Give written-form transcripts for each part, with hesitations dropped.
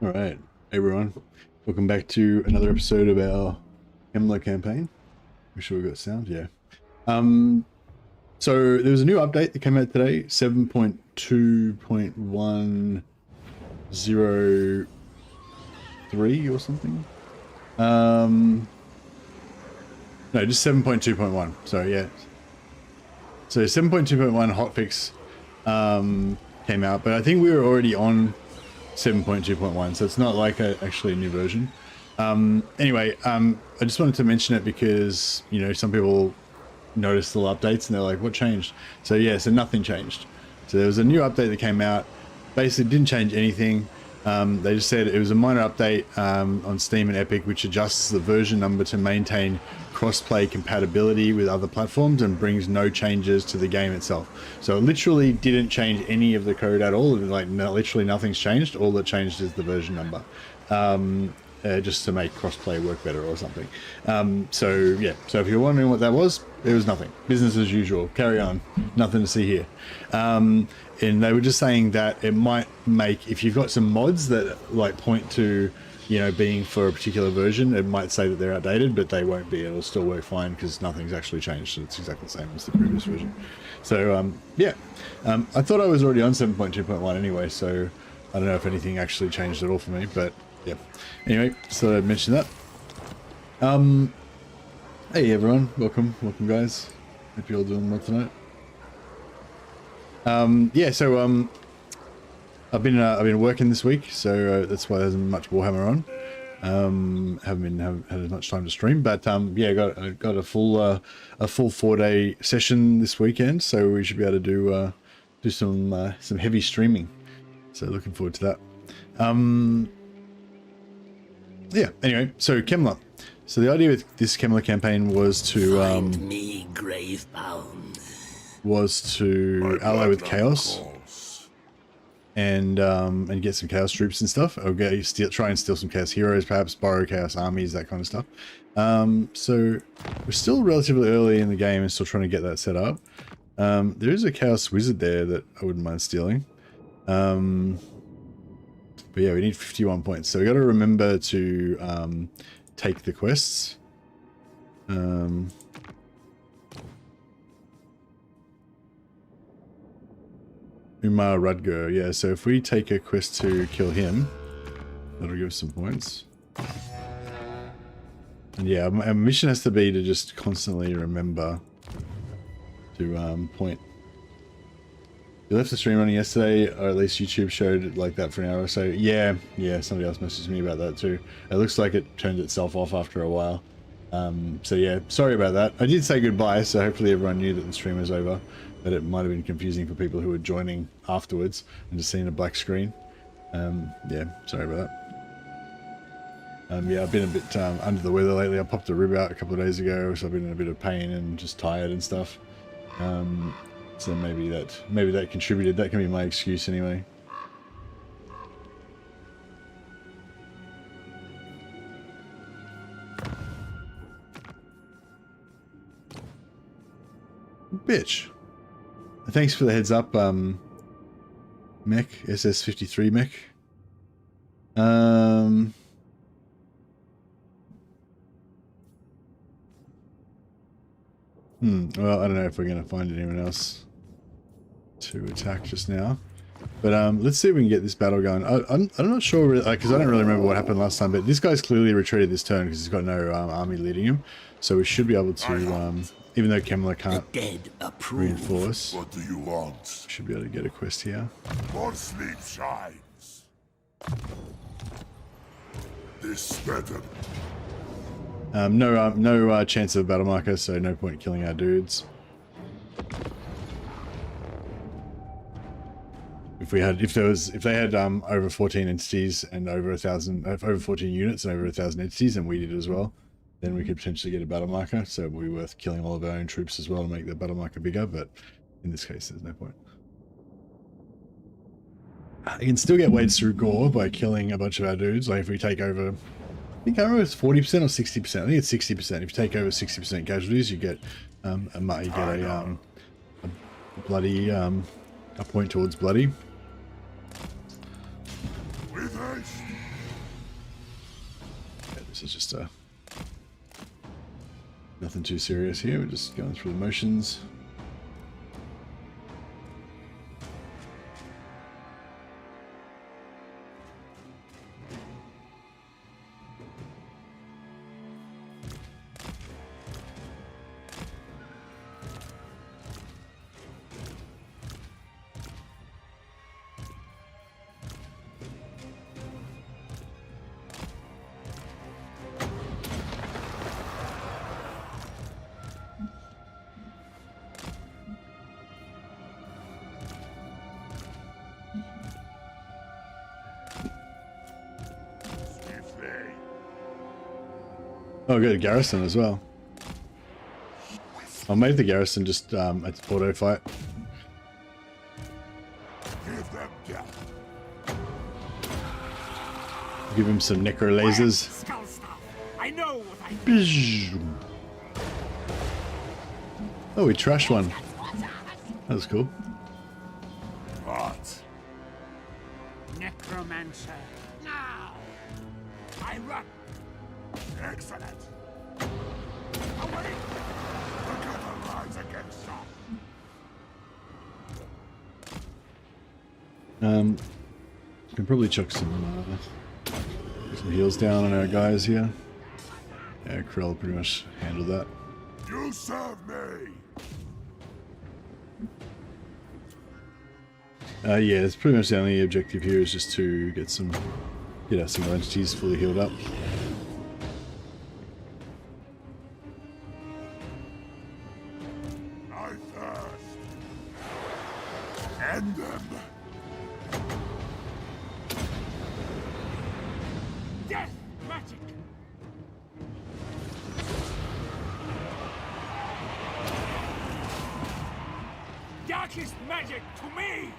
All right, everyone, welcome back to another episode of our Kemmler campaign. Make sure we got sound, yeah. So there was a new update that came out today, 7.2.103 or something. No, just 7.2.1. Sorry, yeah. So 7.2.1 hotfix came out, but I think we were already on 7.2.1, so it's not like actually a new version. Anyway, I just wanted to mention it because, you know, some people notice little updates and they're like, what changed? So yeah, so nothing changed. So there was a new update that came out, basically didn't change anything. They just said it was a minor update on Steam and Epic, which adjusts the version number to maintain cross-play compatibility with other platforms and brings no changes to the game itself. So it literally didn't change any of the code at all. Like, no, literally nothing's changed. All that changed is the version number, just to make cross-play work better or something. So yeah, so if you're wondering what that was, it was nothing. Business as usual. Carry on. Nothing to see here. And they were just saying that it might make, if you've got some mods that like point to, you know, being for a particular version, it might say that they're outdated, but they won't be. It'll still work fine because nothing's actually changed. It's exactly the same as the previous version. So yeah, I thought I was already on 7.2.1 anyway, so I don't know if anything actually changed at all for me, but yeah. Anyway, so I'd mention that. Hey everyone, welcome guys. Hope you're all doing well tonight. Yeah, so I've been working this week, so that's why there isn't much Warhammer on. Haven't had as much time to stream, but yeah, got a full 4-day session this weekend, so we should be able to do some heavy streaming. So looking forward to that. Yeah. Anyway, so Kemmler. So the idea with this Kemmler campaign was to ally with Chaos and get some Chaos troops and stuff. Or try and steal some Chaos heroes, perhaps borrow Chaos armies, that kind of stuff. So we're still relatively early in the game and still trying to get that set up. There is a Chaos wizard there that I wouldn't mind stealing. But yeah, we need 51 points. So we got to remember to take the quests. Umar Rudger, yeah, so if we take a quest to kill him, that'll give us some points. And yeah, our mission has to be to just constantly remember to point. You left the stream running yesterday, or at least YouTube showed it like that for an hour or so. Yeah, somebody else messaged me about that too. It looks like it turned itself off after a while. So yeah, sorry about that. I did say goodbye, so hopefully everyone knew that the stream was over. But it might have been confusing for people who were joining afterwards and just seeing a black screen. Yeah, sorry about that. Yeah, I've been a bit under the weather lately. I popped a rib out a couple of days ago, so I've been in a bit of pain and just tired and stuff. So maybe that contributed. That can be my excuse anyway. Bitch. Thanks for the heads up, mech, SS53 mech. Well, I don't know if we're going to find anyone else to attack just now. But let's see if we can get this battle going. I'm not sure, because I don't really remember what happened last time, but this guy's clearly retreated this turn because he's got no army leading him. So we should be able to, even though Kemmler can't reinforce, what do you want? Should be able to get a quest here. More sleep shines. This better. No chance of battle marker, so no point killing our dudes. If they had over 14 entities and over 1,000, over 14 units and over 1,000 entities, and we did as well, then we could potentially get a battle marker. So it would be worth killing all of our own troops as well to make the battle marker bigger. But in this case, there's no point. You can still get wades through gore by killing a bunch of our dudes. Like if we take over, I think I remember it's 40% or 60%. I think it's 60%. If you take over 60% casualties, you get a bloody a point towards bloody. With haste. This is just nothing too serious here. We're just going through the motions. Oh, good, garrison as well. I'll make the garrison just auto fight. Give them death. Give him some necro lasers. Skull stuff. I know what I Oh, we trashed one. That was cool. What? Necromancer. Now. I run. Excellent. Away. The curtain rise against some. Can probably chuck some heals down on our guys here. Yeah, Krell pretty much handled that. You serve me. Yeah, it's pretty much the only objective here is just to get our single entities fully healed up. I thirst. End them. Death magic. Darkest magic to me.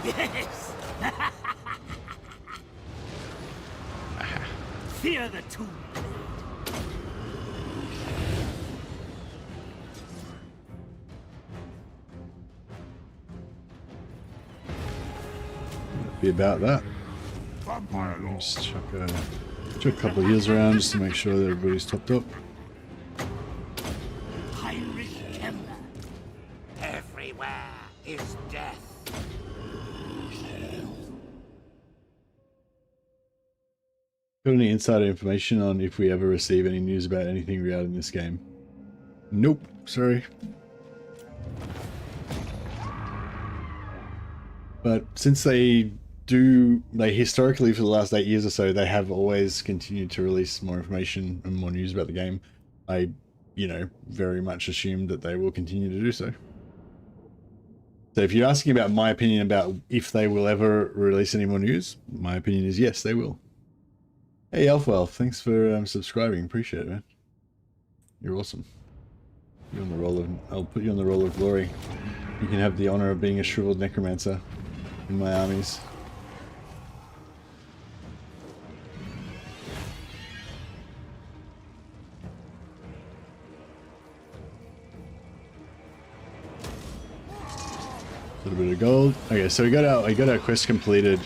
Yes. Fear the tomb. Be about that. Vampire Lord. Just chuck a couple of heals around just to make sure that everybody's topped up. Heinrich Kemmler. Everywhere is death. Got any insider information on if we ever receive any news about anything regarding this game? Nope, sorry. But since they historically for the last 8 years or so, they have always continued to release more information and more news about the game. I, very much assumed that they will continue to do so. So if you're asking about my opinion about if they will ever release any more news, my opinion is yes, they will. Hey Elfwell, thanks for subscribing. Appreciate it, man. You're awesome. You're on the roll of. I'll put you on the roll of glory. You can have the honor of being a shriveled necromancer in my armies. A little bit of gold. Okay, so we got our quest completed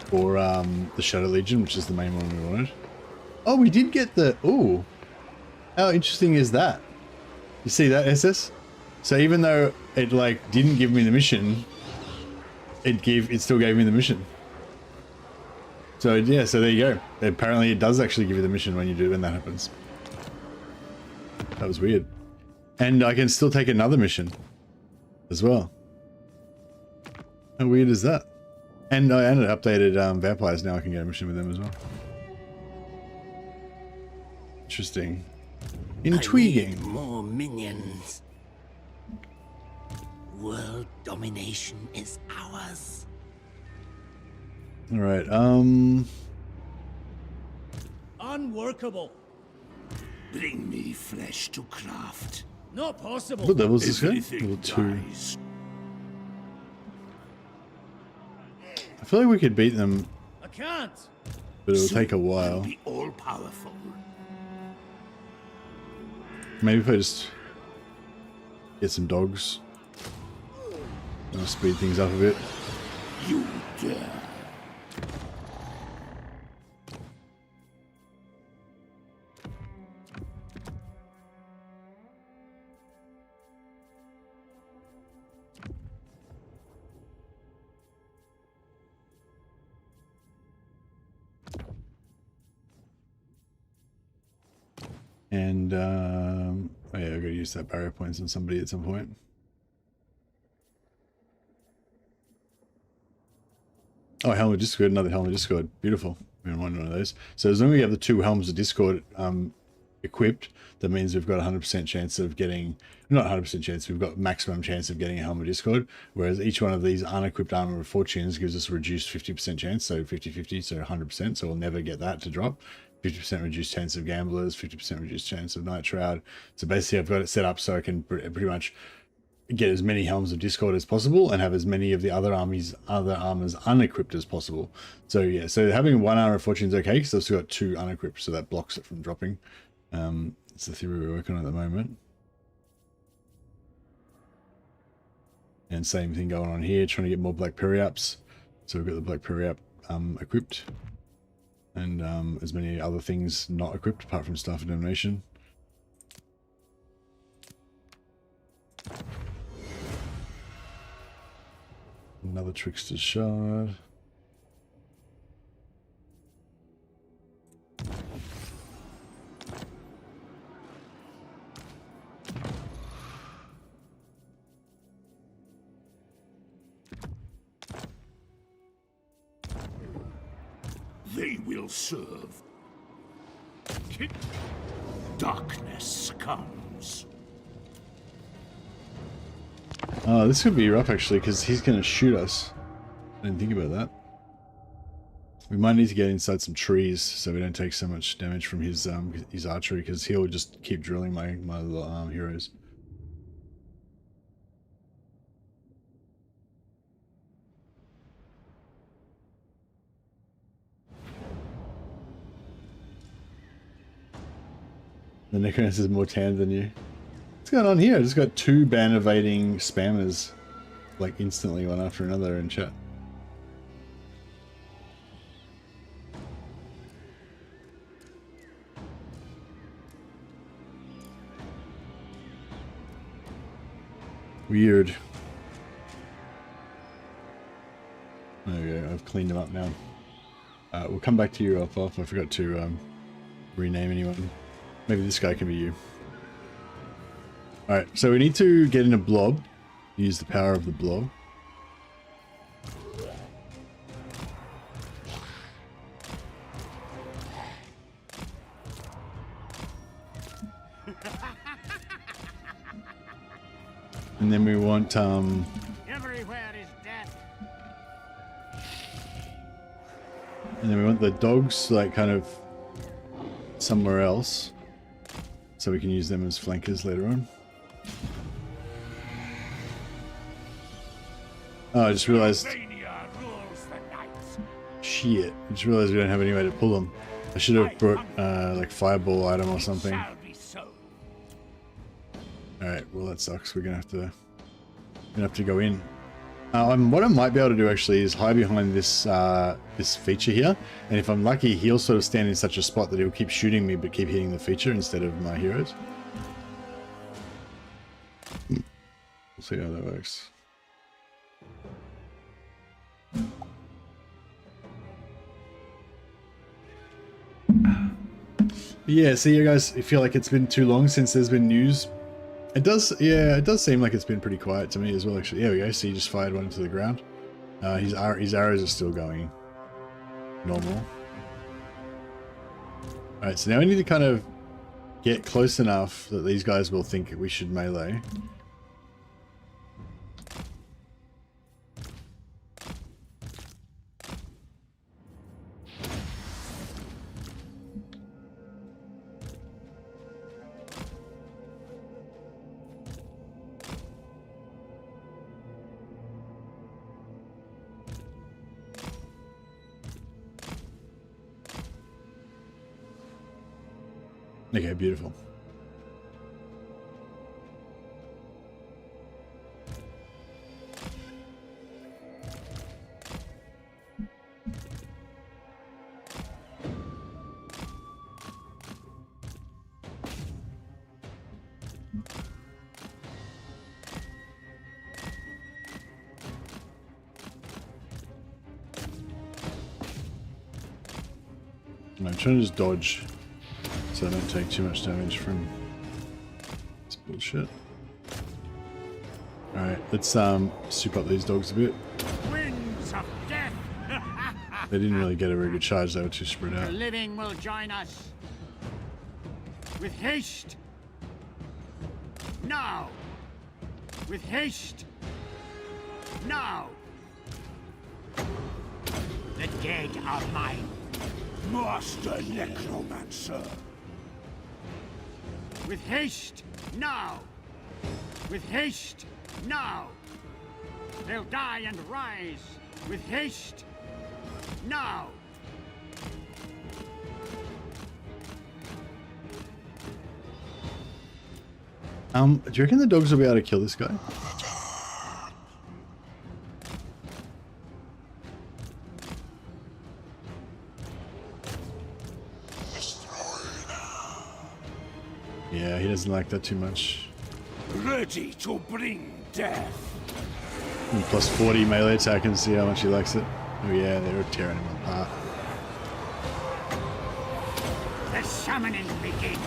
for the Shadow Legion, which is the main one we wanted. Oh, we did get the... Ooh. How interesting is that? You see that, SS? So even though it, didn't give me the mission, it still gave me the mission. So, yeah, so there you go. Apparently it does actually give you the mission when that happens. That was weird. And I can still take another mission as well. How weird is that? And I updated vampires, now I can get a mission with them as well. Interesting. Intriguing. More minions. World domination is ours. Alright, Unworkable. Bring me flesh to craft. Not possible. what level is this guy? Everything Level 2. dies. I feel like we could beat them, I can't. but it will take a while. Be all powerful. Maybe if I just get some dogs. I'll speed things up a bit. You dare. And oh yeah, I've got to use that barrier points on somebody at some point. Oh, Helm of Discord, another Helm of Discord. Beautiful. We don't want one of those. So as long as we have the 2 Helms of Discord equipped, that means we've got 100% chance of getting, not 100% chance, we've got maximum chance of getting a Helm of Discord, whereas each one of these unequipped Armor of Fortunes gives us a reduced 50% chance, so 50-50, so 100%, so we'll never get that to drop. 50% reduced chance of Gamblers, 50% reduced chance of Night Shroud. So basically I've got it set up so I can pretty much get as many Helms of Discord as possible and have as many of the other armors unequipped as possible. So yeah, so having 1 Armor of Fortune is okay because I've still got 2 unequipped, so that blocks it from dropping. It's the theory we're working on at the moment. And same thing going on here, trying to get more Black Periaps. So we've got the Black Periap equipped. And as many other things not equipped apart from Staff of Domination. Another Trickster's Shard. They will serve. Darkness comes. Oh, this could be rough actually, because he's going to shoot us. I didn't think about that. We might need to get inside some trees so we don't take so much damage from his archery, because he'll just keep drilling my little heroes. The Necromancer is more tanned than you. What's going on here? I just got 2 ban evading spammers, like instantly one after another in chat. Weird. There we go, I've cleaned them up now. We'll come back to you, Alpha. I forgot to rename anyone. Maybe this guy can be you. Alright, so we need to get in a blob. Use the power of the blob. And then we want Everywhere is death. and then we want the dogs like kind of somewhere else, so we can use them as flankers later on. Oh, I just realized. Shit! I just realized we don't have any way to pull them. I should have brought like fireball item or something. All right, well that sucks. We're gonna have to go in. What I might be able to do actually is hide behind this this feature here, and if I'm lucky, he'll sort of stand in such a spot that he'll keep shooting me, but keep hitting the feature instead of my heroes. We'll see how that works. Yeah, see you guys, I feel like it's been too long since there's been news. It does, yeah, it does seem like it's been pretty quiet to me as well, actually. There we go, see, he just fired one into the ground. His arrows are still going normal. Alright, so now we need to kind of get close enough that these guys will think we should melee. Okay, beautiful. I'm trying to just dodge so I don't take too much damage from this bullshit. Alright, let's soup up these dogs a bit. Winds of death. They didn't really get a very good charge, they were too spread The out. living will join us. With haste. Now. With haste. Now. The dead are mine. Master Necromancer. With haste. Now. With haste. Now. They'll die and rise. With haste. Now. Do you reckon the dogs will be able to kill this guy? Yeah, he doesn't like that too much. Ready to bring death. And plus 40 melee attack and see how much he likes it. Oh yeah, they were tearing him apart. The summoning begins.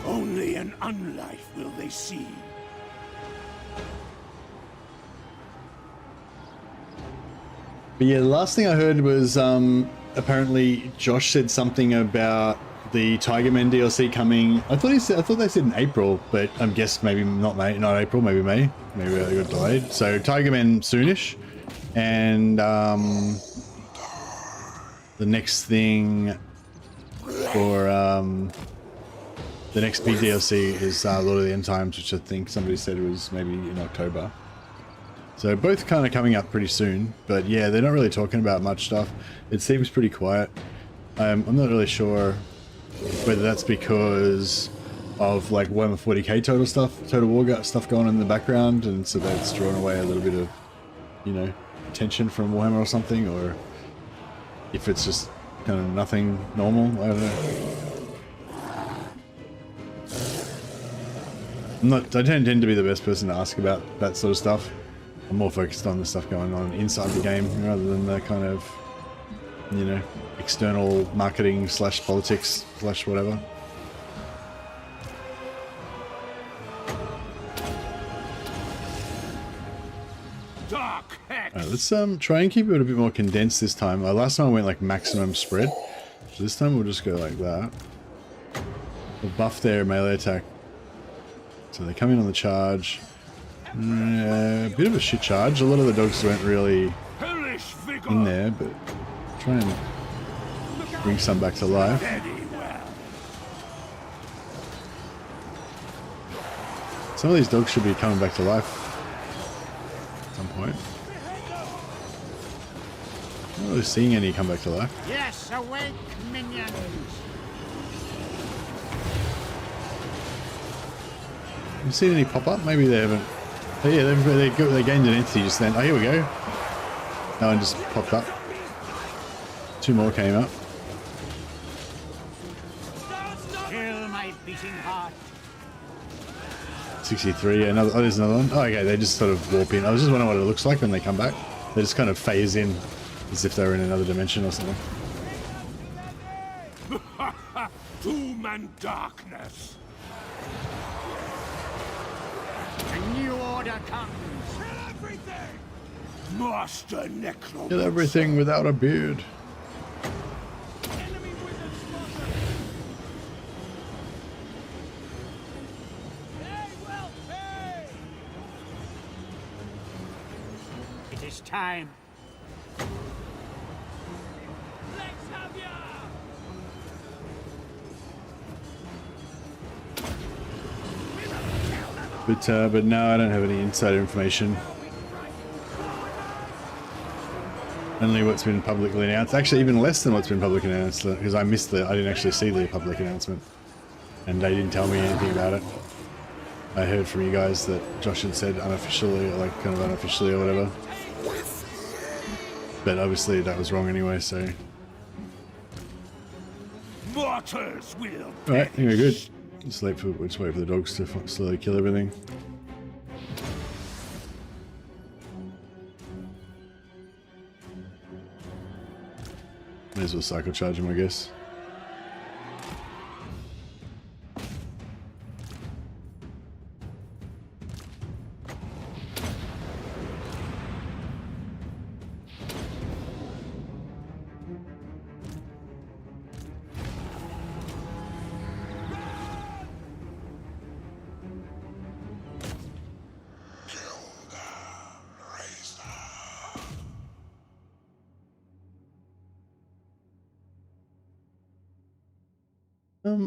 Only an unlife will they see. But yeah, the last thing I heard was apparently Josh said something about the Tiger Men DLC coming. I thought they said in April, but I guess maybe not April, maybe May. Maybe they got delayed. So Tiger Men soonish, and the next thing for the next big DLC is Lord of the End Times, which I think somebody said was maybe in October. So both kind of coming up pretty soon, but yeah, they're not really talking about much stuff. It seems pretty quiet. I'm not really sure whether that's because of like Warhammer 40k Total War stuff going on in the background, and so that's drawn away a little bit of, you know, attention from Warhammer or something, or if it's just kind of nothing normal. I don't know. I don't tend to be the best person to ask about that sort of stuff. I'm more focused on the stuff going on inside the game rather than the kind of, you know, external marketing / politics / whatever. Dark hex. Alright, let's try and keep it a bit more condensed this time. Last time I went like maximum spread, so this time we'll just go like that. We'll buff their melee attack. So they come in on the charge. A bit of a shit charge. A lot of the dogs weren't really Hellish vigor. in there, but try and bring some back to life. Very well. Some of these dogs should be coming back to life at some point. I'm not really seeing any come back to life. Yes, awake, minions. Have you seen any pop up? Maybe they haven't. Oh yeah, they gained an entity just then. Oh, here we go. That one just popped up. 2 more came up. Kill my beating heart. 63, yeah, another, oh, there's another one. Oh, okay, they just sort of warp in. I was just wondering what it looks like when they come back. They just kind of phase in as if they were in another dimension or something. Doom and darkness. A new order comes. Master Necromancer. Kill everything without a beard. It is time. But no, I don't have any insider information. Only what's been publicly announced. Actually, even less than what's been publicly announced, because I didn't actually see the public announcement, and they didn't tell me anything about it. I heard from you guys that Josh had said unofficially, like kind of unofficially or whatever. But obviously that was wrong anyway, so. Mortals will. Alright, I think we're good. Just wait for the dogs to slowly kill everything. May as well cycle charge him, I guess.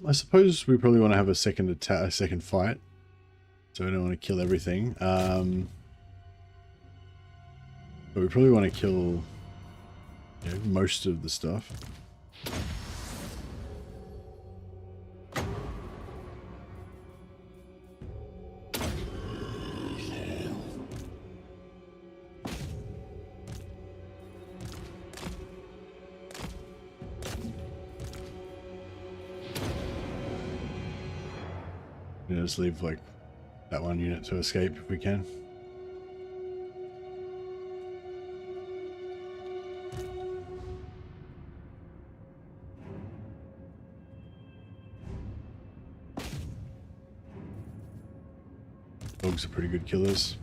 I suppose we probably want to have a second attack, a second fight. So we don't want to kill everything. But we probably want to kill, you know, most of the stuff. You know, just leave like that one unit to escape if we can. Dogs are pretty good killers.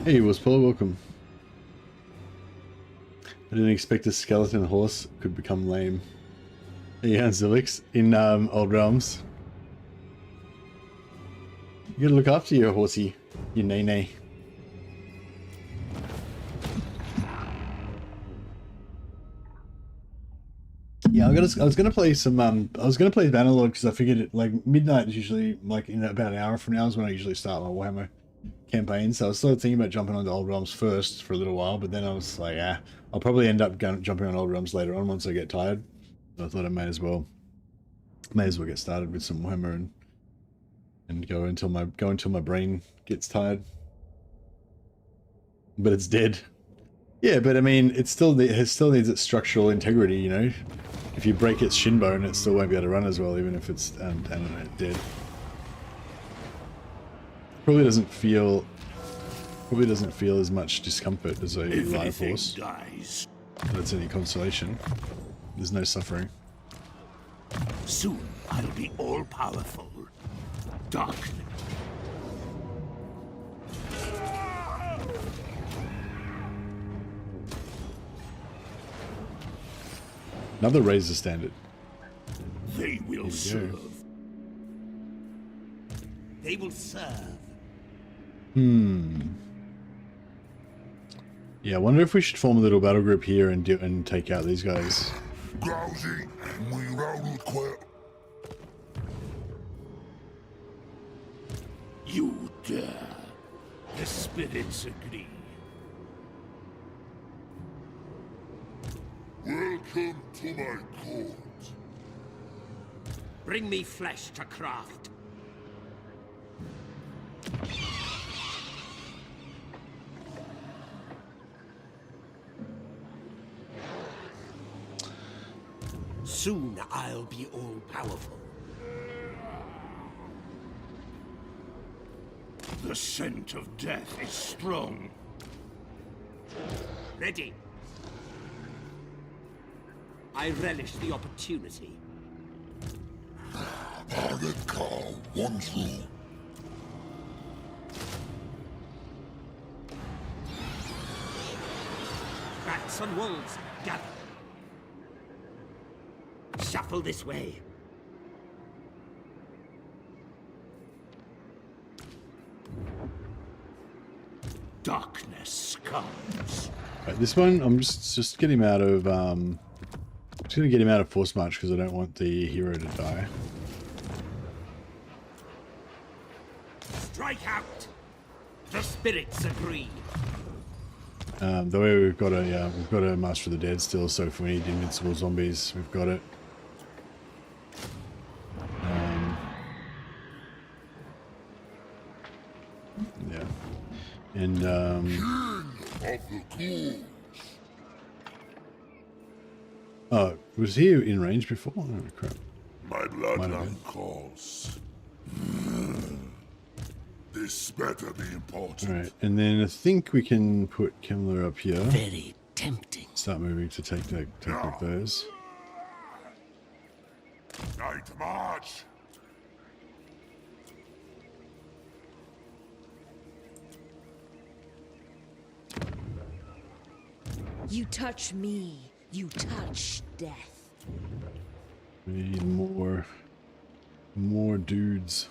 Hey, Paul, welcome. I didn't expect a skeleton horse could become lame. Yeah, Zilix in Old Realms. You gotta look after your horsey, your nay. Yeah, I was gonna play some I was gonna play Bannerlord because I figured it, like midnight is usually like in about an hour from now is when I usually start my Warhammer campaign. So I was sort of thinking about jumping onto Old Realms first for a little while, but then I was like, I'll probably end up jumping on Old Realms later on once I get tired. So I thought I may as well get started with some Warhammer and go until my brain gets tired. But it's dead. Yeah, but I mean, it still needs its structural integrity, you know. If you break its shin bone, it still won't be able to run as well, even if it's dead. Probably doesn't feel as much discomfort as a live horse. Dies. If that's any consolation. There's no suffering. Soon I'll be all powerful. Darkness. Another razor standard. They will serve. They will serve. Yeah, I wonder if we should form a little battle group here and take out these guys. You dare. The spirits agree. Welcome to my court. Bring me flesh to craft. Soon I'll be all powerful. The scent of death is strong. Ready. I relish the opportunity. Parakal, one true. Rats and wolves, gather. Shuffle this way. Darkness comes. Right, this one, I'm just get him out of just gonna get him out of force march because I don't want the hero to die. Strike out. The spirits agree. The way we've got a Master of the Dead still, so if we need invincible zombies, we've got it. Yeah, and oh, was he in range before? Oh crap! My bloodline calls. This better be important. Alright, and then I think we can put Kemmler up here. Very tempting. Start moving to take those. Night march. You touch me, you touch death. We need more dudes.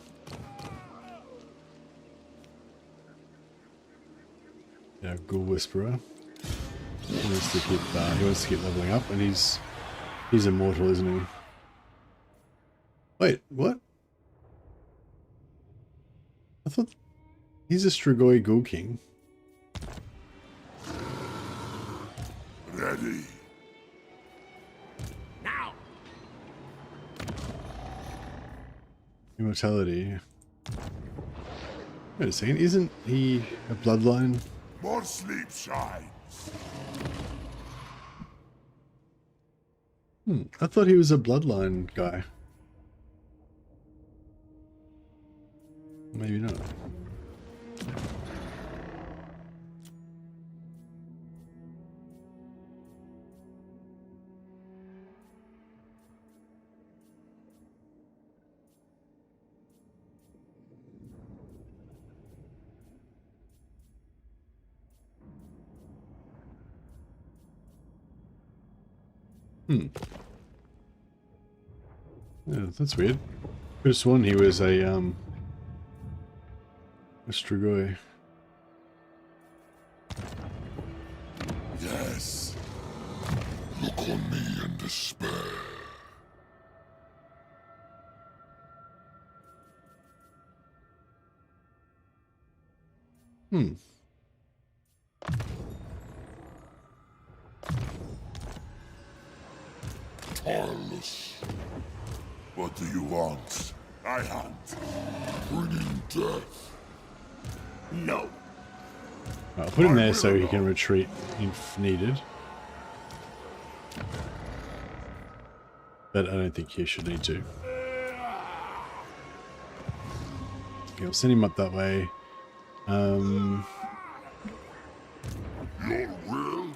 Yeah, Ghoul Whisperer. He wants to keep leveling up, and he's immortal, isn't he? Wait, what? I thought he's a Strigoi Ghoul King. Ready. Now! Immortality. Wait a second, isn't he a bloodline? More sleep shines. I thought he was a bloodline guy. Maybe not. Yeah, that's weird. Could have sworn he was a Strigoi. Yes. Look on me in despair. Tireless. What do you want? I hunt. Bringing death. No. I'll put him there so he can retreat if needed. But I don't think he should need to. Okay, I'll send him up that way. Your will?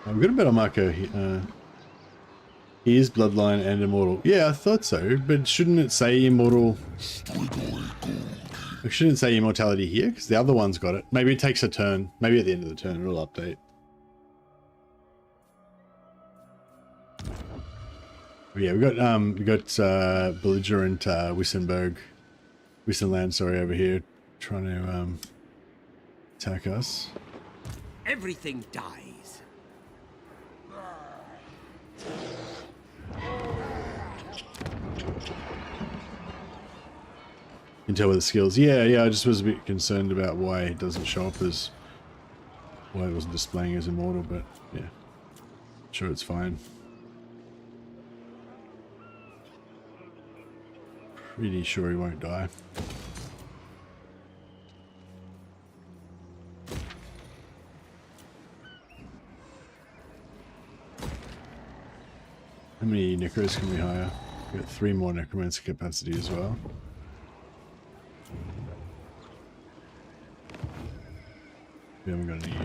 We've got a better marker. He is bloodline and immortal. Yeah, I thought so, but shouldn't it say immortal? It shouldn't say immortality here, because the other one's got it. Maybe it takes a turn. Maybe at the end of the turn it'll update. But yeah, we got belligerent Wissenland, sorry, over here, trying to attack us. Everything dies. You can tell with the skills. Yeah, I just was a bit concerned about why it doesn't show up as... why it wasn't displaying as immortal, but yeah. Sure, it's fine. Pretty sure he won't die. How many necros can we hire? We've got 3 more necromancer capacity as well. We haven't got any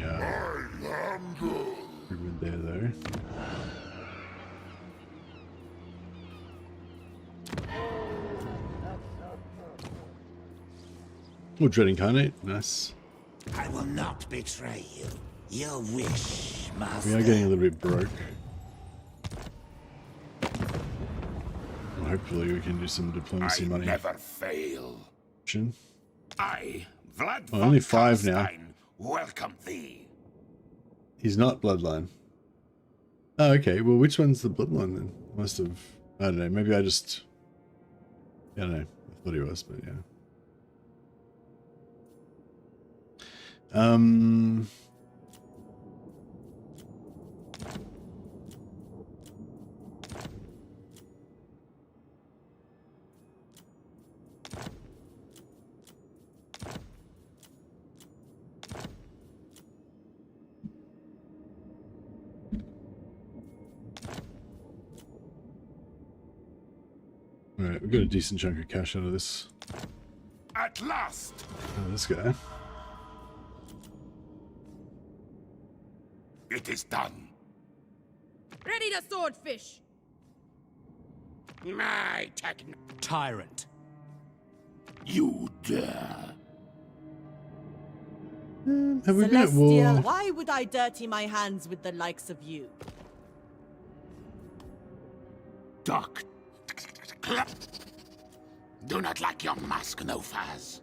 improvement there though. Oh, Dread Incarnate, nice. I will not betray you. Your wish, master. We are getting a little bit broke. Well, hopefully we can do some diplomacy I money. never fail. I, Vlad Oh, only von 5 now. Kalstein, welcome thee. He's not bloodline. Oh, okay. Well, which one's the bloodline then? Must have... I don't know. Maybe I just... I don't know. I thought he was, but yeah. Right, Alright, we got a decent chunk of cash out of this. At last. This guy. It is done. Ready to swordfish. My techno. Tyrant. You dare. Have we been at war? Celestial, why would I dirty my hands with the likes of you? Duck. Do not like your mask, no Faz.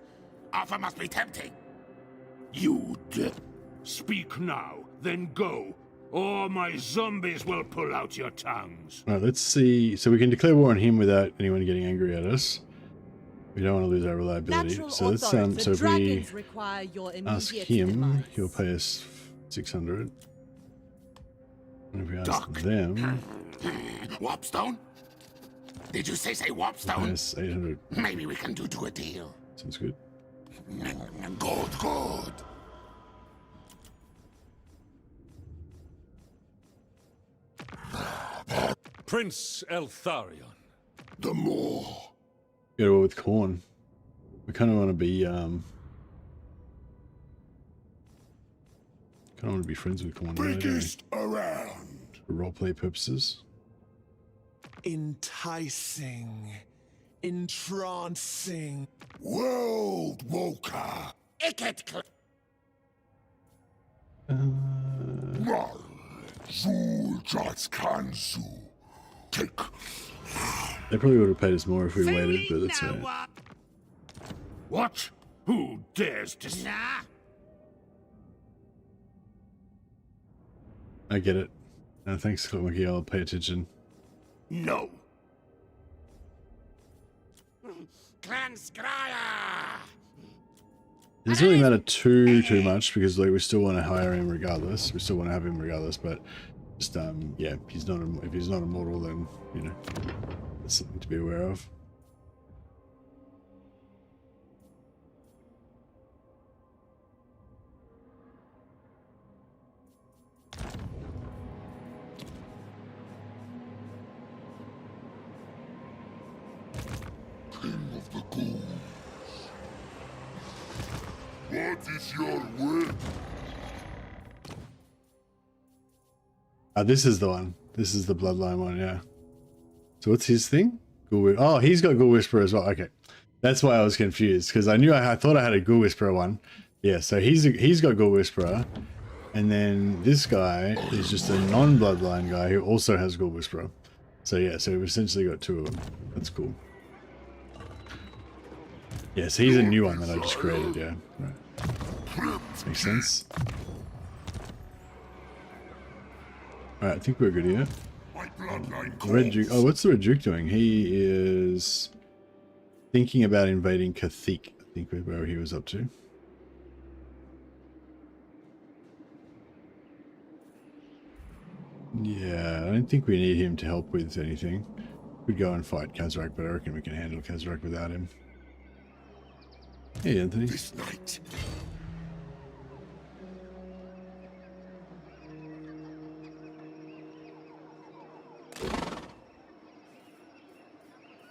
Offer must be tempting. You dare. Speak now, then go, or my zombies will pull out your tongues. Alright, let's see. So we can declare war on him without anyone getting angry at us. We don't want to lose our reliability. Natural So let's authority. so if we Dragons require your ask immediate him, demise. he'll pay us 600. And if we ask Duck. them, Warpstone? Did you say they'll pay Warpstone? us 800. Maybe we can do a deal. Sounds good. Good. Prince Eltharion. The more. Go to war with Corn. We kind of want to be kind of want to be friends with Corn, right, don't we? Biggest around. For roleplay purposes. Enticing. Entrancing. World Woker. Mal. Zul Jats Kansu. Take. They probably would have paid us more if we waited, but that's alright. What? Who dares to... Nah. I get it. Thanks, Monkey. I'll pay attention. No. Clan Scryer! It doesn't really matter too much because like we still want to hire him regardless. We still want to have him regardless, but just yeah, he's not if he's not immortal, then you know that's something to be aware of. King of the Ghouls. What is your will? This is the one. This is the bloodline one, yeah. So what's his thing? Oh, he's got Ghoul Whisperer as well. Okay, that's why I was confused because I thought I had a Ghoul Whisperer one. Yeah, so he's got Ghoul Whisperer, and then this guy is just a non-bloodline guy who also has Ghoul Whisperer. So yeah, so we've essentially got two of them. That's cool. Yeah, so he's a new one that I just created. Yeah, right. Makes sense. Alright, I think we're good here. My bloodline The Red Duke. calls. Oh, what's the Red Duke doing? He is thinking about invading Kathik. I think where he was up to. Yeah, I don't think we need him to help with anything. We'd go and fight Kazarak, but I reckon we can handle Kazarak without him. Hey, Anthony. This night.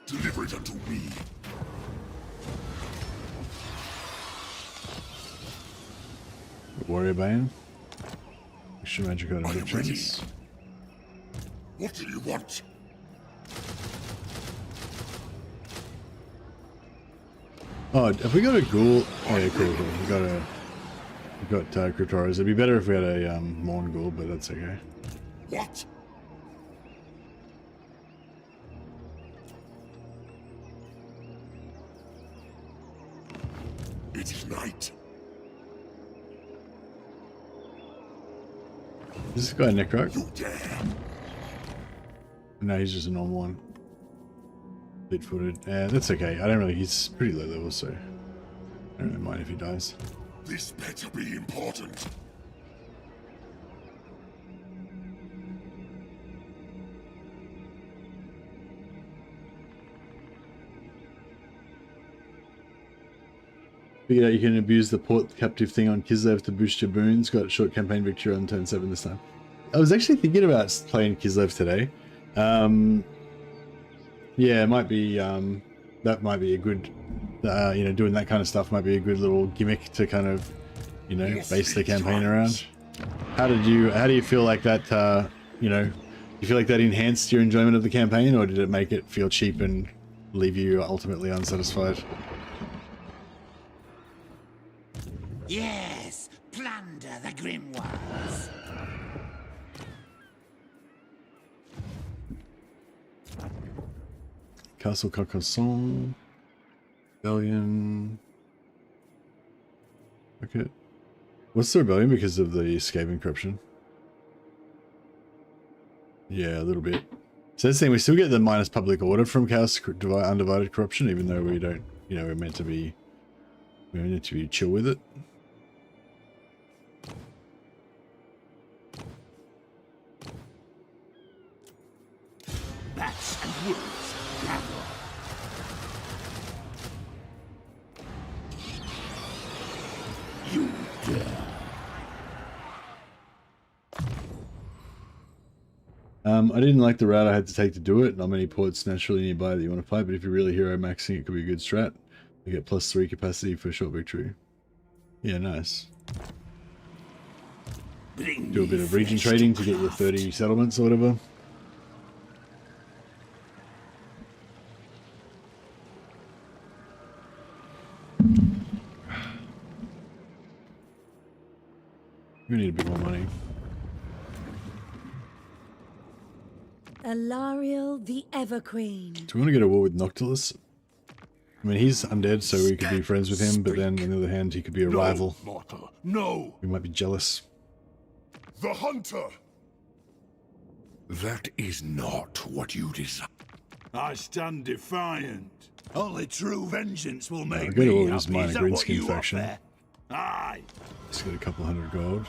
Deliver it unto me. Warrior Bane. Extra magic out of Are you ready? defense. What do you want? Oh, have we got a ghoul? Oh yeah, cool. We got Cryptoras. It'd be better if we had a Morn ghoul, but that's okay. What? It is night. Is this guy Necroc? You dare. No, he's just a normal one. Fleet-footed. That's okay. I don't really. He's pretty low level, so I don't really mind if he dies. This better be important. Figured out you can abuse the port captive thing on Kislev to boost your boons. Got short campaign victory on turn 7 this time. I was actually thinking about playing Kislev today. Yeah, it might be, that might be a good, you know, doing that kind of stuff might be a good little gimmick to kind of, you know, base the campaign around. How do you feel like that, you know, do you feel like that enhanced your enjoyment of the campaign, or did it make it feel cheap and leave you ultimately unsatisfied? Yes, plunder the grimoires. Castle Carcassonne, Rebellion. Okay. What's the rebellion because of the escaping corruption? Yeah, a little bit. So that's the thing, we still get the minus public order from Chaos Undivided Corruption, even though we don't, you know, we're meant to be chill with it. Bats and wolves gather. You dare. I didn't like the route I had to take to do it. Not many ports naturally nearby that you want to fight, but if you're really hero maxing, it could be a good strat. You get +3 capacity for a short victory. Yeah, nice. Do a bit of region trading to get your 30 settlements or whatever. We need a bit more money. Alariel the Everqueen. Do we want to get a war with Noctilus? I mean, he's undead, so we could be friends with him, but then on the other hand, he could be a rival. Mortal, no. We might be jealous. The hunter! That is not what you desire. I stand defiant. Only true vengeance will I'll make go to all me his happy. minor Is that green what skin you faction. offer? Aye. Let's get a couple hundred gold.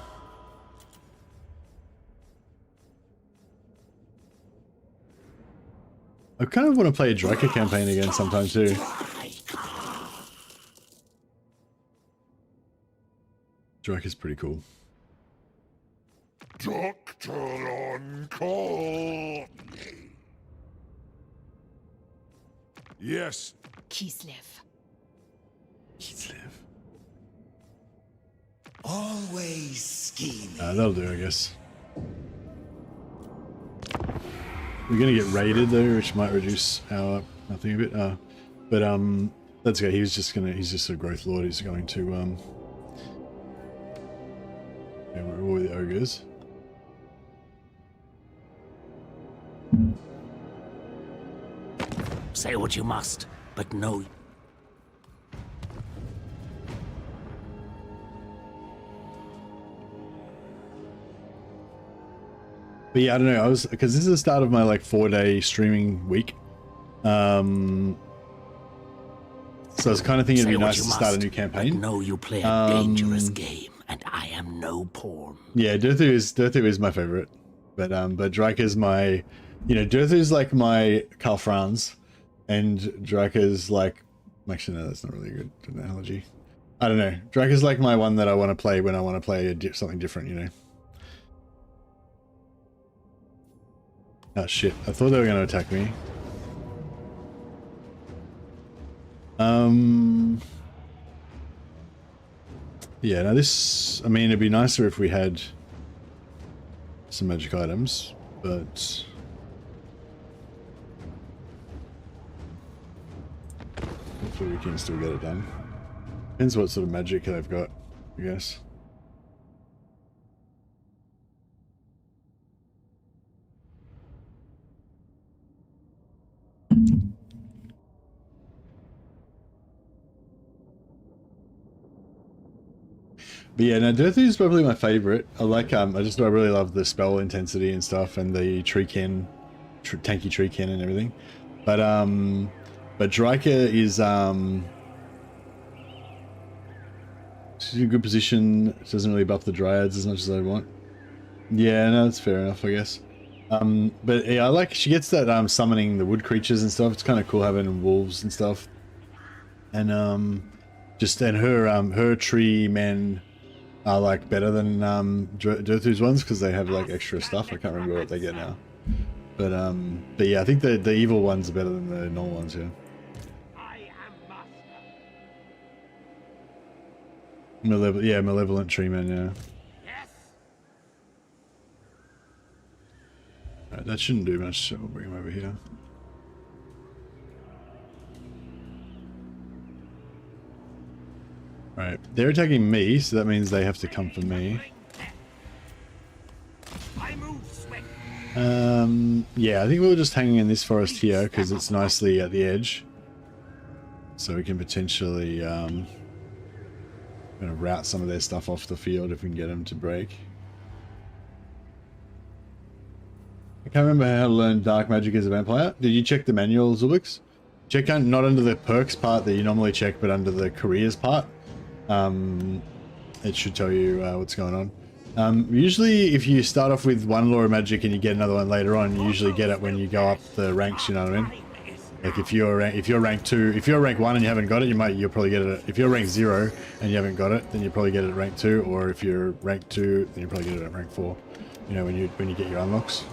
I kind of want to play a Draca campaign again sometime too. Draca's pretty cool. Doctor on call. Yes. Kislev. Always scheming. That'll do, I guess. We're gonna get raided though, which might reduce our thing a bit. But that's okay. He's just a growth lord. He's going to yeah, we're all the ogres. Say what you must, but no. But yeah, I don't know. Because this is the start of my like 4-day streaming week. So I was kind of thinking it'd be nice to start a new campaign. No, you play a dangerous game, and I am no pawn. Yeah, Durthu is my favorite, but Draca's my, you know, Durthu's like my Karl Franz, and Draca's like, actually no, that's not really a good analogy. I don't know. Draca's like my one that I want to play when I want to play something different, you know. Oh shit! I thought they were going to attack me. Yeah, now this, I mean, it'd be nicer if we had some magic items, but hopefully we can still get it done. Depends what sort of magic they've got, I guess. But yeah, no, Durthu is probably my favorite. I like, I really love the spell intensity and stuff, and the tanky treekin and everything. But Draca is, she's in a good position. She doesn't really buff the dryads as much as I want. Yeah, no, that's fair enough, I guess. But yeah, I like, she gets that, summoning the wood creatures and stuff. It's kind of cool having wolves and stuff. And, her tree men are like better than Durthu's ones because they have like extra stuff. I can't remember what they get now. But yeah, I think the evil ones are better than the normal ones. Yeah. I am master. Malevolent treeman. Yeah. Yes. Right, that shouldn't do much. So we'll bring him over here. Right, they're attacking me, so that means they have to come for me. I move swift. Yeah, I think we'll just hang in this forest here because it's nicely at the edge, so we can potentially kind of route some of their stuff off the field if we can get them to break. I can't remember how to learn dark magic as a vampire. Did you check the manual, Zubix? Check not under the perks part that you normally check, but under the careers part. It should tell you what's going on. Usually if you start off with one law of magic and you get another one later on, you usually get it when you go up the ranks, you know what I mean? Like if you're rank 2, if you're rank 1 and you haven't got it, you'll probably get it. If you're rank 0 and you haven't got it, then you probably get it at rank 2, or if you're rank 2, then you probably get it at rank 4. You know, when you get your unlocks.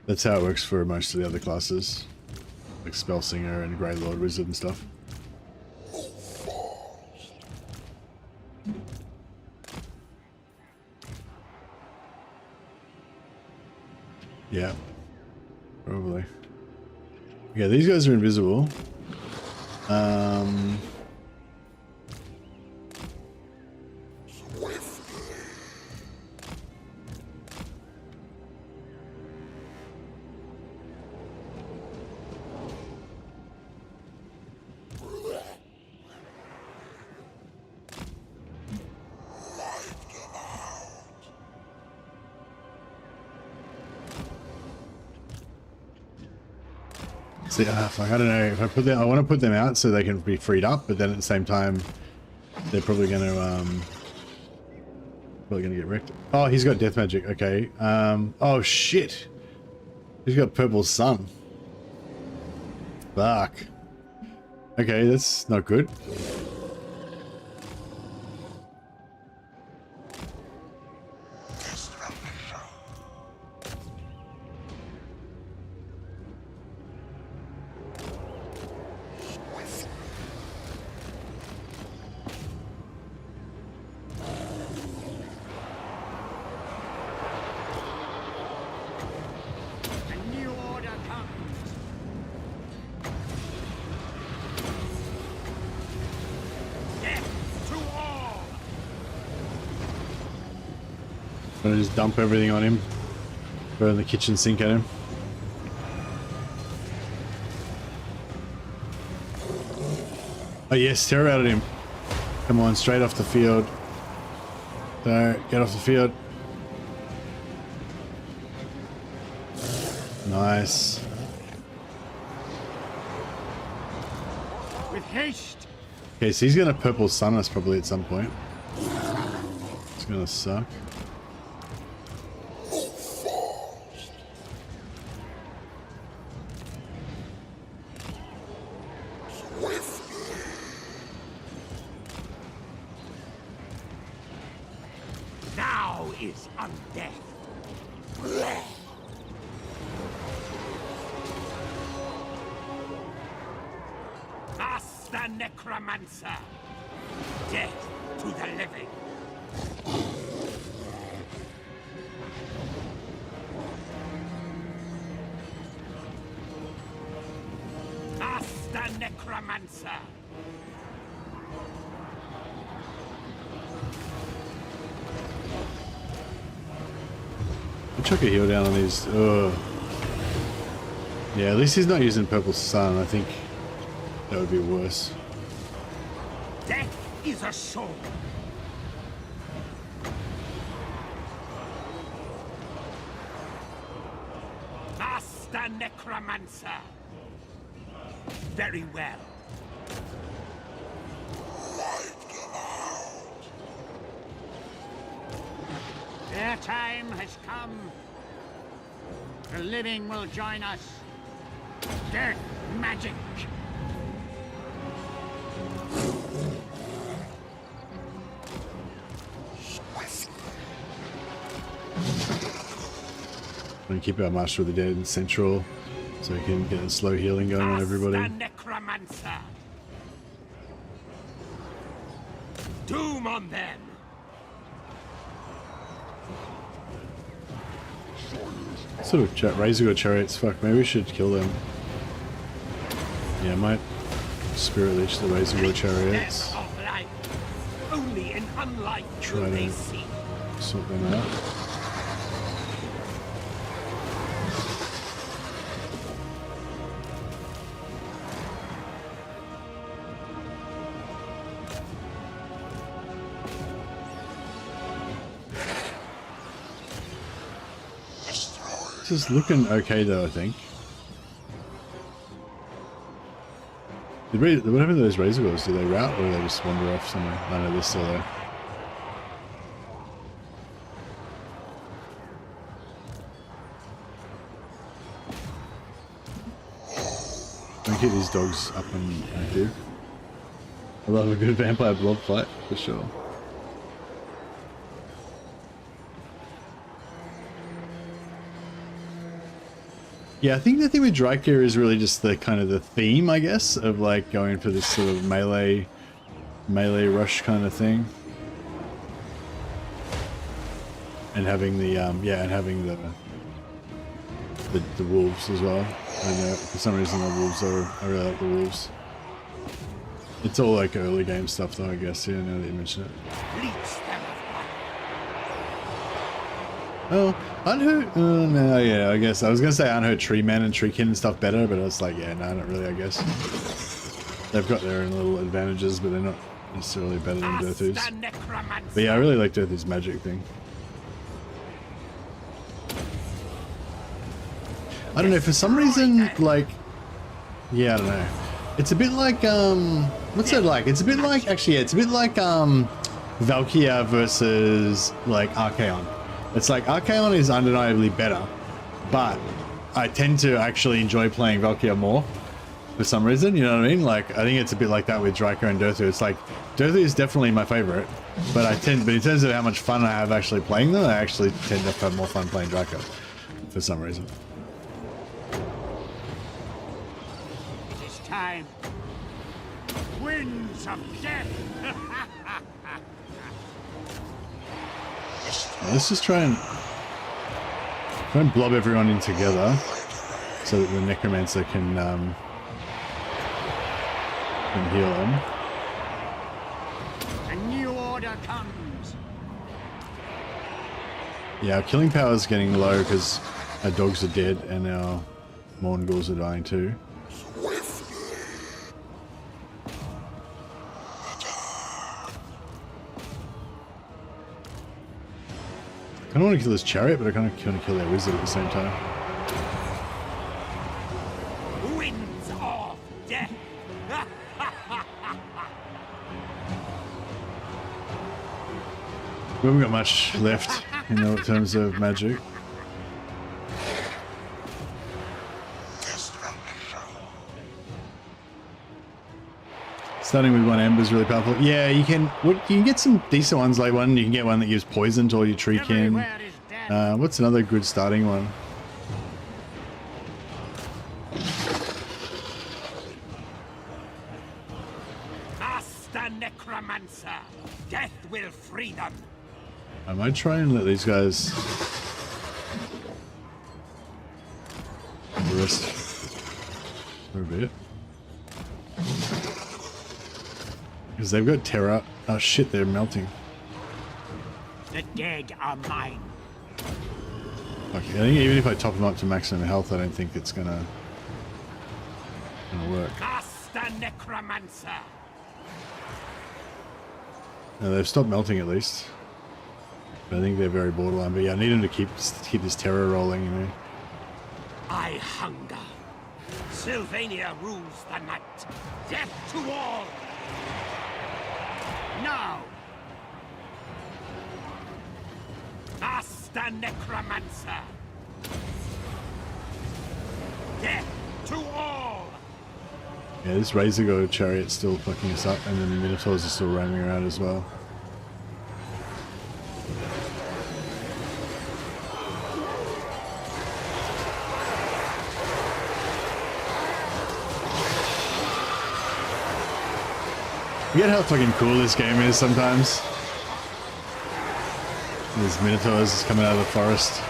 That's how it works for most of the other classes. Like Spellsinger and Grey Lord Wizard and stuff. Yeah. Probably. Yeah, these guys are invisible. See, fuck, I don't know if I put them. I want to put them out so they can be freed up, but then at the same time, they're probably going to get wrecked. Oh, he's got death magic. Okay. Oh shit. He's got purple sun. Fuck. Okay, that's not good. Gonna just dump everything on him. Burn the kitchen sink at him. Oh yes, tear out at him. Come on, straight off the field. So, get off the field. Nice. With haste. Okay, so he's gonna purple sun us probably at some point. It's gonna suck. Now is undeath. Ask the necromancer. Death to the living. Ask the necromancer. I'll chuck a heal down on these. Ugh. Yeah, at least he's not using purple sun. I think that would be worse. Death is a soul. Ask the necromancer. Very well. Their time has come. The living will join us. Death magic. And keep our Master of the Dead in central, so we can get a slow healing going on everybody. Master Necromancer. Doom on them. Sort of Razor chariots. Fuck, maybe we should kill them. Yeah, I might Spirit Leech the Razor chariots. Of life. Only in unlife Try will they to see. sort them out. This is looking okay though, I think. What happened to those Razor Girls? Do they route or do they just wander off somewhere? I know they're still there. Don't keep these dogs up and active. I love a good vampire blob fight, for sure. Yeah, I think the thing with Dryker is really just the kind of the theme, I guess, of like going for this sort of melee rush kind of thing. And having the and having the wolves as well. And for some reason the wolves I really like the wolves. It's all like early game stuff though, I guess, yeah, now that you mention it. Oh, aren't her? No, yeah, I guess I was gonna say aren't her tree men and treekin and stuff better, but I was like, yeah, no, not really. I guess they've got their own little advantages, but they're not necessarily better than Dirthu's. But yeah, I really like Dirthu's magic thing. I don't know, for some reason, like, yeah, I don't know. It's a bit like what's it like? It's a bit like actually, yeah, it's a bit like Valkyria versus like Archaon. It's like Archaon is undeniably better, but I tend to actually enjoy playing Valkyria more for some reason, you know what I mean? Like, I think it's a bit like that with Dryker and Dirthu. It's like, Dirthu is definitely my favorite, but in terms of how much fun I have actually playing them, I actually tend to have more fun playing Dryker for some reason. It is time. Winds of death. Let's just try and blob everyone in together so that the Necromancer can heal them. A new order comes. Yeah, our killing power is getting low because our dogs are dead and our Morngulls are dying too. I don't want to kill this chariot, but I kind of want to kill their wizard at the same time. Winds of death. We haven't got much left in terms of magic. Starting with one ember is really powerful. Yeah, you can get some decent ones, like one you can get one that gives poison to all your treekin. What's another good starting one? Master Necromancer, death will free them. I might try and let these guys rest for a bit. Because they've got terror. Oh shit, they're melting. The dead are mine. Okay, I think even if I top them up to maximum health, I don't think it's gonna work. Master Necromancer. No, they've stopped melting at least. But I think they're very borderline. But yeah, I need them to keep this terror rolling, you know. I hunger. Sylvania rules the night. Death to all. Now. Master Necromancer. Death to all. Yeah, this Razor chariot's still fucking us up, and then the Minotaurs are still roaming around as well. Forget how fucking cool this game is sometimes. These minotaurs just coming out of the forest.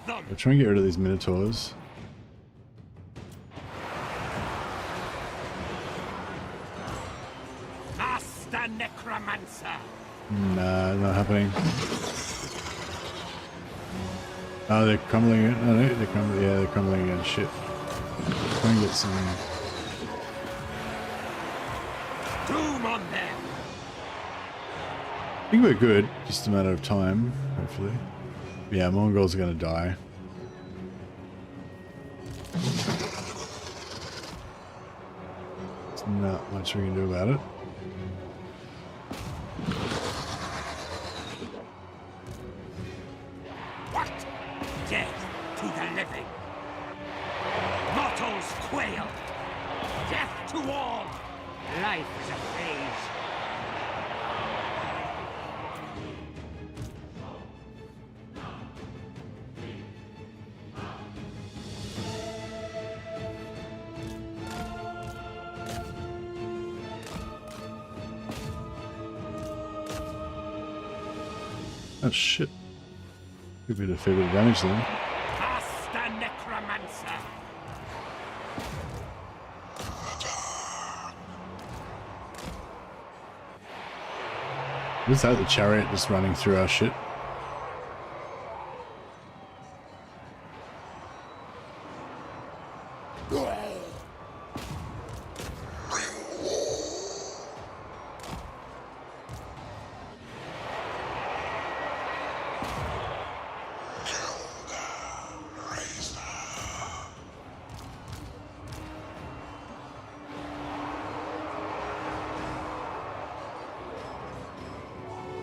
I'll try and get rid of these minotaurs. Master Necromancer. Nah, not happening. Oh, they're crumbling it. Oh, no, they're crumbling. Yeah, they're crumbling again. Shit. Try and get some. Doom on them. I think we're good. Just a matter of time, hopefully. Yeah, Mongols are gonna die. There's not much we can do about it. What? Death to the living. Mortals quail. Death to all. Life is a phase. Oh shit. Could be a fair bit of damage then. Master Necromancer. What's that? The chariot just running through our shit.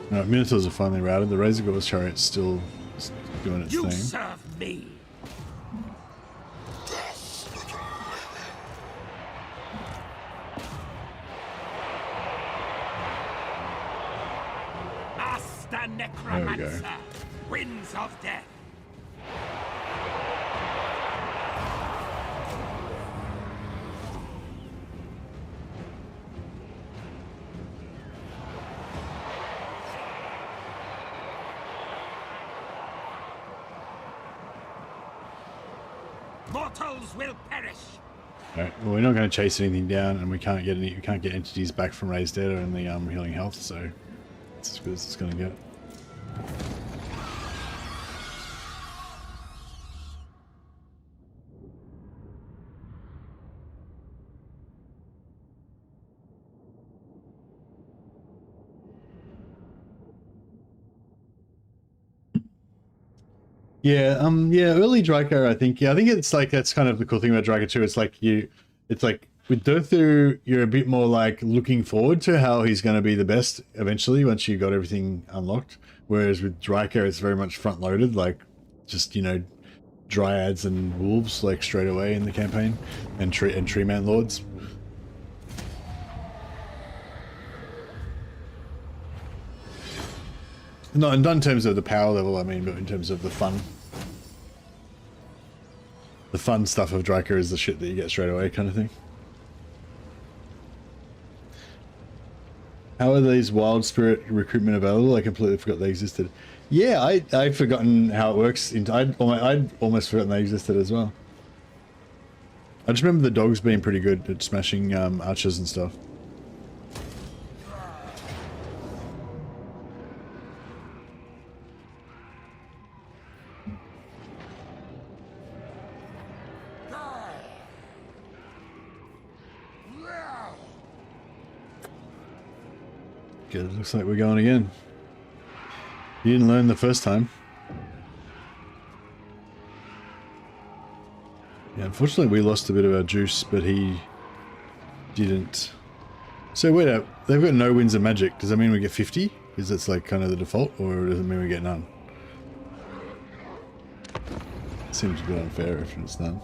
Alright, Minotaurs are finally routed. The Razorgor's chariot's still doing its You thing. serve me. Master Necromancer. Winds of death. Mortals will perish. Alright, well we're not going to chase anything down, and we can't get entities back from Raised Dead or in the healing health, so it's as good as it's going to get. Yeah, early Draco, I think it's like, that's kind of the cool thing about Draco too. It's like with Durthu, you're a bit more like looking forward to how he's going to be the best eventually once you got everything unlocked. Whereas with Draco, it's very much front loaded, like just, you know, dryads and wolves like straight away in the campaign, and tree man lords. Not in terms of the power level, I mean, but in terms of the fun. The fun stuff of Draco is the shit that you get straight away, kind of thing. How are these wild spirit recruitment available? I completely forgot they existed. Yeah, I'd forgotten how it works. I'd almost forgotten they existed as well. I just remember the dogs being pretty good at smashing archers and stuff. Good, looks like we're going again. You didn't learn the first time. Yeah, unfortunately we lost a bit of our juice, but he didn't. So wait up, they've got no winds of magic. Does that mean we get 50? Is that's like kind of the default, or does it mean we get none? Seems a bit unfair if it's none.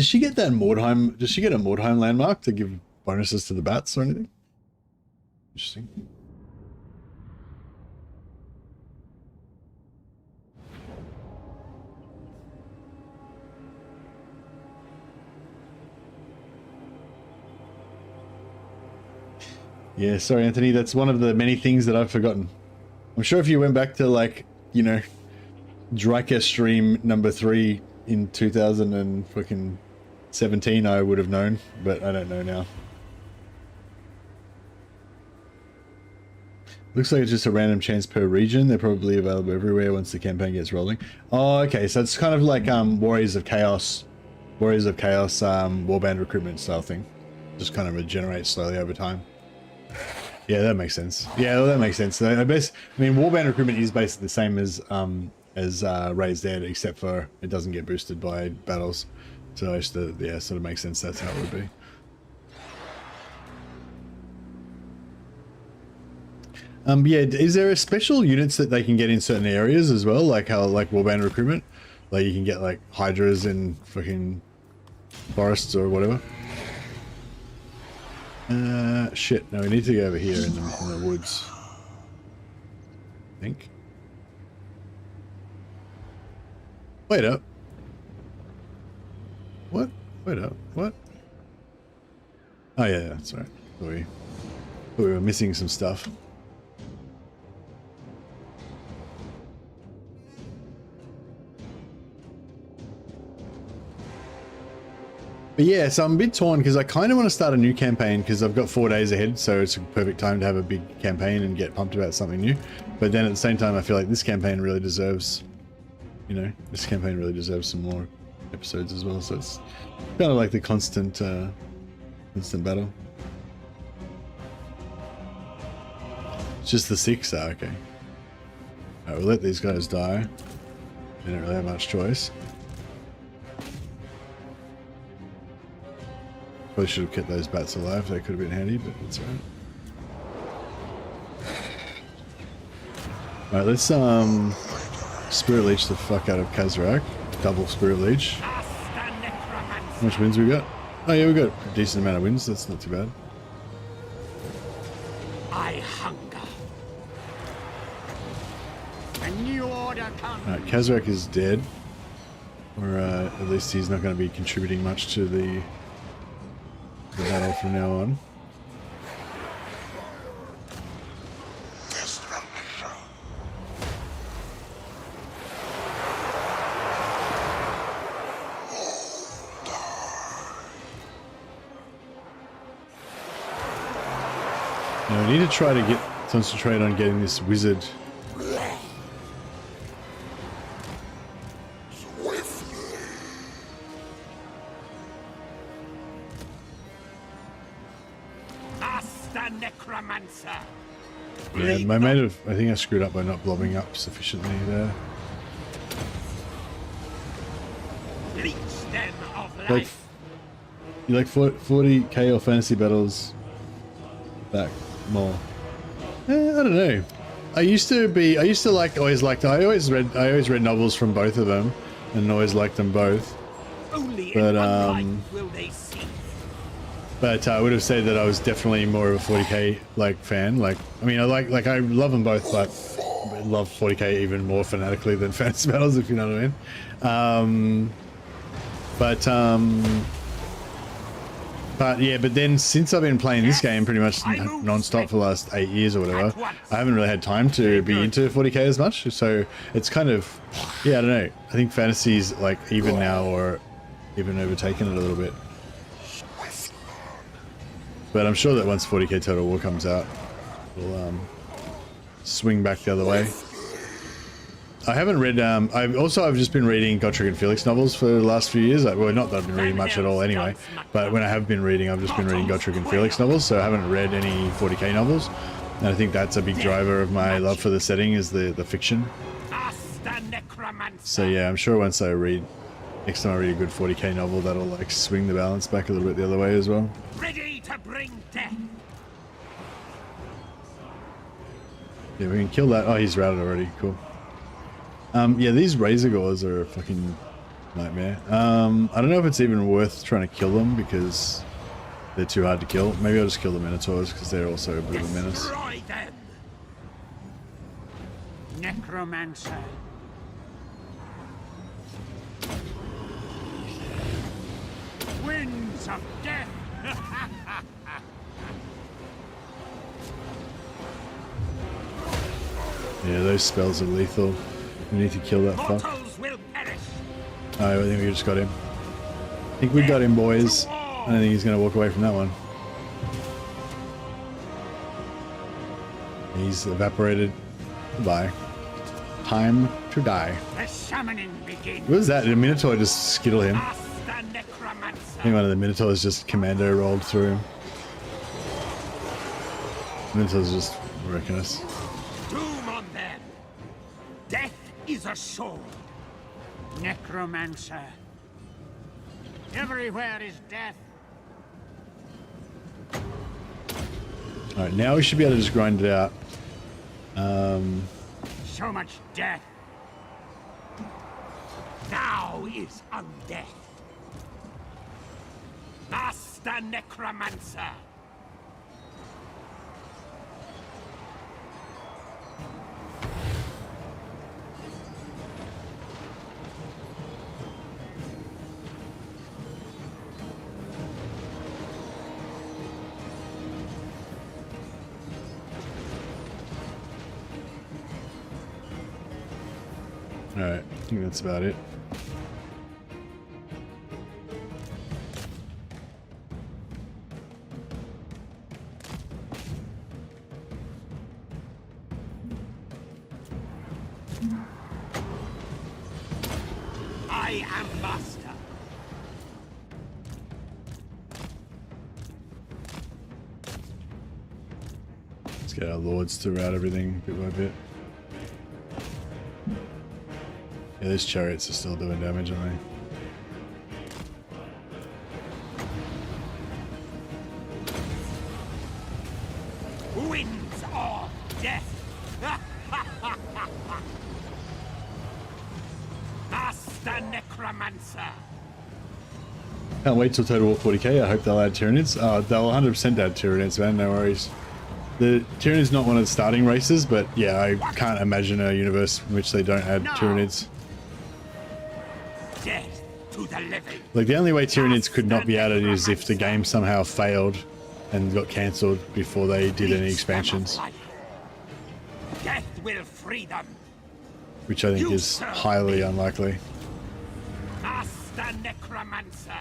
Does she get that Mordheim? Does she get a Mordheim landmark to give bonuses to the bats or anything? Interesting. Yeah, sorry, Anthony. That's one of the many things that I've forgotten. I'm sure if you went back to, like, you know, Dryker stream number 3 in 2017, I would have known, but I don't know now. Looks like it's just a random chance per region. They're probably available everywhere once the campaign gets rolling. Oh, okay. So it's kind of like Warriors of Chaos warband recruitment style thing. Just kind of regenerates slowly over time. Yeah, that makes sense. Yeah, well, that makes sense. I mean, warband recruitment is basically the same as Raised Dead, except for it doesn't get boosted by battles. So it's yeah, sort of makes sense. That's how it would be. Yeah, is there a special units that they can get in certain areas as well, like how warband recruitment, like you can get like hydras in fucking forests or whatever? Shit. No, we need to go over here in the woods. I think. Wait up. What? Wait up. What? Oh yeah, that's right. We were missing some stuff. But yeah, so I'm a bit torn because I kind of want to start a new campaign because I've got 4 days ahead, so it's a perfect time to have a big campaign and get pumped about something new. But then at the same time, I feel like this campaign really deserves, you know, this campaign really deserves some more episodes as well. So it's kind of like the constant battle. It's just the 6, okay. Alright, we'll let these guys die. They don't really have much choice. Probably should have kept those bats alive. They could have been handy, but that's alright. Alright, let's Spirit Leech the fuck out of Kazrak. Double Spirit Leech. How much wins we got? Oh yeah, we got a decent amount of wins. That's not too bad. I hunger. A new order comes. Alright, Kazrak is dead. Or at least he's not going to be contributing much to the battle from now on. Now we need to try to concentrate on getting this wizard. Yeah, I might have. I think I screwed up by not blobbing up sufficiently there. Like, you like 40k or fantasy battles back more? I don't know. I always read novels from both of them, and always liked them both. But I would have said that I was definitely more of a 40k like fan. Like, I mean, I love them both, but I love 40k even more fanatically than fantasy battles, if you know what I mean. But yeah, but then since I've been playing this game pretty much non-stop for the last 8 years or whatever, I haven't really had time to be into 40k as much. So it's kind of, yeah, I don't know. I think fantasy's like even now or even overtaken it a little bit. But I'm sure that once 40k Total War comes out, we'll swing back the other way. I haven't read, I've just been reading Gotrek and Felix novels for the last few years. Well, not that I've been reading much at all anyway, but when I have been reading, I've just been reading Gotrek and Felix novels, so I haven't read any 40k novels. And I think that's a big driver of my love for the setting is the fiction. So yeah, I'm sure once next time I read a good 40k novel, that'll like swing the balance back a little bit the other way as well. Ready to bring death. Yeah, we can kill that. Oh, he's routed already. Cool. Yeah, these Razor Gores are fucking Nightmare. I don't know if it's even worth trying to kill them because they're too hard to kill. Maybe I'll just kill the Minotaurs because they're also a bit of a menace. Destroy them! Necromancer. Winds of death. Yeah, those spells are lethal. We need to kill that fuck. Mortals will perish. Oh, I think we just got him. I think we got him, boys. I don't think he's going to walk away from that one. He's evaporated. Goodbye. Time to die. The summoning begins. What was that? Did a Minotaur just skittle him? Ask the necromancer. I think one of the Minotaurs just commando rolled through him. Minotaurs just wrecking us. Doom on them. Death is a sword. Necromancer. Everywhere is death. Alright, now we should be able to just grind it out. So much death. Now is undeath. Ask the necromancer. Alright, I think that's about it. I am master. Let's get our lords to route everything bit by bit. Yeah, those chariots are still doing damage, aren't they? Winds of death. Ask the necromancer. Can't wait till Total War 40k. I hope they'll add Tyranids. Oh, they'll 100% add Tyranids, man. No worries. The Tyranid's not one of the starting races, but yeah, I can't imagine a universe in which they don't add Tyranids. Death to the living. Like, the only way Tyranids could not be added is if the game somehow failed and got cancelled before they did any expansions, Death will free them. which I think is highly unlikely. Ask the necromancer.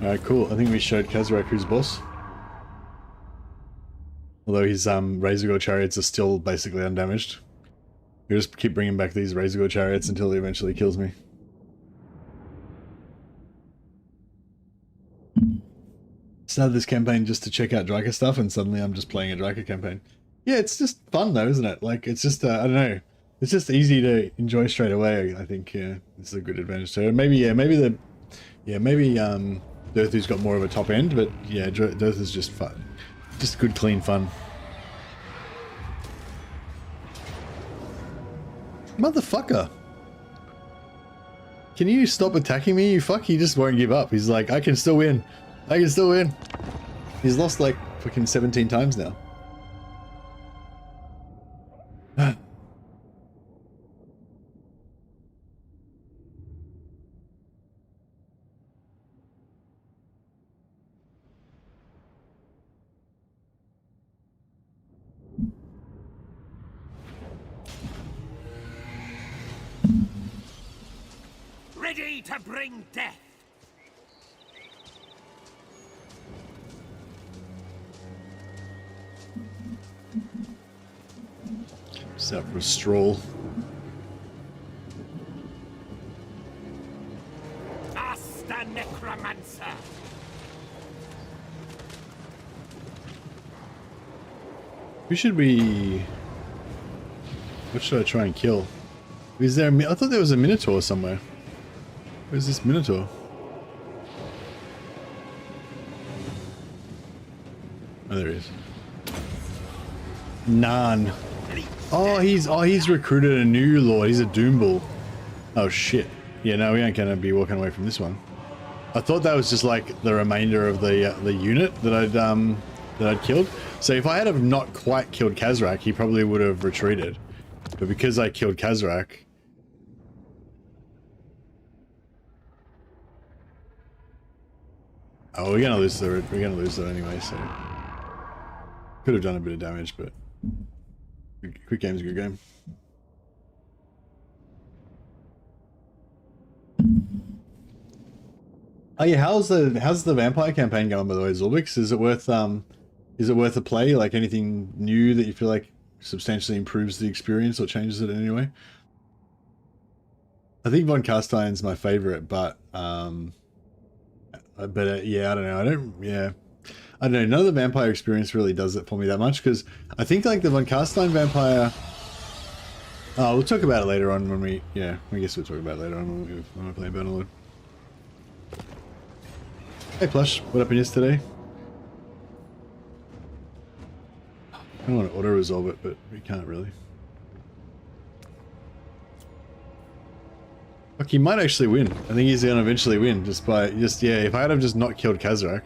Alright, cool. I think we showed Kazurak who's boss. Although his Razorgore chariots are still basically undamaged. We just keep bringing back these Razorgore chariots until he eventually kills me. Started this campaign just to check out Dryka stuff, and suddenly I'm just playing a Dryka campaign. Yeah, it's just fun though, isn't it? Like, it's just, I don't know. It's just easy to enjoy straight away. I think, yeah, this is a good advantage to it. Maybe, yeah, maybe Dirthu's got more of a top end, but yeah, Dirthu's just fun. Just good, clean fun. Motherfucker! Can you stop attacking me, you fuck? He just won't give up. He's like, I can still win. I can still win. He's lost like fucking 17 times now. Ready to bring death. Just out for a stroll. Ask the necromancer. Who should we... What should I try and kill? Is there a... I thought there was a Minotaur somewhere. Where's this Minotaur? Oh, there he is. None. Oh, he's recruited a new lord. He's a Doombull. Oh shit. Yeah, no, we aren't gonna be walking away from this one. I thought that was just like the remainder of the unit that I'd killed. So if I had have not quite killed Khazrak, he probably would have retreated. But because I killed Khazrak, oh, we're gonna lose though anyway. So could have done a bit of damage, but quick game's a good game. Oh yeah, how's the vampire campaign going, by the way, Zulbix? Is it worth a play? Like anything new that you feel like substantially improves the experience or changes it in any way? I think Von Carstein's my favorite, but yeah, I don't know. I don't know. None of the vampire experience really does it for me that much, because I think like the Von Carstein vampire. Oh, we'll talk about it later on when we. Yeah, I guess we'll talk about it later on when we play Bannerlord. Hey Plush, what happened yesterday? I don't want to auto-resolve it, but we can't really. Look, he might actually win. I think he's going to eventually win, yeah, if I had have just not killed Khazrak,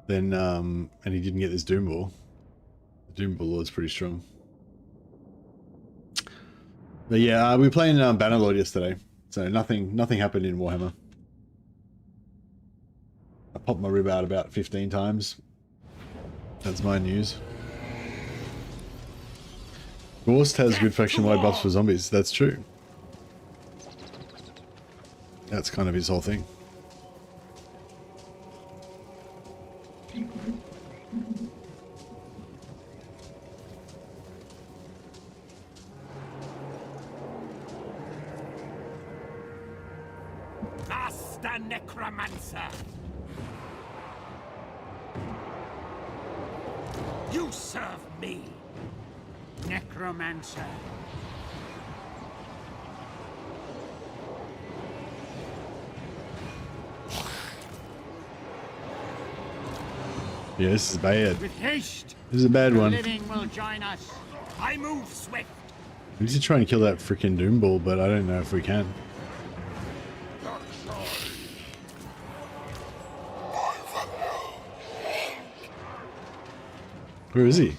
then, and he didn't get this Doomball. The Doomball Lord's pretty strong. But yeah, we were playing Bannerlord yesterday, so nothing happened in Warhammer. I popped my rib out about 15 times. That's my news. Gorst has good faction-wide buffs for zombies. That's true. That's kind of his whole thing. Master Necromancer! You serve me, Necromancer. Yeah, this is bad. With haste, this is a bad one. the living will join us. I move swift. We need to try and kill that freaking Doomball, but I don't know if we can. Where is he?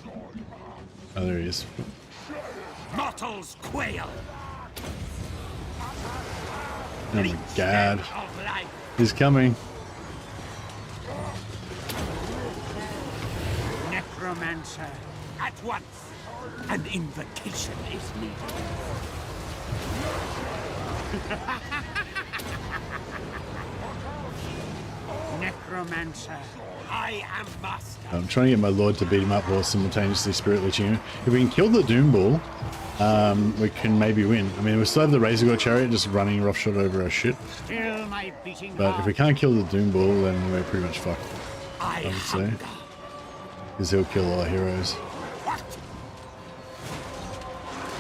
Oh, there he is. Mortals quail. Oh my god. Of life. He's coming. Necromancer, at once. An invocation is needed. Necromancer, I am master. I'm trying to get my lord to beat him up while simultaneously spirit leeching him. If we can kill the Doomball, we can maybe win. I mean, we still have the Razorgore chariot just running roughshod over our shit. Still my beating But heart. if we can't kill the Doomball, then we're pretty much fucked, I I would say. hunger. Because he'll kill all our heroes. What?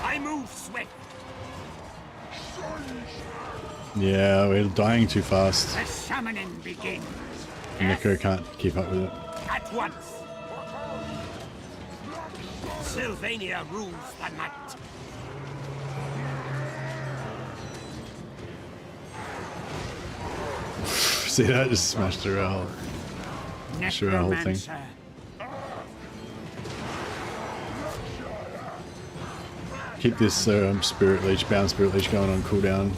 I move swift. Yeah, we're dying too fast. The summoning begins. Nico can't keep up with it. At once. Sylvania rules the night. See that? Just smashed through our whole thing. Necromancer. Keep this spirit leech, bound spirit leech going on cooldown.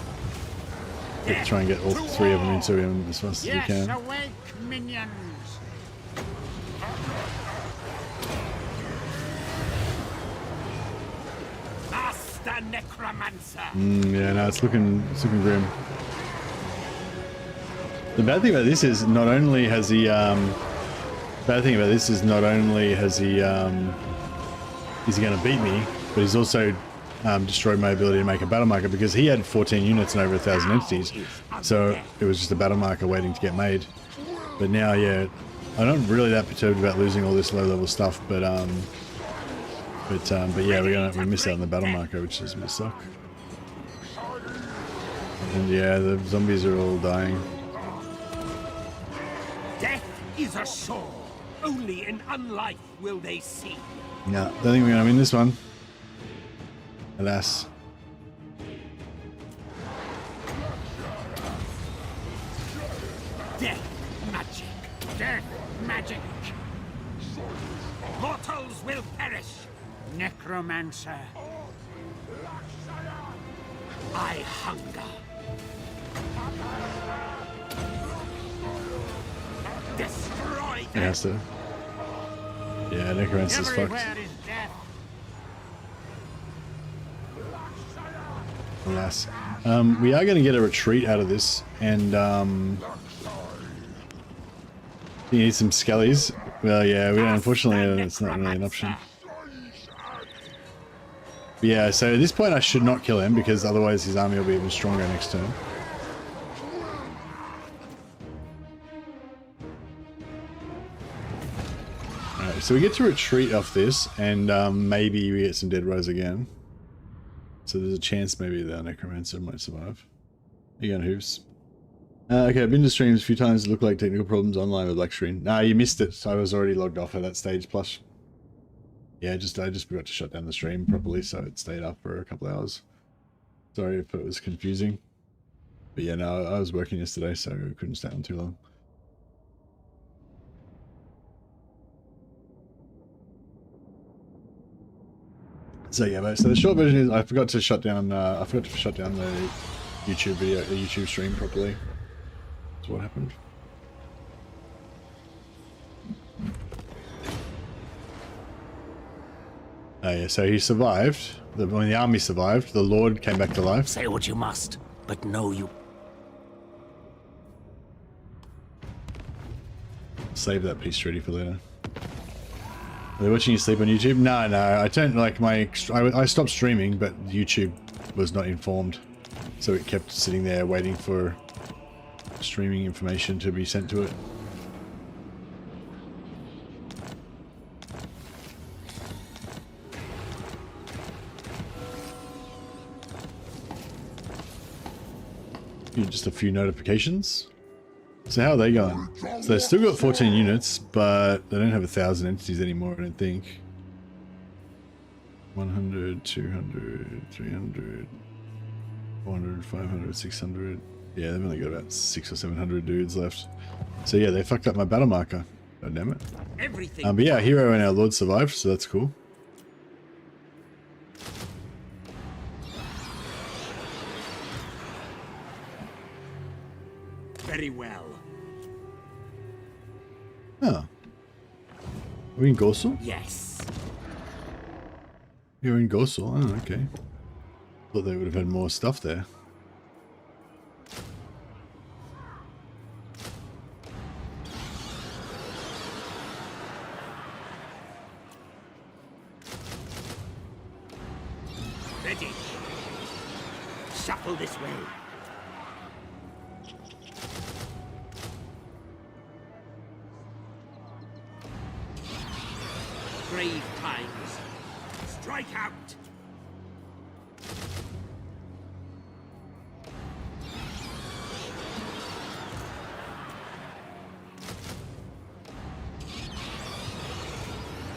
Try and get all three of them into him as fast as we Yes, can. awake, minions. Master Necromancer. Yeah, no, it's looking grim. The bad thing about this is not only has he is he going to beat me, but he's also destroyed my ability to make a battle marker, because he had 14 units and over 1,000 entities, so it was just a battle marker waiting to get made. But now, yeah, I'm not really that perturbed about losing all this low-level stuff, but yeah, we miss out on the battle marker, which is a bit suck. And yeah, the zombies are all dying. Death is a sore. Only in unlife will they see. No, don't think we're gonna win this one. Alas. Death magic. Death magic. Mortals will perish. Necromancer. I hunger. Destroy It them. has to. Yeah, Necromancer's fucked. Everywhere is death. Alas. We are going to get a retreat out of this, and you need some skellies. Well, yeah, we don't, unfortunately, it's not really an option. But yeah, so at this point I should not kill him, because otherwise his army will be even stronger next turn. Alright, so we get to retreat off this, and maybe we get some dead rise again. So there's a chance maybe the Necromancer might survive. You going, Hooves? Okay, I've been to streams a few times. It looked like technical problems online with black screen. Nah, you missed it. So I was already logged off at that stage. Plus, yeah, I just forgot to shut down the stream properly, so it stayed up for a couple of hours. Sorry if it was confusing. But yeah, no, I was working yesterday, so I couldn't stay on too long. So yeah, but so the short version is I forgot to shut down the YouTube video, the YouTube stream properly. That's what happened. Oh yeah, so he survived. When the army survived, the Lord came back to life. Say what you must, but know you. Save that peace treaty for later. Are they watching you sleep on YouTube? No, I don't like my... I stopped streaming, but YouTube was not informed. So it kept sitting there waiting for streaming information to be sent to it. Just a few notifications. So how are they going? So they've still got 14 units, but they don't have 1,000 entities anymore, I don't think. 100, 200, 300, 400, 500, 600. Yeah, they've only got about 600 or 700 dudes left. So yeah, they fucked up my battle marker. God damn it. Everything. But yeah, our hero and our Lord survived, so that's cool. Very well. Oh. Are we in Gorsel? Yes. You're in Gorsel? Oh, okay. Thought they would have had more stuff there. Ready. Shuffle this way. Grave times. Strike out.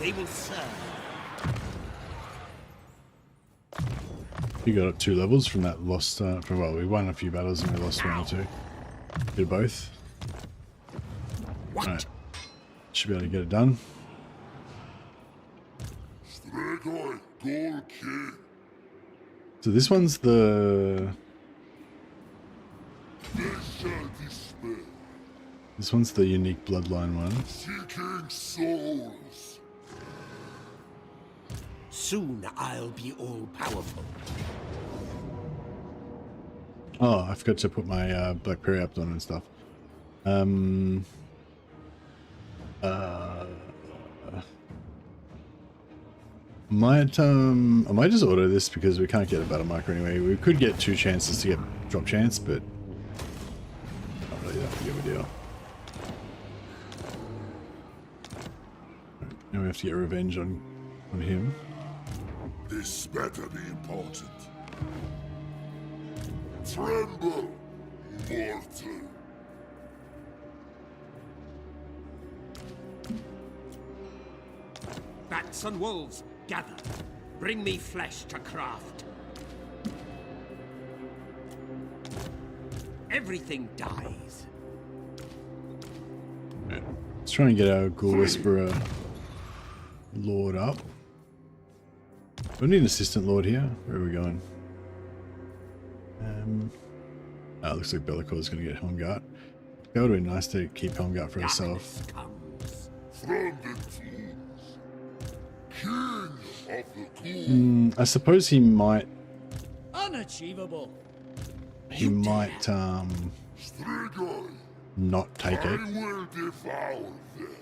They will serve. You got up 2 levels from that lost, well, we won a few battles and we lost 1 or 2. Did both. Alright. Should be able to get it done. So this one's the... This one's the unique bloodline one. Seeking souls. Soon I'll be all powerful. Oh, I forgot to put my Black Periapt on and stuff. I might just auto this because we can't get a battle marker anyway. We could get 2 chances to get drop chance, but not really that big of a deal. Right, now we have to get revenge on him. This better be important. Tremble, mortal. Beasts and wolves, gather. Bring me flesh to craft. Everything dies. Let's try and get our Ghoul Whisperer Lord up. We need an assistant Lord here. Where are we going? Oh, looks like Bellacor's going to get Helmgart. That would have been nice to keep Helmgart for herself. From the kings, king of the ghouls. I suppose he might. Unachievable. He might Strigoi, not take I it. will devour them.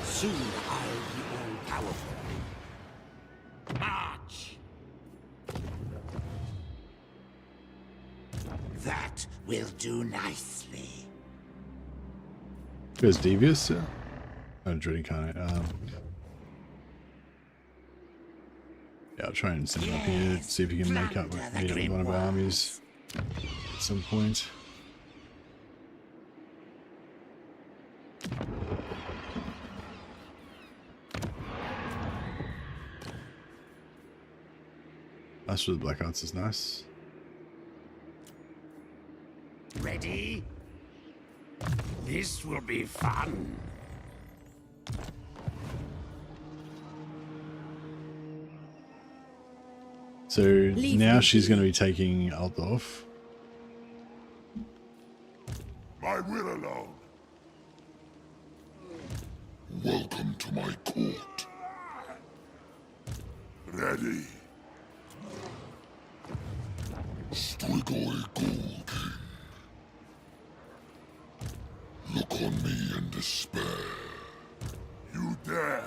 Soon I'll be all-powerful. March! That will do nicely. Goes Devious. Oh, Dread Incarnate. Yeah, I'll try and send him up here, see if he can make up with meet up with one of our armies at some point. That's for the Black Arts is nice. Ready? This will be fun. So now she's going to be taking Altdorf. My will alone. Welcome to my court. Ready. Strigoi Ghoul King. Look on me in despair. You dare.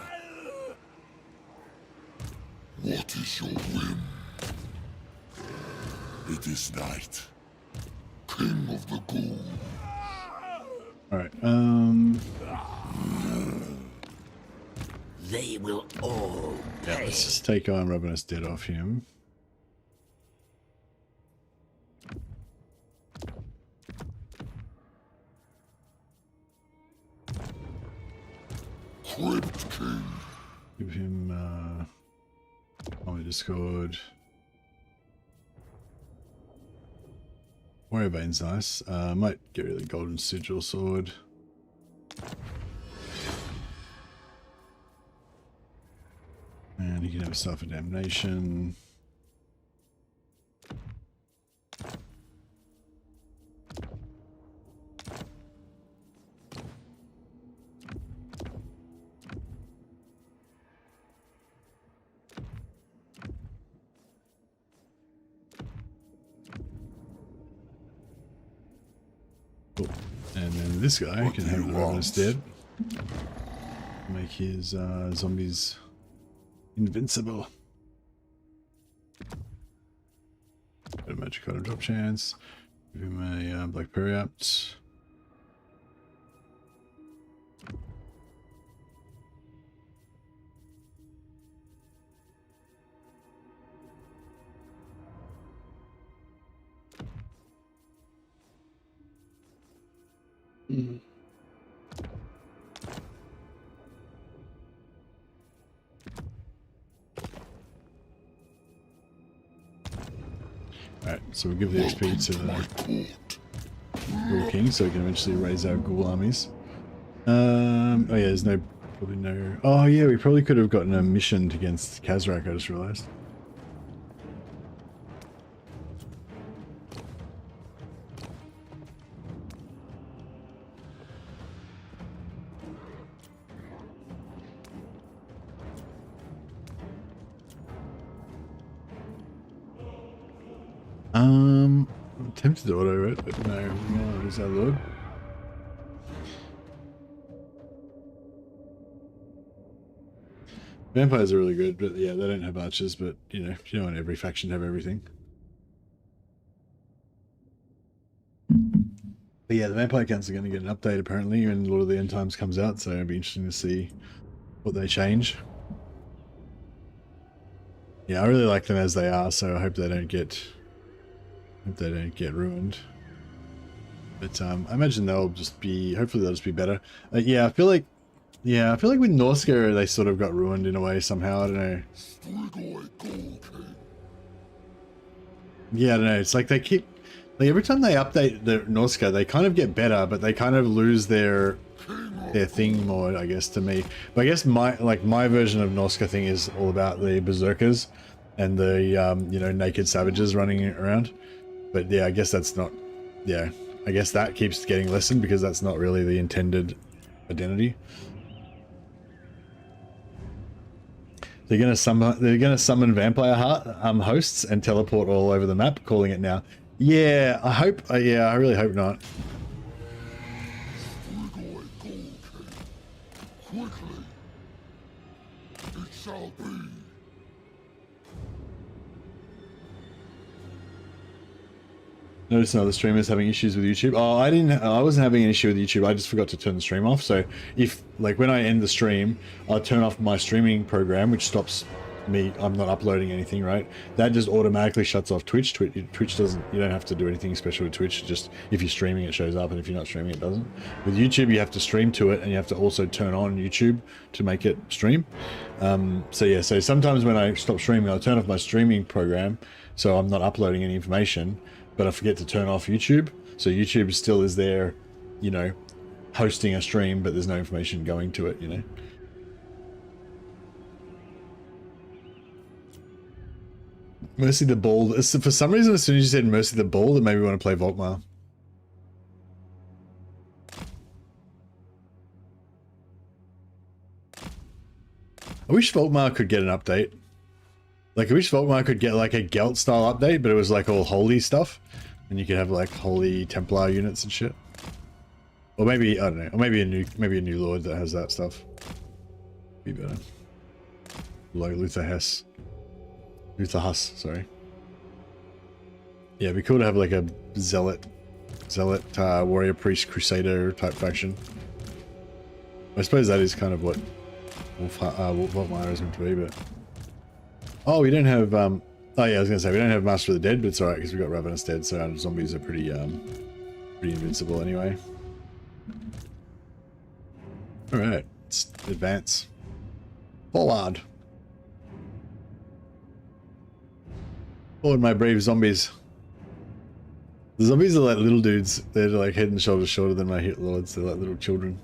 What is your whim? It is night. King of the Ghoul. Alright, They will all yeah, pay. let's just take Iron Ravenous Dead off him. Crypt King. Give him, Army Discord. Warrior Bane's nice. Might get rid of the Golden Sigil Sword. And he can have a Suffer Damnation. Cool. And then this guy can have Ravenous Dead. Make his zombies invincible. Got a magic item drop chance. Give him a Black Periapt. Alright, so we'll give the XP to the Ghoul King so we can eventually raise our Ghoul armies. Oh yeah, there's probably no... Oh yeah, we probably could have gotten a mission against Kazrak, I just realized. I'm tempted to auto it, but no, is our Lord. Vampires are really good, but yeah, they don't have archers, but you don't want every faction to have everything. But yeah, the Vampire counts are going to get an update apparently when Lord of the End Times comes out, so it'll be interesting to see what they change. Yeah, I really like them as they are, so I hope they don't get ruined. But I imagine they'll just be, hopefully they'll just be better. Yeah, I feel like with Norska they sort of got ruined in a way somehow. I don't know. Yeah, I don't know. It's like they keep, like every time they update the Norska, they kind of get better, but they kind of lose their thing more, I guess, to me. But I guess my version of Norska thing is all about the berserkers and the you know, naked savages running around. But yeah, I guess that's not, yeah, I guess that keeps getting lessened because that's not really the intended identity. They're gonna summon vampire hosts and teleport all over the map, calling it now. Yeah, I hope. Yeah, I really hope not. Quickly, it shall be. Notice another streamer's having issues with YouTube. Oh, I wasn't having an issue with YouTube. I just forgot to turn the stream off. So if, like, when I end the stream, I'll turn off my streaming program, which stops me. I'm not uploading anything, right? That just automatically shuts off Twitch. Twitch doesn't. You don't have to do anything special with Twitch. Just if you're streaming, it shows up, and if you're not streaming, it doesn't. With YouTube, you have to stream to it, and you have to also turn on YouTube to make it stream. So yeah. So sometimes when I stop streaming, I'll turn off my streaming program, so I'm not uploading any information. But I forget to turn off YouTube, so YouTube still is there, you know, hosting a stream, but there's no information going to it, you know. Mercy the Bald. For some reason, as soon as you said Mercy the Bald, it made me want to play Volkmar. I wish Volkmar could get an update. Like, I wish Volkmar could get like a Gelt style update, but it was like all holy stuff. And you could have like holy Templar units and shit. Or maybe, I don't know, or maybe a new lord that has that stuff. Be better. Like Luther Huss, sorry. Yeah, it'd be cool to have like a zealot, warrior priest crusader type faction. I suppose that is kind of what Volkmar is meant to be, but... Oh, we don't have, oh yeah, I was gonna say, we don't have Master of the Dead, but it's alright, because we've got Ravenous Dead, so our zombies are pretty invincible anyway. Alright, let's advance. Forward! Forward, my brave zombies. The zombies are like little dudes. They're like head and shoulders shorter than my hit lords. They're like little children.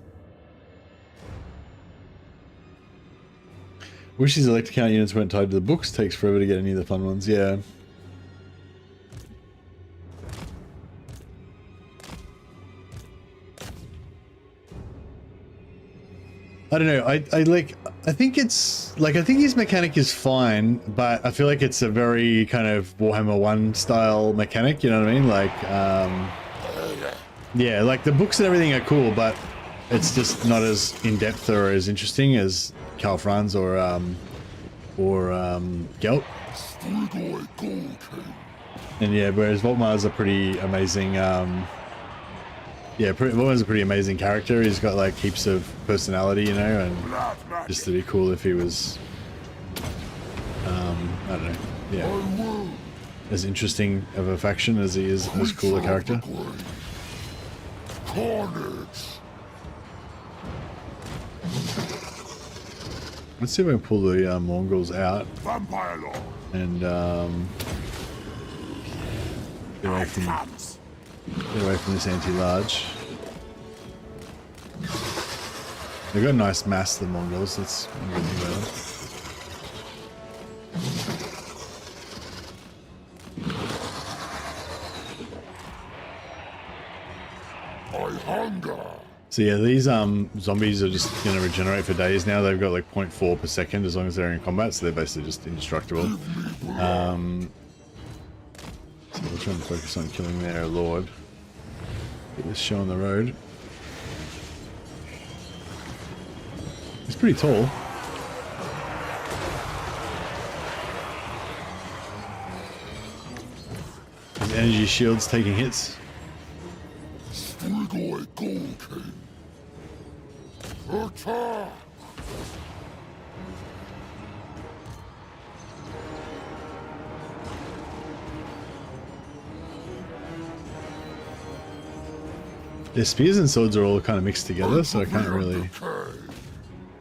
Wish these electric count units weren't tied to the books. Takes forever to get any of the fun ones. Yeah. I don't know. I think it's like, I think his mechanic is fine, but I feel like it's a very kind of Warhammer 1 style mechanic. You know what I mean? Like, yeah, like the books and everything are cool, but it's just not as in depth or as interesting as Karl Franz or Gelt. And yeah, whereas Volkmar's a pretty amazing, yeah, Volkmar's a pretty amazing character. He's got like heaps of personality, you know, and just to be cool if he was, I don't know, yeah, as interesting of a faction as he is as cool a character. Let's see if I can pull the Mongols out and get away from this anti-large. They've got a nice mass, the Mongols. That's one good thing about them. I hunger. So yeah, these zombies are just going to regenerate for days now. They've got like 0.4 per second as long as they're in combat, so they're basically just indestructible. So we're trying to focus on killing their lord. Get this show on the road. He's pretty tall. His energy shield's taking hits. Attack! Their spears and swords are all kind of mixed together, so I can't really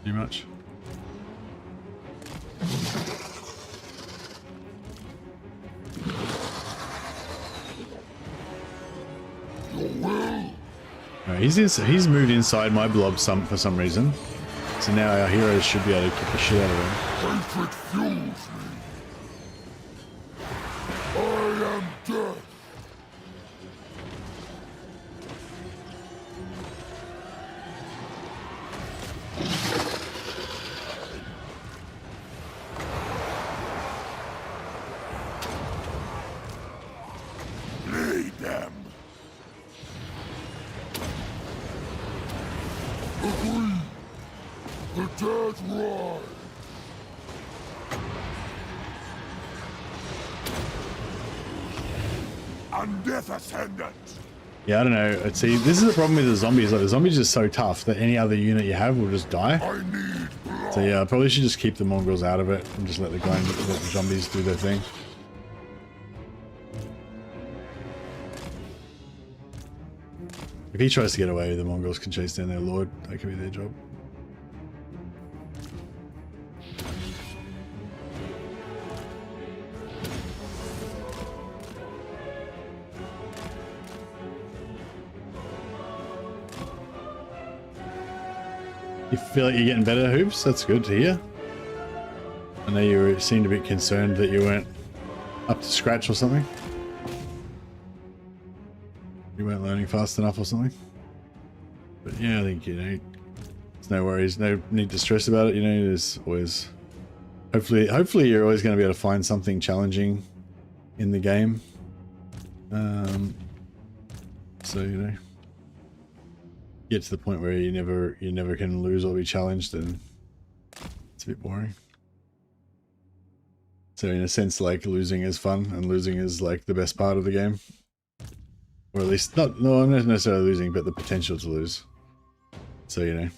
do much. Right, he's moved inside my blob for some reason. So now our heroes should be able to kick the shit out of him. Hatred fuels me. I am death. Lead them. Agree. The dead rise. Undeath Ascendant. Yeah, I don't know. See, this is the problem with the zombies. Like, the zombies are so tough that any other unit you have will just die. I need blood. So yeah, I probably should just keep the mongrels out of it and just let the zombies do their thing. If he tries to get away, the mongrels can chase down their lord. That could be their job. You feel like you're getting better, Hoops? That's good to hear. I know you seemed a bit concerned that you weren't up to scratch or something. You weren't learning fast enough or something. But yeah, I think, you know, there's no worries, no need to stress about it. You know, there's always... Hopefully you're always going to be able to find something challenging in the game. So, you know... get to the point where you never can lose or be challenged, and it's a bit boring. So in a sense, like, losing is fun and losing is like the best part of the game, or at least not necessarily losing, but the potential to lose. So, you know,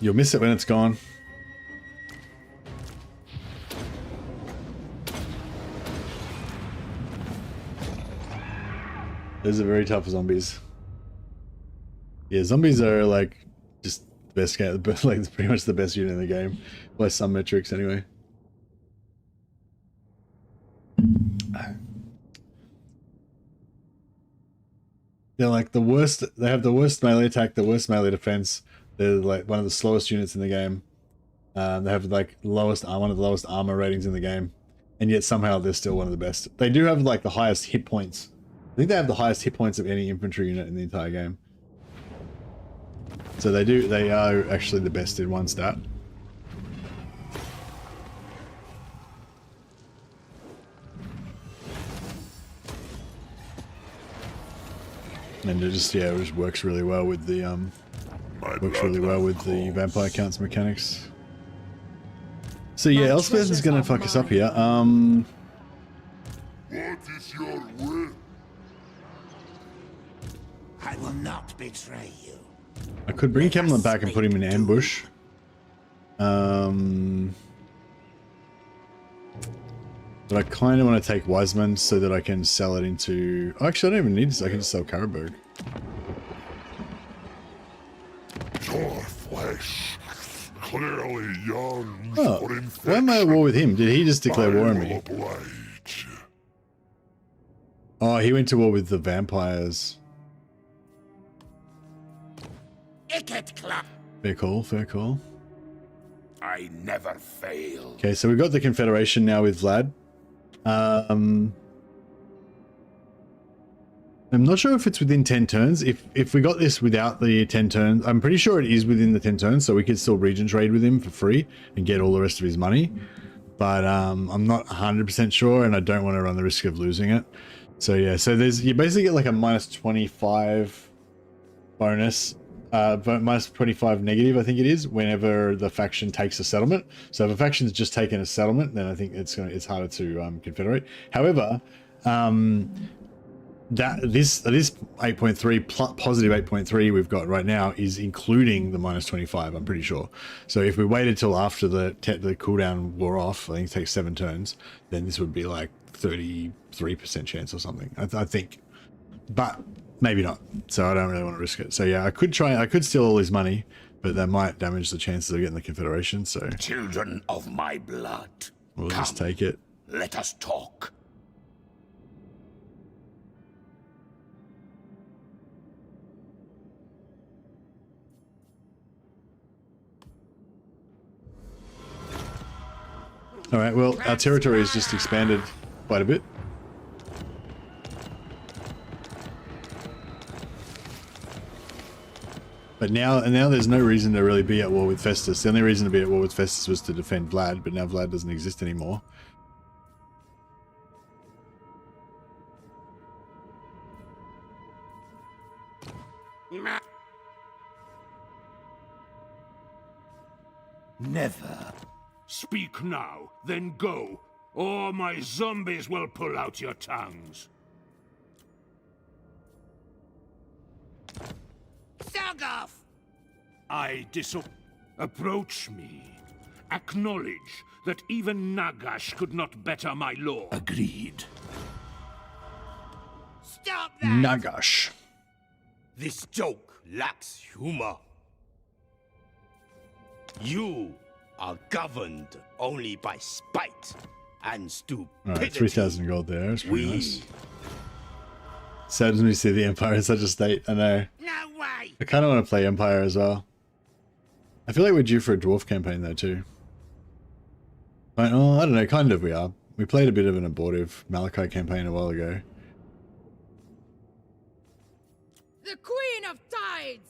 you'll miss it when it's gone. Those are very tough zombies. Yeah, zombies are like just the best game, like pretty much the best unit in the game, by some metrics anyway. They're like the worst. They have the worst melee attack, the worst melee defense. They're like one of the slowest units in the game. They have like one of the lowest armor ratings in the game, and yet somehow they're still one of the best. They do have like the highest hit points. I think they have the highest hit points of any infantry unit in the entire game. So they are actually the best in one stat. And it just, yeah, it just works really well with the vampire counts mechanics. So yeah, Elspeth is gonna fuck us up here. What is your will? I will not betray you. I could bring Kemmler back and put him in ambush. But I kind of want to take Wiseman so that I can sell it into... Oh, actually, I don't even need this. I can just sell Karabberg. Your flesh, clearly young. Oh, why am I at war with him? Did he just declare war on me? Oh, he went to war with the vampires. Fair call, fair call. I never fail. Okay, so we've got the Confederation now with Vlad. I'm not sure if it's within 10 turns. If we got this without the 10 turns, I'm pretty sure it is within the 10 turns, so we could still region trade with him for free and get all the rest of his money. But I'm not 100% sure, and I don't want to run the risk of losing it. So yeah, so you basically get like a minus 25 bonus, minus 25 negative, I think it is, whenever the faction takes a settlement. So if a faction's just taken a settlement, then I think it's harder to confederate. However, this 8.3 positive 8.3 we've got right now is including the minus 25, I'm pretty sure. So if we waited till after the cooldown wore off, I think it takes 7 turns, then this would be like 33% chance or something, I think. But maybe not. So I don't really want to risk it. So yeah, I could steal all his money, but that might damage the chances of getting the Confederation. So Children of my blood. we'll Come, just take it. let us talk. All right. Well, our territory has just expanded quite a bit. But now there's no reason to really be at war with Festus. The only reason to be at war with Festus was to defend Vlad, but now Vlad doesn't exist anymore. Never. Speak now, then go, or my zombies will pull out your tongues. Sog off! I Approach me. Acknowledge that even Nagash could not better my law. Agreed. Stop that! Nagash. This joke lacks humor. You are governed only by spite and stupidity. All right, 3,000 gold there. That's pretty We nice. Sad when we see the Empire in such a state. I know. No way! I kind of want to play Empire as well. I feel like we're due for a dwarf campaign though too. Right, well, I don't know. Kind of we are. We played a bit of an abortive Malachi campaign a while ago. The Queen of Tides!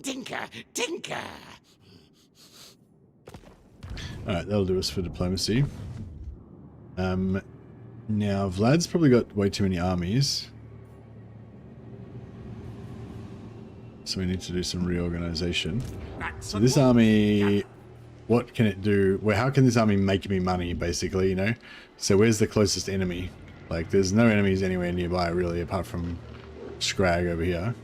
Tinker! Tinker! Alright, that'll do us for diplomacy. Now, Vlad's probably got way too many armies. So we need to do some reorganization. So this army, what can it do? Well, how can this army make me money, basically, you know? So where's the closest enemy? Like, there's no enemies anywhere nearby, really, apart from Scrag over here.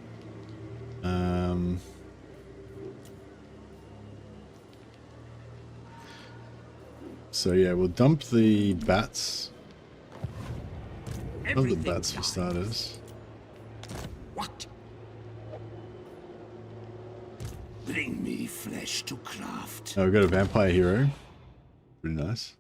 So yeah, we'll dump the bats. Love the bats for starters. What? Bring me flesh to craft. Oh, we've got a vampire hero. Pretty nice.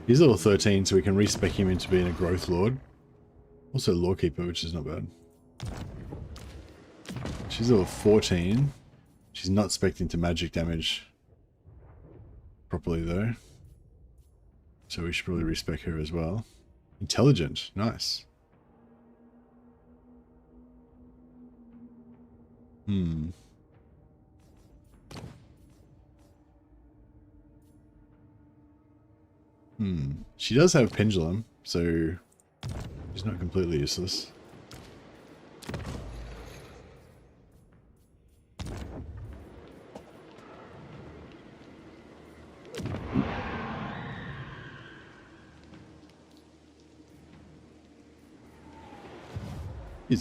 He's level 13, so we can respec him into being a growth lord. Also lawkeeper, which is not bad. She's level 14. She's not spec'd into magic damage properly though. So we should probably respec her as well. Intelligent, nice. She does have pendulum, so she's not completely useless.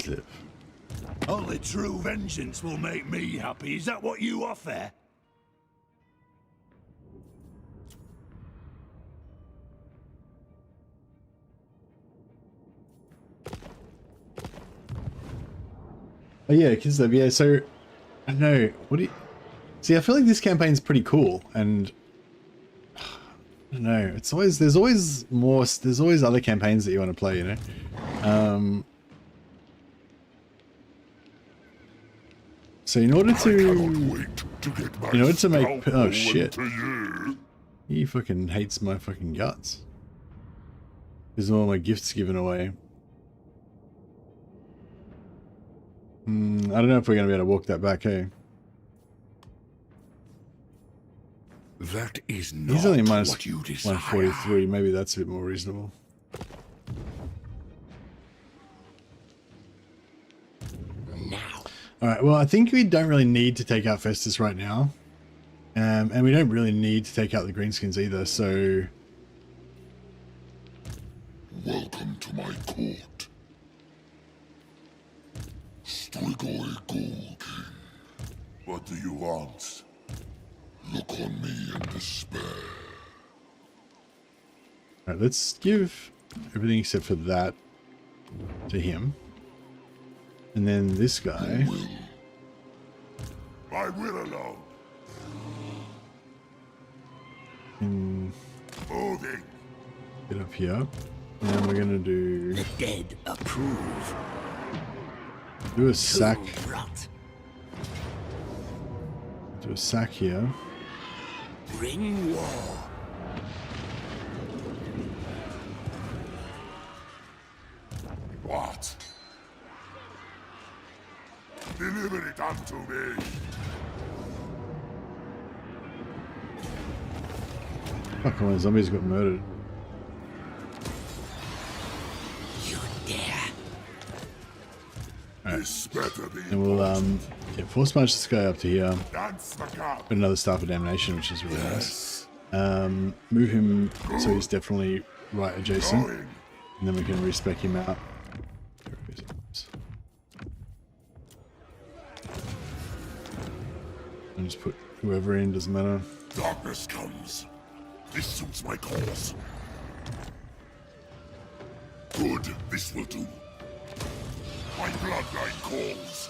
Live. Only true vengeance will make me happy. Is that what you offer? Oh yeah, Kislev, yeah, so I don't know, what do you see? I feel like this campaign's pretty cool, and I don't know, it's always there's always other campaigns that you want to play, you know. So in order to make oh shit, he fucking hates my fucking guts. There's all my gifts given away. I don't know if we're gonna be able to walk that back, hey. That is not He's only minus what you desire. 143. Maybe that's a bit more reasonable. Now. Alright, well, I think we don't really need to take out Festus right now. And we don't really need to take out the Greenskins either, so... Welcome to my court. Strigoi Gold King. What do you want? Look on me in despair. Alright, let's give everything except for that to him. And then this guy. My will alone. Can Moving. get up here. And then we're gonna do The dead approve. a sack. Who rot? Do a sack here. Bring war. What? Deliver it unto me. Fuck, all my zombies got murdered. You dare. This better be. And we'll force march this guy up to here. Dance macabre. Put another Staff of Damnation, which is really nice. Move him so he's definitely right adjacent. Going. And then we can respec him out. And just put whoever in, doesn't matter. Darkness comes. This suits my cause. Good, this will do. My bloodline calls.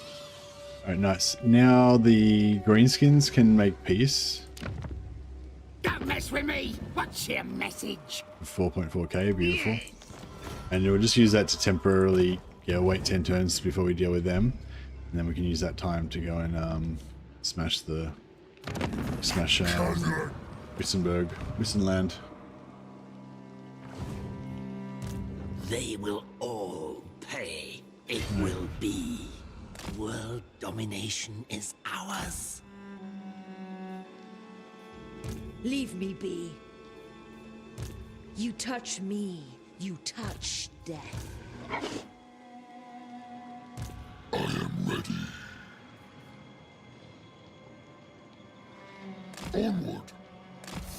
Alright, nice. Now the greenskins can make peace. Don't mess with me. What's your message? 4.4k, beautiful. And we'll just use that to temporarily, wait 10 turns before we deal with them. And then we can use that time to go and smash Wissenland. They will all pay. It will be. World domination is ours. Leave me be. You touch me, you touch death. I am ready. Onward.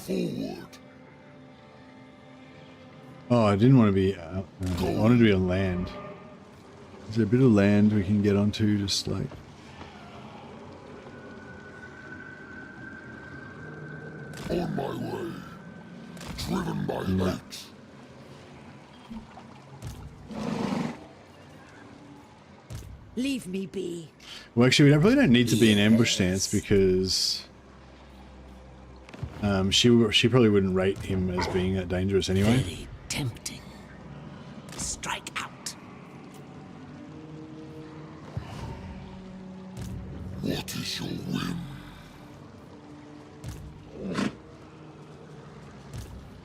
Forward. Oh, I didn't want to be I wanted to be on land. Is there a bit of land we can get onto, just like... On my way. Driven by hate. Leave me be. Well, actually, we probably don't need to be in ambush stance because she probably wouldn't rate him as being that dangerous anyway. Very tempting. Strike out. What is your whim?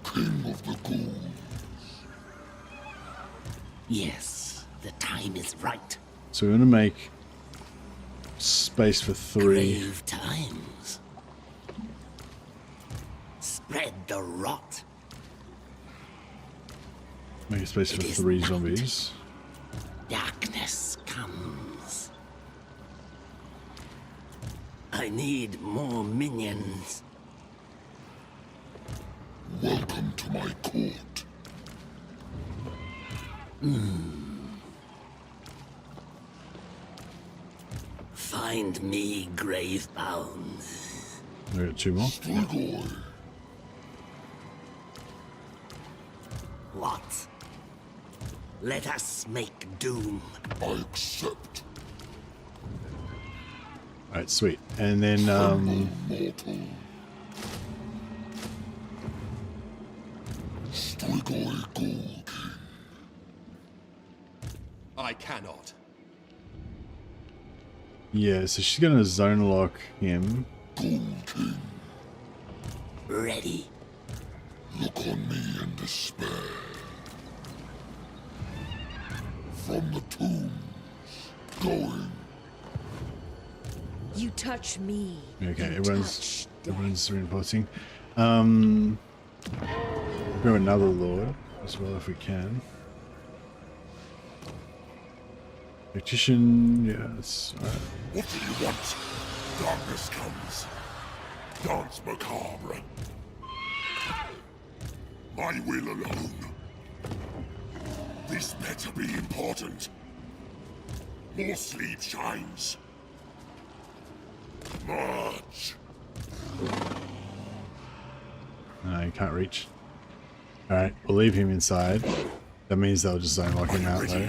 King of the ghouls. Yes, the time is right. So we're going to make space for 3. Grave times. Spread the rot. Make a space for 3 zombies. Darkness comes. I need more minions. Welcome to my court. Find me grave-bound. We got 2 more. Strigoi. What? Let us make doom. I accept. Alright, sweet. And then Mortal. Strigoi Ghoul King. I cannot. yeah, so she's going to zone lock him. Ghoul King. Ready. Look on me in despair. From the tombs. Going. You touch me. Okay, you everyone's touch death. reinforcing. Grab another lord as well if we can. Tactician, yeah, that's alright. What do you want? Darkness comes. Dance macabre. My will alone. This better be important. More sleep shines. March. No, you can't reach. Alright, we'll leave him inside. That means they'll just zone lock him out though.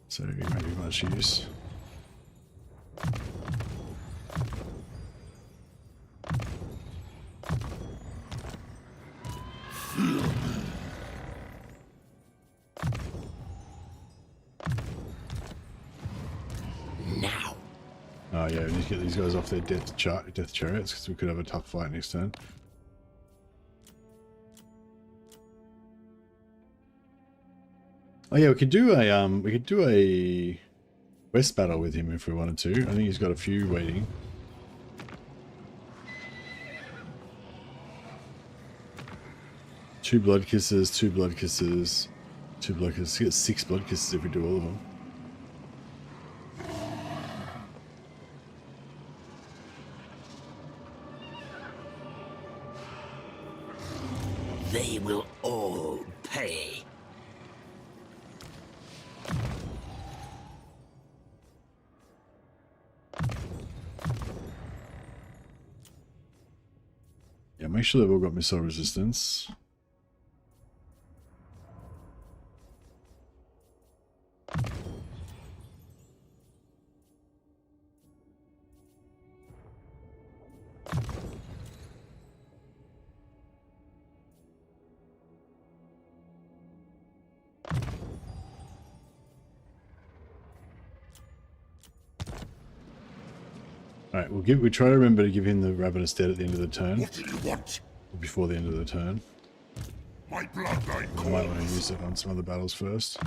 So he won't be much use. Now. Oh yeah, we need to get these guys off their death chariots because we could have a tough fight next turn. Oh yeah, we could do a west battle with him if we wanted to. I think he's got a few waiting. Two blood kisses, two blood kisses, two blood kisses. He gets 6 blood kisses if we do all of them. They will all pay. Yeah, make sure they've all got missile resistance. Alright, we'll try to remember to give him the Ravenous Dead at the end of the turn. What do you want? Or before the end of the turn. My bloodline I might want to use it on some other battles first.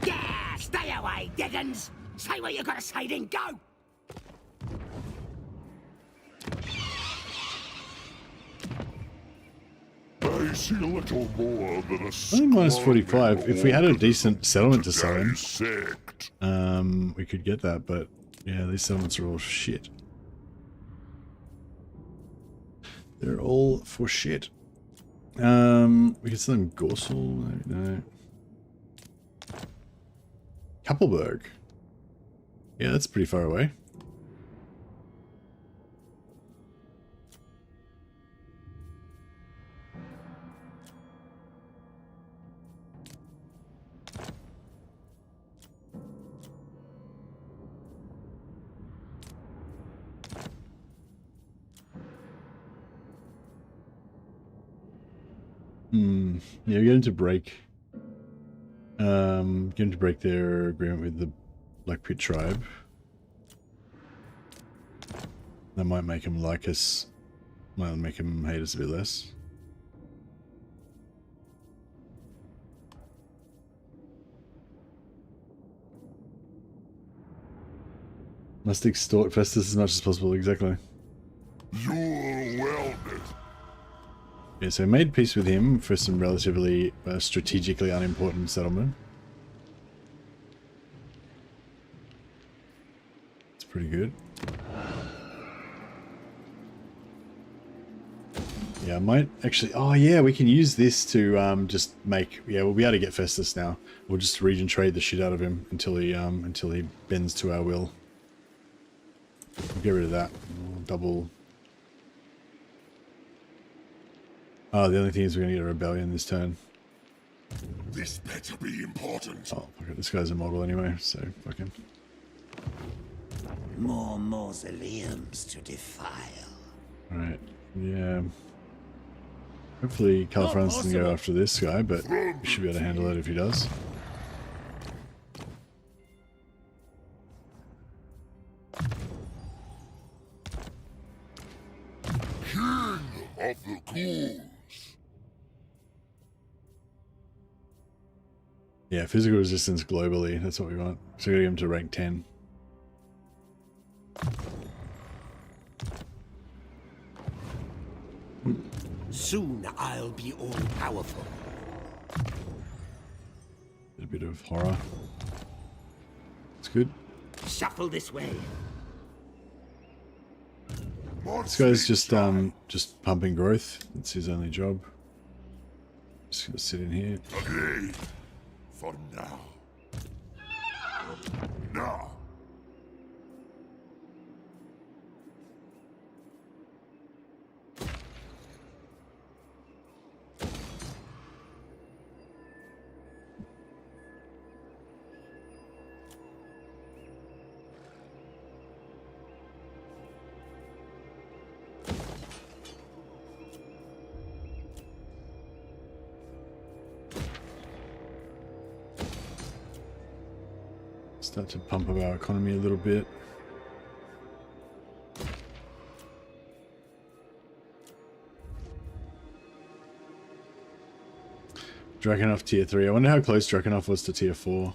Yeah, stay away, Diggins. Say what you gotta say, then go. I see a little more than a Only minus 45. If we had a decent settlement to sell him, dissect. we could get that, but yeah, these settlements are all shit. They're all for shit. We could sell him Gorsel, no. Kappelberg. Yeah, that's pretty far away. Yeah, we're getting to break. Getting to break their agreement with the Black Pit tribe. That might make them like us. Might make them hate us a bit less. Must extort Festus as much as possible, exactly. Your wellness. Yeah, so made peace with him for some relatively strategically unimportant settlement. It's pretty good. Yeah, I might actually... Oh yeah, we can use this to just make... Yeah, we'll be able to get Festus now. We'll just region trade the shit out of him until he bends to our will. We'll get rid of that. We'll double... Oh, the only thing is we're going to get a rebellion this turn. This better be important. Oh, fuck it. This guy's a model anyway, so fuck him. More mausoleums to defile. Alright, yeah. Hopefully Califrance doesn't go after this guy, but we should be able to handle it if he does. King of the ghouls. Yeah, physical resistance globally, that's what we want. So we gotta get him to rank 10. Soon I'll be all powerful. A bit of horror. It's good. Shuffle this way. This guy's just pumping growth. That's his only job. Just gonna sit in here. Okay. For now. Now. Start to pump up our economy a little bit. Drakenhof tier 3. I wonder how close Drakenhof was to tier 4.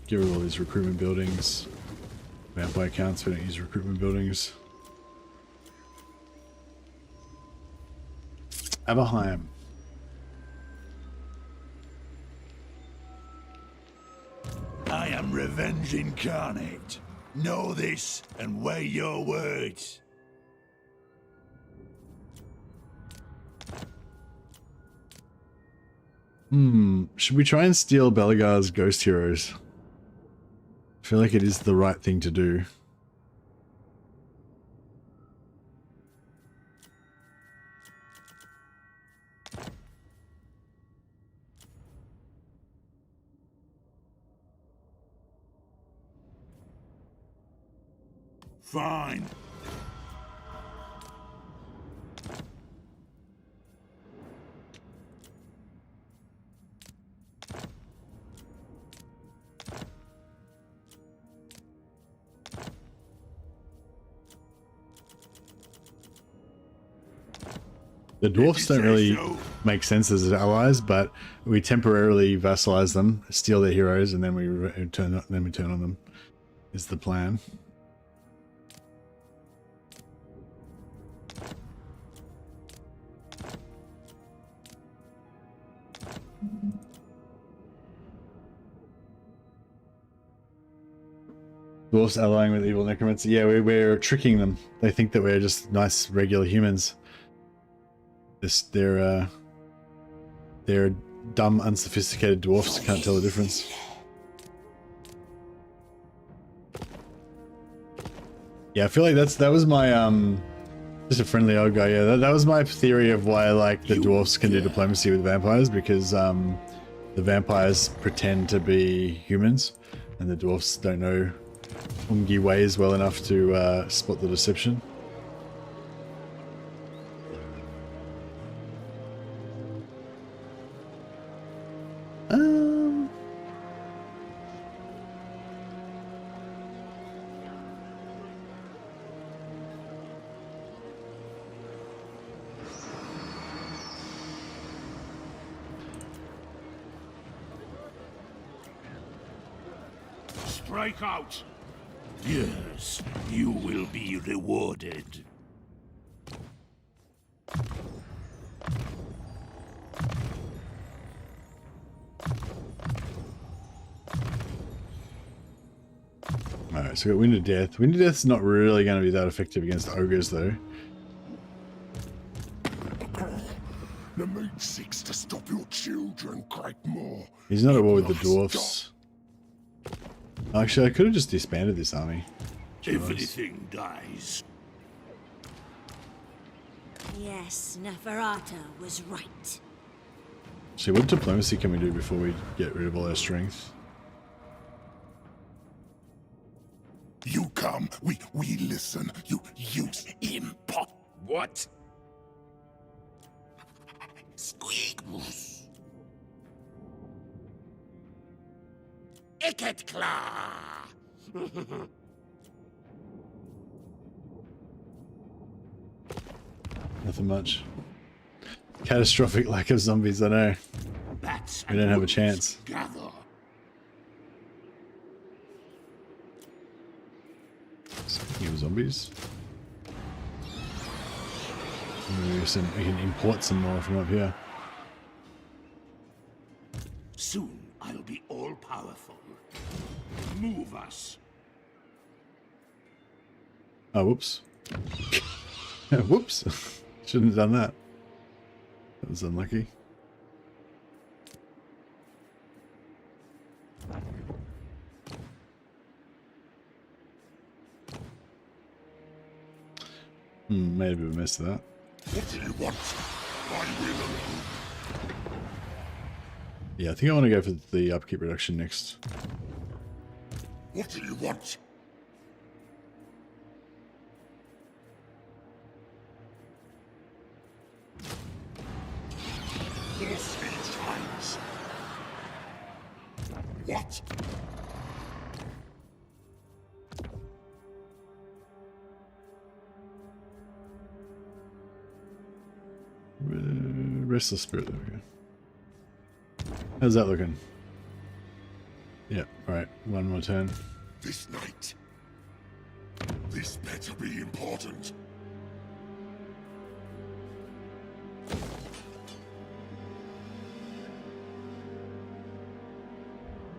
Get rid of all these recruitment buildings. Vampire accounts, we don't use recruitment buildings. Aberheim. I am revenge incarnate. Know this and weigh your words. Should we try and steal Belagar's ghost heroes? I feel like it is the right thing to do. Fine. The dwarfs don't really make sense as allies, but we temporarily vassalize them, steal their heroes, and then we turn on them. Is the plan. Dwarfs allying with evil necromancy. Yeah, we're tricking them. They think that we're just nice, regular humans. They're dumb, unsophisticated dwarfs. Can't tell the difference. Yeah, I feel like that was my just a friendly old guy. Yeah, that was my theory of why like the dwarfs can do diplomacy with vampires, because the vampires pretend to be humans, and the dwarfs don't know Ungi ways well enough to spot the deception. Strike out! Yes, you will be rewarded. Alright, so we got Wind of Death. Wind of Death's not really going to be that effective against ogres, though. The mage seeks to stop your children, More. He's not at war with the dwarfs. Actually, I could have just disbanded this army. Everything dies. Yes, Neferata was right. So what diplomacy can we do before we get rid of all our strength? You come, we listen. You use impot. What? Squeakmoose. Iketkla! Nothing much. Catastrophic lack of zombies, I know. Bats We don't have a chance. gather. Speaking of zombies. Maybe we can import some more from up here. Soon I'll be all-powerful. Move us. Oh, whoops. Whoops. Shouldn't have done that. That was unlucky. Made a bit of a mess of that. What do you want? I will alone. Yeah, I think I want to go for the upkeep reduction next. What do you want? Yes, these times. What? Restless spirit, there we go. How's that looking? Yeah, alright, one more turn. This night. This better be important.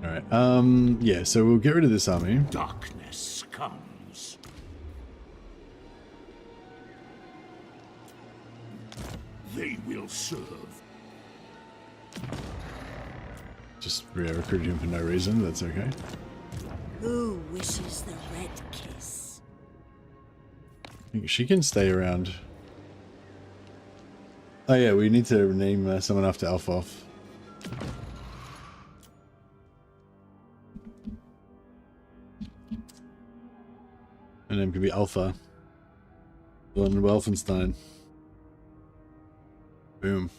Alright, yeah, so we'll get rid of this army. Darkness comes. They will serve. Just recruit him for no reason, that's okay. Who wishes the red kiss? I think she can stay around. Oh yeah, we need to name someone after Alfoff. Her name could be Alpha. Von Welfenstein. Boom.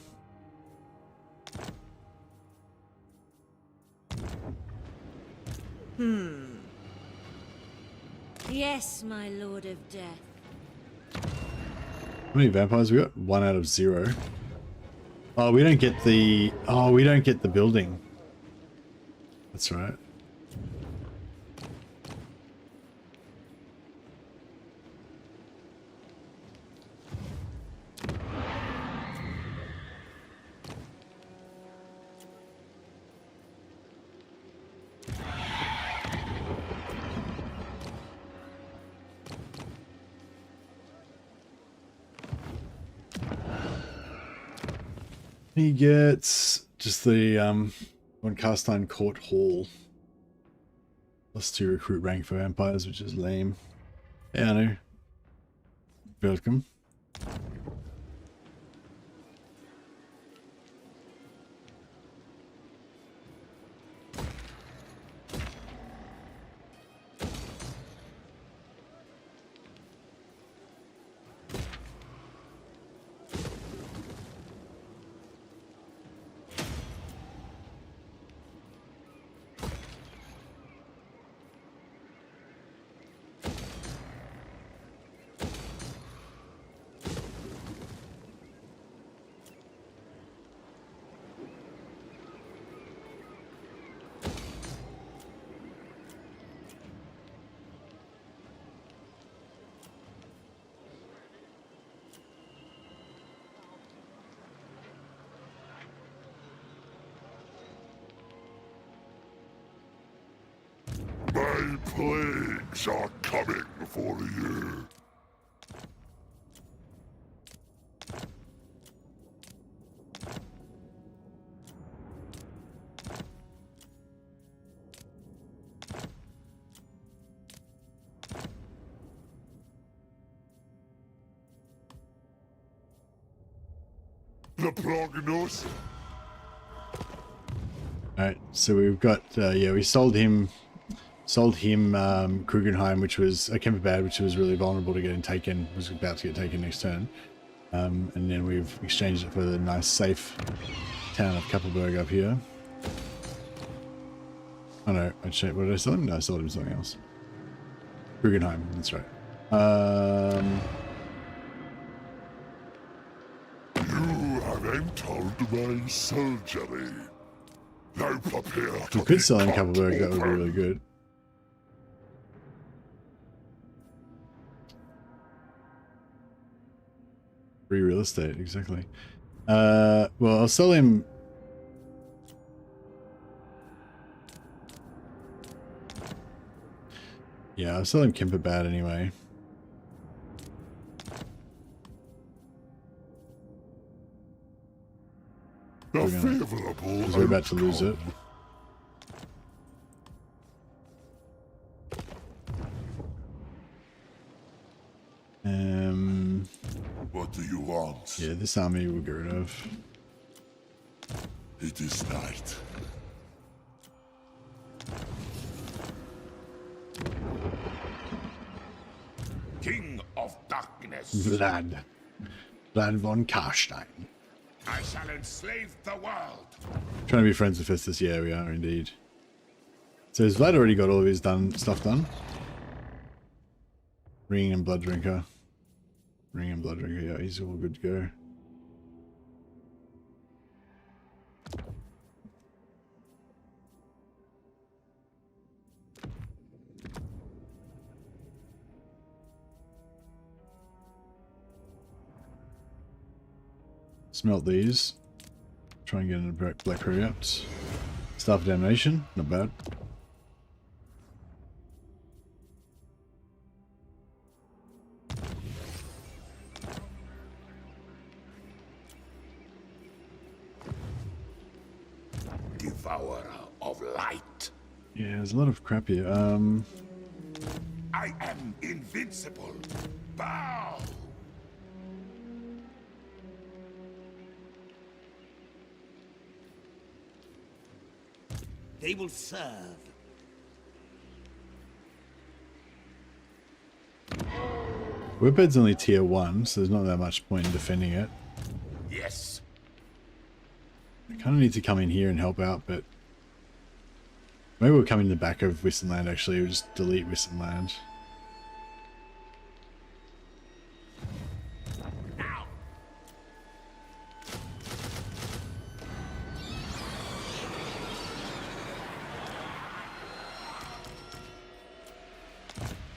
Yes, my lord of death. How many vampires we got? 1 out of 0. Oh, we don't get the... Oh, we don't get the building. That's right. He gets just the one cast iron court hall. +2 recruit rank for vampires, which is lame. Yeah, I know. Welcome. My plagues are coming for you. The prognosis. Alright, so we've got, yeah, we sold him Krugenheim, which was a Kemperbad, which was really vulnerable to getting taken, was about to get taken next turn. And then we've exchanged it for the nice, safe town of Kappelberg up here. Oh no, what did I sell him? No, I sold him something else. Krugenheim, that's right. You have entered my surgery. Now prepare to We could be sell him cut Kappelberg, that would be open. really good. Free real estate, exactly. Well, I'll sell him. Yeah, I'll sell him Kemperbad anyway. A Because favorable we're about to lose it. What do you want? Yeah, this army we'll get rid of. It is night. King of Darkness. Vlad von Karstein. I shall enslave the world. Trying to be friends with Festus. Yeah, we are indeed. So has Vlad already got all of his stuff done? Ring and Blood Drinker. Ring and Blood Drinker, yeah, he's all good to go. Smelt these. Try and get into Black Prairie Apps. Staff of Damnation, not bad. Devourer of light. Yeah, there's a lot of crap here. I am invincible. Bow! They will serve. Whiphead's only tier 1, so there's not that much point in defending it. Yes. I kind of need to come in here and help out, but maybe we'll come in the back of Wissenland actually. We'll just delete Wissenland.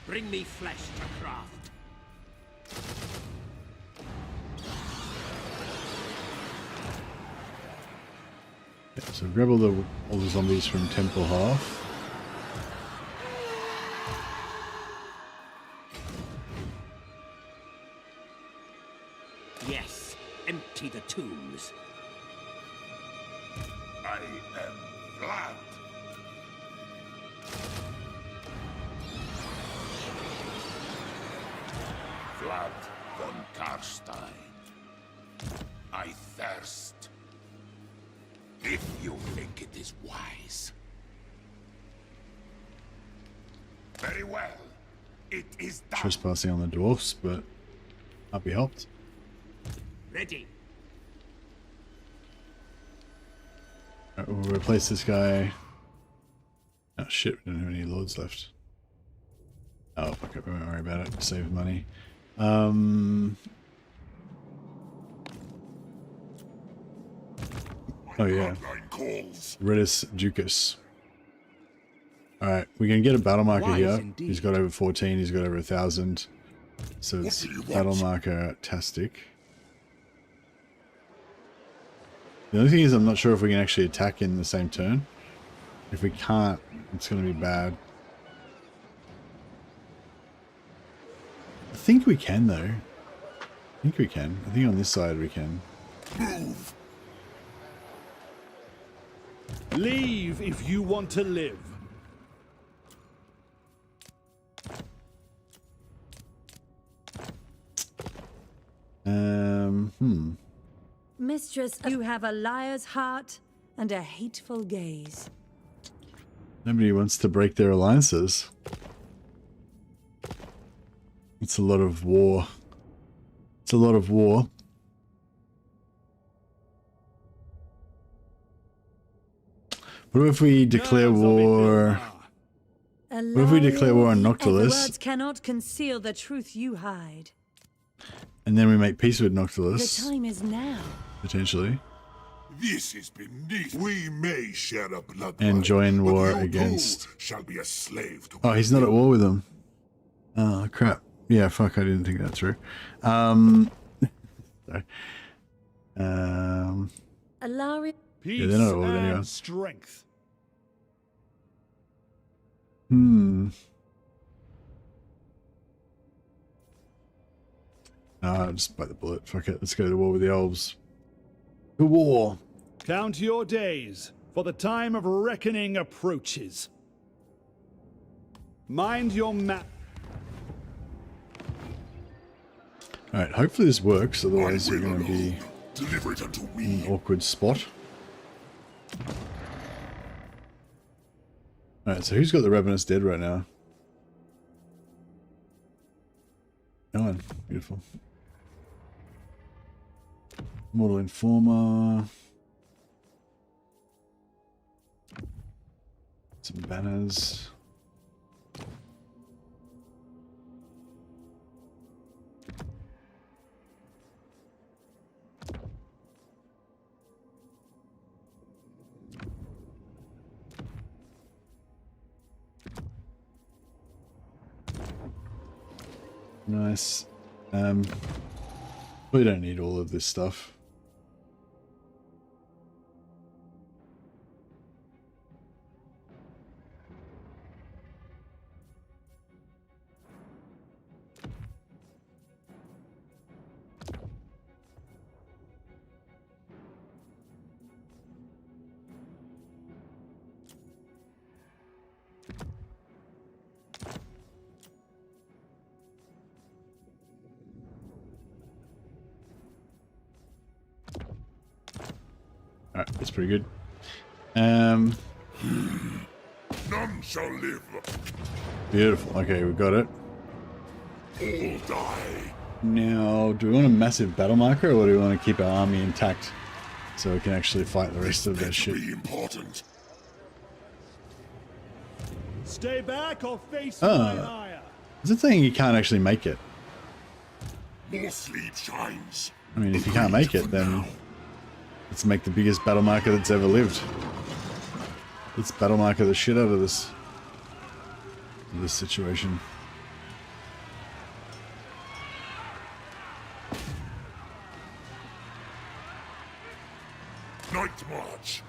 Bring me flesh to craft. Yeah, so grab all the zombies from Temple Half. Yes, empty the tombs. I am Vlad. Vlad von Karstein. I thirst. If you think it is wise. Very well. It is done. Trespassing on the dwarfs, but can't be helped. Ready. Alright, we'll replace this guy. Oh shit, we don't have any lords left. Oh fuck it, we won't worry about it. Save money. Oh yeah. Redis Ducas. Alright, we can get a battle marker Wise here. indeed. He's got over 14, he's got over 1,000. So it's battle marker tastic. The only thing is I'm not sure if we can actually attack in the same turn. If we can't, it's going to be bad. I think we can though. I think we can. I think on this side we can. Move. Leave if you want to live. Mistress, you have a liar's heart and a hateful gaze. Nobody wants to break their alliances. It's a lot of war. It's a lot of war. What if we declare war? What if we declare war on The Noctilus, words cannot conceal the truth you hide. and then we make peace with The Noctilus, time is now. potentially, This is beneath. We may share a blood. and join but war you against... too shall be a slave to Oh, he's not at war with them. Oh, crap. Yeah, fuck, I didn't think that through. Sorry. Alari Peace Yeah, they're not at war with and anyone. strength. Just bite the bullet. Fuck it. Let's go to war with the elves. To war. Count your days, for the time of reckoning approaches. Mind your map. Alright, hopefully this works, I otherwise we're will going to be alone. Deliver it unto in me. an awkward spot. Alright, so who's got the Ravenous dead right now? No one. Beautiful. Mortal Informer. Some banners. Nice. We don't need all of this stuff. Alright, that's pretty good. None shall live. Beautiful. Okay, we got it. All die. Now, do we want a massive battle marker, or do we want to keep our army intact so we can actually fight the rest of that shit? Be important. Stay back or face my ire. Is it saying you can't actually make it? More sleep shines. I mean, if you can't make it, then let's make the biggest battle marker that's ever lived. Let's battle marker the shit out of this situation. Night march.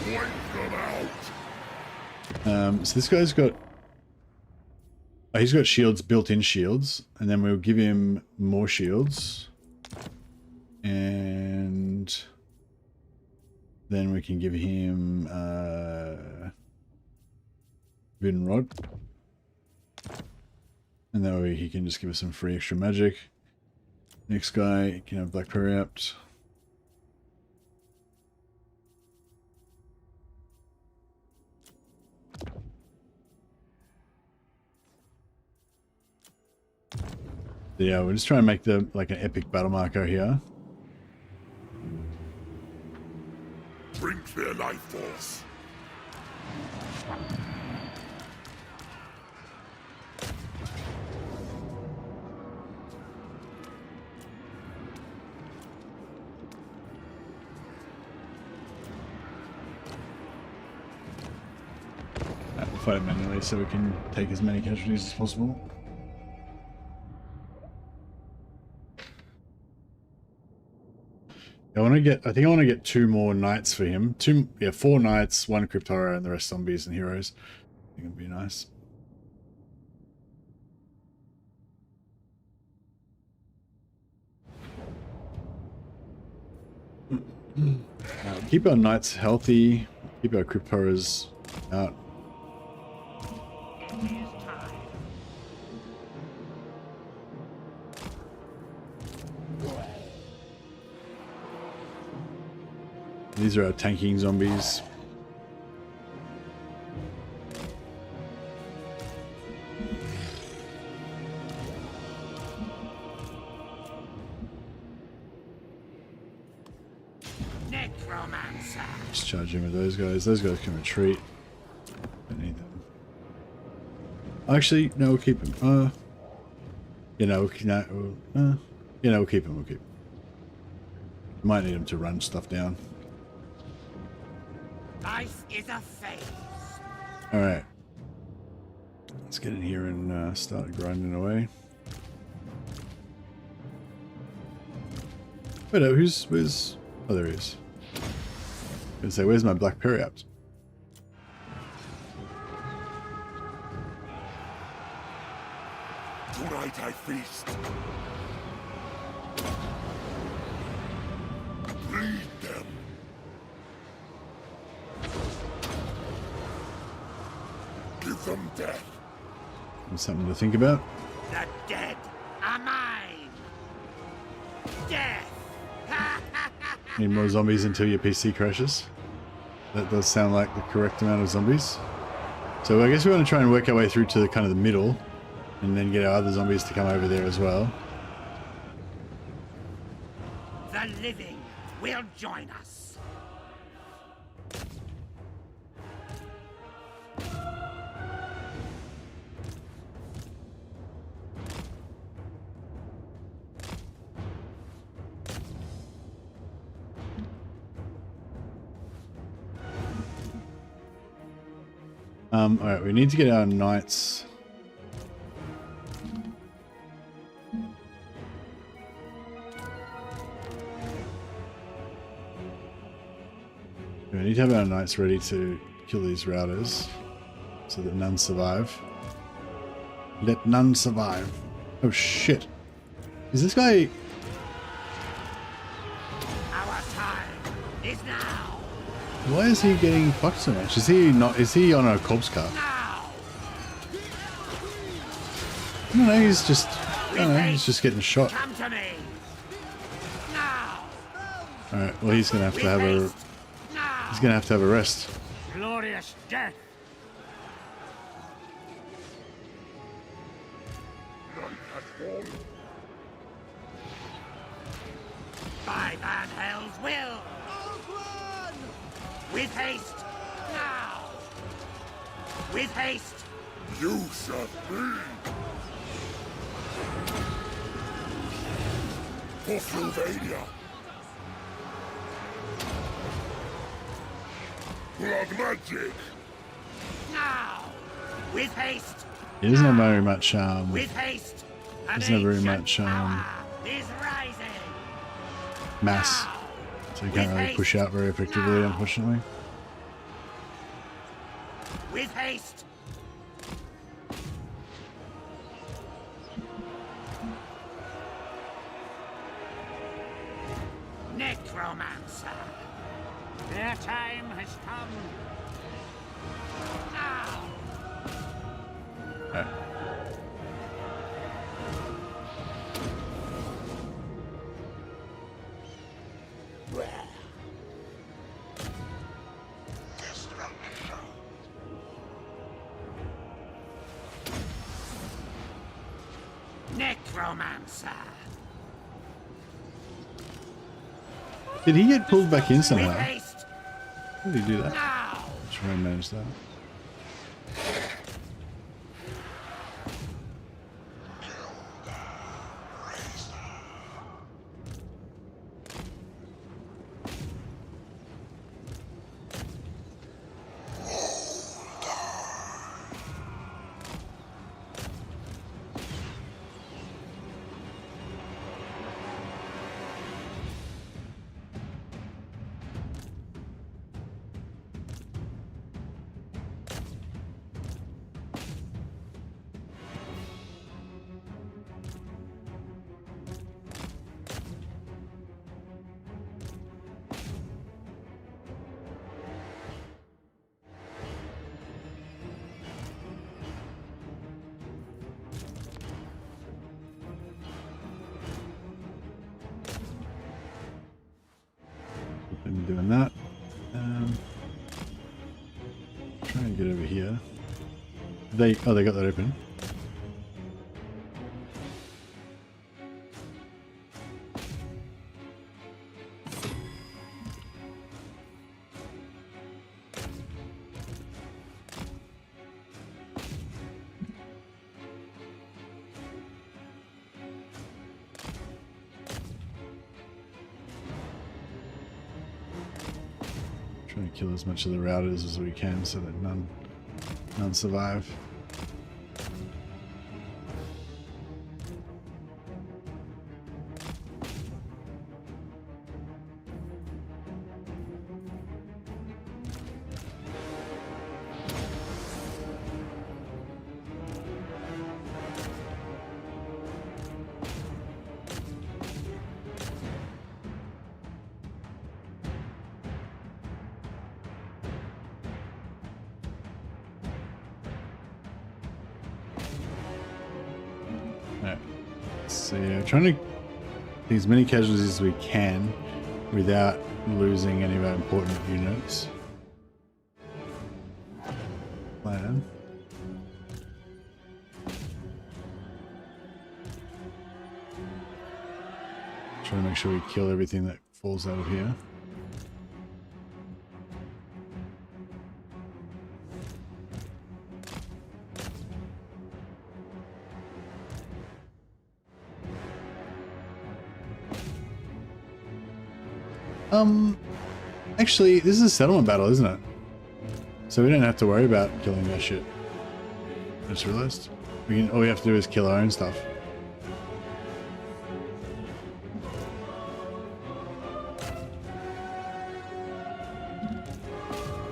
Wipe them out. So this guy's got... Oh, he's got shields, built-in shields, and then we'll give him more shields. And then we can give him Wooden Rod. And that way he can just give us some free extra magic. Next guy can have Black Periapt. Yeah, we're just trying to make the like an epic battle marker here. Drink their life force. We'll fight it manually so we can take as many casualties as possible. I think I want to get 2 more knights for him. 4 knights, 1 crypt horror, and the rest zombies and heroes. I think it'd be nice. Keep our knights healthy. Keep our crypt horrors out. These are our tanking zombies. Necromancer. Just charge in with those guys. Those guys can retreat. Don't need them. Actually, no, we'll keep them. We'll keep them. We'll keep them. Might need them to run stuff down. Life is a phase. Alright. Let's get in here and start grinding away. Wait, no, where's... Oh, there he is. I was gonna say, where's my Black Periapt? Tonight I feast. Bleed them. Give them death. Something to think about. The dead are mine. Death. Need more zombies until your PC crashes. That does sound like the correct amount of zombies. So I guess we want to try and work our way through to the kind of the middle. and then get our other zombies to come over there as well. The living will join us. Alright, we need to get our knights. We need to have our knights ready to kill these routers so that none survive. Let none survive. Oh shit. Is this guy... Our time is now. Why is he getting fucked so much? Is he not... Is he on a corpse cart? Now. I don't know, he's just... I don't know, he's just getting shot. Come to me. Now. Alright, well he's gonna have to have a... He's gonna have to have a rest. Glorious death. By Van Hell's will. With haste. Now. With haste. You shall be. For Sylvania. Blood magic. Now. With haste. He doesn't have very much, With haste. An doesn't have very ancient much, power is rising. mass. Now. So you can't really push out very effectively, unfortunately. With haste. Necromancer. Their time has come. Now. Alright. Necromancer. Did he get pulled back in somehow? With haste. How did he do that? Now. Try and manage that. Been doing that. Try and get over here. They got that open. Trying to kill as much of the routers as we can so that none survive. So yeah, trying to get as many casualties as we can without losing any of our important units. Plan. Trying to make sure we kill everything that falls out of here. Actually, this is a settlement battle, isn't it? So we don't have to worry about killing that shit. I just realized. All we have to do is kill our own stuff.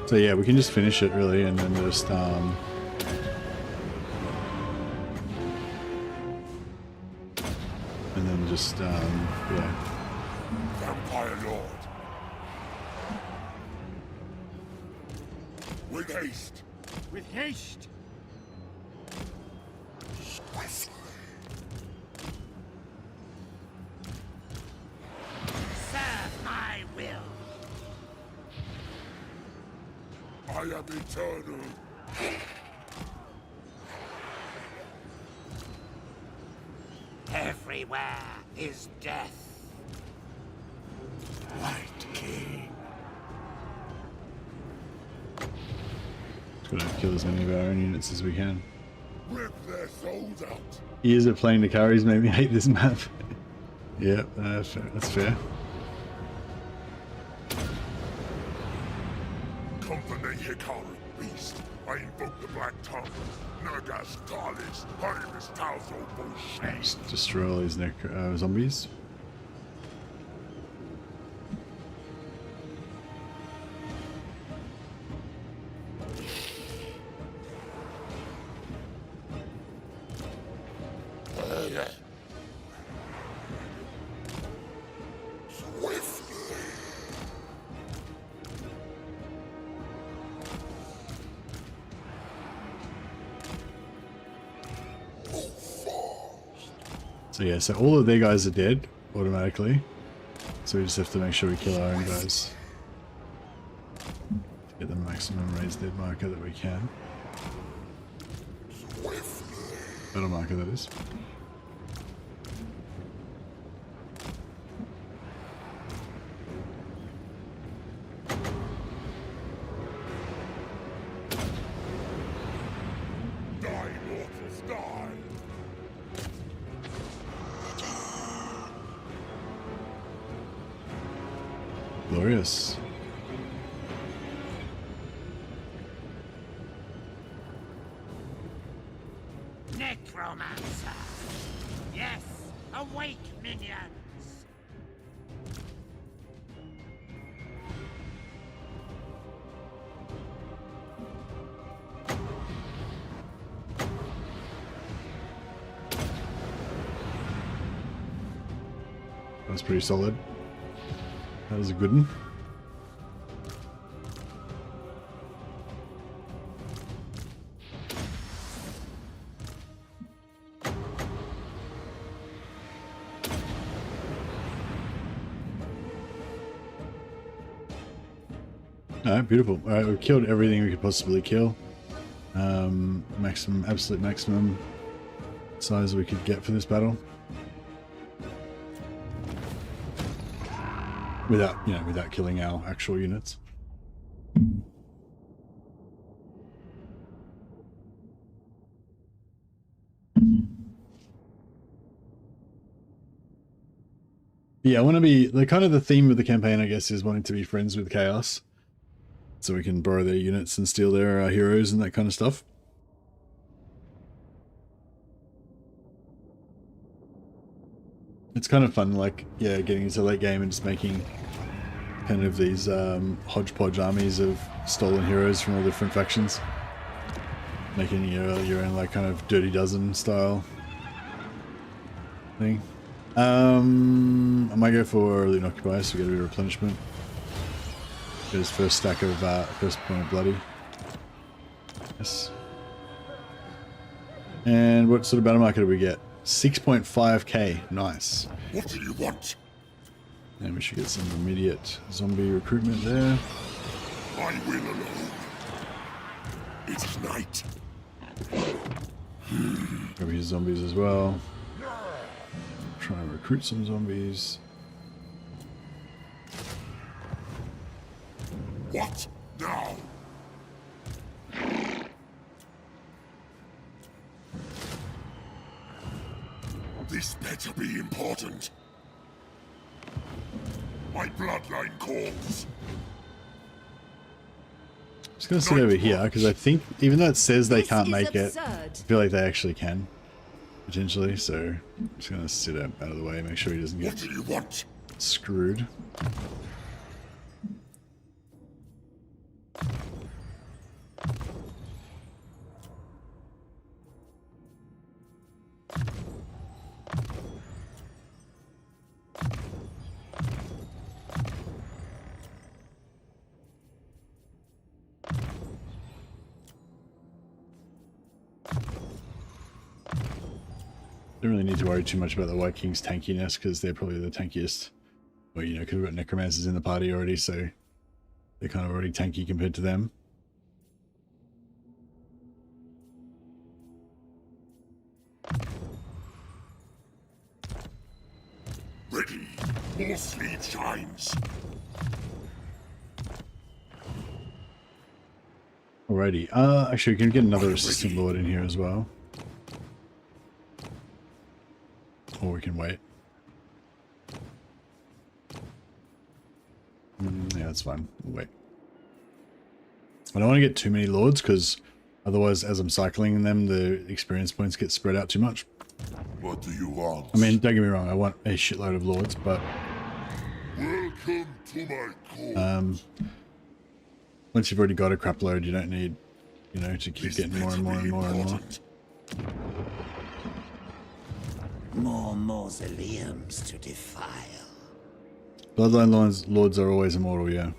So yeah, we can just finish it really, and then just and then just yeah. Vampire Lord. With haste. With haste. Serve my will. I am eternal. Everywhere is death. Light King. Just gotta kill as many of our own units as we can. Rip their souls out. Years of playing the carries made me hate this map. Yeah, that's fair. Company Hikaru Beast. I invoke the Black Tongue. Nagas Talis. Heinrich Talzo Bullshit. Just destroy all these zombies. So yeah, so all of their guys are dead automatically. So we just have to make sure we kill our own guys. To get the maximum raised dead marker that we can. Battle marker, that is. Die, mortals, die. Glorious. Necromancer. Yes, awake, minions. That's pretty solid. That was a good one. Alright, beautiful. Alright, we've killed everything we could possibly kill. Maximum, absolute maximum size we could get for this battle. Without, you know, without killing our actual units. Yeah, I want to be, the kind of the theme of the campaign, I guess, is wanting to be friends with Chaos. So we can borrow their units and steal their heroes and that kind of stuff. It's kind of fun, like, yeah, getting into late game and just making kind of these hodgepodge armies of stolen heroes from all different factions. Making your own, like, kind of Dirty Dozen style thing. I might go for Elite Occupier so we get a bit of replenishment. Get his first stack of, first point of bloody. Yes. And what sort of battle marker do we get? 6.5k. Nice. What do you want? And we should get some immediate zombie recruitment there. I will alone. It is night. Grab his zombies as well. Try and recruit some zombies. What now? This better be important. My bloodline calls. I'm just gonna sit over here because I think even though it says they can't make it, I absurd. feel like they actually can potentially. So I'm just gonna sit out of the way, make sure he doesn't What get do you want? screwed. Don't really need to worry too much about the White King's tankiness because they're probably the tankiest. Well, you know, because we've got necromancers in the party already, so they're kind of already tanky compared to them. Ready. More sleep shines. Alrighty. Actually, we can get another assistant lord in here as well. Or we can wait. Yeah, that's fine. We'll wait. I don't want to get too many lords because otherwise, as I'm cycling them, the experience points get spread out too much. What do you want? I mean, don't get me wrong, I want a shitload of lords, but Welcome to my court. once you've already got a crap load, you don't need, you know, to keep getting more and more and more and more. More mausoleums to defile. Bloodline lords are always immortal, yeah.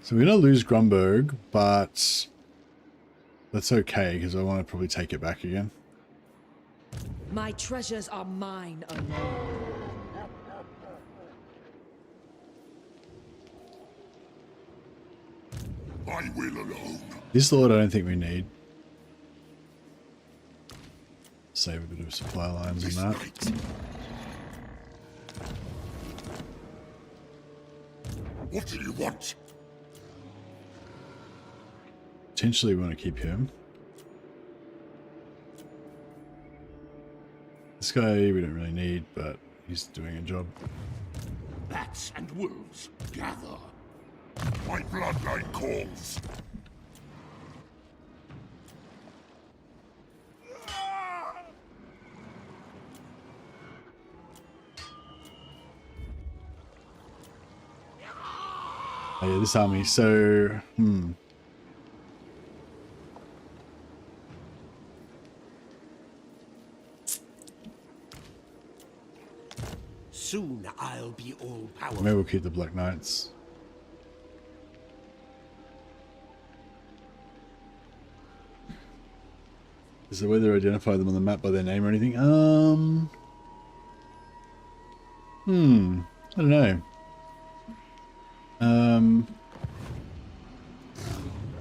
So we're going to lose Grumberg, but that's okay because I want to probably take it back again. My treasures are mine alone. I will alone. This lord I don't think we need. Save a bit of supply lines This on that. night. What do you want? Potentially we want to keep him. This guy we don't really need, but he's doing a job. Bats and wolves, gather. My bloodline calls. Oh yeah, this army, so Soon I'll be all powerful. maybe we'll keep the Black Knights. Is there a way to identify them on the map by their name or anything? I don't know.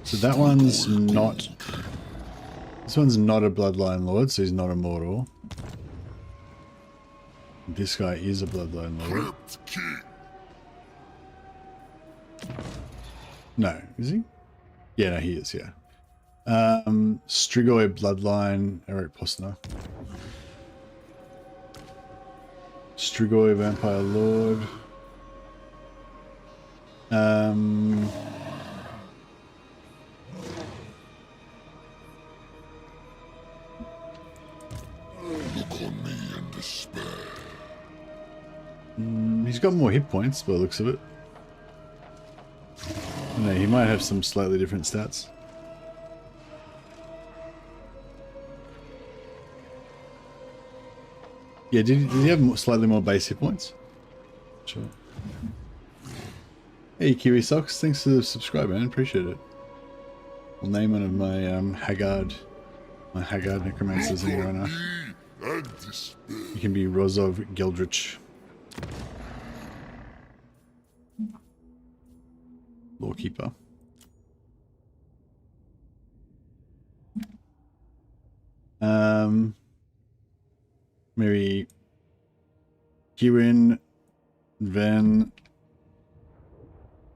So that one's not... This one's not a bloodline lord, so he's not immortal. This guy is a bloodline lord. Crypt King. No, is he? Yeah, no, he is, yeah. Strigoi bloodline, Eric Postner. Strigoi vampire lord. Look on me in despair. He's got more hit points by the looks of it. No, he might have some slightly different stats. Yeah, did he have slightly more base hit points? Sure. Hey, Kiwi Socks, thanks for the subscribe, man. Appreciate it. We'll name one of my Haggard necromancers in here right now. And despair. You can be Rozov Geldrich. Lawkeeper. Maybe Kirin, Van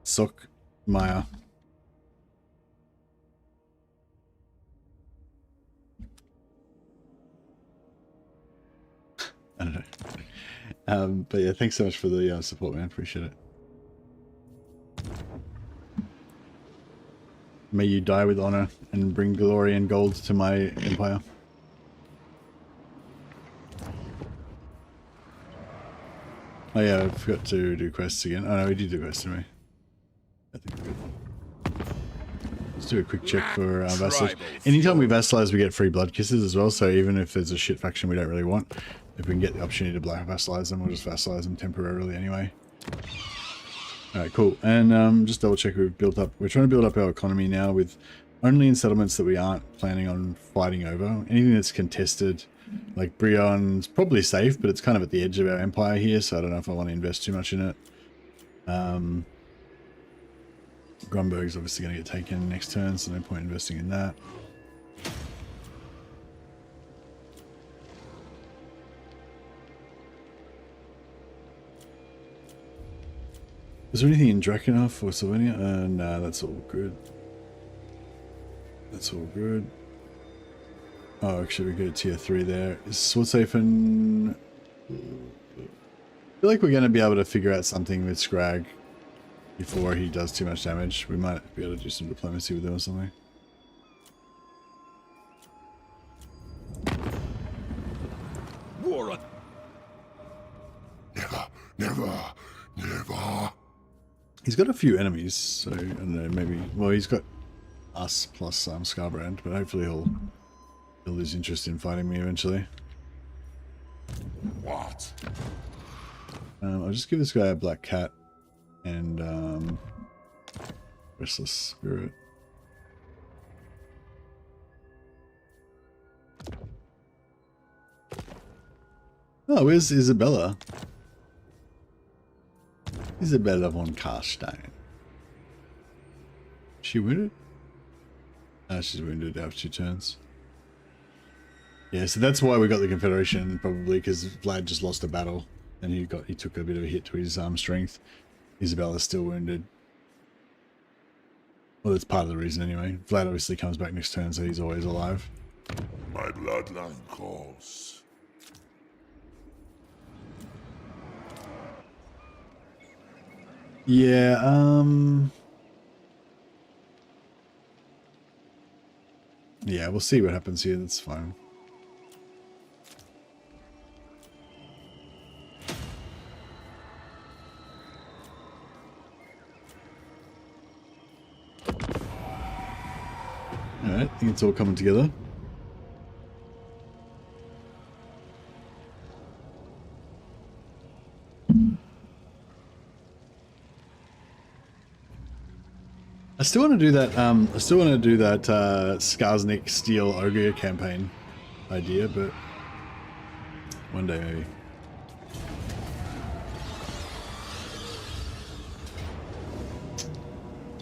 Sockmeyer. I don't know. But yeah, thanks so much for the support, man. Appreciate it. May you die with honor and bring glory and gold to my empire. Oh yeah, I forgot to do quests again. Oh no, we did do quests, didn't we? I think we're good. Let's do a quick check for vassalage. Anytime we vassalize, we get free blood kisses as well, so even if there's a shit faction we don't really want, if we can get the opportunity to black vassalize them, we'll just vassalize them temporarily anyway. Alright, cool. And just double check we're trying to build up our economy now with only in settlements that we aren't planning on fighting over. Anything that's contested, like Brion's probably safe, but it's kind of at the edge of our empire here, so I don't know if I want to invest too much in it. Grunberg's obviously going to get taken next turn, so no point investing in that. Is there anything in Drakenhof or Slovenia? No, that's all good. That's all good. Oh, actually, we go to tier 3 there. Is Swordsafen... I feel like we're going to be able to figure out something with Scrag before he does too much damage. We might be able to do some diplomacy with him or something. War. Never. He's got a few enemies, so I don't know, maybe... Well, he's got us plus Scarbrand, but hopefully he'll lose interest in fighting me eventually. What? I'll just give this guy a black cat and restless spirit. Oh, where's Isabella? Isabella von Karstein. She wounded? Ah, she's wounded after 2 turns. Yeah, so that's why we got the Confederation, probably, because Vlad just lost a battle and he took a bit of a hit to his arm strength. Isabella's still wounded. Well, that's part of the reason anyway. Vlad obviously comes back next turn, so he's always alive. My bloodline calls. Yeah, yeah, we'll see what happens here, that's fine. Alright, I think it's all coming together. I still want to do that. Skarsnik Steel Ogre campaign idea, but one day maybe.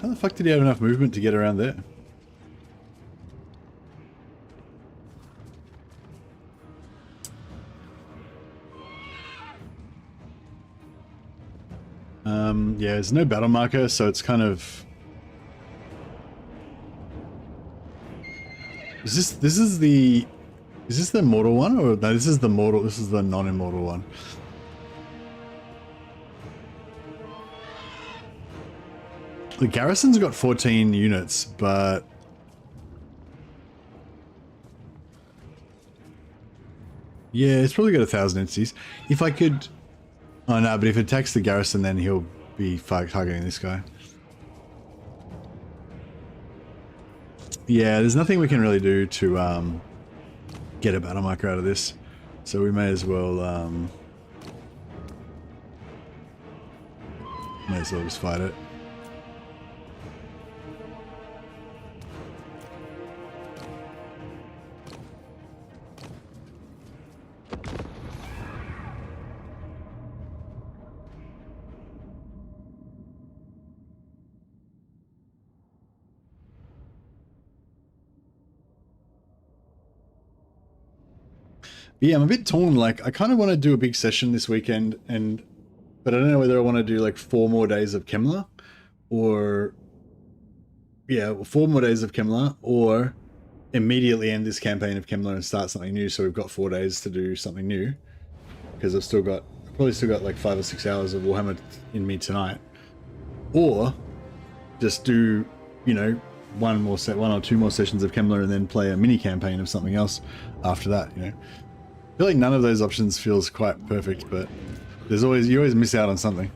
How the fuck did he have enough movement to get around there? Yeah, there's no battle marker, so it's kind of. Is this the immortal one, or no? This is the mortal. This is the non-immortal one. The garrison's got 14 units, but yeah, it's probably got 1,000 entities. If I could, oh no, but if it attacks the garrison, then he'll be targeting this guy. Yeah, there's nothing we can really do to get a battle marker out of this, so we may as well just fight it. Yeah, I'm a bit torn. Like, I kind of want to do a big session this weekend and but I don't know whether I want to do like 4 more days of Kemmler, or yeah, 4 more days of Kemmler, or immediately end this campaign of Kemmler and start something new. So we've got 4 days to do something new, because I've probably still got like 5 or 6 hours of Warhammer in me tonight, or just do, you know, 1 or 2 more sessions of Kemmler and then play a mini campaign of something else after that. You know, I feel like none of those options feels quite perfect, but you always miss out on something.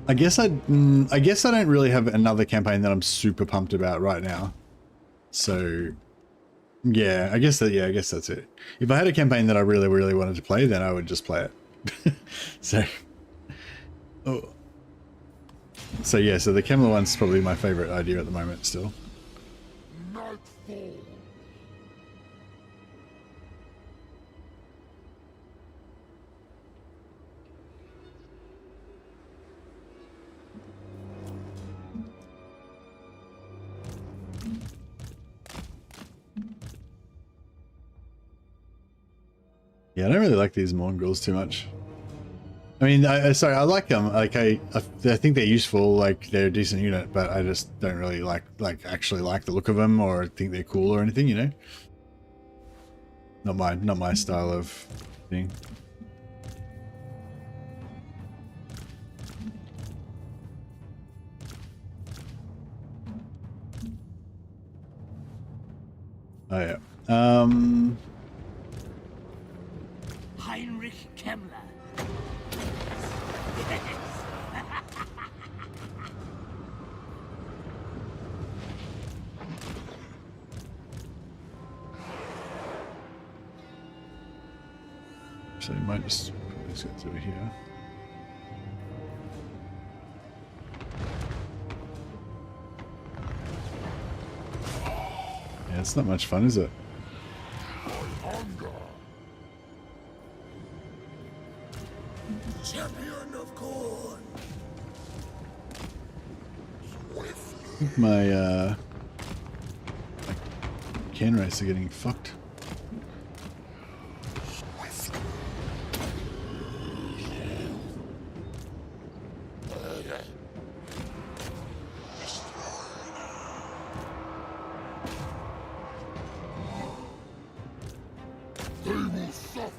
I guess I don't really have another campaign that I'm super pumped about right now. So yeah, I guess that's it. If I had a campaign that I really, really wanted to play, then I would just play it. So yeah, so the Kemmler one's probably my favorite idea at the moment still. Nightfall. Yeah, I don't really like these Mongols too much. I mean, sorry, I like them. Like, I think they're useful. Like, they're a decent unit, but I just don't really actually like the look of them or think they're cool or anything. You know, not my style of thing. Oh yeah. Heinrich Kemmler. So you might just put this guy over here. Yeah, it's not much fun, is it? Champion of corn. My can race are getting fucked. They will suffer.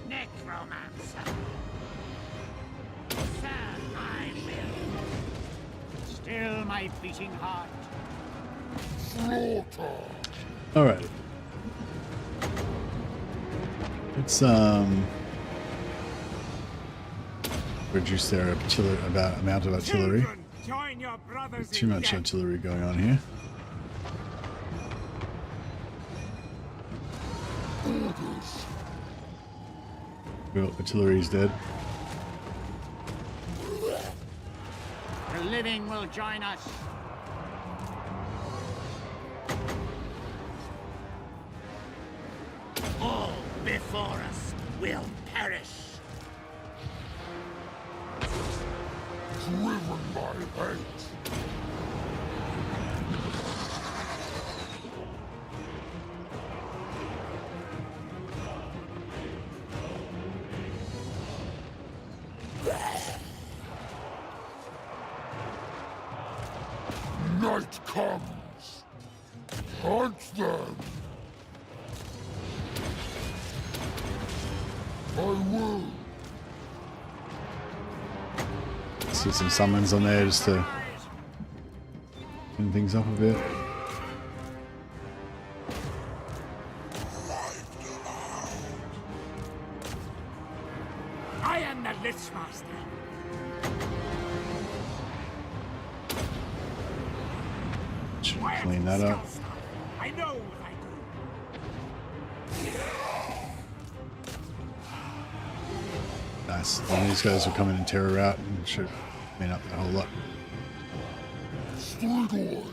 Necromancer. Sir, I will. Still my beating heart. Slaughter. All right. Let's reduce their amount of artillery. Join your brothers. Too much artillery going on here. Well, artillery's dead. The living will join us. All before us will perish. Driven by hate. Night comes. Hunt them. I will. See some summons on there just to clean things up a bit. I am the Lichmaster. Should clean that up. I know what I do. Nice. One of these guys will come in and tear her out and should clean up the whole lot. Strigoi.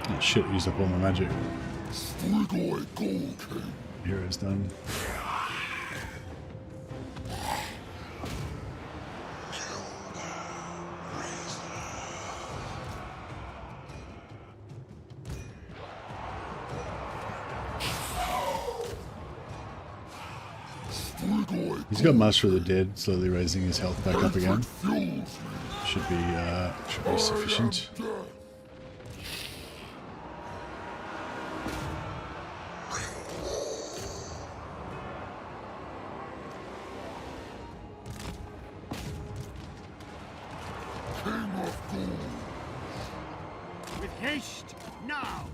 Oh shit, used up all my magic. Strigoi Gold King. Hero's done. He's got Master of the Dead, slowly raising his health back up again. Should be sufficient. With haste, now!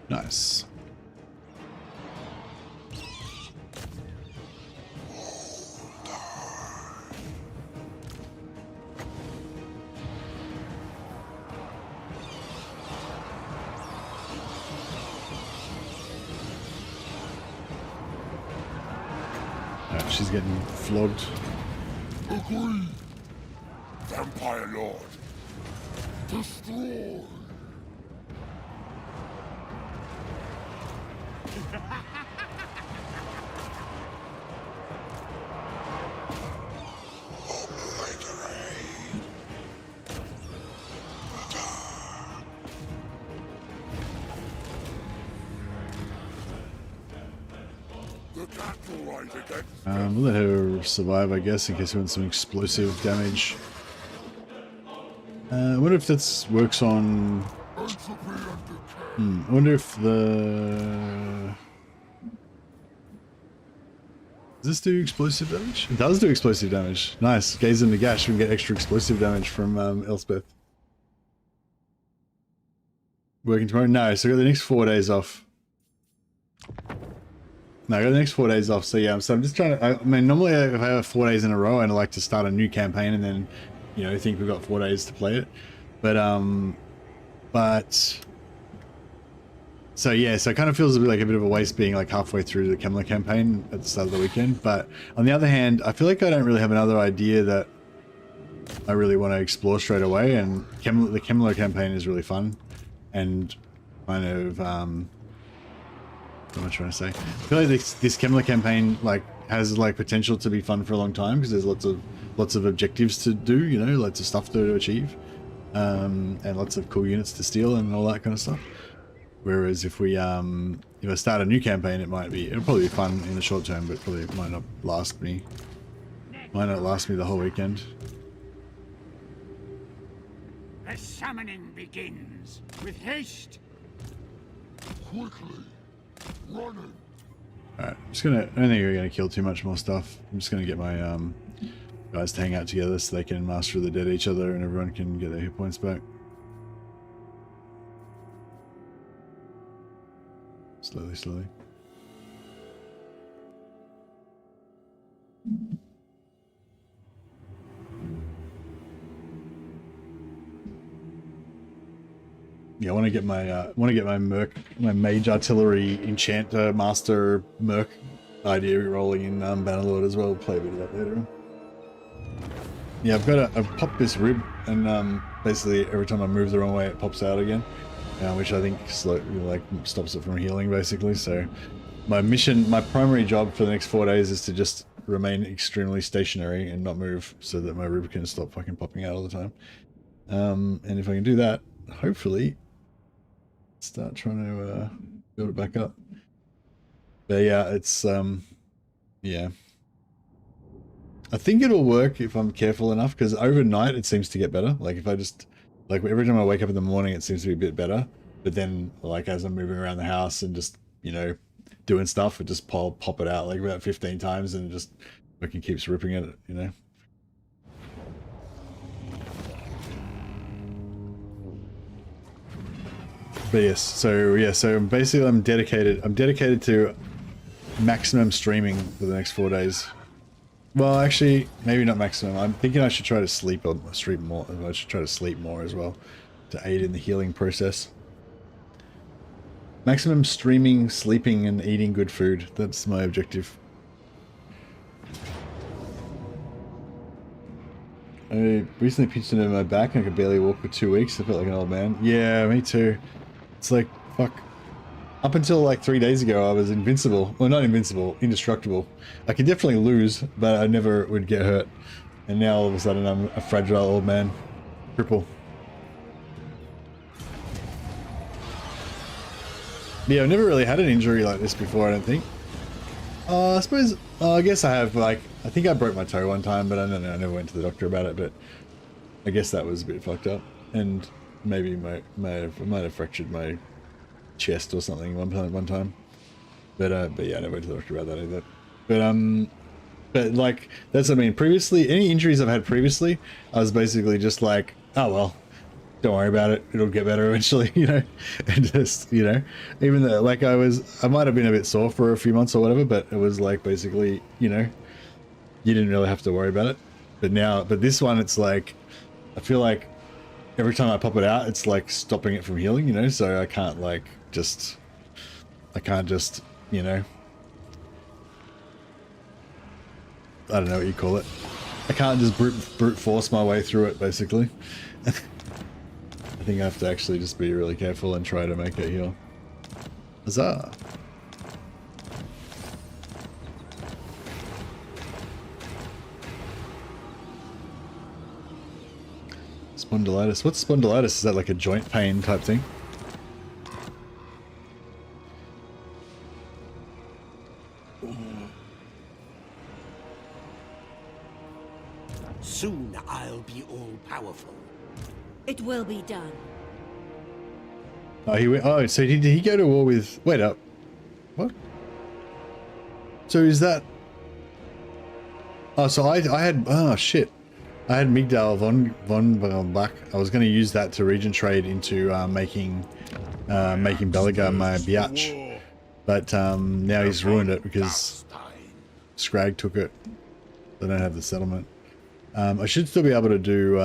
Nice. She's getting flogged. Agree. Vampire Lord. Destroy. We'll let her survive, I guess, in case we want some explosive damage. I wonder if that works on... I wonder if the... Does this do explosive damage? It does do explosive damage. Nice. Gaze in the gash, we can get extra explosive damage from Elspeth. Working tomorrow? No, so I got the next 4 days off. No, I got the next 4 days off, so yeah, so I'm just trying to, I mean, normally if I have 4 days in a row, I'd like to start a new campaign and then, you know, think we've got 4 days to play it. So yeah, so it kind of feels like a bit of a waste being like halfway through the Kemmler campaign at the start of the weekend. But on the other hand, I feel like I don't really have another idea that I really want to explore straight away, and the Kemmler campaign is really fun and kind of, what am I trying to say? I feel like this Kemmler campaign like has like potential to be fun for a long time because there's lots of objectives to do, you know, lots of stuff to achieve, and lots of cool units to steal and all that kind of stuff. Whereas if we if I start a new campaign, it'll probably be fun in the short term, but probably might not last me the whole weekend. The summoning begins with haste. Quickly. Running. Alright, I don't think we're gonna kill too much more stuff. I'm just gonna get my guys to hang out together so they can Master of the Dead each other and everyone can get their hit points back. Slowly, slowly. Yeah, I want to get my mage artillery enchanter master merc idea rolling in Bannerlord as well. We'll play a bit of that later on. Yeah, I've popped this rib, and basically every time I move the wrong way, it pops out again, which I think stops it from healing basically. So my primary job for the next 4 days is to just remain extremely stationary and not move, so that my rib can stop fucking popping out all the time. And if I can do that, hopefully start trying to build it back up. But yeah, it's yeah, I think it'll work if I'm careful enough, because overnight it seems to get better. Like if I just, like every time I wake up in the morning it seems to be a bit better, but then like as I'm moving around the house and just, you know, doing stuff, it just pop it out like about 15 times and it just fucking keeps ripping at it, you know. But yes, so yeah, so basically I'm dedicated to maximum streaming for the next 4 days. Well, actually, maybe not maximum. I'm thinking I should try to sleep more. I should try to sleep more as well to aid in the healing process. Maximum streaming, sleeping, and eating good food. That's my objective. I recently pinched into my back and I could barely walk for 2 weeks. I felt like an old man. Yeah, me too. It's like, fuck. Up until like 3 days ago, I was invincible. Well, not invincible, indestructible. I could definitely lose, but I never would get hurt. And now all of a sudden I'm a fragile old man. Cripple. Yeah, I've never really had an injury like this before, I don't think. I suppose, I guess I have, like, I think I broke my toe one time, but I don't know, I never went to the doctor about it, but I guess that was a bit fucked up. And maybe I might have fractured my chest or something one time. But yeah, I never went to the doctor about that either. But like, that's what I mean. Previously, any injuries I've had previously, I was basically just like, oh well, don't worry about it, it'll get better eventually, you know, and just, you know, even though, like, I might have been a bit sore for a few months or whatever, but it was like, basically, you know, you didn't really have to worry about it. But this one, it's like, I feel like every time I pop it out, it's like stopping it from healing, you know, so I can't just, you know, I don't know what you call it. I can't just brute force my way through it, basically. I think I have to actually just be really careful and try to make it heal. Huzzah! Spondylitis. What's spondylitis? Is that like a joint pain type thing? Soon I'll be all-powerful. It will be done. Oh, he went. Oh, so did he go to war with? Wait up. What? So is that? Oh, so I had. Oh shit. I had Migdal von Bach. I was going to use that to region trade into making Belagar my biatch, but now he's ruined it because Scrag took it. They don't have the settlement. I should still be able to do.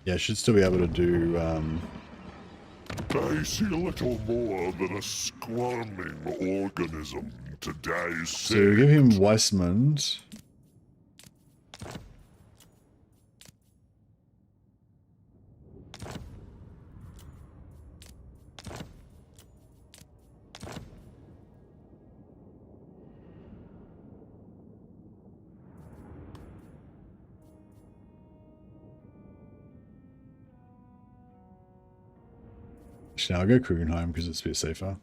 Yeah, I should still be able to do. I see little more than a squirming organism today. So give him Weissmund. Now I'll go Krugenheim because it's a bit safer.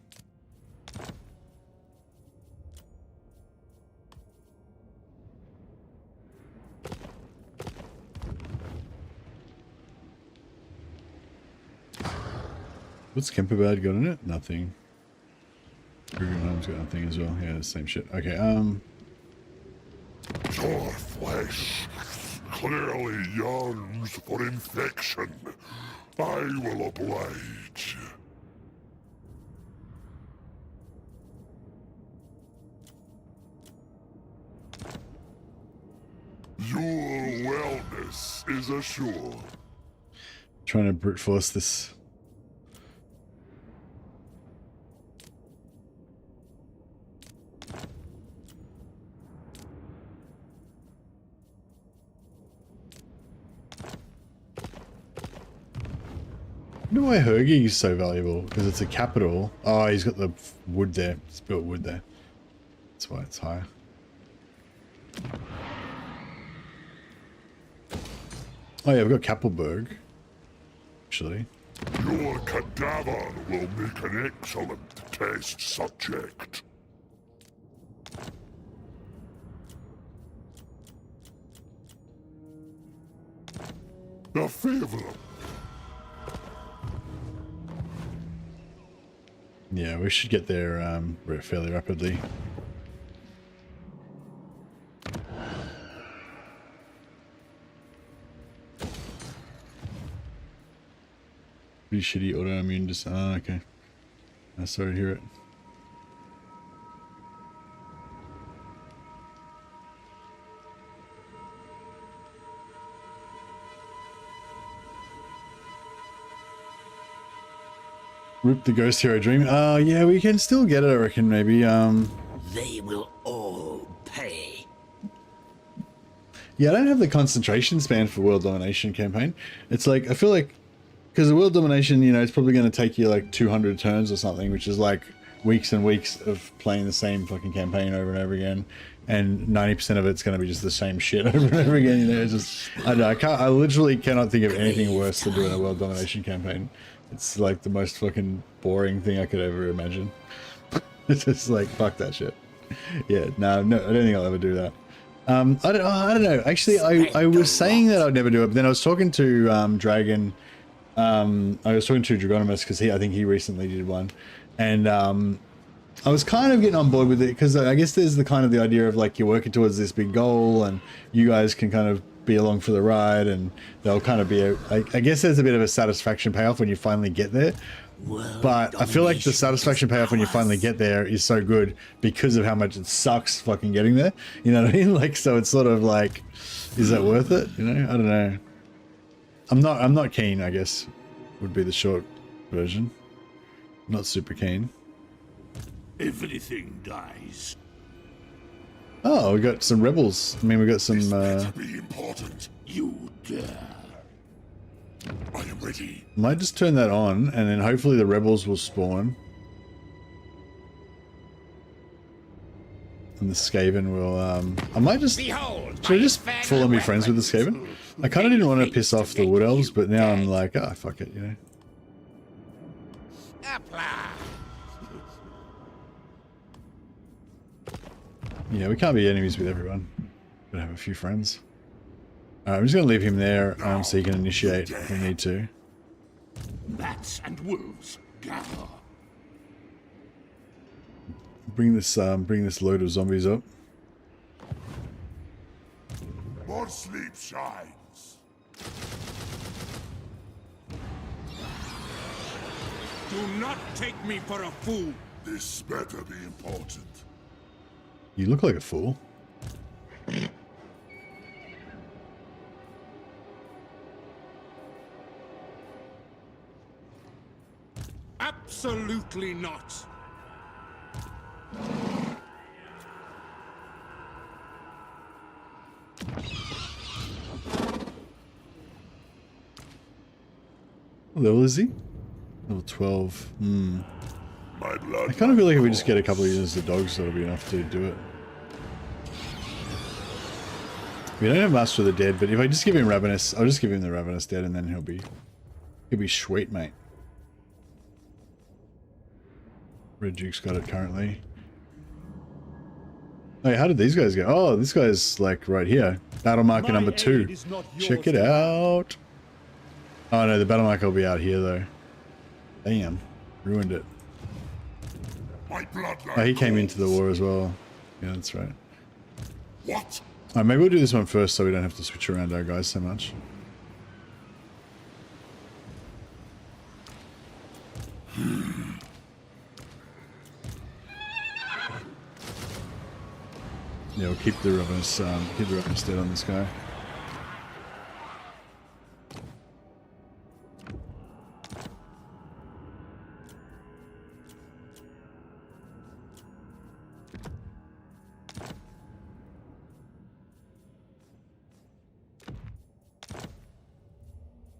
What's Kemperbad got in it? Nothing. Krugenheim's got nothing as well. Yeah, same shit. Okay, Your flesh clearly yearns for infection. I will oblige. Your wellness is assured. Trying to brute force this. I wonder why Hergy is so valuable, because it's a capital. Oh, he's got the wood there. It's built wood there. That's why it's high. Oh yeah, we've got Kappelberg. Actually. Your cadaver will make an excellent test subject. A favor. Yeah, we should get there fairly rapidly. Pretty shitty autoimmune dis- oh, okay. I'm sorry to hear it. Rip the Ghost Hero Dream. Yeah, we can still get it, I reckon, maybe. They will all perish. Yeah, I don't have the concentration span for World Domination campaign. It's like, I feel like, because the World Domination, you know, it's probably going to take you like 200 turns or something, which is like weeks and weeks of playing the same fucking campaign over and over again. And 90% of it's going to be just the same shit over and over again. You know, it's just, I don't know, I literally cannot think of anything worse than doing a World Domination campaign. It's like the most fucking boring thing I could ever imagine. It's just like, fuck that shit. Yeah, no, I don't think I'll ever do that. I don't know. Actually, I was saying that I'd never do it, but then I was talking to Dragon. I was talking to Dragonimus because I think he recently did one, and I was kind of getting on board with it because I guess there's the idea of like you're working towards this big goal, and you guys can kind of be along for the ride, and there'll kind of be I guess there's a bit of a satisfaction payoff when you finally get there. But I feel like the satisfaction payoff when you finally get there is so good because of how much it sucks fucking getting there. You know what I mean? Like, so it's sort of like, is that worth it? You know, I don't know. I'm not keen, I guess, would be the short version. Not super keen. Everything dies. Oh, we got some rebels. I mean, we got some. This better be important. You dare. I am ready. Might just turn that on, and then hopefully the rebels will spawn. And the Skaven will, I might just... Behold, should I just full on be friends with the Skaven? I kind of didn't want to piss off the Wood Elves, but now I'm like, ah, fuck it, you know. Yeah, we can't be enemies with everyone. Gotta have a few friends. I'm just gonna leave him there, so he can initiate if we need to. Bats and wolves gather. Bring this load of zombies up. More sleep shines. Do not take me for a fool. This better be important. You look like a fool. Absolutely not. What level is he? Level 12. My blood. I kind of feel like if we just get a couple of units of dogs, that'll be enough to do it. We don't have Master of the Dead, but if I just give him Ravenous, I'll just give him the Ravenous Dead, and then he'll be sweet, mate. Red Duke's got it currently. Hey, how did these guys go? Oh, this guy's like right here. Battle marker number 2. Check it out. Oh no, the battle marker will be out here though. Damn, ruined it. My blood. Oh, he came into the war as well. Yeah, that's right. What? Alright, maybe we'll do this one first so we don't have to switch around our guys so much. Yeah, we'll keep the Ravenous dead on this guy.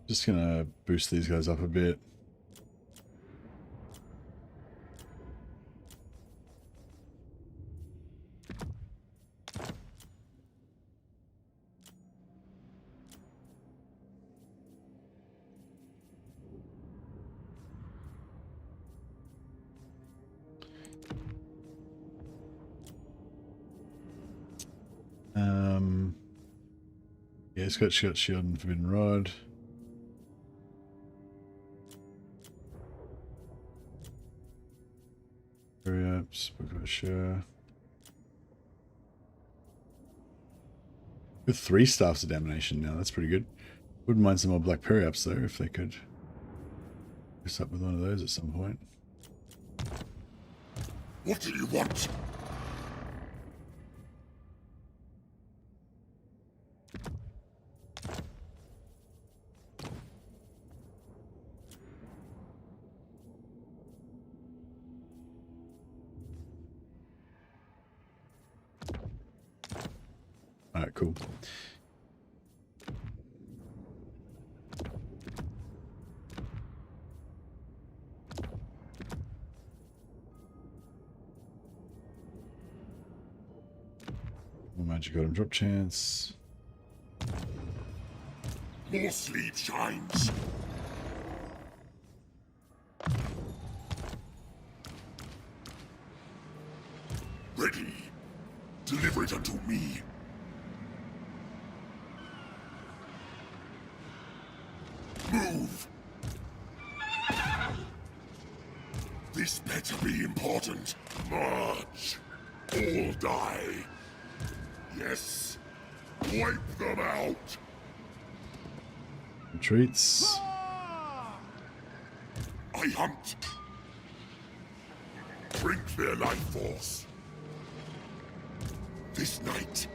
Just gonna boost these guys up a bit. Yeah, it's got shield and forbidden rod. Hurry up, Book of Assure. With 3 staffs of damnation now, that's pretty good. Wouldn't mind some more black periups though, if they could piss up with one of those at some point. What do you want? Alright, cool. More magic item drop chance. More sleep shines. Ready. Deliver it unto me. Move. This better be important. March. All die. Yes. Wipe them out. Retreats. I hunt. Drink their life force. This night.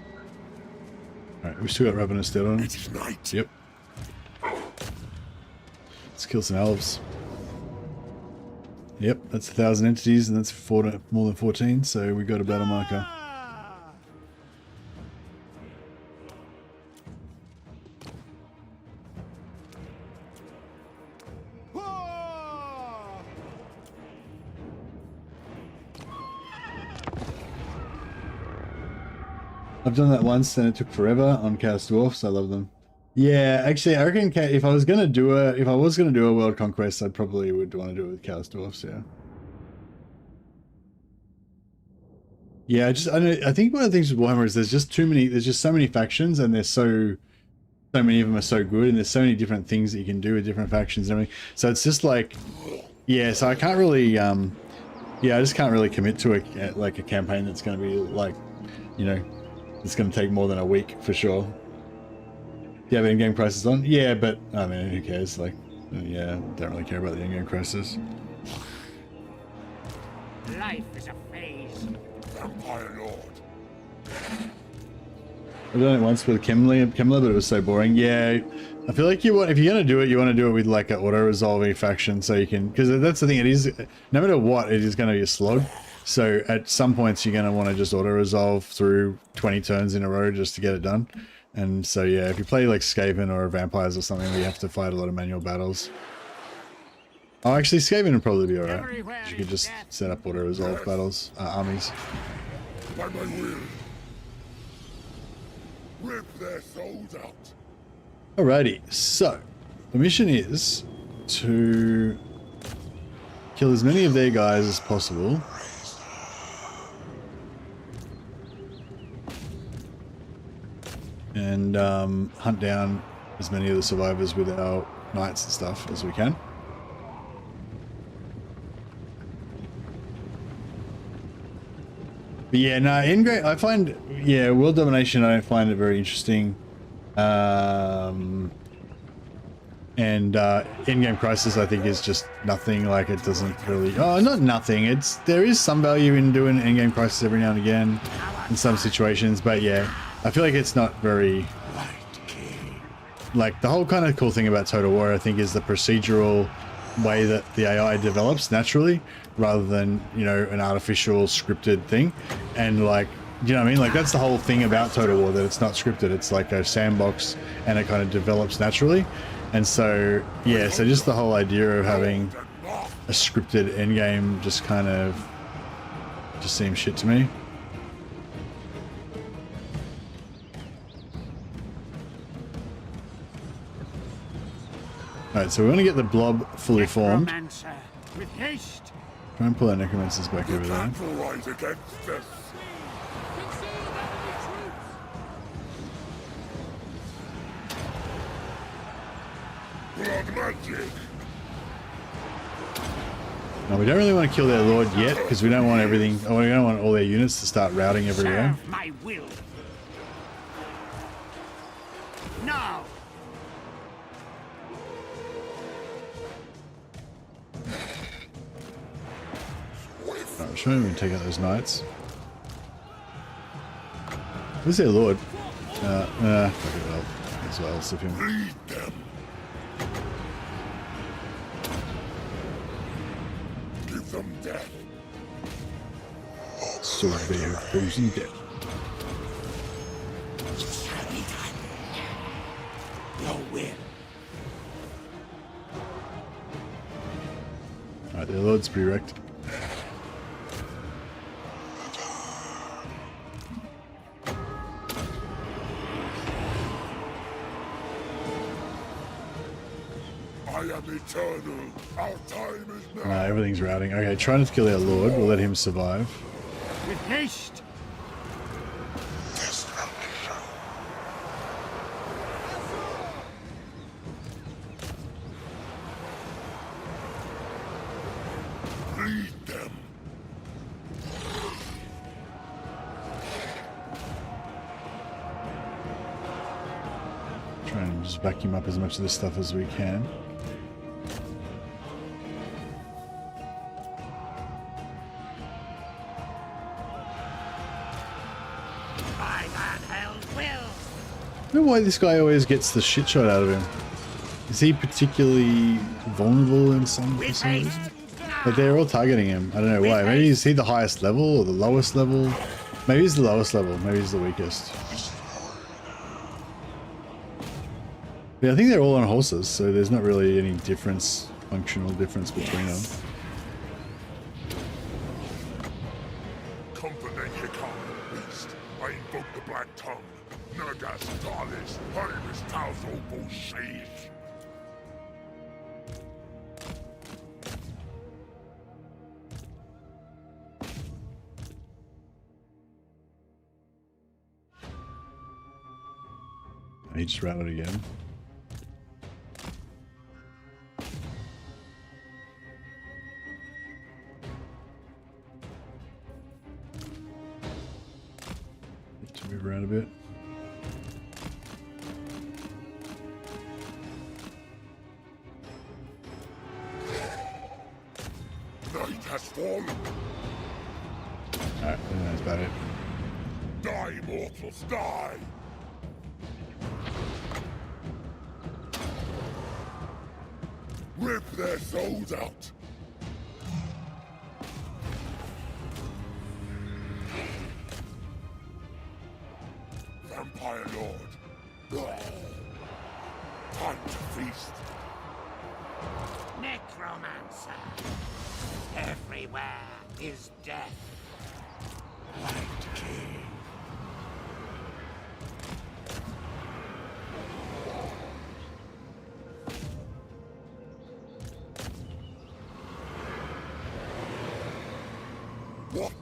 Alright, we still got Ravenous dead on. It is night. Yep. Let's kill some elves. Yep, that's 1,000 entities, and that's more than 14, so we got a battle marker. I've done that once, and it took forever on Chaos Dwarfs. I love them. Yeah, actually, I reckon if I was gonna do a world conquest, I probably would want to do it with Chaos Dwarfs. Yeah. Yeah, I think one of the things with Warhammer is there's just so many factions, and there's so many of them are so good, and there's so many different things that you can do with different factions and everything. So it's just like, yeah. So I can't really, I just can't really commit to a campaign that's going to be like, you know, it's going to take more than a week for sure. Do you have in-game prices on? Yeah, but I mean, who cares? Like, yeah, don't really care about the in-game prices. Life is a phase. Vampire Lord. I've done it once with Kemmler, but it was so boring. Yeah, I feel like if you're gonna do it, you want to do it with like an auto-resolving faction, so you can, because that's the thing. It is, no matter what, it is going to be a slog. So at some points, you're going to want to just auto-resolve through 20 turns in a row just to get it done. And so yeah, if you play like Skaven or Vampires or something, where you have to fight a lot of manual battles. Oh, actually, Skaven would probably be alright. You could just set up auto-resolve battles, armies. By my will. Rip their souls out. Alrighty, so the mission is to kill as many of their guys as possible. And hunt down as many of the survivors with our knights and stuff as we can. But yeah, no, in-game, I find, yeah, world domination, I don't find it very interesting. And in-game crisis, I think, is just nothing. Like, it doesn't really, not nothing. There is some value in doing in-game crisis every now and again in some situations, but yeah, I feel like it's not very, like, the whole kind of cool thing about Total War, I think, is the procedural way that the AI develops naturally, rather than, you know, an artificial scripted thing. And like, you know what I mean? Like, that's the whole thing about Total War, that it's not scripted. It's like a sandbox, and it kind of develops naturally. And so, yeah, so just the whole idea of having a scripted endgame just kind of just seems shit to me. Alright, so we want to get the blob fully formed. With haste. Try and pull our necromancers back over there. Rise against us. Blood magic. No, we don't really want to kill their lord yet, because we don't want everything, we don't want all their units to start routing everywhere. Serve my will. Now. I'm sure we can take out those knights. Where's their lord? Fuck it, well, as well, sip him. Lead them. Give them death. So they are frozen dead. Your will. Alright, their lord's pretty wrecked. I am eternal. Our time is now. Nah, everything's routing. Okay, try not to kill our lord. We'll let him survive. With haste! Lead them. Try and just vacuum up as much of this stuff as we can. I don't know why this guy always gets the shit shot out of him. Is he particularly vulnerable in some reason? But they're all targeting him. I don't know why. Maybe is he the highest level or the lowest level? Maybe he's the lowest level. Maybe he's the weakest. Yeah, I think they're all on horses, so there's not really any difference, functional difference between them. Company Hikaru Beast. I invoke the Black Tongue. Nagas Talis. Heinrich Bullshit. He just routed again. To move around a bit. Night has fallen. Alright, I think that's about it. Die, mortals, die! Rip their souls out! Vampire Lord. Time to feast. Necromancer! Everywhere is death. Night King. What?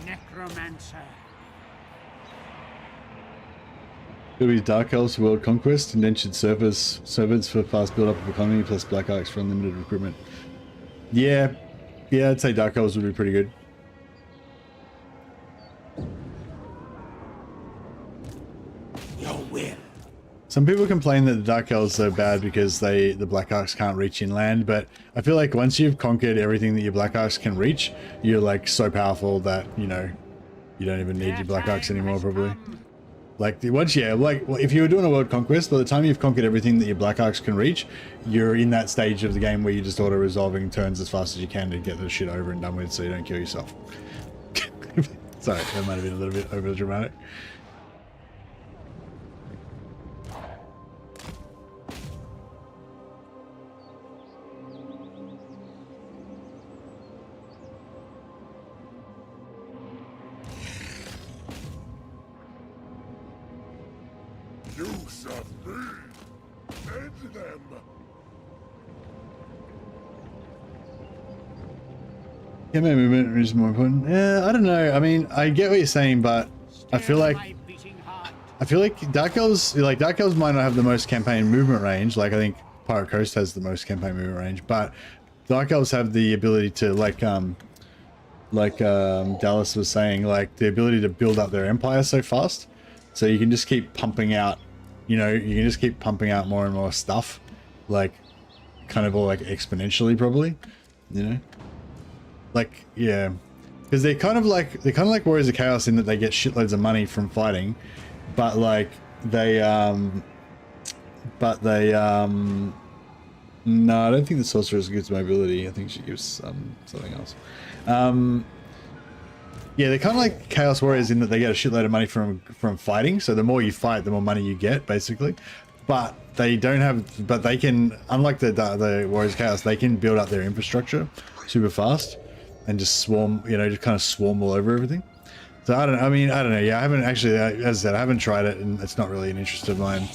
Necromancer. It'll be Dark Elves World Conquest, indentured servants for fast build-up of economy, plus Black Arcs for unlimited recruitment. Yeah, I'd say Dark Elves would be pretty good. Your will. Some people complain that the Dark Elves are bad because the Black Arcs can't reach inland, but I feel like once you've conquered everything that your Black Arcs can reach, you're like so powerful that, you know, you don't even need your Black Arcs anymore probably. Like once, yeah, like if you were doing a world conquest, by the time you've conquered everything that your Black Arcs can reach, you're in that stage of the game where you're just auto-resolving turns as fast as you can to get the shit over and done with so you don't kill yourself. Sorry, that might have been a little bit over dramatic. You serve me. End them. Yeah, my movement is more important. Yeah, I don't know. I mean, I get what you're saying, but I feel like Dark Elves might not have the most campaign movement range. Like I think Pirate Coast has the most campaign movement range, but Dark Elves have the ability to like Dallas was saying, like the ability to build up their empire so fast. So you can just keep pumping out, you know, you can just keep pumping out more and more stuff, like kind of all like exponentially probably, you know, like, yeah, because they're kind of like Warriors of Chaos in that they get shitloads of money from fighting, but like they, no, I don't think the Sorceress gives mobility. I think she gives something else. Yeah, they're kind of like Chaos Warriors in that they get a shitload of money from fighting. So the more you fight, the more money you get, basically. But they don't have, but they can, unlike the Warriors of Chaos, they can build up their infrastructure super fast and just swarm, you know, just kind of swarm all over everything. So I don't know. Yeah, I haven't actually, as I said, I haven't tried it, and it's not really an interest of mine.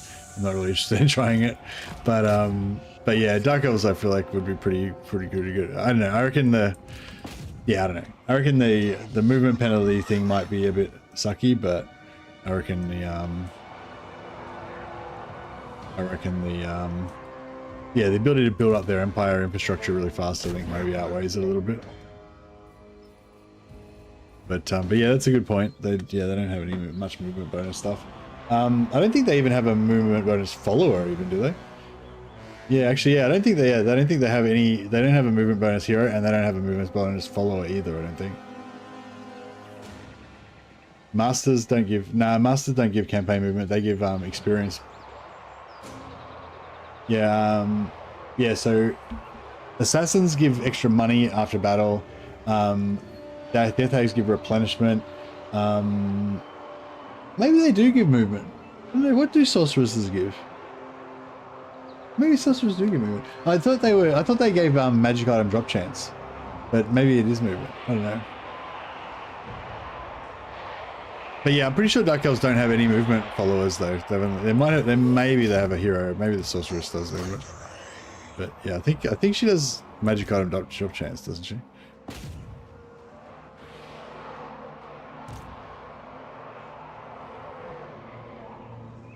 not really interested in trying it. But yeah, Dark Elves I feel like would be pretty good. I don't know. I reckon I don't know. I reckon the movement penalty thing might be a bit sucky, but I reckon the the ability to build up their empire infrastructure really fast, I think maybe outweighs it a little bit. But yeah, that's a good point. They don't have any much movement bonus stuff. I don't think they even have a movement bonus follower, even, do they? Yeah, actually, yeah, I don't think they have any. They don't have a movement bonus hero, and they don't have a movement bonus follower either. I don't think. Masters don't give campaign movement. They give experience. Yeah, yeah. So assassins give extra money after battle. Death Hags give replenishment. Maybe they do give movement. I don't know, what do sorceresses give? Maybe sorcerers do give movement. I thought they gave magic item drop chance, but maybe it is movement. I don't know. But yeah, I'm pretty sure Dark Elves don't have any movement followers though. Maybe they have a hero. Maybe the sorceress does though. But yeah, I think she does magic item drop chance, doesn't she?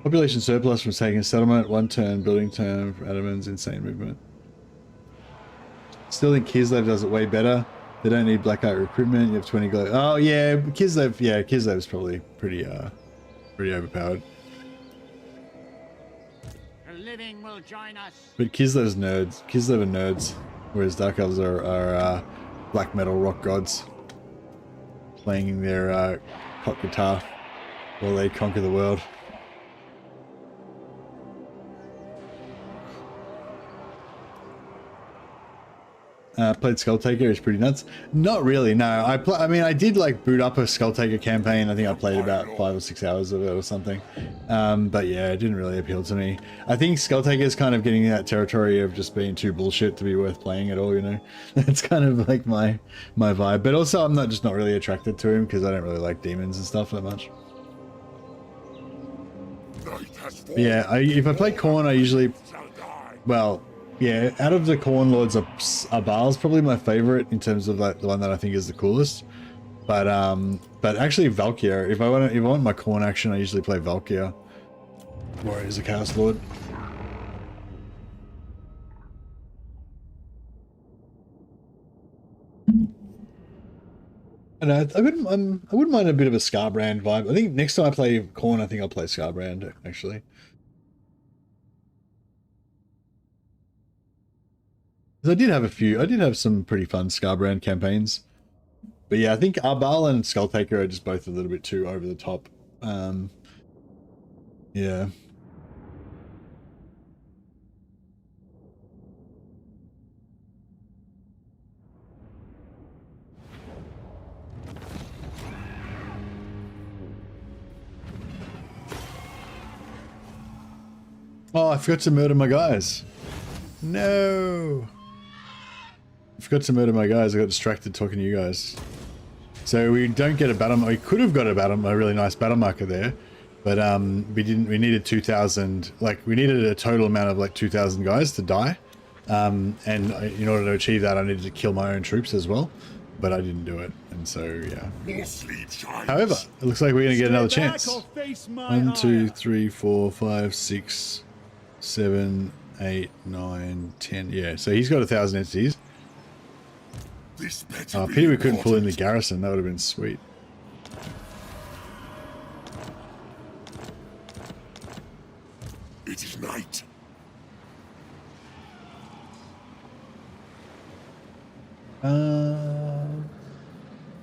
Population surplus from taking a settlement, 1 turn, building turn for Adamant's insane movement. Still think Kislev does it way better. They don't need Blackheart recruitment. You have 20 glow. Oh yeah, Kislev's probably pretty overpowered. The living will join us. But Kislev are nerds, whereas Dark Elves are black metal rock gods playing their hot guitar while they conquer the world. Played Skull Taker, is pretty nuts. Not really, no. I mean, I did like boot up a Skull Taker campaign. I think I played about 5 or 6 hours of it or something. But yeah, it didn't really appeal to me. I think Skull Taker is kind of getting in that territory of just being too bullshit to be worth playing at all, you know? That's kind of like my vibe. But also, I'm not really attracted to him because I don't really like demons and stuff that much. But yeah, if I play Khorne, I usually, well, yeah, out of the Khorne Lords, Abal's probably my favorite in terms of like the one that I think is the coolest. But actually Valkyr, if I want my Khorne action, I usually play Valkyr. Warrior is a Chaos Lord. I know, I wouldn't mind a bit of a Scarbrand vibe. I think next time I play Khorne, I think I'll play Scarbrand actually. I did have some pretty fun Scarbrand campaigns. But yeah, I think Arbal and Skulltaker are just both a little bit too over the top. Yeah. Oh, I forgot to murder my guys. No. I forgot to murder my guys. I got distracted talking to you guys. So we don't get a battle. We could have got a really nice battle marker there, but we didn't. We needed 2,000. Like we needed a total amount of like 2,000 guys to die, and in order to achieve that, I needed to kill my own troops as well. But I didn't do it, and so yeah. However, it looks like we're gonna get another chance. 1, 2, 3, 4, 5, 6, 7, 8, 9, 10. Yeah. So he's got 1,000 entities. Pity we couldn't pull in the garrison. That would have been sweet. It is night.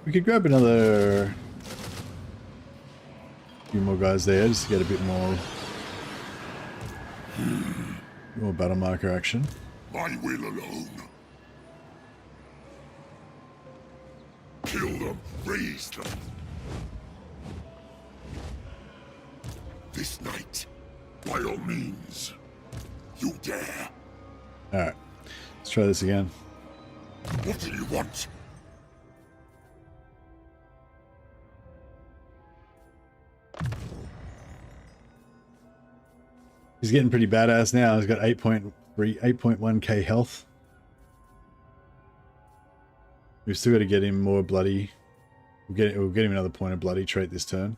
We could grab another few more guys there just to get a bit more battle marker action. My will alone. Kill them, raise them. This night, by all means, you dare. Alright, let's try this again. What do you want? He's getting pretty badass now. He's got 8.1k health. We've still got to get him more bloody. We'll get him another point of bloody trait this turn.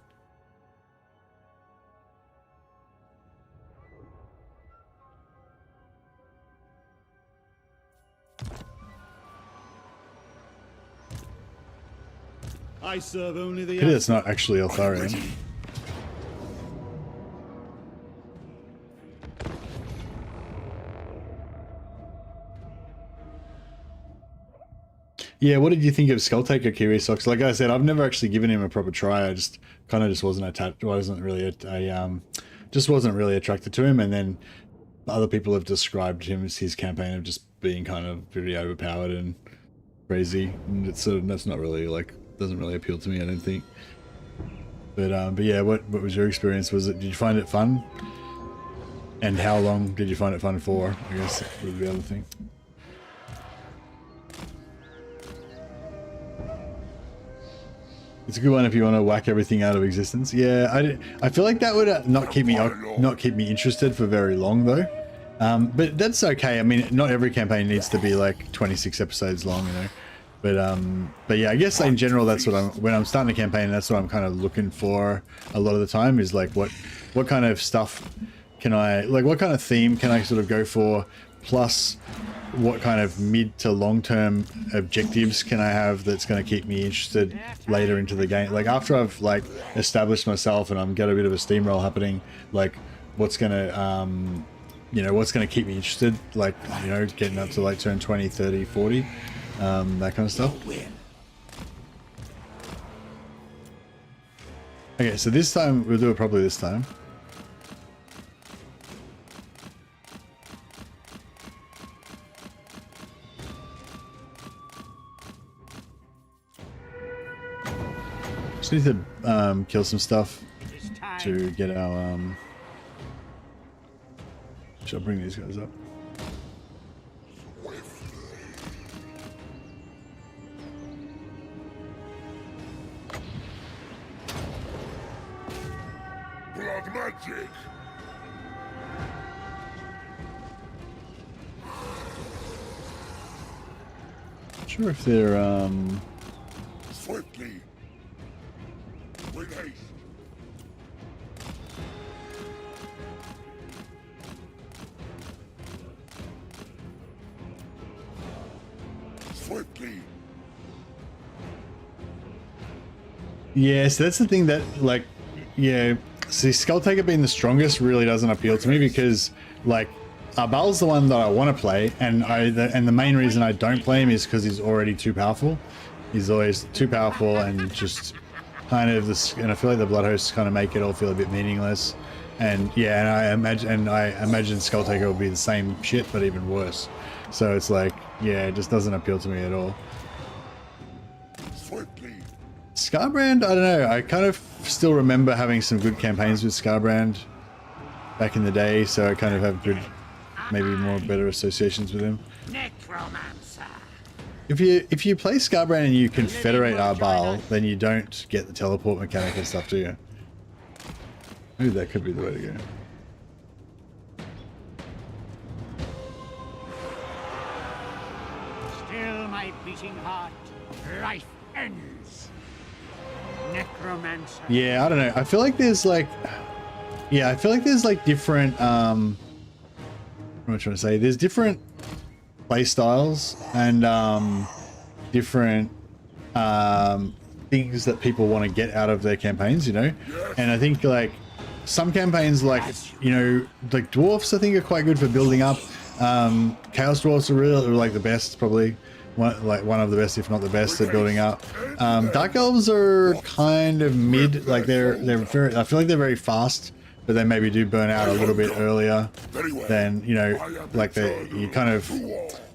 I serve only the. It's not actually Eltharion. Yeah, what did you think of Skulltaker, Kirisox? Like I said, I've never actually given him a proper try. I just kind of just wasn't attached. Wasn't really just wasn't really attracted to him. And then other people have described him as his campaign of just being kind of pretty overpowered and crazy. And it's sort of, that's not really like, doesn't really appeal to me, I don't think. But yeah, what was your experience? Did you find it fun? And how long did you find it fun for? I guess would be the other thing. It's a good one if you want to whack everything out of existence. Yeah, I feel like that would not keep me interested for very long though. But that's okay. I mean, not every campaign needs to be like 26 episodes long, you know. But yeah, I guess in general, that's what when I'm starting a campaign, that's what I'm kind of looking for a lot of the time is like what kind of stuff can I, like what kind of theme can I sort of go for, plus what kind of mid to long-term objectives can I have that's going to keep me interested later into the game. Like after I've like established myself and I'm got a bit of a steamroll happening, like what's going to, you know, what's going to keep me interested, like, you know, getting up to like turn 20, 30, 40, that kind of stuff. Okay, so this time, we'll do it probably this time. Just need to kill some stuff to get our shall bring these guys up. Blood magic. Not sure if they're Swiftly. With haste. Swiftly. yeah, so that's the thing that like, yeah, see, Skulltaker being the strongest really doesn't appeal to me because like Arbal's the one that I want to play, and the main reason I don't play him is because he's already too powerful. He's always too powerful and just kind of this, and I feel like the blood hosts kind of make it all feel a bit meaningless. And yeah, and I imagine Skulltaker will be the same shit but even worse. So it's like, yeah, it just doesn't appeal to me at all. Scarbrand, I don't know. I kind of still remember having some good campaigns with Scarbrand back in the day, so I kind of have good, maybe more better associations with him. Necromancer. If you play Scarbrand and you confederate Arbal, then you don't get the teleport mechanic and stuff, do you? Maybe that could be the way to go. Still my beating heart, life ends. Necromancer. Yeah, I don't know. I feel like there's like, yeah, I feel like there's like different, what am I trying to say? There's different play styles and different things that people want to get out of their campaigns, you know? And I think like some campaigns, like, you know, like dwarfs I think are quite good for building up. Chaos dwarfs are really like the best, probably one of the best, if not the best, at building up. Dark elves are kind of mid, like they're very, I feel like they're very fast, but they maybe do burn out a little bit earlier than, you know, like they're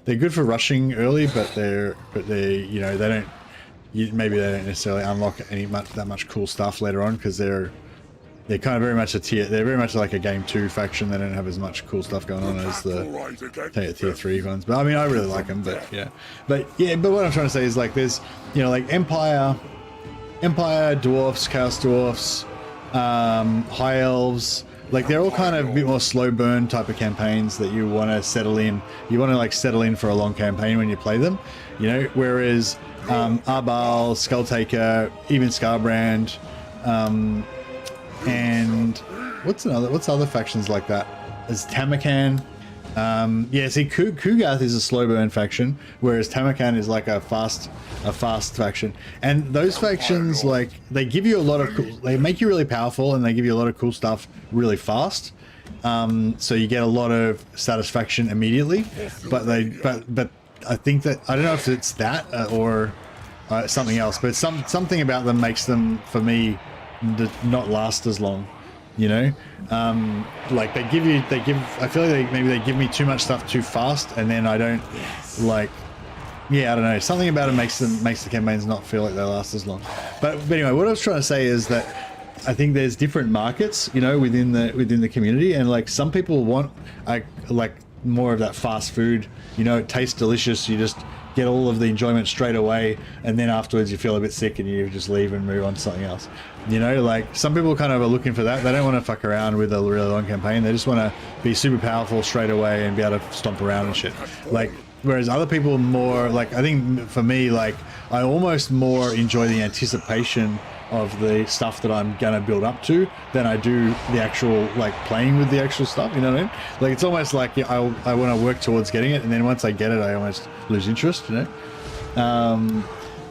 good for rushing early, but they you know, they don't, maybe they don't necessarily unlock that much cool stuff later on because they're kind of very much they're very much like a game 2 faction. They don't have as much cool stuff going on as the tier 3 ones. But I mean, I really like them, but what I'm trying to say is like there's, you know, like Empire dwarfs, Chaos dwarfs, High Elves, Like they're all kind of a bit more slow burn type of campaigns that you want to settle in. You want to like settle in for a long campaign when you play them, you know. Whereas Arbal, Skulltaker, even Scarbrand, and what's other factions like that? There's Tamakan. Yeah, see, Kugath is a slow burn faction, whereas Tamakan is like a fast faction. And those factions, like, they give you a lot of they make you really powerful, and they give you a lot of cool stuff really fast. So you get a lot of satisfaction immediately. But I think that, I don't know if it's that or something else, but something about them makes them, for me, not last as long. You know, like I feel like maybe they give me too much stuff too fast, and then I don't like, yeah, I don't know, something about it makes the campaigns not feel like they last as long. But anyway, what I was trying to say is that I think there's different markets, you know, within the community, and like some people want like more of that fast food, you know, it tastes delicious, you just get all of the enjoyment straight away, and then afterwards you feel a bit sick and you just leave and move on to something else. You know, like some people kind of are looking for that. They don't want to fuck around with a really long campaign. They just want to be super powerful straight away and be able to stomp around and shit. Like, whereas other people more like, I think for me, like, I almost more enjoy the anticipation of the stuff that I'm gonna build up to than I do the actual, like, playing with the actual stuff, you know what I mean? Like, it's almost like I want to work towards getting it, and then once I get it, I almost lose interest, you know?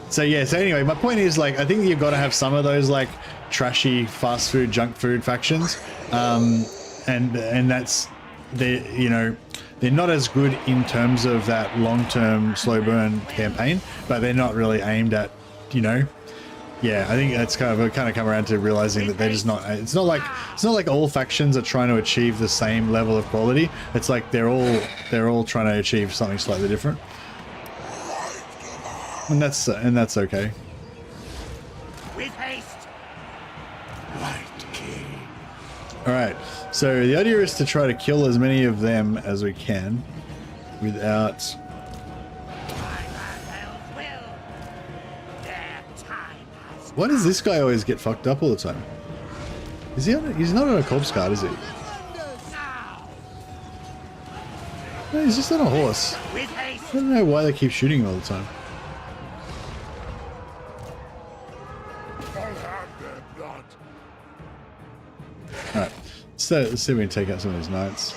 So yeah, so anyway, my point is, like, I think you've got to have some of those, like, trashy fast food, junk food factions, and that's, you know, they're not as good in terms of that long-term slow burn campaign, but they're not really aimed at, you know, yeah, I think that's kind of come around to realizing that they're just not. It's not like all factions are trying to achieve the same level of quality. It's like they're all trying to achieve something slightly different, and that's okay. With haste. Right, King. All right. So the idea is to try to kill as many of them as we can, without. Why does this guy always get fucked up all the time? Is he he's not on a corpse card, is he? No, he's just on a horse. I don't know why they keep shooting him all the time. Alright, so let's see if we can take out some of these knights.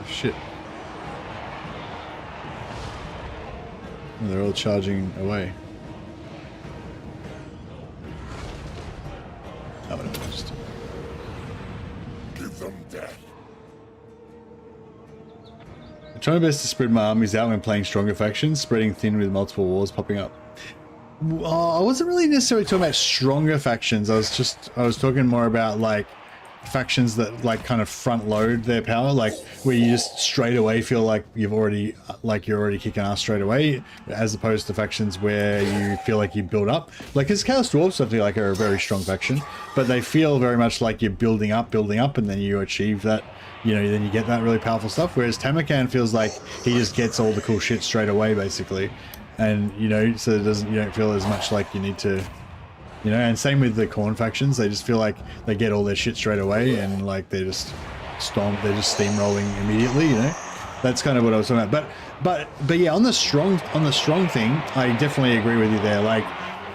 Shit. They're all charging away. Oh, whatever, just... Give them death. I'm trying my best to spread my armies out when playing stronger factions, spreading thin with multiple wars popping up. I wasn't really necessarily talking about stronger factions. I was talking more about, like, factions that, like, kind of front load their power, like where you just straight away feel like you're already kicking ass straight away, as opposed to factions where you feel like you build up. Like, because Chaos Dwarves, I feel like, are a very strong faction, but they feel very much like you're building up, and then you achieve that, you know, then you get that really powerful stuff. Whereas Tamakan feels like he just gets all the cool shit straight away, basically, and, you know, so you don't feel as much like you need to. You know, and same with the Khorne factions, they just feel like they get all their shit straight away, and like they're just steamrolling immediately, you know? That's kind of what I was talking about. But yeah, on the strong thing, I definitely agree with you there. Like,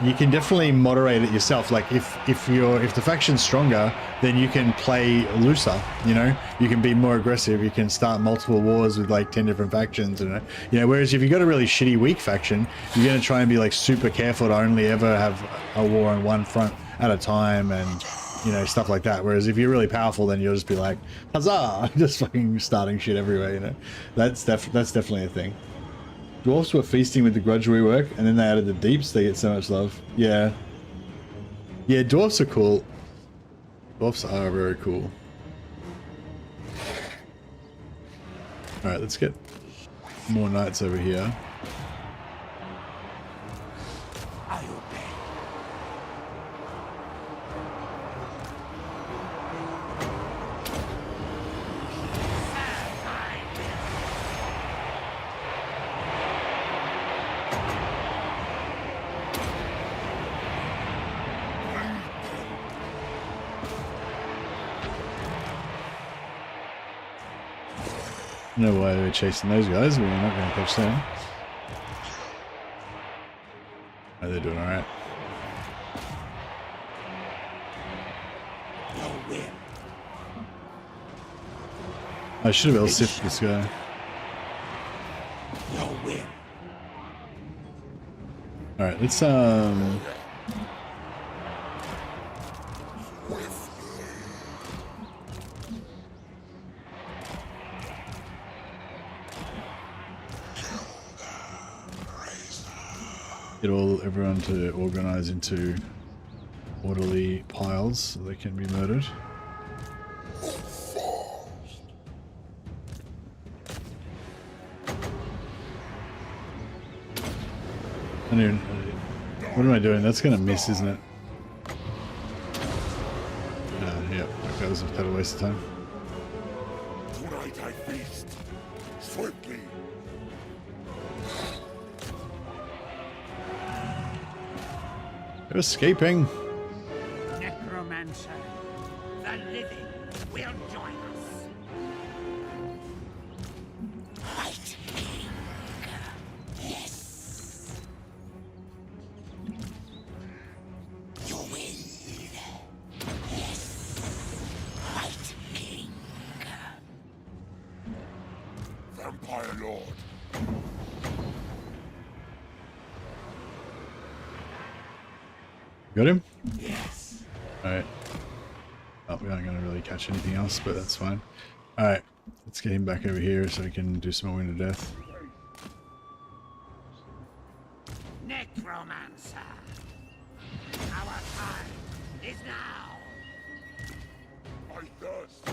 you can definitely moderate it yourself. Like, if the faction's stronger, then you can play looser, you know? You can be more aggressive, you can start multiple wars with like 10 different factions, you know? Whereas if you've got a really shitty weak faction, you're gonna try and be like super careful to only ever have a war on one front at a time, and, you know, stuff like that. Whereas if you're really powerful, then you'll just be like, huzzah, just fucking starting shit everywhere, you know? That's definitely a thing. Dwarfs were feasting with the grudge rework, and then they added the deeps. They get so much love. Yeah. Yeah, dwarfs are cool. Dwarfs are very cool. Alright, let's get more knights over here. No way we're chasing those guys. We're not going to catch them. Oh, they're doing all right. I should have L-sifted this guy. Alright, let's get everyone to organize into orderly piles so they can be murdered. What am I doing? That's gonna miss, isn't it? Yeah, that was a total waste of time. Tonight I feast. Swiftly. They're escaping. Necromancer, the living will join us. Fight, King. Yes. You will. Yes. Fight, King. Vampire Lord. Got him? Yes. Alright. Oh, we aren't going to really catch anything else, but that's fine. Alright, let's get him back over here so we can do some more Wind of Death. Necromancer. Our time is now. I thirst.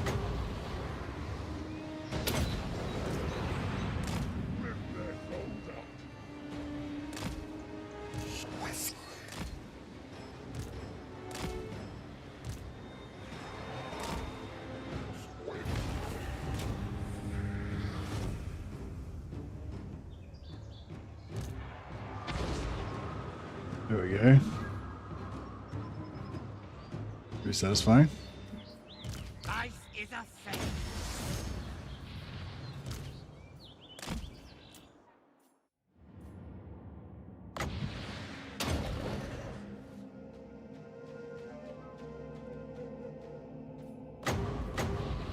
Rip their souls out. Swiftly. There we go. Pretty satisfying. Life is a thing.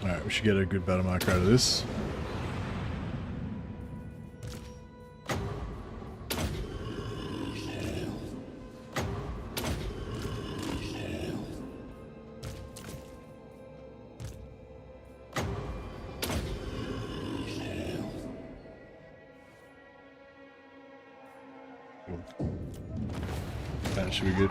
Alright, we should get a good battle marker out of this. That should be good.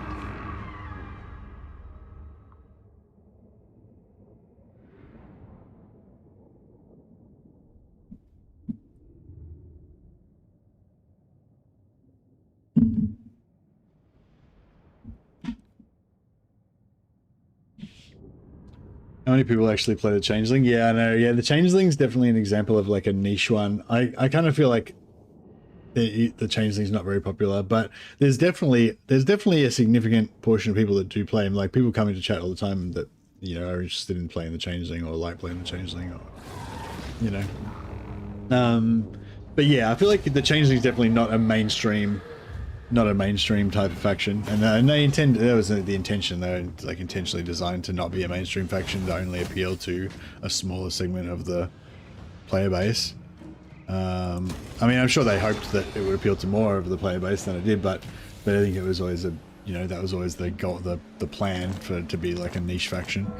How many people actually play the Changeling? Yeah, I know. Yeah, the Changeling's definitely an example of like a niche one. I kind of feel like the Changeling's not very popular, but there's definitely a significant portion of people that do play him. Like people come into chat all the time that, you know, are interested in playing the Changeling or like playing the Changeling, or, you know. But yeah, I feel like the Changeling's definitely not a mainstream type of faction, and they intend, that was the intention. They were like intentionally designed to not be a mainstream faction, to only appeal to a smaller segment of the player base. I mean, I'm sure they hoped that it would appeal to more of the player base than it did, but I think it was always that was always the goal, the plan for it to be like a niche faction.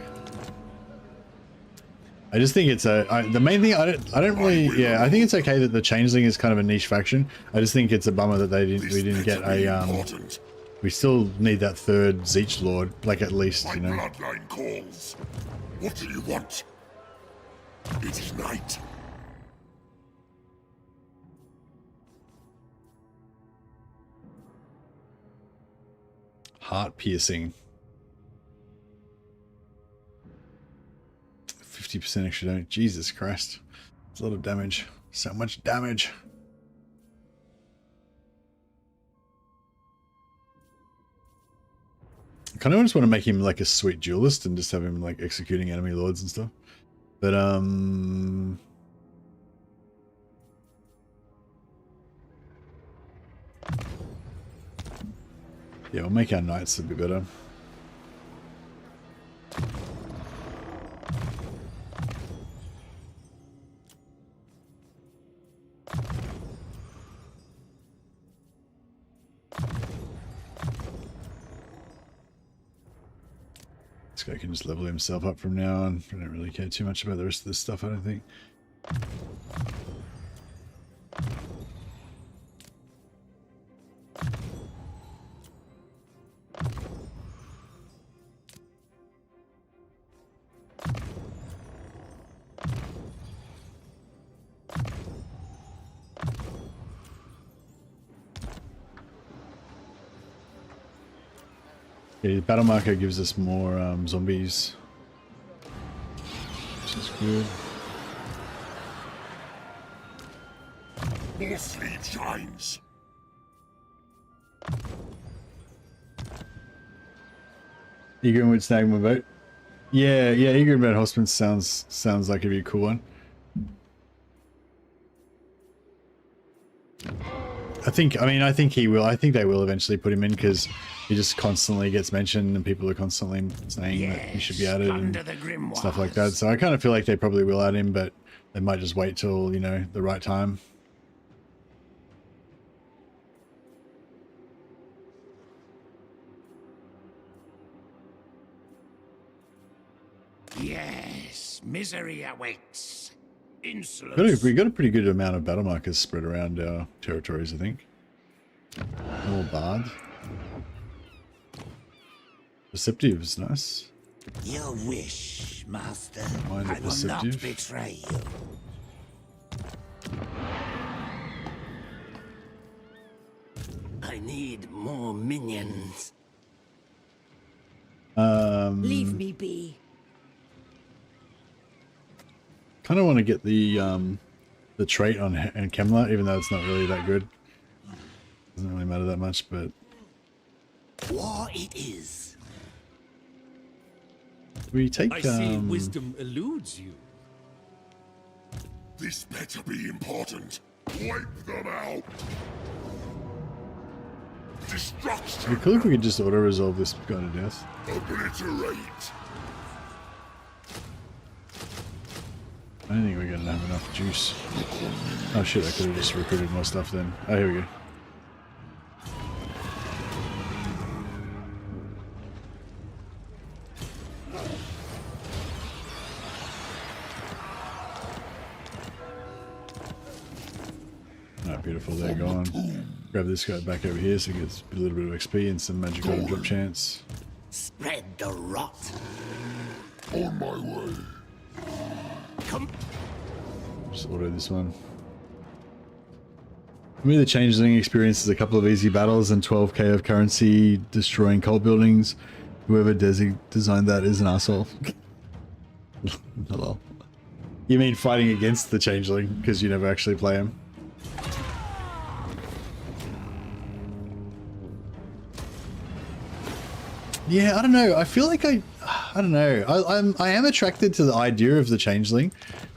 I just think it's the main thing. I don't really. Yeah, I think it's okay that the Changeling is kind of a niche faction. I just think it's a bummer that we didn't get a. We still need that third Zeech Lord, like at least, you know. My bloodline calls. What do you want? It is night. Heart piercing. 50% extra damage. Jesus Christ. It's a lot of damage. So much damage. I kind of just want to make him like a sweet duelist and just have him like executing enemy lords and stuff. But Yeah, we'll make our knights a bit better. This guy can just level himself up from now on. I don't really care too much about the rest of this stuff, I don't think. Okay, battle marker gives us more zombies, which is good. More sleep shines. Eager would snag my vote. Yeah, Eager about Hospin sounds like it'd be a cool one. I think he will. I think they will eventually put him in because he just constantly gets mentioned and people are constantly saying that he should be added and stuff like that. So I kind of feel like they probably will add him, but they might just wait till, you know, the right time. Yes, misery awaits. Insolence. We got a pretty good amount of battle markers spread around our territories, I think. More bard. Perceptive is nice. Your wish, Master. Mind I will not perceptive. betray you. I need more minions. Leave me be. Kind of want to get the trait on Kemmler, even though it's not really that good. Doesn't really matter that much, but War it is. we take. I see wisdom eludes you. This better be important. Wipe them out. Destruction. It'd be cool if we could just auto resolve this guy to death. Obliterate. I don't think we're gonna have enough juice. Oh shit! I could have just recruited more stuff then. Oh, here we go. Alright, beautiful. They're gone. Grab this guy back over here so he gets a little bit of XP and some magic item drop chance. Spread the rot. On my way. Come. Just auto this one. For me, the Changeling experience is a couple of easy battles and 12k of currency destroying cult buildings. Whoever designed that is an asshole. Hello. You mean fighting against the Changeling because you never actually play him? Yeah, I don't know. I feel like I don't know. I am attracted to the idea of the Changeling.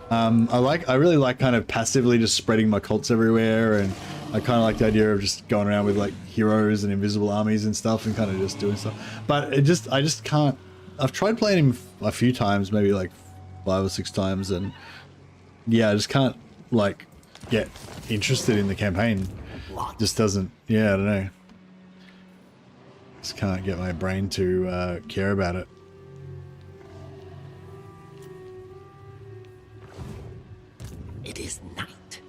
I really like kind of passively just spreading my cults everywhere, and I kind of like the idea of just going around with like heroes and invisible armies and stuff and kind of just doing stuff. But I just can't. I've tried playing him a few times, maybe like 5 or 6 times, and yeah, I just can't like get interested in the campaign. Just doesn't. Yeah, I don't know. Just can't get my brain to care about it. It is night.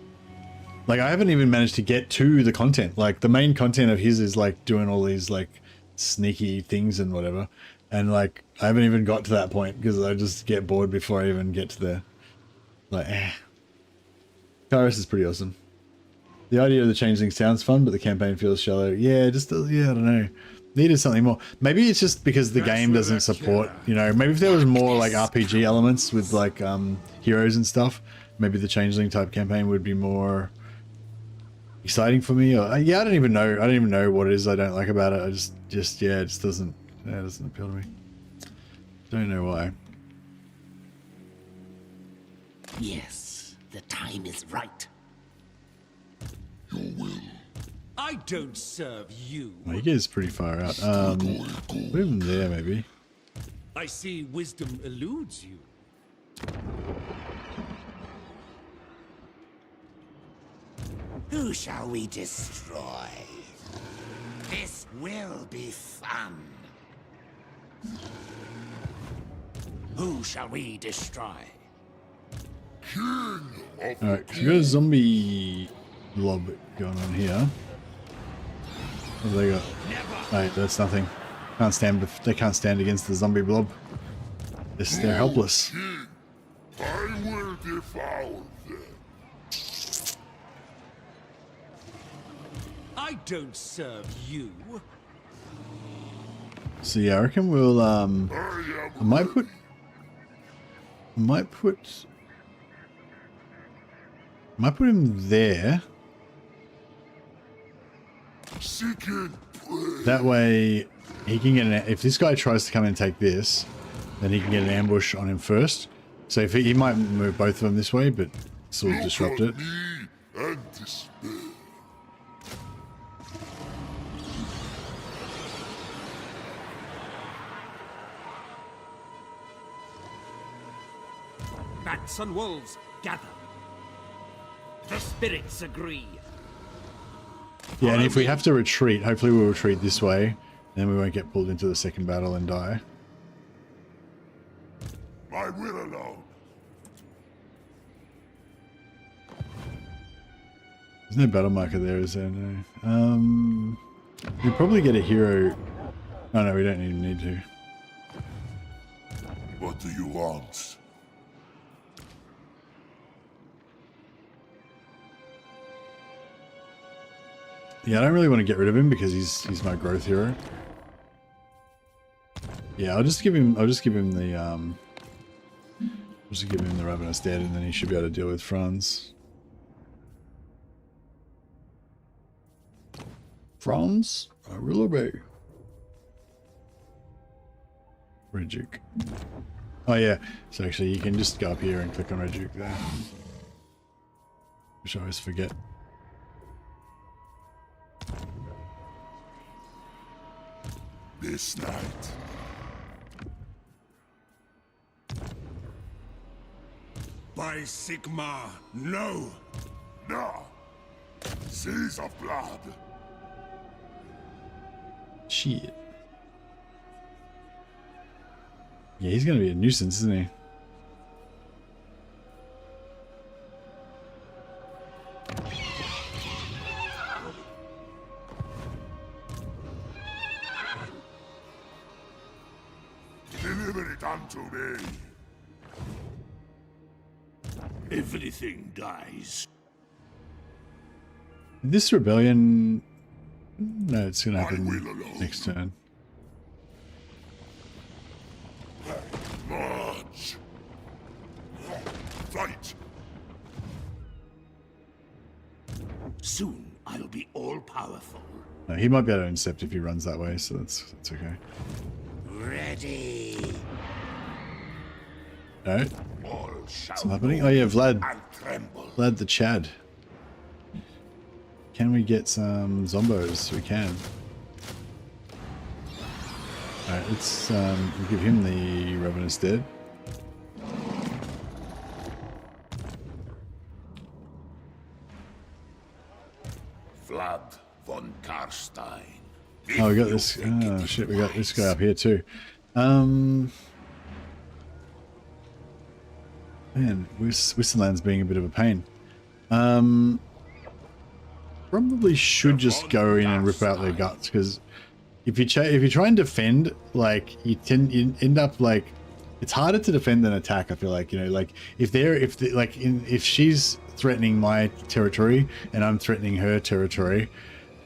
Like, I haven't even managed to get to the content. Like, the main content of his is like doing all these like sneaky things and whatever, and like I haven't even got to that point because I just get bored before I even get to there. Like, Kairos is pretty awesome. The idea of the Changeling sounds fun, but the campaign feels shallow. Yeah, just yeah, I don't know. Needed something more. Maybe it's just because the game doesn't support, you know, maybe if there was more like RPG elements with like heroes and stuff, maybe the Changeling type campaign would be more exciting for me. Or yeah, I don't even know what it is I don't like about it. I just yeah, it just doesn't appeal to me. Don't know why. Yes, the time is right. Your will. I don't serve you. Well, he gets pretty far out. Put him there, maybe. I see wisdom eludes you. Who shall we destroy? This will be fun. Who shall we destroy? Alright, so we got a zombie blob going on here. What have they got? Wait, that's nothing. Can't stand. They can't stand against the zombie blob. They're helpless. I will devour them. I don't serve you. So yeah, I reckon we'll I might put him there. That way he can get an, if this guy tries to come and take this, then he can get an ambush on him first. So if he might move both of them this way, but sort of disrupt it. Bats and wolves, gather. The spirits agree. Yeah, and if we have to retreat, hopefully we'll retreat this way, then we won't get pulled into the second battle and die. My will alone. There's no battle marker there, is there? No. We probably get a hero. Oh no, we don't even need to. What do you want? Yeah, I don't really want to get rid of him because he's my growth hero. Yeah, I'll just give him the Ravenous Dead, and then he should be able to deal with Franz. Franz, I will obey. Reduke. Oh yeah, so actually you can just go up here and click on Reduke there. Which I always forget. This night. By Sigma, no! No! Seas of blood! Shit. Yeah, he's gonna be a nuisance, isn't he? Deliver it unto me. Everything dies. This rebellion... No, it's gonna happen next turn. March. Fight. Soon I'll be all-powerful. No, he might be able to intercept if he runs that way, so that's okay. Ready. No? All What's happening? Oh yeah, Vlad. Vlad the Chad. Can we get some zombos? We can. Alright, let's we'll give him the Ravenous Dead. Vlad von Karstein. Oh, we got this. Oh shit, we got this guy up here too. Man, Wissenland's being a bit of a pain. Probably should just go in and rip out their guts, because if you try and defend, like you end up like it's harder to defend than attack. I feel like, you know, like if she's threatening my territory and I'm threatening her territory,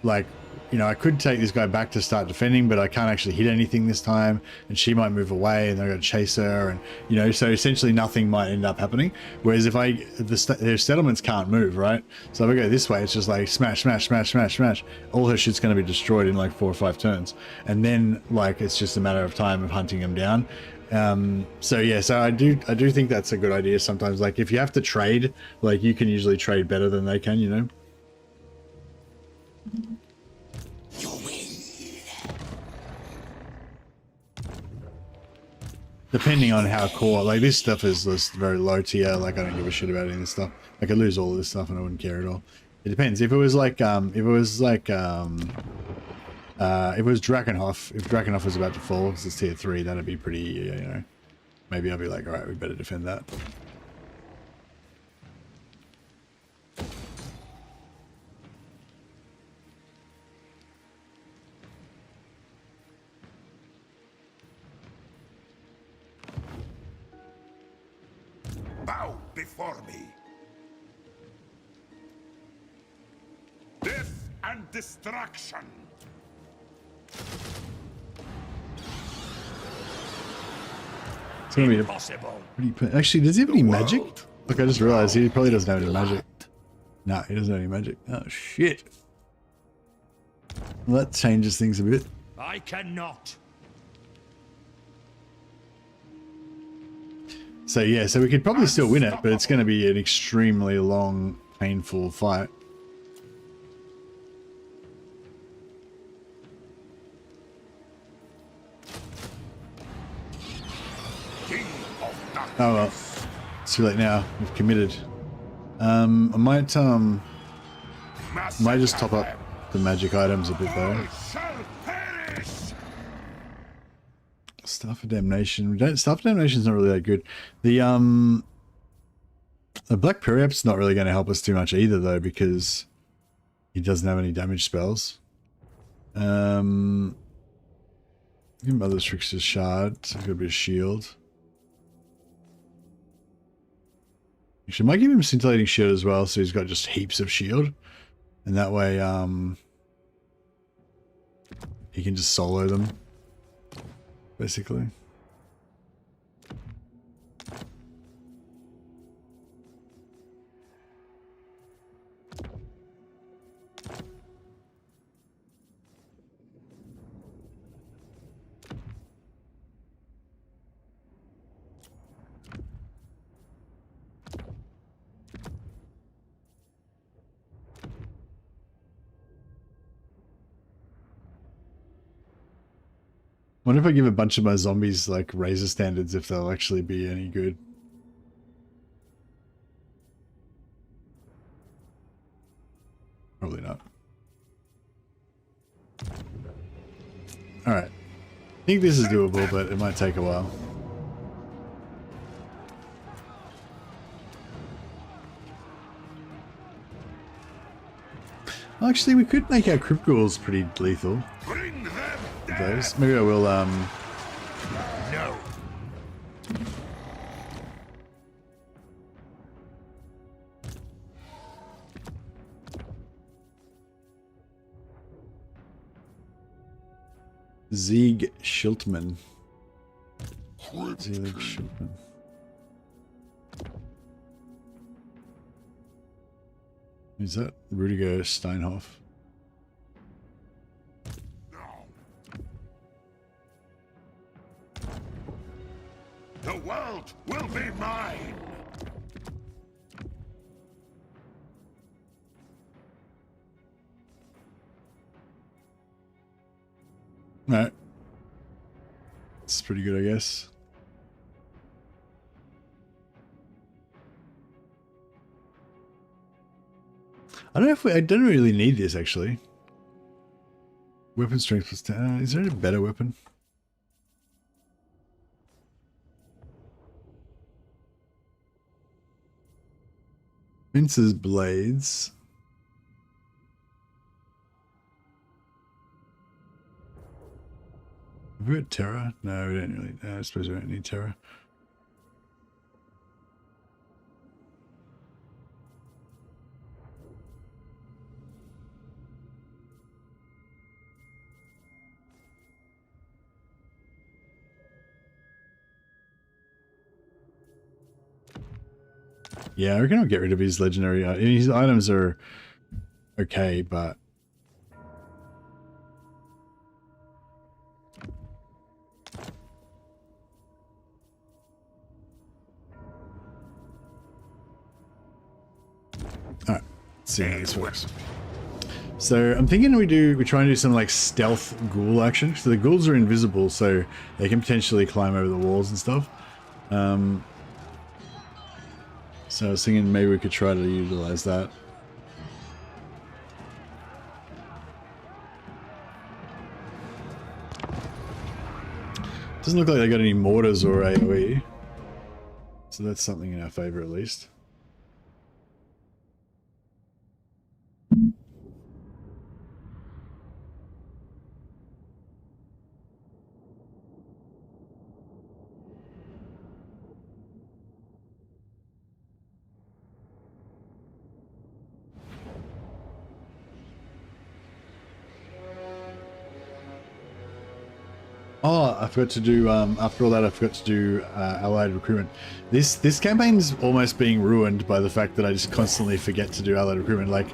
like, you know, I could take this guy back to start defending, but I can't actually hit anything this time, and she might move away, and they're going to chase her, and, you know, so essentially nothing might end up happening. Whereas if their settlements can't move, right? So if I go this way, it's just like smash, smash, smash, smash, smash. All her shit's going to be destroyed in like 4 or 5 turns, and then like it's just a matter of time of hunting them down. So yeah, so I do think that's a good idea sometimes. Like if you have to trade, like you can usually trade better than they can, you know. depending on how core, like this stuff is just very low tier. Like I don't give a shit about any of this stuff. I could lose all of this stuff and I wouldn't care at all. It depends. If it was Drakenhof, if Drakenhof was about to fall because it's tier 3, that'd be pretty, you know, maybe I'll be like, all right, we better defend that. Bow before me. Death and destruction. It's gonna be Impossible. pretty. Actually, does he have any magic? Look, I just realized he probably doesn't have any magic. Nah, he doesn't have any magic. Oh shit. Well, that changes things a bit. I cannot. So yeah, so we could probably still win it, but it's going to be an extremely long, painful fight. Oh well, it's too late now. We've committed. I might just top up the magic items a bit though. Staff of Damnation. Staff of Damnation's not really that good. The Black Periap's not really going to help us too much either though, because he doesn't have any damage spells. Give him Mother's Trickster's Shard. So could be a shield. Actually, I might give him Scintillating Shield as well, so he's got just heaps of shield. And that way, he can just solo them. Basically. Wonder if I give a bunch of my zombies like razor standards, if they'll actually be any good. Probably not. Alright. I think this is doable, but it might take a while. Actually, we could make our Crypt Ghouls pretty lethal. Those. Maybe I will, No. Zieg Schiltman. Zieg Schiltman. Is that Rudiger Steinhoff? The world will be mine. Alright. It's pretty good, I guess. I don't know if I don't really need this actually. Weapon strength plus 10. Is there a better weapon? Vince's blades. Have we got Terra? No, we don't really. I suppose we don't need Terra. Yeah, I reckon I'll get rid of his legendary. His items are okay, but alright, let's see how this works. So I'm thinking we try and do some like stealth ghoul action. So the ghouls are invisible, so they can potentially climb over the walls and stuff. So I was thinking maybe we could try to utilize that. Doesn't look like they got any mortars or AoE. So that's something in our favor at least. Oh, I forgot to do, after all that, I forgot to do allied recruitment. This campaign's almost being ruined by the fact that I just constantly forget to do allied recruitment. Like,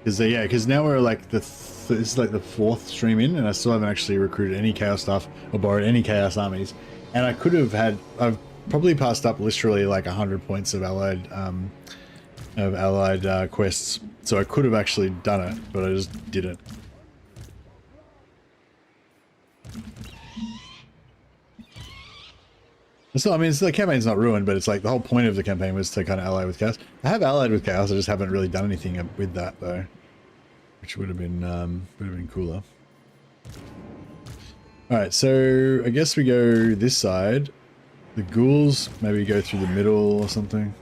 because now we're like, this is like the 4th stream in, and I still haven't actually recruited any chaos stuff or borrowed any chaos armies. And I could have had, I've probably passed up literally like 100 points of allied quests. So I could have actually done it, but I just didn't. So, I mean, the campaign's not ruined, but it's like the whole point of the campaign was to kind of ally with chaos. I have allied with chaos, I just haven't really done anything with that though, which would have been cooler. All right, so I guess we go this side. The ghouls maybe go through the middle or something.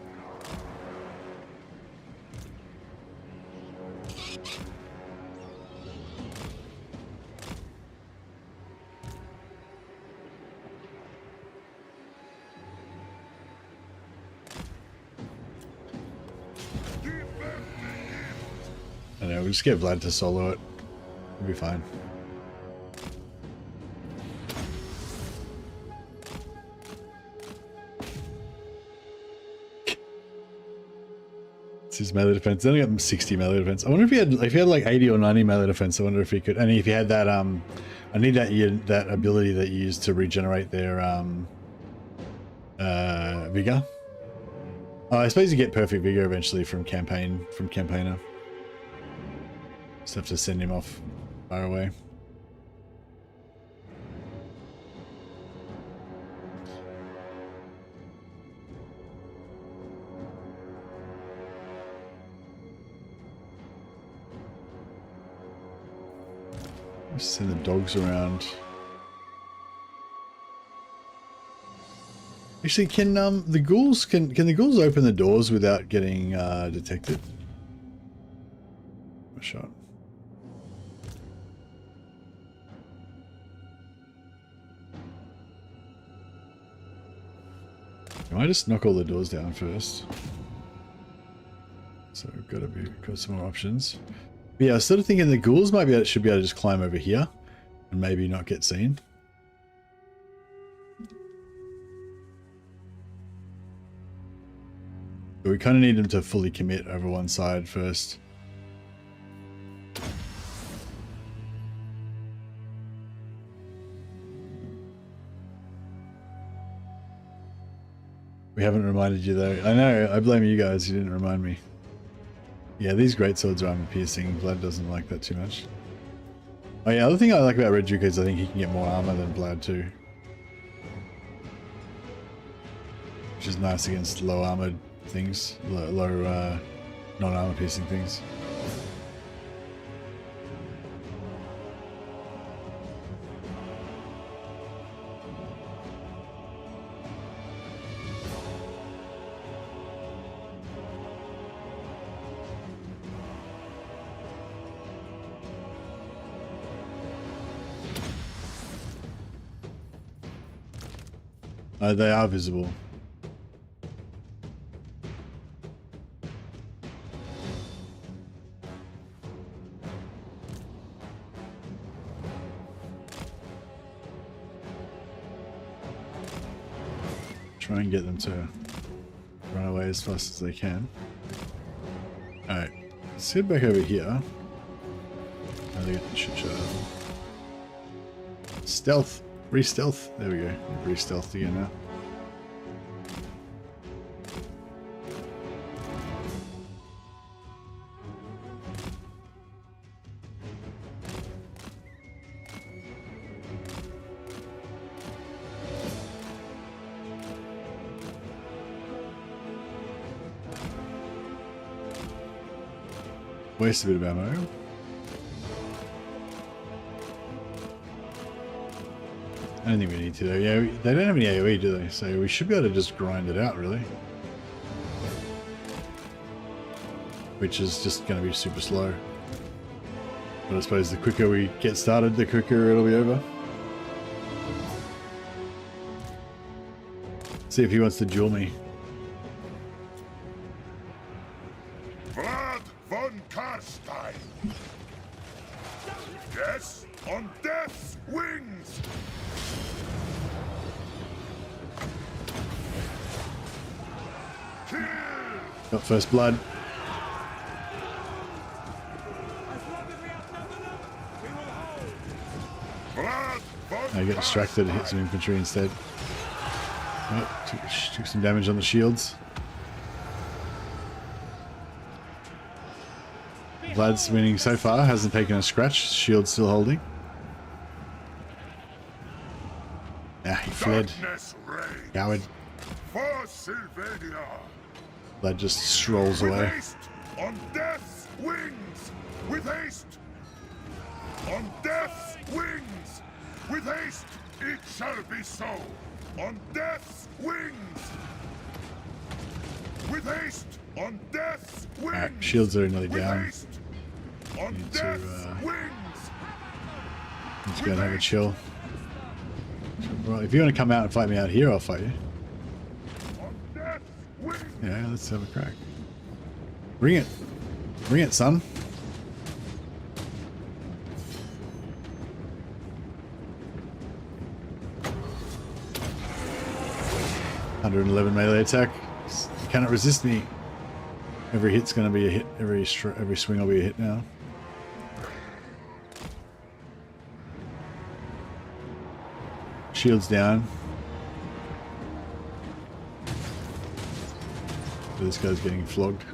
I know, we'll just get Vlad to solo it. We'll be fine. It's his melee defense. Then I got 60 melee defense. I wonder if he had like 80 or 90 melee defense. I wonder if he could. And if he had that, I need that ability that you use to regenerate their vigor. Oh, I suppose you get perfect vigor eventually from campaigner. Just have to send him off far away. Just send the dogs around. Actually, can the ghouls can the ghouls open the doors without getting detected? A shot. I just knock all the doors down first. So we've got some more options. But yeah, I was sort of thinking the ghouls should be able to just climb over here and maybe not get seen. But we kind of need them to fully commit over one side first. We haven't reminded you though. I know, I blame you guys, you didn't remind me. Yeah, these greatswords are armor piercing. Vlad doesn't like that too much. Oh yeah, other thing I like about Red Duke is I think he can get more armor than Vlad too. Which is nice against low armored things, low non-armor piercing things. They are visible. Try and get them to run away as fast as they can. Alright, let's head back over here. I think it should show up. Stealth! Re-stealth. There we go. Re-stealth again now. Waste a bit of ammo. I don't think we need to though. Yeah, they don't have any AoE, do they? So we should be able to just grind it out, really. Which is just going to be super slow. But I suppose the quicker we get started, the quicker it'll be over. See if he wants to duel me. Vlad von Karstein. Yes, on death's wings. Kill. Got first blood. Vlad von I get distracted and hit some infantry instead. Oh, took some damage on the shields. Vlad's winning so far, hasn't taken a scratch, shield's still holding. Ah, he fled. Darkness reigns. Coward. For Sylvania. Vlad just strolls With away. haste, on death's wings. With haste. On death's wings. With haste, it shall be so. On death's wings. With haste, on death's wings. Alright, shields are nearly With down. haste, on Need to, death's wings. Let's go and have a chill. Well, if you want to come out and fight me out here, I'll fight you. On death's wings. Yeah, let's have a crack. Bring it. Bring it, son. $111 melee attack. You cannot resist me. Every hit's going to be a hit. Every swing will be a hit now. Shields down. This guy's getting flogged.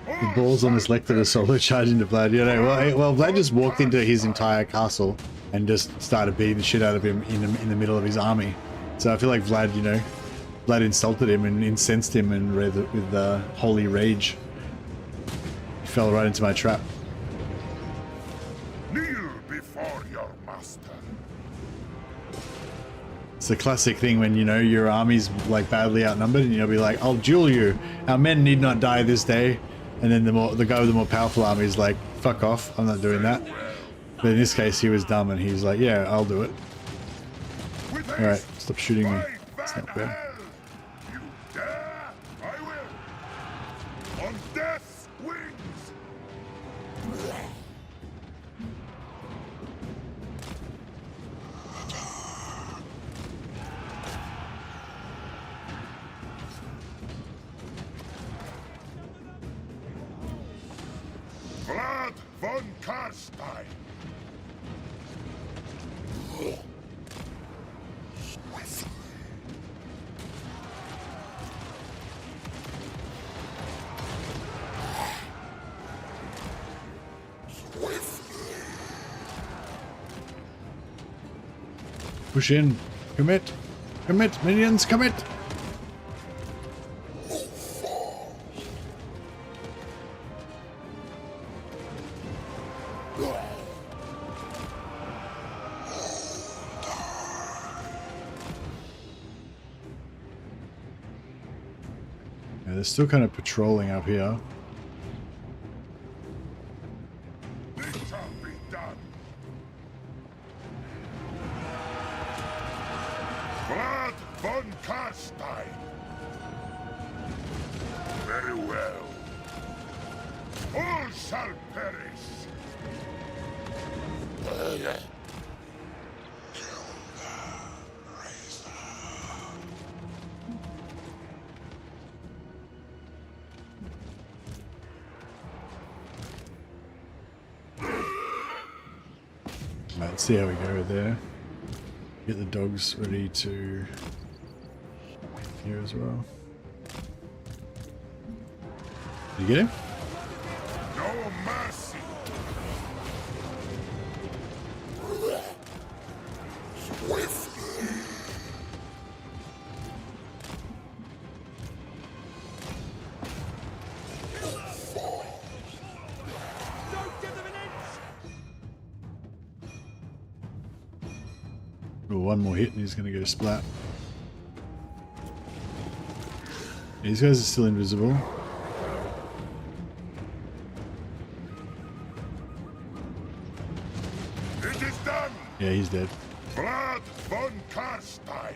The balls on this Lecter to solo charge into Vlad. You know, well, Vlad just walked into his entire castle and just started beating the shit out of him in the middle of his army. So I feel like Vlad, you know, Vlad insulted him and incensed him and with holy rage. He fell right into my trap. Kneel before your master. It's a classic thing when, you know, your army's like badly outnumbered and you'll be like, I'll duel you. Our men need not die this day. And then the guy with the more powerful army is like, fuck off, I'm not doing that. But in this case, he was dumb and he's like, yeah, I'll do it. Alright, stop shooting me. It's not fair. You dare? I will. On death's wings. Vlad von Karstein. Push in. Commit. Commit, minions, commit. Yeah, they're still kind of patrolling up here. It shall be done. Vlad von Karstein. Very well. All shall perish. Let's see how we go there. Get the dogs ready to here as well. Did you get him? No mercy. Oh, one more hit and he's going to go splat. These guys are still invisible. It is done! Yeah, he's dead. Blood von Karstein!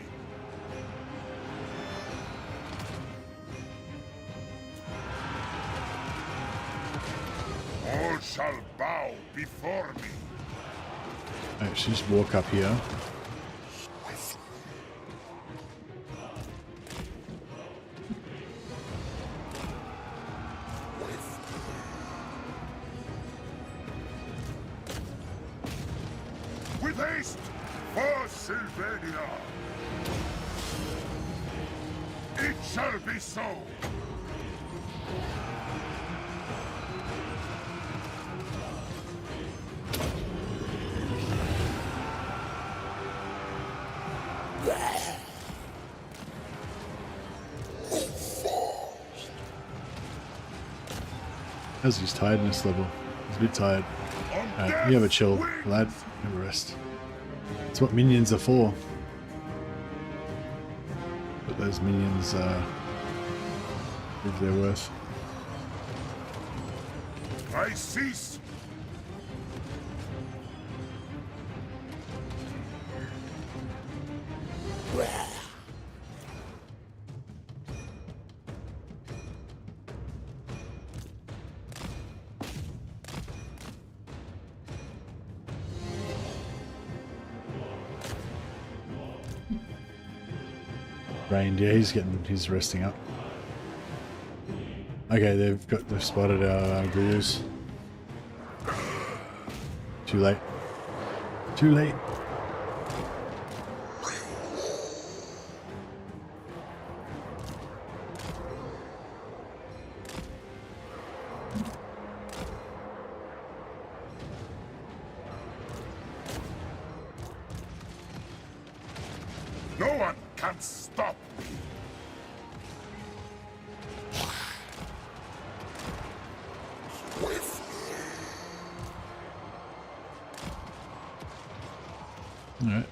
All shall bow before me. Actually, just walk up here. With haste for Sylvania. It shall be so. As he's tired in this level. He's a bit tired. Alright, you have a chill, lad. Have a rest. That's what minions are for. But those minions prove their worth. I cease. Yeah, he's resting up. Okay, they've spotted our ghouls. Too late. Too late. No one can stop me. Alright,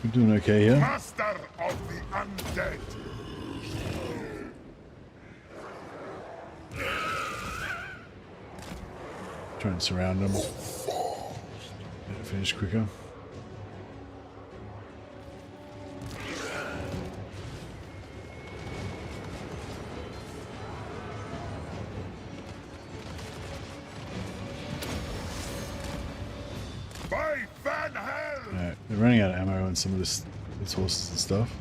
we're doing okay here. Master of the undead. Try and surround them. Get it finished quicker. Alright, they're running out of ammo on some of these horses and stuff.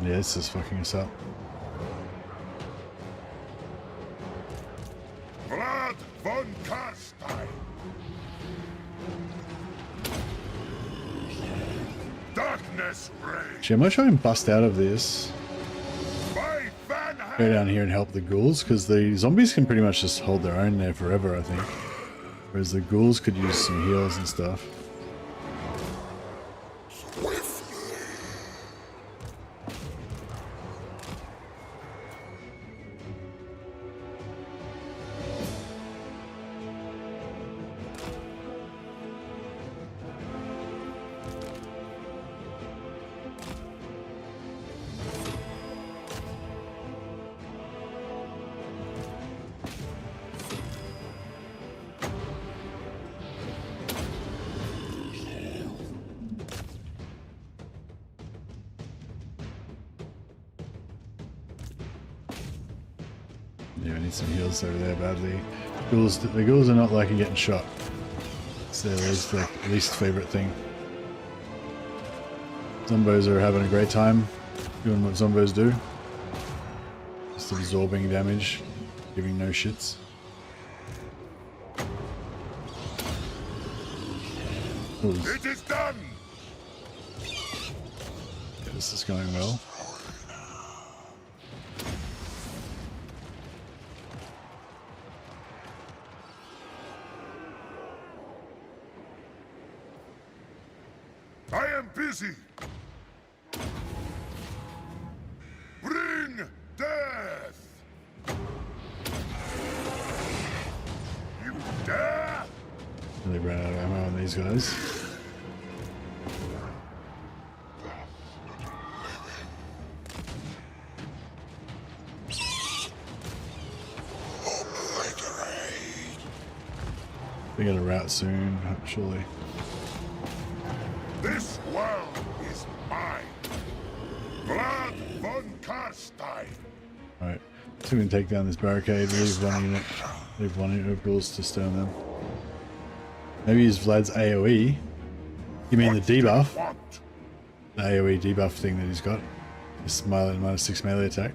Yeah, this is fucking us up. Blood von Karstein. Darkness rage. Actually, I might try and bust out of this. Go down here and help the ghouls, because the zombies can pretty much just hold their own there forever, I think. Whereas the ghouls could use some heals and stuff. Yeah, I need some heals over there badly. The ghouls are not liking getting shot. It's their least favorite thing. Zombos are having a great time doing what zombos do. Just absorbing damage, giving no shits. Ooh. It is done. Yeah, this is going well. busy. Bring death. You dare? They ran out of ammo on these guys. They're gonna rout soon, surely. This world is mine. Vlad von Karstein. Alright, so we can take down this barricade, leave one unit of ghouls to stone them. Maybe use Vlad's AoE. You mean the debuff? The AoE debuff thing that he's got. This -6 melee attack.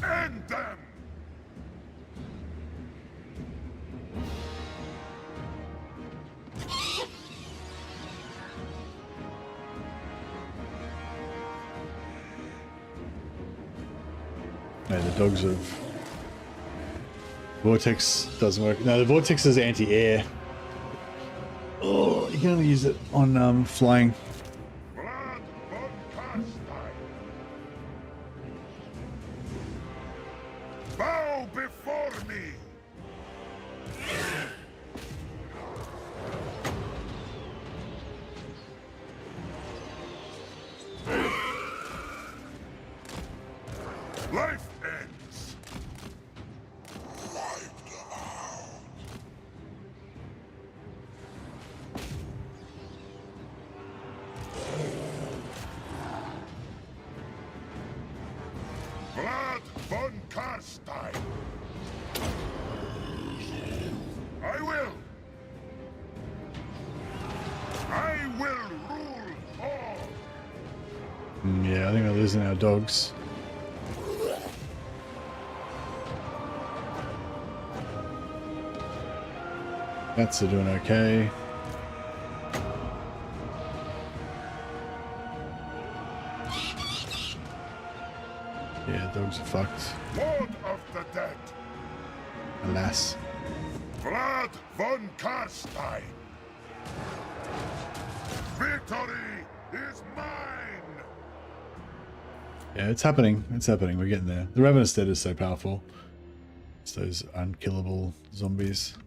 End them. No, the dogs of Vortex doesn't work. No, the Vortex is anti-air. Oh, you can only use it on flying. Vlad von Karstein. Bow before me. Life ends. Wipe them out. Vlad von Karstein. I will. I will rule all. Yeah, I think we're losing our dogs. Cats are doing okay. Yeah, dogs are fucked. Lord of the dead. Alas. Vlad von Karstein. Victory is mine. Yeah, it's happening. It's happening. We're getting there. The Ravenous Dead is so powerful. It's those unkillable zombies.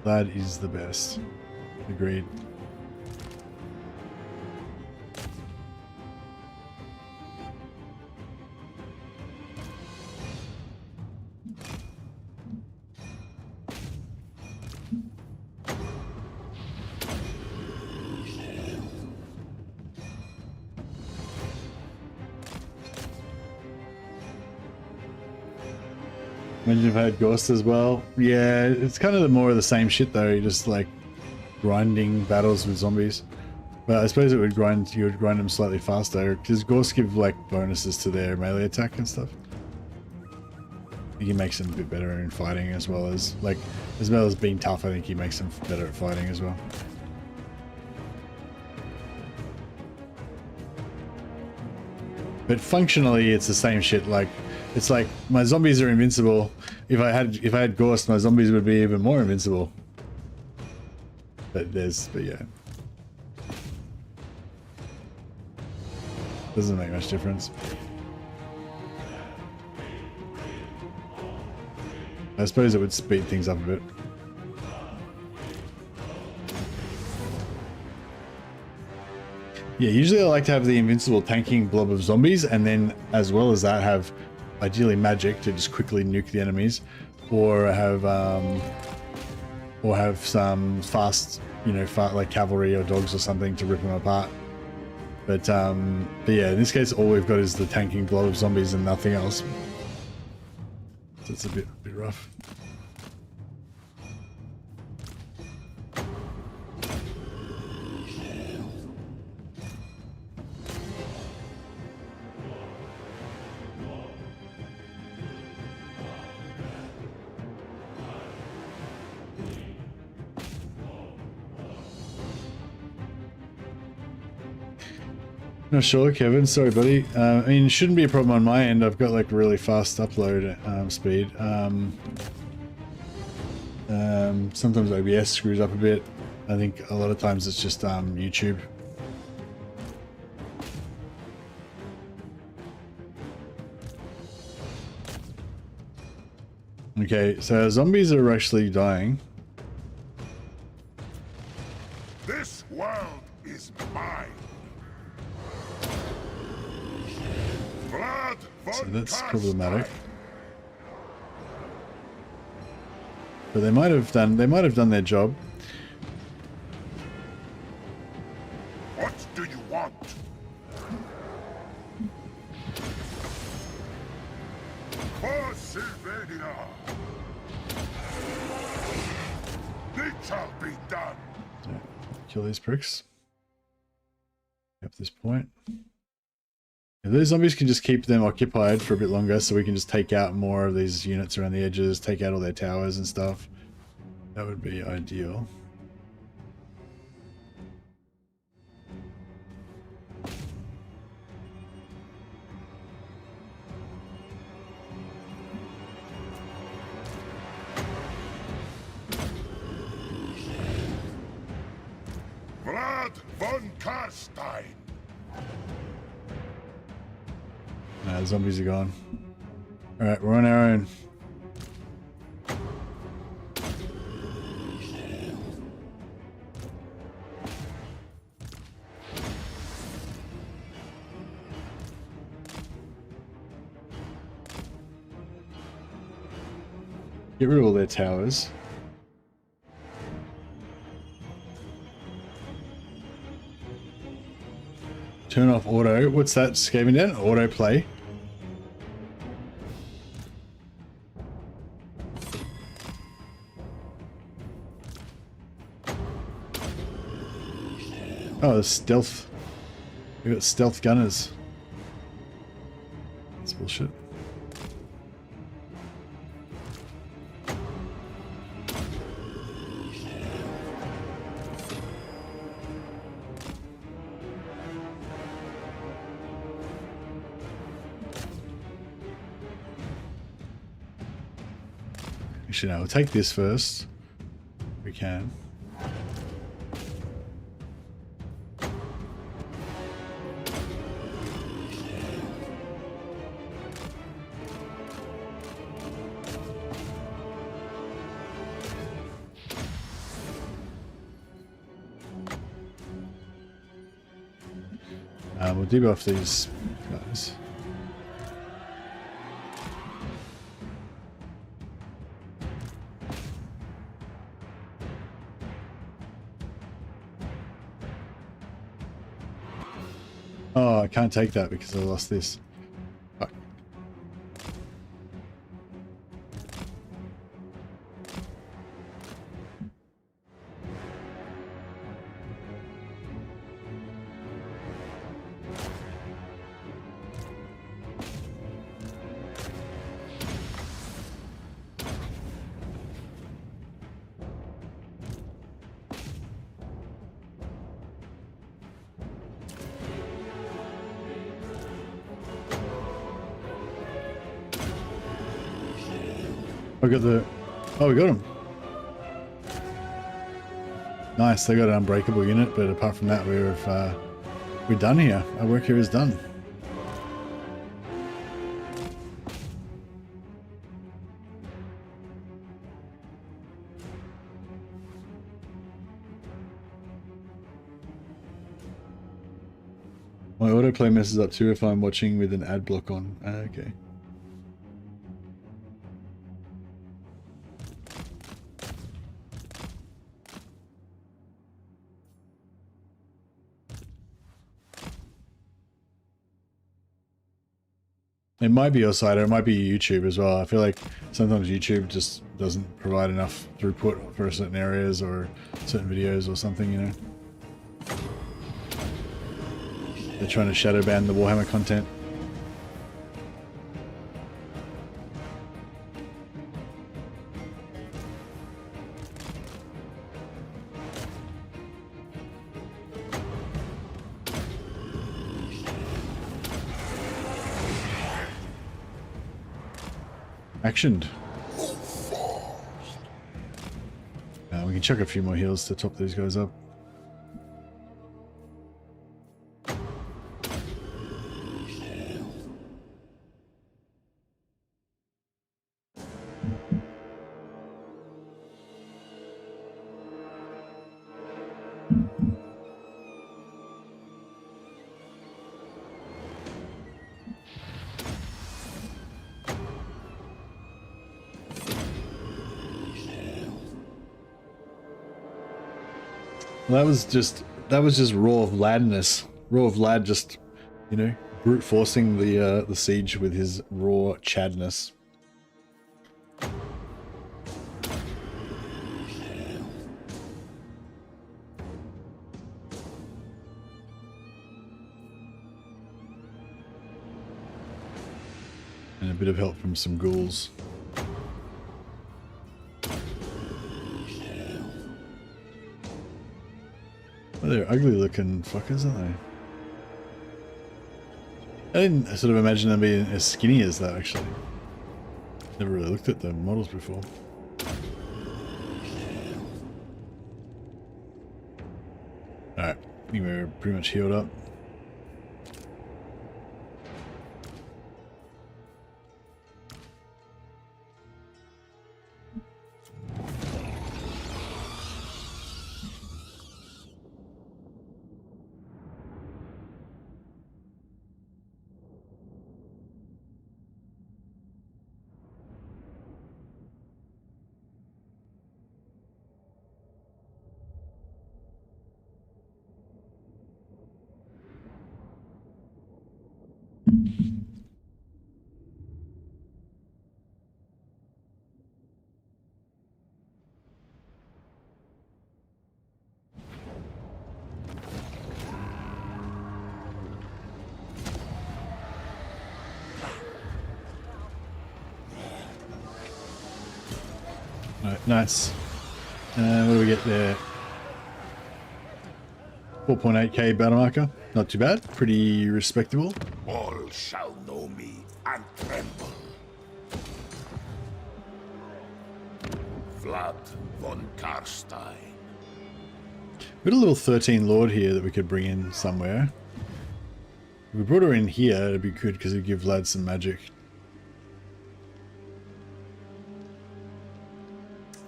That is the best. Agreed. Imagine if I had Ghost as well. Yeah, it's kind of the more of the same shit though. You're just like grinding battles with zombies. But I suppose it would grind. You would grind them slightly faster because Ghosts give like bonuses to their melee attack and stuff. I think he makes them a bit better in fighting as well as being tough. I think he makes them better at fighting as well. But functionally, it's the same shit. Like, it's like my zombies are invincible. If I had Ghost, my zombies would be even more invincible. But yeah, doesn't make much difference. I suppose it would speed things up a bit. Yeah, usually I like to have the invincible tanking blob of zombies, and then as well as that have ideally magic to just quickly nuke the enemies, or have some fast, like cavalry or dogs or something to rip them apart. But yeah, in this case, all we've got is the tanking blob of zombies and nothing else. So it's a bit rough. Not sure, Kevin. Sorry, buddy. I mean, it shouldn't be a problem on my end. I've got like really fast upload speed. Sometimes OBS screws up a bit. I think a lot of times it's just YouTube. Okay, so zombies are actually dying. This world is mine. Blood So von that's Karstein. problematic. But they might have done their job. What do you want? For Sylvania. It shall be done. Yeah, kill these pricks. At this point. If those zombies can just keep them occupied for a bit longer so we can just take out more of these units around the edges, take out all their towers and stuff, that would be ideal. Blood von Karstein. Nah, the zombies are gone. Alright, we're on our own. Get rid of all their towers. Turn off auto. What's that scaling down? Auto play. Oh, the stealth. We got stealth gunners. That's bullshit. Actually, no, we'll take this first. We can. We'll debuff these guys. Oh, I can't take that because I lost this. Fuck. I got the... Oh, we got him. Nice, they got an unbreakable unit, but apart from that, we're done here. Our work here is done. My autoplay messes up too if I'm watching with an ad block on. Okay. It might be your side, or it might be YouTube as well. I feel like sometimes YouTube just doesn't provide enough throughput for certain areas or certain videos or something, you know. They're trying to shadow ban the Warhammer content. actioned. We can chuck a few more heals to top these guys up. Well, that was just raw Vladness. Raw Vlad just, you know, brute forcing the siege with his raw Chadness. And a bit of help from some ghouls. Well, they're ugly looking fuckers, aren't they? I didn't sort of imagine them being as skinny as that, actually. Never really looked at the models before. Alright, I think we're pretty much healed up. Alright, nice. What do we get there? 4.8k battle marker. Not too bad. Pretty respectable. All shall know me and tremble. Vlad von Karstein. We've got a little 13 Lord here that we could bring in somewhere. If we brought her in here, it'd be good because it'd give Vlad some magic.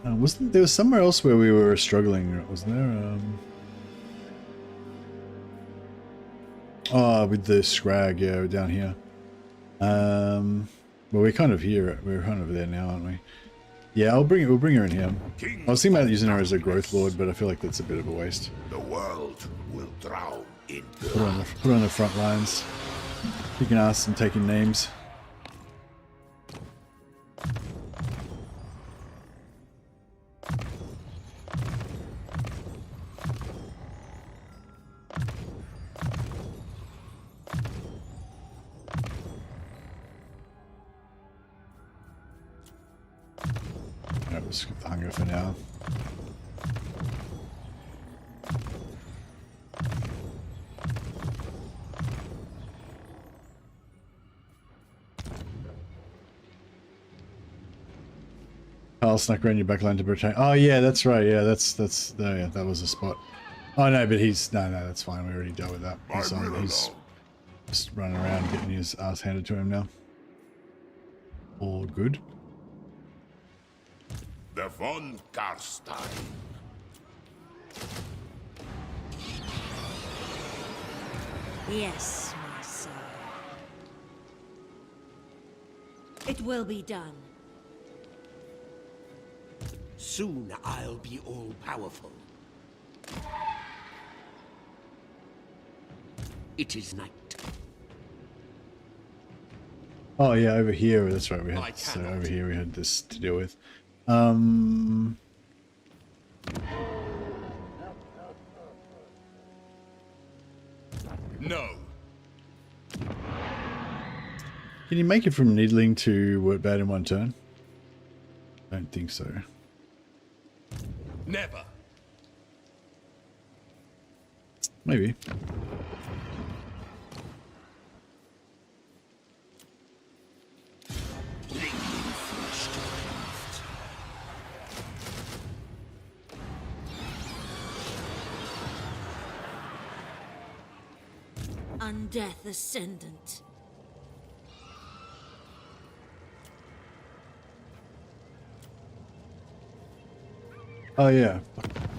Wasn't there was somewhere else where we were struggling, wasn't there? Oh, with the Scrag, yeah, we're down here. Well, we're kind of here. We're kind of there now, aren't we? Yeah, we'll bring her in here. I was thinking about using her as a growth lord, but I feel like that's a bit of a waste. The world will drown in Put her on the front lines, kicking ass and taking names. We'll skip the hunger for now. I'll snuck around your backline to protect. Oh yeah, that's right. Yeah, that's oh, yeah, that was a spot. Oh no, but he's no, that's fine. We already dealt with that. He's just running around getting his ass handed to him now. All good. The von Karstein. Yes, my son. It will be done. Soon I'll be all-powerful. It is night. Oh yeah, over here. That's right. We had so over here we had this to deal with. No. Can you make it from needling to Wordbad in one turn? I don't think so. Never. Maybe. Undeath Ascendant. Oh yeah,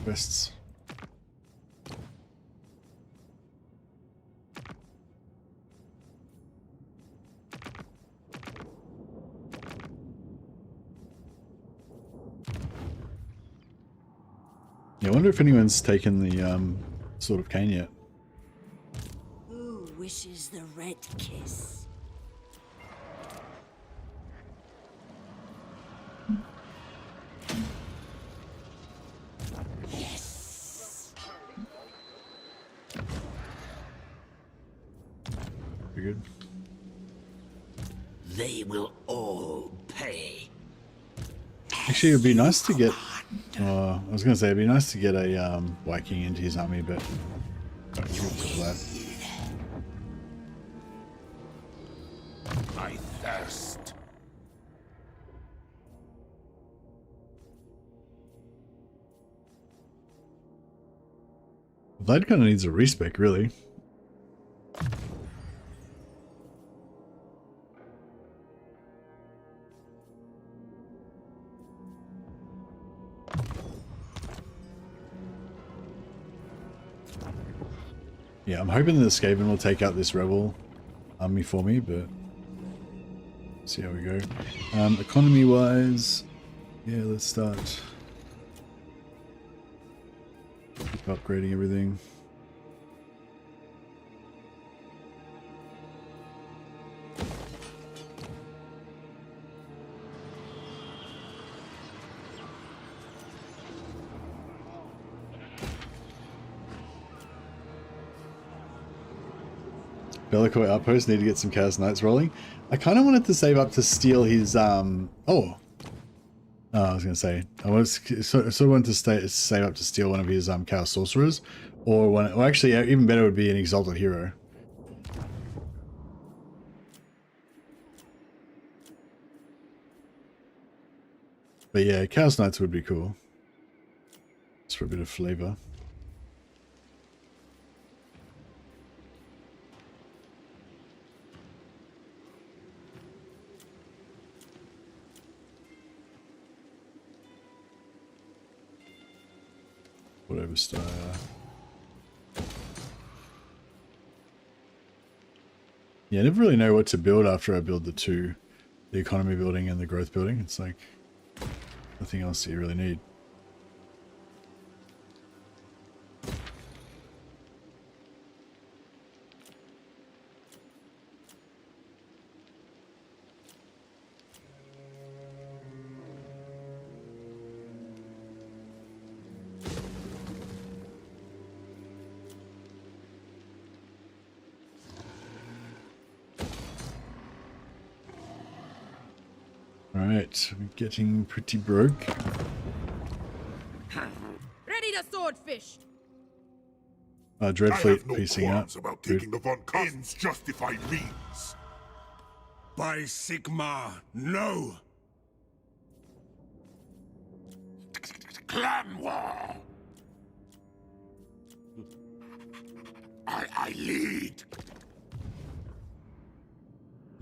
quests. Yeah, I wonder if anyone's taken the Sword of Cain yet. Who wishes the red kiss? Yes. Very good. They will all pay. Actually, it would be nice to get. I was going to say it'd be nice to get a Viking into his army, but don't give it to that. I thirst. Vlad kind of needs a respec, really. Yeah, I'm hoping that the Skaven will take out this rebel army for me, but see how we go. Economy-wise, yeah, let's start. Keep upgrading everything. Bellicoi outpost, need to get some Chaos Knights rolling. I kind of wanted to save up to steal his I was gonna say I sort of wanted to save up to steal one of his Chaos Sorcerers, or actually even better would be an Exalted Hero. But yeah, Chaos Knights would be cool. Just for a bit of flavor. Whatever style. Yeah, I never really know what to build after I build the economy building and the growth building. It's like nothing else that you really need. Alright, we're getting pretty broke. Ready to swordfish. Dreadfleet piecing out. About Good. taking the Von Ends justify means. By Sigmar, no! Clan war! I lead!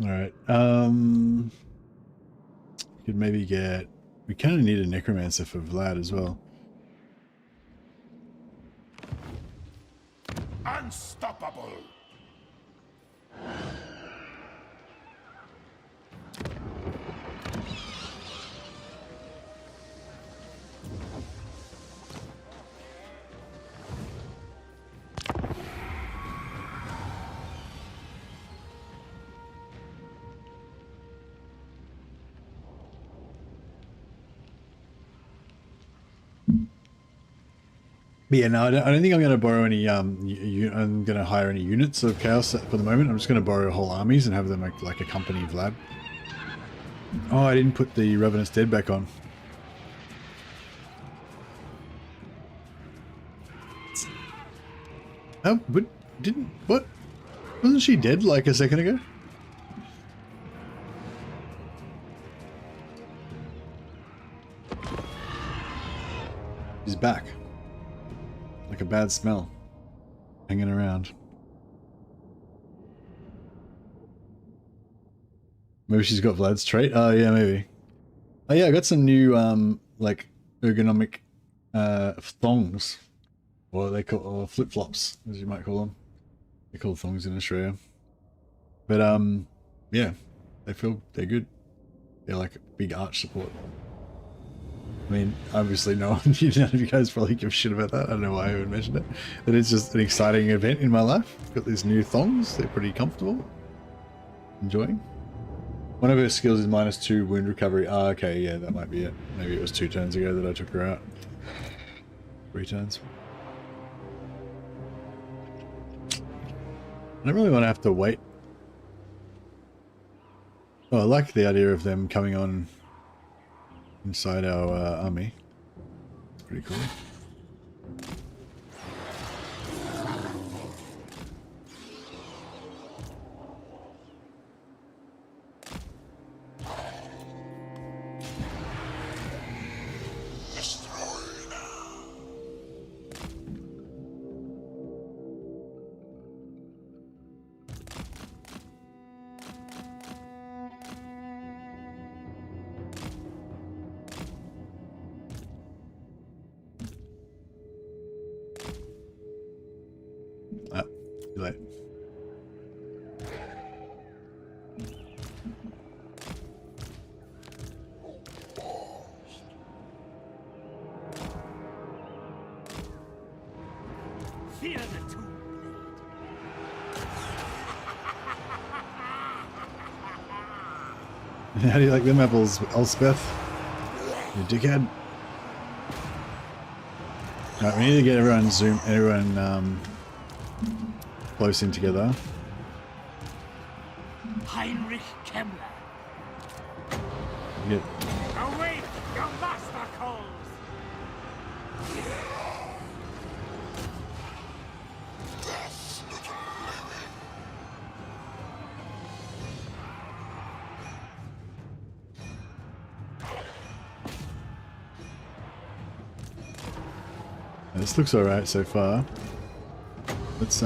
Alright, could maybe get... We kind of need a Necromancer for Vlad as well. Unstoppable! But yeah, no, I don't think I'm going to borrow any, I'm going to hire any units of Chaos for the moment. I'm just going to borrow whole armies and have them like accompany Vlad. Oh, I didn't put the Ravenous Dead back on. Oh, but what? Wasn't she dead like a second ago? She's back. Like a bad smell. Hanging around. Maybe she's got Vlad's trait. Oh yeah, maybe. Oh yeah, I got some new like ergonomic thongs, or they call or flip flops, as you might call them. They're called thongs in Australia. But yeah, they're good. They're like a big arch support. I mean, obviously none of you guys probably give a shit about that. I don't know why I even mentioned it. But it's just an exciting event in my life. I've got these new thongs. They're pretty comfortable. Enjoying. One of her skills is -2 wound recovery. Ah, okay, yeah, that might be it. Maybe it was 2 turns ago that I took her out. 3 turns. I don't really want to have to wait. Oh, I like the idea of them coming on inside our army. It's pretty cool. Too late. Fear the tomb blade. How do you like them apples, Elspeth? You dickhead. Alright, we need to get everyone close in together. Heinrich Kemmler. Get Await, your master calls. This looks alright so far. Let's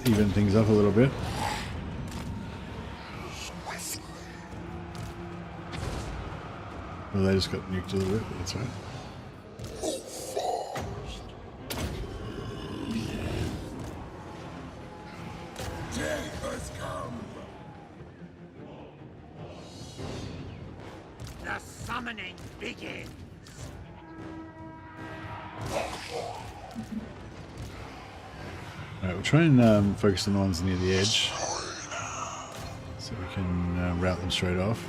even things up a little bit. Well, they just got nuked a little bit, but that's right. Death has come. The summoning begins. Alright, we'll try and focus on the ones near the edge, so we can route them straight off.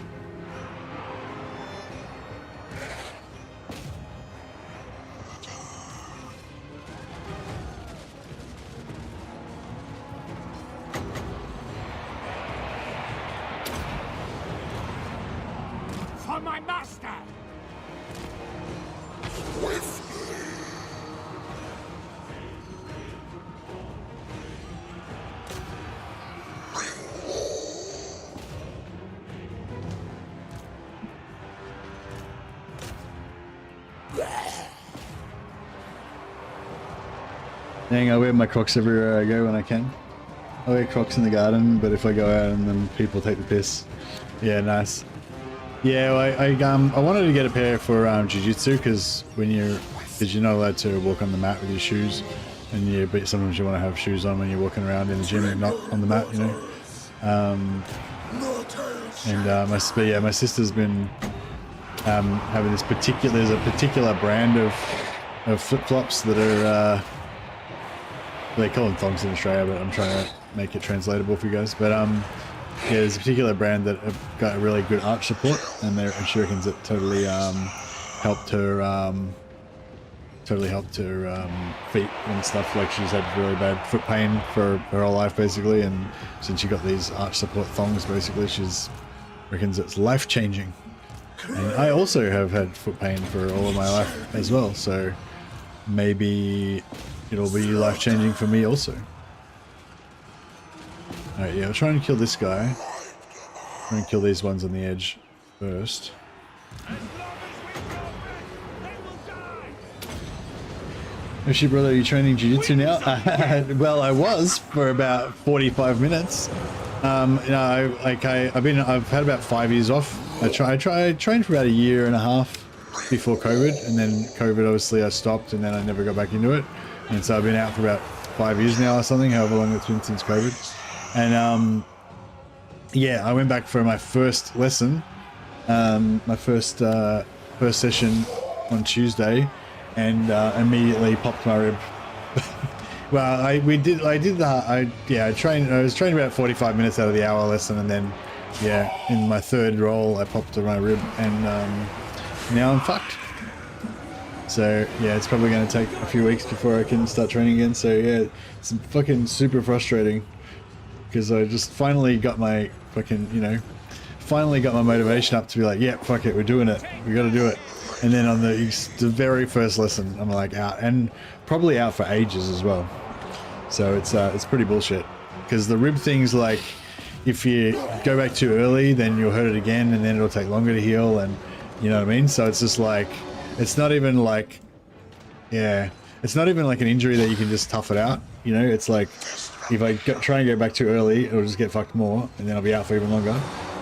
For my master! Dang, I wear my Crocs everywhere I go when I can. I wear Crocs in the garden, but if I go out and then people take the piss. Yeah, nice. Yeah, well, I wanted to get a pair for jiu-jitsu because you're not allowed to walk on the mat with your shoes, but sometimes you want to have shoes on when you're walking around in the gym and not on the mat, you know. My sister's been having this there's a particular brand of flip-flops that are they call them thongs in Australia, but I'm trying to make it translatable for you guys. But yeah, there's a particular brand that have got a really good arch support, and she reckons it totally helped her feet and stuff. Like, she's had really bad foot pain for her whole life basically, and since she got these arch support thongs, basically she's reckons it's life changing. And I also have had foot pain for all of my life as well, so maybe it'll be life changing for me also. Alright, yeah, I'll try and kill this guy. Try and kill these ones on the edge first. Yoshi brother, are you training jiu-jitsu now? Well, I was for about 45 minutes. I've had about 5 years off. I trained for about a year and a half before COVID, and then COVID obviously I stopped, and then I never got back into it, and so I've been out for about 5 years now or something, however long it's been since COVID. And yeah, I went back for my first lesson, my first session on Tuesday, and immediately popped my rib. Well, I was training about 45 minutes out of the hour lesson, and then yeah, in my third roll I popped my rib, and now I'm fucked. So yeah, it's probably going to take a few weeks before I can start training again. So yeah, it's fucking super frustrating, because I just finally got my fucking, finally got my motivation up to be like, yeah, fuck it, we're doing it, we got to do it. And then on the very first lesson, I'm like out, and probably out for ages as well. So it's pretty bullshit, because the rib thing's like, if you go back too early, then you'll hurt it again, and then it'll take longer to heal, and you know what I mean? So it's just like, it's not even like, yeah, it's not even like an injury that you can just tough it out. It's like, if I try and go back too early, it'll just get fucked more, and then I'll be out for even longer,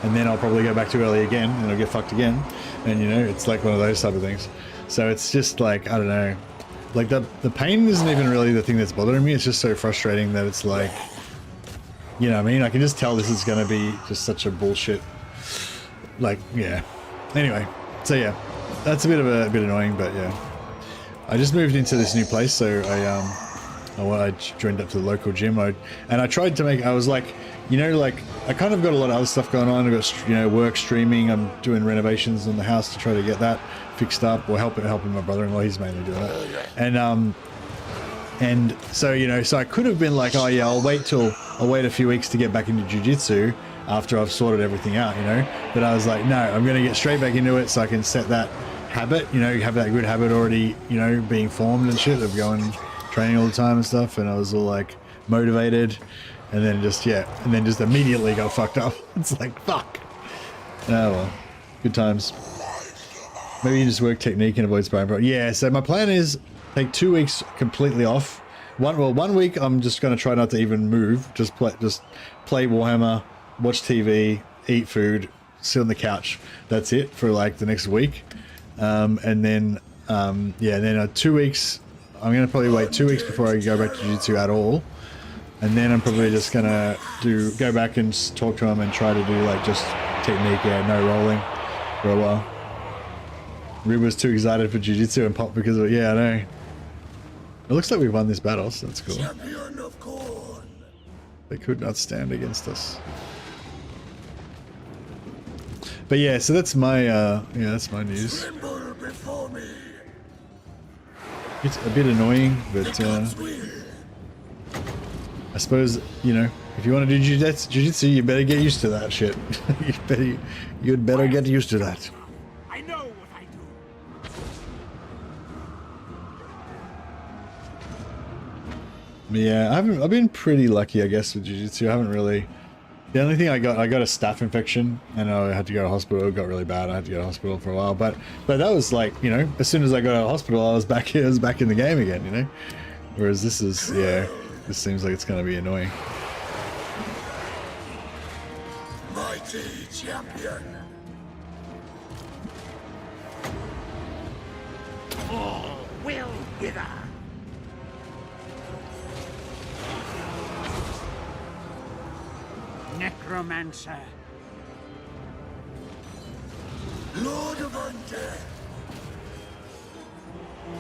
and then I'll probably go back too early again, and I'll get fucked again, and it's like one of those type of things. So it's just like, I don't know, like the pain isn't even really the thing that's bothering me. It's just so frustrating that it's like, you know what I mean? I can just tell this is going to be just such a bullshit, like, yeah. Anyway, so yeah, that's a bit annoying, but yeah. I just moved into this new place, so I joined up to the local gym, and I tried to make, I was like, like, I kind of got a lot of other stuff going on. I got, work, streaming. I'm doing renovations on the house to try to get that fixed up, or helping my brother-in-law. He's mainly doing it. And so, so I could have been like, oh yeah, I'll wait a few weeks to get back into jiu-jitsu after I've sorted everything out, But I was like, no, I'm going to get straight back into it so I can set that habit, have that good habit already, being formed and shit, of going training all the time and stuff. And I was all like motivated, and then just immediately got fucked up. It's like, fuck. Oh well, good times. Maybe you just work technique and avoid sparring. Yeah, so my plan is take 2 weeks completely off. 1 week I'm just going to try not to even move, just play Warhammer, watch TV, eat food, sit on the couch. That's it for like the next week. And then 2 weeks, I'm going to probably wait 2 weeks before I go back to jiu-jitsu at all. And then I'm probably just going to go back and talk to him and try to do like just technique, no rolling for a while. Rib was too excited for jiu-jitsu and popped because of it. Yeah, I know. It looks like we've won this battle, so that's cool. Champion of Corn. They could not stand against us. But yeah, so that's my that's my news. Before me. It's a bit annoying, but I suppose, if you want to do jiu-jitsu, you better get used to that shit. You'd better get used to that. I know what I do. Yeah, I've been pretty lucky, I guess, with jiu-jitsu. I haven't really. The only thing I got a staph infection, and I had to go to hospital. It got really bad. I had to go to hospital for a while, but that was like, as soon as I got out of hospital, I was back here. I was back in the game again, Whereas this is, this seems like it's going to be annoying. Mighty champion. All will wither. Necromancer. Lord of Undeath.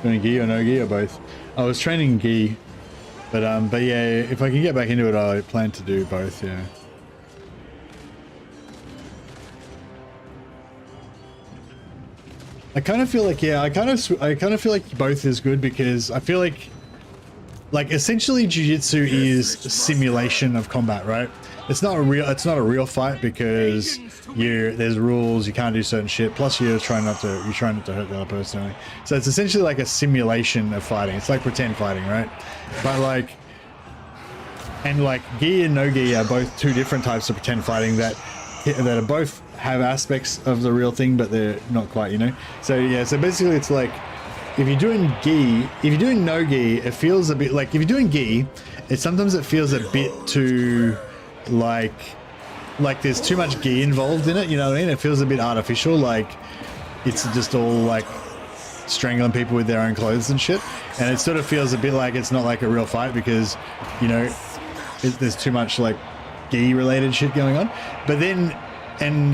Doing gi or no gi or both? I was training gi, but yeah, if I can get back into it, I plan to do both. Yeah. I kind of feel like I kind of feel like both is good, because I feel like essentially jiu-jitsu is simulation of combat, right? It's not a real fight, because there's rules, you can't do certain shit, plus you're trying not to hurt the other person. So it's essentially like a simulation of fighting. It's like pretend fighting, right? But gi and no gi are both two different types of pretend fighting that are both have aspects of the real thing, but they're not quite, So yeah, so basically it's like, if you're doing no gi, it feels a bit like, if you're doing gi, sometimes it feels a bit too like like there's too much gi involved in it, you know what I mean? It feels a bit artificial, like it's just all like strangling people with their own clothes and shit. And it sort of feels a bit like it's not like a real fight because, you know, there's too much like gi related shit going on. But then, and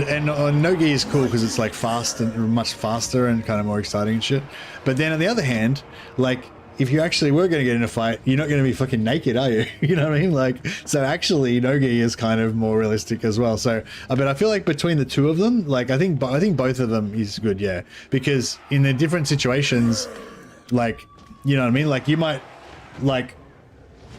no gi is cool because it's like fast and much faster and kind of more exciting and shit. But then on the other hand, like if you actually were going to get in a fight, you're not going to be fucking naked, are you? You know what I mean? Like, so actually no gi is kind of more realistic as well. So, but I feel like between the two of them, like I think both of them is good, yeah. Because in the different situations, like, you know what I mean? Like you might like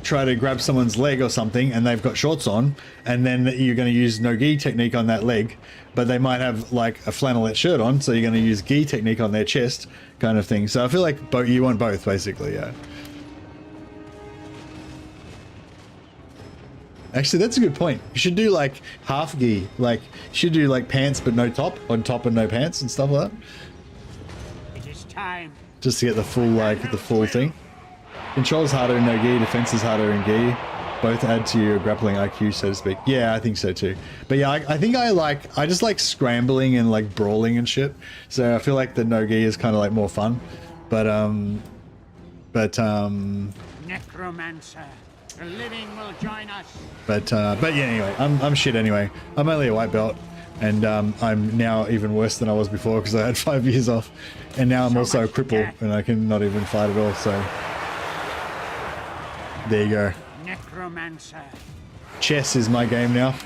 try to grab someone's leg or something and they've got shorts on, and then you're going to use no gi technique on that leg, but they might have like a flannelette shirt on, so you're going to use gi technique on their chest, kind of thing. So I feel like you want both basically, yeah. Actually, that's a good point. You should do like half gi, like you should do like pants but no top, on top and no pants and stuff like that. It is time. Just to get the full like the full thing. Control's harder in no gi, defense is harder in gi. Both add to your grappling IQ, so to speak. Yeah, I think so too. But yeah, I think I just like scrambling and like brawling and shit. So I feel like the no gi is kind of like more fun. But Necromancer, the living will join us. But yeah, anyway, I'm shit anyway. I'm only a white belt, and I'm now even worse than I was before because I had 5 years off, and now I'm also a cripple and I can not even fight at all. So there you go. Necromancer. Chess is my game now.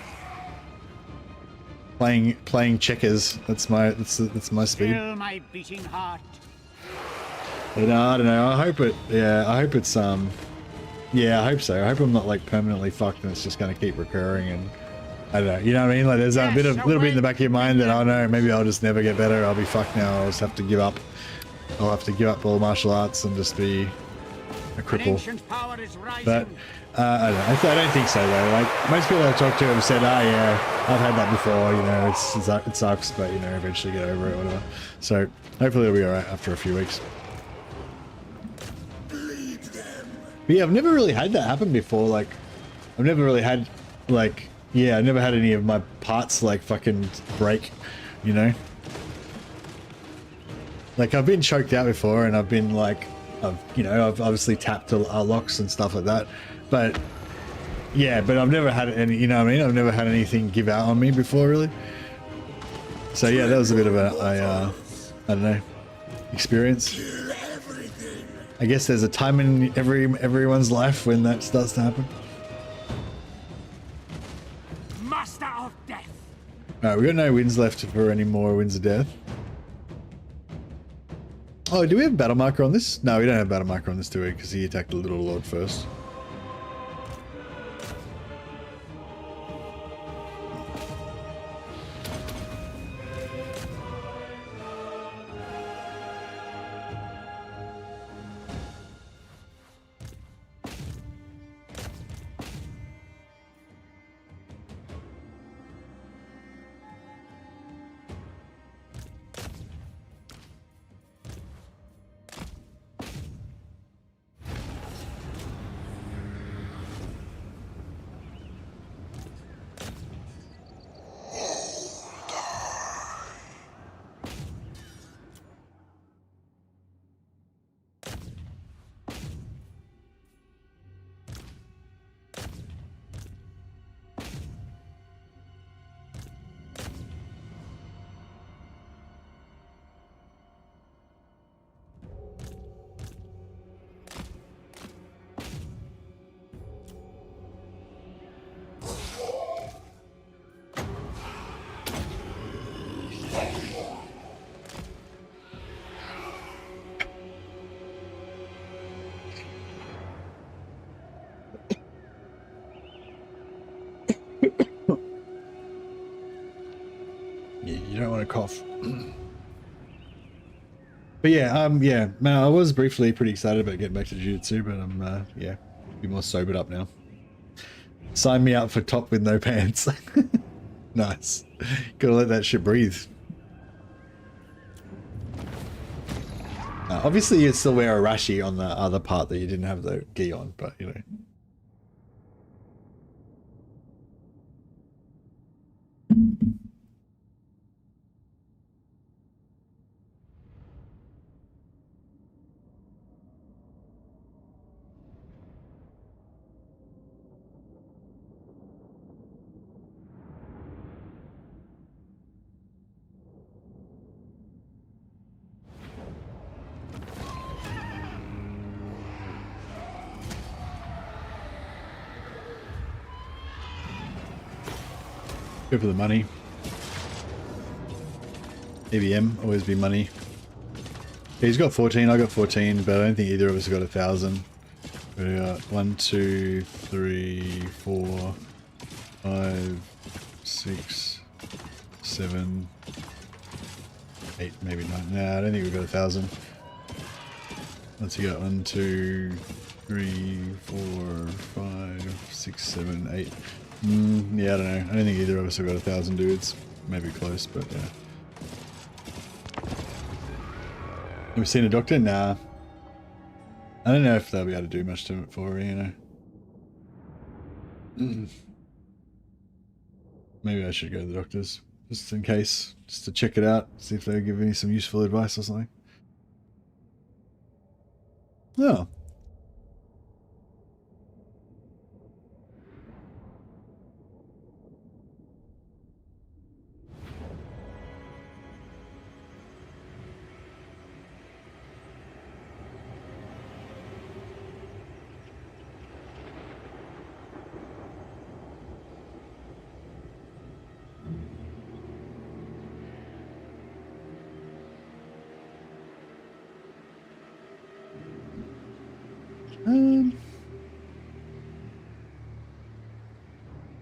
Playing checkers. That's my speed. Fill my beating heart. But I don't know. I hope it. Yeah, I hope it's yeah, I hope so. I hope I'm not like permanently fucked and it's just going to keep recurring. And I don't know. You know what I mean? Like there's a little bit in the back of your mind that, oh no, maybe I'll just never get better. I'll be fucked now. I'll just have to give up. I'll have to give up all martial arts and just be a cripple. But I don't know. I don't think so though. Like most people I talk to have said, "Oh yeah, I've had that before. You know, it sucks, but you know, eventually get over it, or whatever." So hopefully it'll be alright after a few weeks. But yeah, I've never really had that happen before. Like, I've never really had like, yeah, I've never had any of my parts like fucking break. You know, like I've been choked out before, and I've been like, I've obviously tapped locks and stuff like that. But yeah, but I've never had any, you know what I mean? I've never had anything give out on me before, really. So yeah, that was a bit of I don't know, experience. I guess there's a time in everyone's life when that starts to happen. Master of death. Alright, we got no wins left for any more wins of death. Oh, do we have battle marker on this? No, we don't have battle marker on this, do we? Because he attacked the little lord first. You don't want to cough. But yeah, yeah, man, I was briefly pretty excited about getting back to jiu-jitsu, but I'm, yeah, be more sobered up now. Sign me up for top with no pants. Nice. Gotta let that shit breathe. Obviously, you'd still wear a rashi on the other part that you didn't have the gi on, but you know. Go for the money. EBM, always be money. Okay, he's got 14, I got 14, but I don't think either of us got 1,000. We got 1, 2, 3, 4, 5, 6, 7, 8, maybe 9. Nah, I don't think we got 1,000. Let's go 1, 2, 3, 4, 5, 6, 7, 8. Yeah, I don't know. I don't think either of us have got 1,000 dudes. Maybe close, but yeah. Have we seen a doctor? Nah. I don't know if they'll be able to do much to it for her, you know. Maybe I should go to the doctors, just in case, just to check it out, see if they'll give me some useful advice or something. Oh.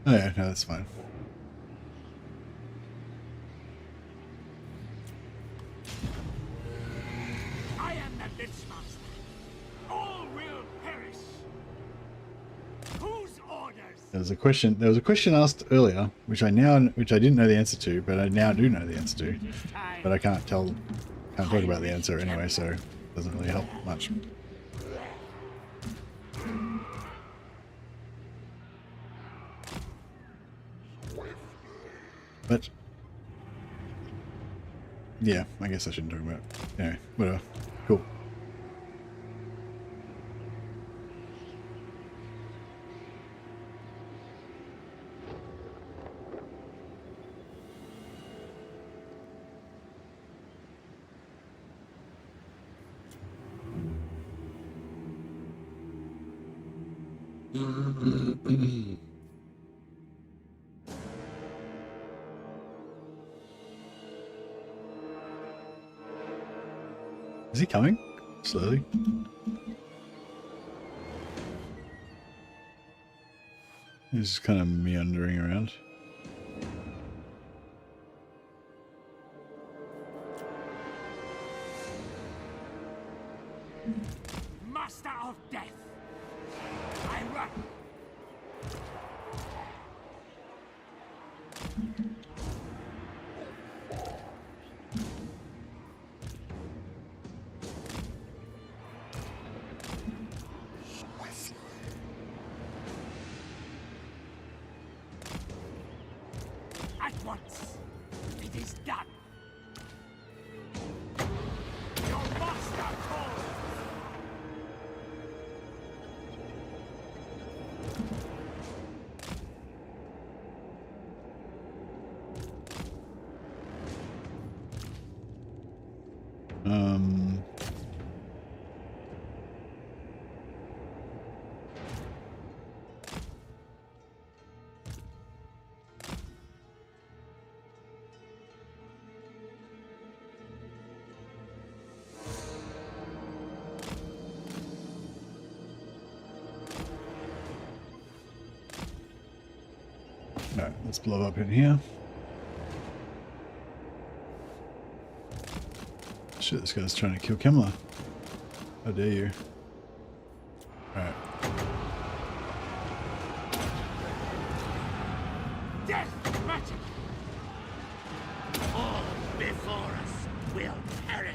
Oh yeah, no, that's fine. I am the Lichmaster. All will perish. Whose orders? There was a question asked earlier, which I didn't know the answer to, but I now do know the answer to. But I can't talk about the answer anyway, so it doesn't really help much. But yeah, I guess I shouldn't talk about it. Anyway, whatever. Cool. Is he coming? Slowly? He's just kind of meandering around. Master of death. I run. At once. It is done. Your master calls. Alright, let's blow up in here. Shit, this guy's trying to kill Kemmler. How dare you? Alright. Death magic. All before us will perish.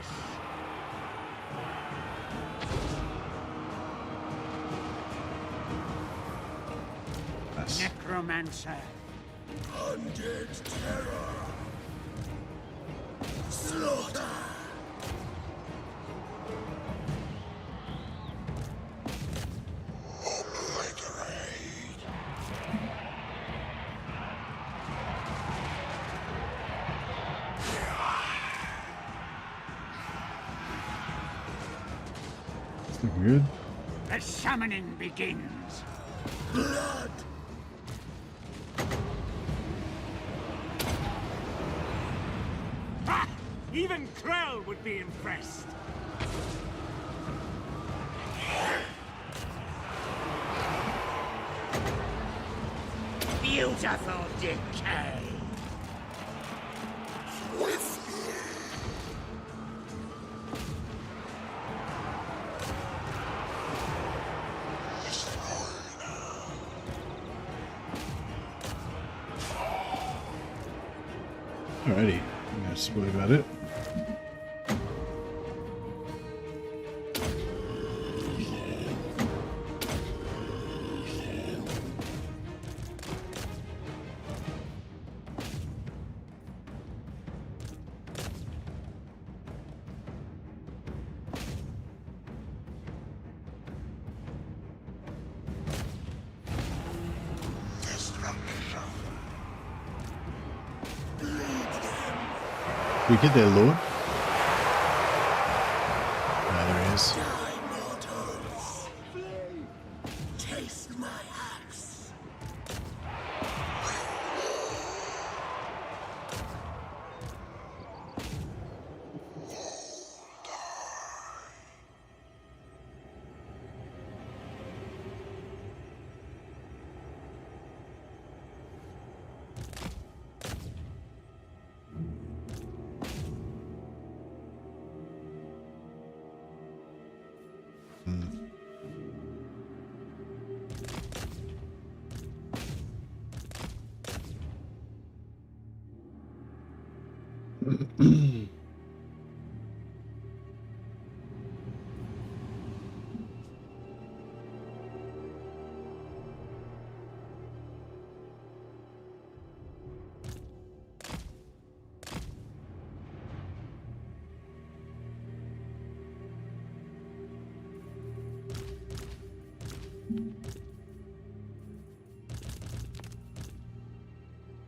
Nice. Necromancer. Undead terror. Slaughter. Obliterate. It's looking good. The summoning begins. Blood. Even Krell would be impressed. Beautiful decay. Alrighty, that's really about it. We get there, Lord. Ah, there he is. Taste my axe.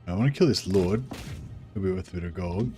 I want to kill this Lord. It'll be worth a bit of gold.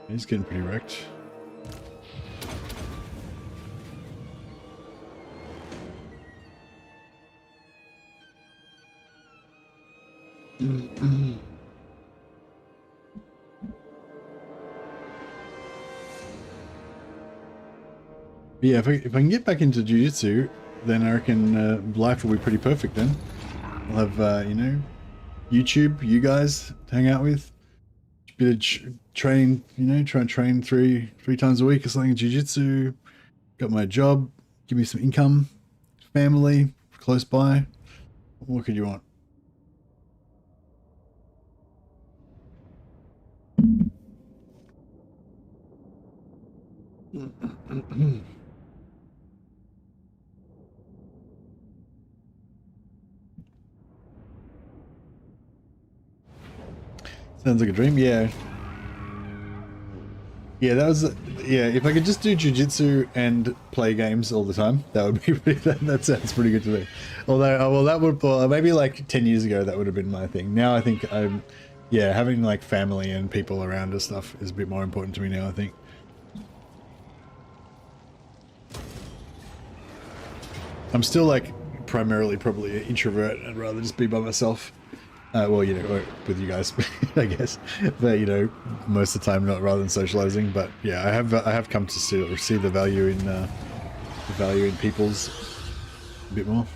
He's getting pretty wrecked. Yeah, if I can get back into jiu-jitsu, then I reckon life will be pretty perfect then. I'll have, you know, YouTube, you guys to hang out with. Bit of train, you know, try and train three times a week or something in jiu-jitsu. Got my job, give me some income, family close by. What could you want? Sounds like a dream, yeah. Yeah, that was, yeah, if I could just do jiu-jitsu and play games all the time, that would be pretty, that sounds pretty good to me. Although, well, that would, well, maybe like 10 years ago, that would have been my thing. Now I think I'm, yeah, having like family and people around and stuff is a bit more important to me now, I think. I'm still like primarily probably an introvert. I'd rather just be by myself. Well, you know, or with you guys, I guess. But you know, most of the time, not rather than socializing. But yeah, I have come to see the value in people's a bit more.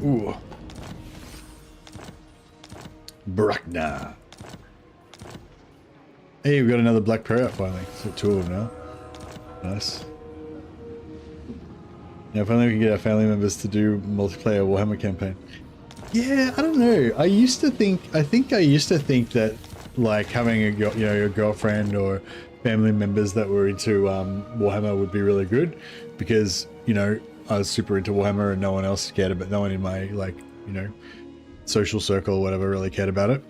Ooh. Brakna. Hey, we got another black prayer out finally. So 2 of them now. Nice. Yeah, finally we can get our family members to do multiplayer Warhammer campaign. Yeah, I don't know. I think I used to think that like having a girlfriend or family members that were into Warhammer would be really good, because I was super into Warhammer and no one else cared about, no one in my social circle or whatever really cared about it.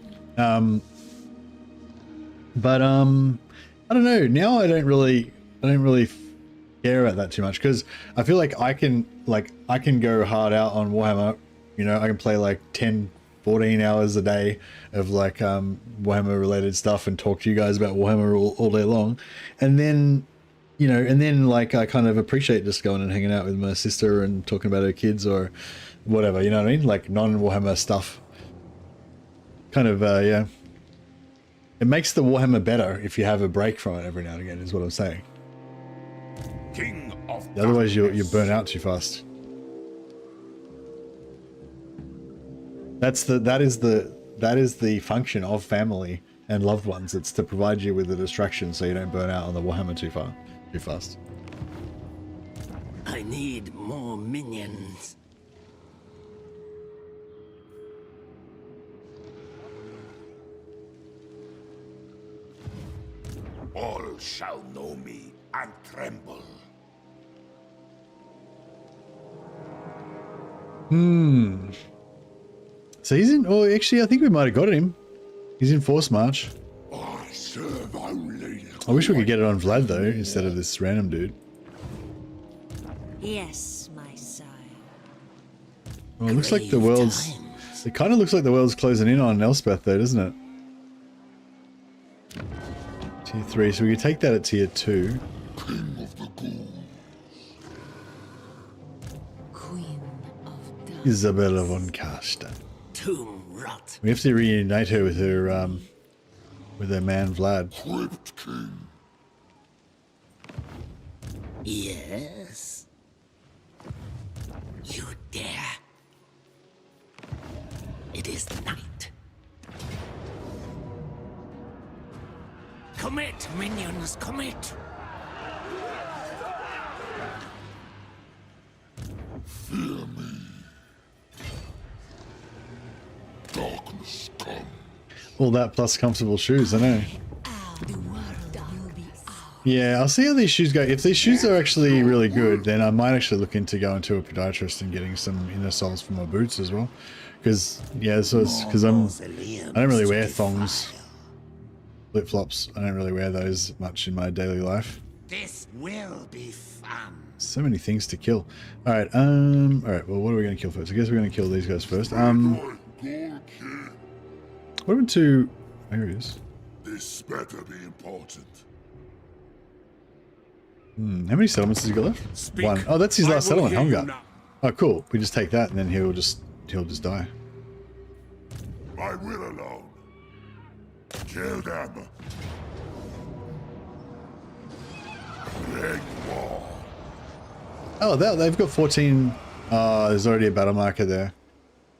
But I don't know. Now I don't really care about that too much, because I feel like I can go hard out on Warhammer. I can play like 10-14 hours a day of like Warhammer related stuff and talk to you guys about Warhammer all day long, and then like I kind of appreciate just going and hanging out with my sister and talking about her kids or whatever, you know what I mean, like non-Warhammer stuff. Kind of yeah, it makes the Warhammer better if you have a break from it every now and again, is what I'm saying. King of Otherwise you burn out too fast. That is the function of family and loved ones. It's to provide you with a distraction so you don't burn out on the Warhammer too fast. I need more minions. all shall know me and tremble. So he's in, oh, actually, I think we might have got him. He's in Force March. I serve only. I wish we could get it on Vlad, though, instead of this random dude. Yes, my sire. Oh, it looks like the world's... It kind of looks like the world's closing in on Elspeth, though, doesn't it? Tier 3, so we can take that at Tier 2. King of the ghouls. Queen of Dark. Isabella von Karsten. Tomb rot. We have to reunite her with her man Vlad. Crypt King. Yes. You dare. It is night. Commit, minions, commit. Fear me. Darkness come. All that plus comfortable shoes, I know. The world will be ours. Yeah, I'll see how these shoes go. If these shoes are actually really good, then I might actually look into going to a podiatrist and getting some inner soles for my boots as well. Because, yeah, so it's because I don't really wear thongs, flip-flops. I don't really wear those much in my daily life. This will be fun. So many things to kill. All right, well, what are we going to kill first? I guess we're going to kill these guys first. What happened to... There he is. This better be important. How many settlements has he got left? Speak. One. Oh, that's his I last will settlement, hear you Hunger. now. Oh, cool. We just take that and then he'll just die. I will alone. Kill them. Bring war. Oh, they've got 14. There's already a battle marker there.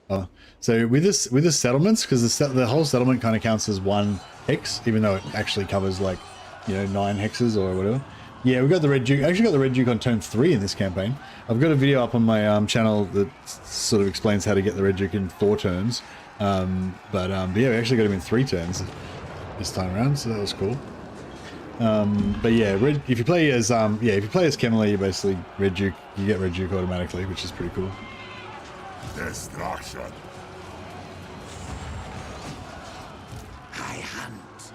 Oh, so with this settlements, because the whole settlement kind of counts as one hex, even though it actually covers like 9 hexes or whatever. Yeah, we got the Red Duke. I actually got the Red Duke on turn 3 in this campaign. I've got a video up on my channel that sort of explains how to get the Red Duke in 4 turns. But yeah, we actually got him in 3 turns this time around, so that was cool. But yeah, if you play as Kemmler, you basically Red Duke. You get Red Duke automatically, which is pretty cool. Destruction. I hunt.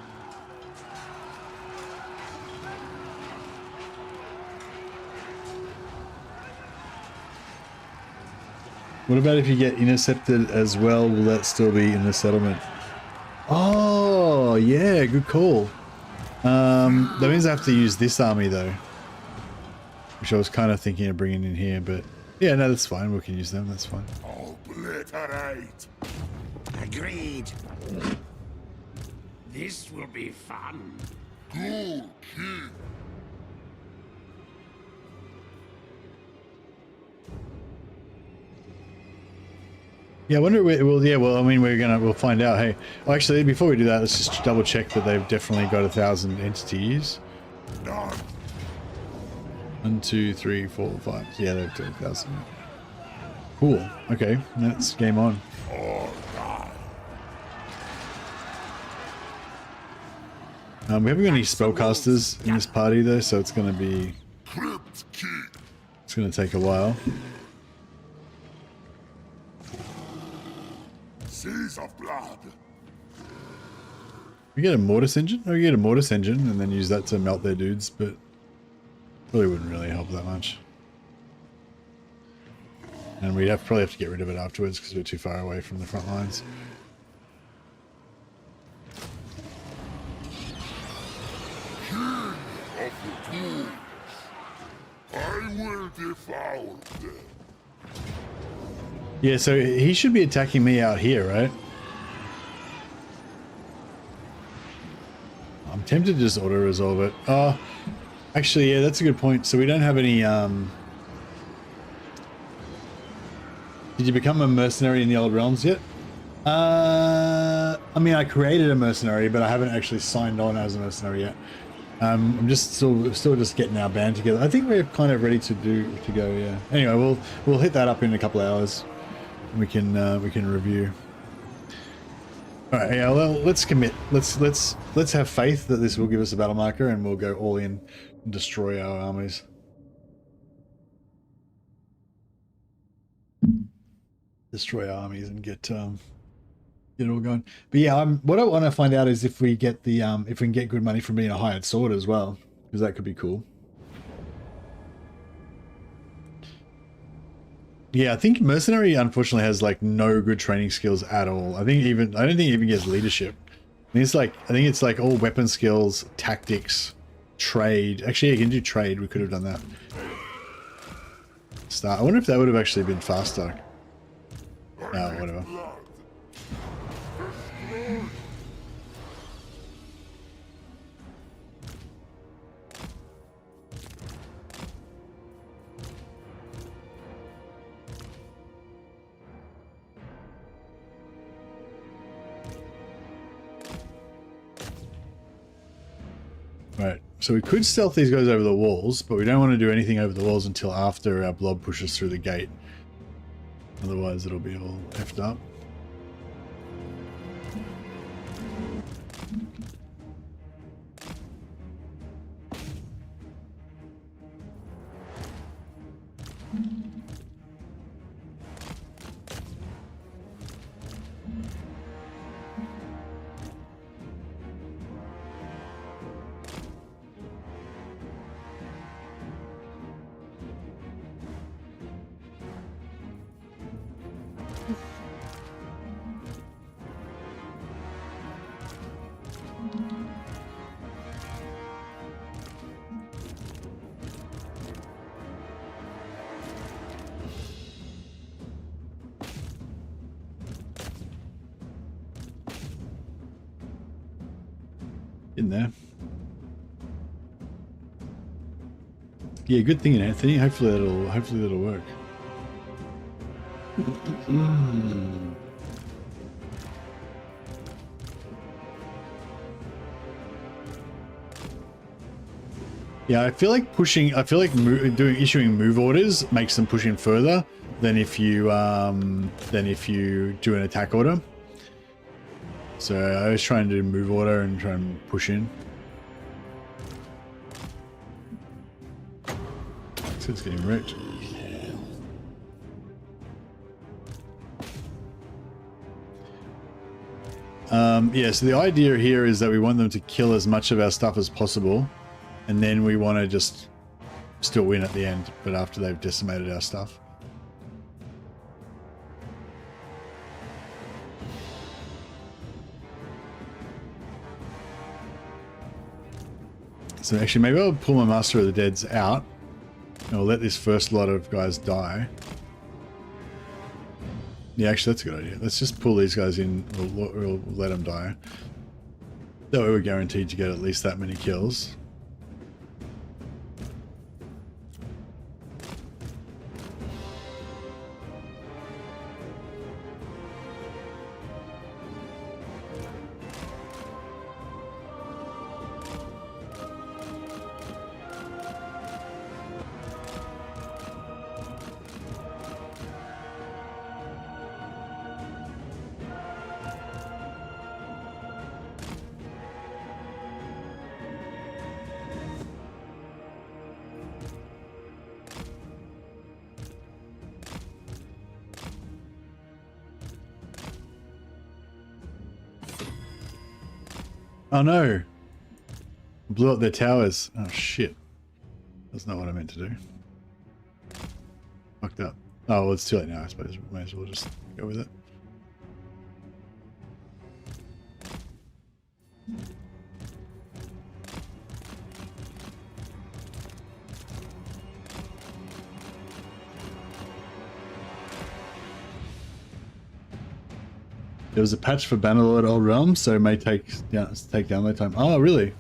What about if you get intercepted as well? Will that still be in the settlement? Oh, yeah, good call. That means I have to use this army though, which I was kind of thinking of bringing in here, but yeah, no, that's fine. We can use them. That's fine. Obliterate. Agreed. This will be fun. Ghoul King. Yeah, I wonder. Well, I mean, we'll find out. Hey, actually, before we do that, let's just double check that they've definitely got 1,000 entities. None. 1, 2, 3, 4, 5. Yeah, they've got 1,000. Cool. Okay, that's game on. or die. We haven't got any spellcasters in this party though, so it's going to be... Crypt key. It's going to take a while. Seas of blood. We get a mortis engine? Oh, you get a mortis engine and then use that to melt their dudes, but probably wouldn't really help that much. And we'd probably have to get rid of it afterwards because we're too far away from the front lines. King of the tools. I will devour them. Yeah, so he should be attacking me out here, right? I'm tempted to just auto-resolve it. Oh, actually, yeah, that's a good point. So we don't have any... Did you become a mercenary in the Old Realms yet? I mean, I created a mercenary, but I haven't actually signed on as a mercenary yet. I'm just still just getting our band together. I think we're kind of ready to go. Yeah. Anyway, we'll hit that up in a couple of hours. We can review. All right. Yeah. Well, let's commit. Let's have faith that this will give us a battle marker, and we'll go all in and destroy our armies. Destroy our armies and get it all going. But yeah, what I want to find out is if we get the if we can get good money from being a hired sword as well, because that could be cool. Yeah, I think mercenary unfortunately has like no good training skills at all. I don't think it even gets leadership. I think it's like all weapon skills, tactics, trade. Actually, you can do trade. We could have done that. Start. I wonder if that would have actually been faster. No, whatever. Right, so we could stealth these guys over the walls, but we don't want to do anything over the walls until after our blob pushes through the gate. Otherwise it'll be all effed up. In there. Yeah, good thing, Anthony. Hopefully that'll work. Yeah, I feel like issuing move orders makes them push in further than if you do an attack order. So I was trying to do move order and try and push in. So it's getting wrecked. Yeah, so the idea here is that we want them to kill as much of our stuff as possible, and then we want to just still win at the end, but after they've decimated our stuff. So actually, maybe I'll pull my Master of the Deads out, and I'll let this first lot of guys die. Yeah, actually, that's a good idea. Let's just pull these guys in. We'll let them die. That way we're guaranteed to get at least that many kills. Oh no! Blew up their towers. Oh shit. That's not what I meant to do. Fucked up. Oh, well, it's too late now, I suppose. We may as well just go with it. There was a patch for Bannerlord Old Realms, so it may take download time. Oh, really?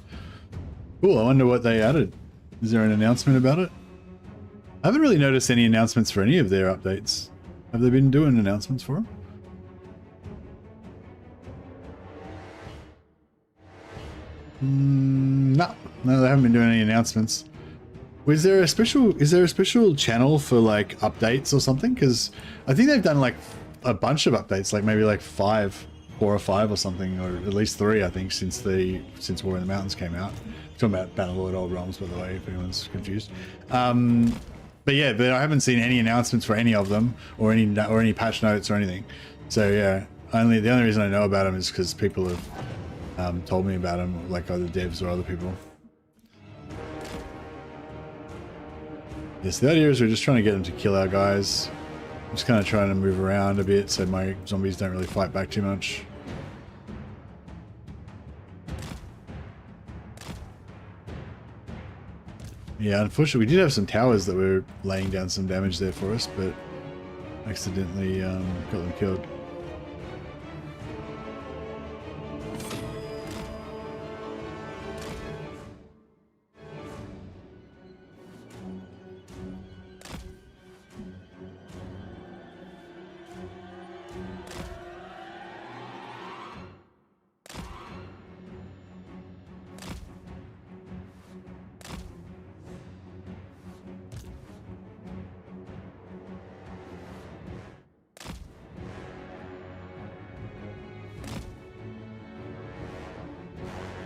Cool. I wonder what they added. Is there an announcement about it? I haven't really noticed any announcements for any of their updates. Have they been doing announcements for them? No, they haven't been doing any announcements. Is there a special channel for like updates or something? Because I think they've done like a bunch of updates, like maybe like 4 or 5 or something, or at least 3, I think, since War in the Mountains came out. Talking about Bannerlord Old Realms, by the way, if anyone's confused. But yeah, but I haven't seen any announcements for any of them, or any patch notes or anything. So yeah, the only reason I know about them is because people have told me about them, like other devs or other people. Yes, the idea is we're just trying to get them to kill our guys. I'm just kind of trying to move around a bit so my zombies don't really fight back too much. Yeah, unfortunately we did have some towers that were laying down some damage there for us, but accidentally got them killed.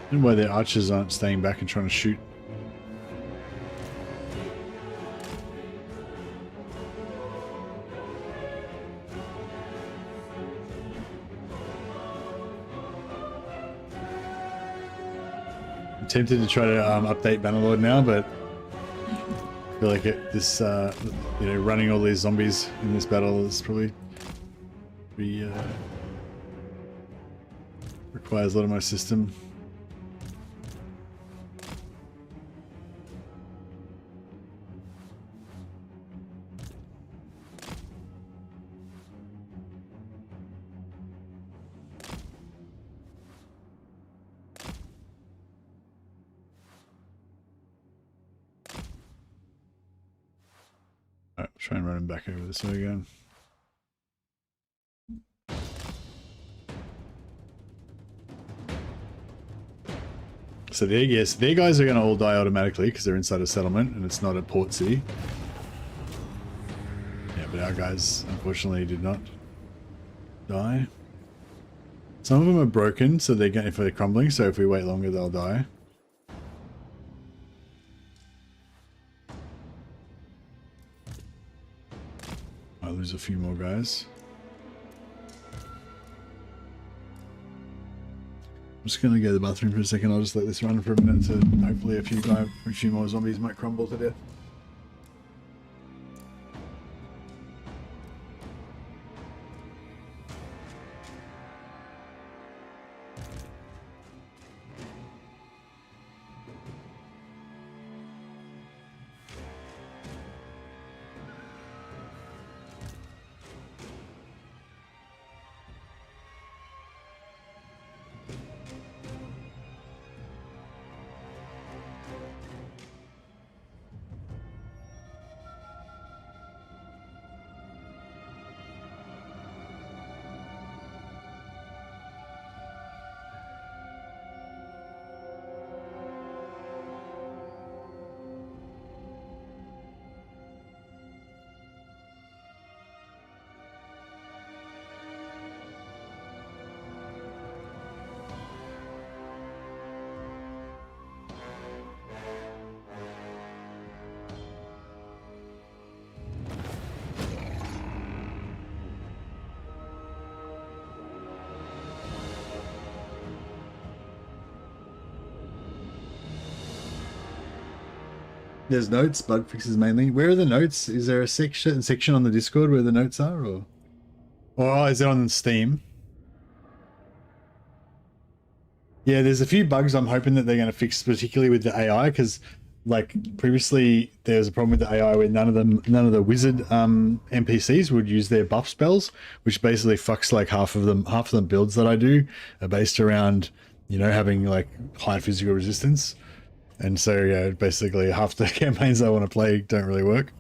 I don't know why their archers aren't staying back and trying to shoot. I'm tempted to try to update Bannerlord now, but I feel like running all these zombies in this battle is probably requires a lot of my system. Alright, try and run him back over this way again. So their guys are going to all die automatically because they're inside a settlement and it's not a port city. Yeah, but our guys unfortunately did not die. Some of them are broken, so if they're crumbling, so if we wait longer they'll die. I'll lose a few more guys. I'm just going to go to the bathroom for a second. I'll just let this run for a minute so hopefully a few more zombies might crumble to death. There's notes, bug fixes mainly. Where are the notes? Is there a section on the Discord where the notes are, or is it on Steam? Yeah, there's a few bugs I'm hoping that they're going to fix, particularly with the AI, because like previously there was a problem with the AI where none of the wizard NPCs would use their buff spells, which basically fucks like half of the builds that I do are based around, you know, having like high physical resistance. And so yeah, basically half the campaigns I want to play don't really work.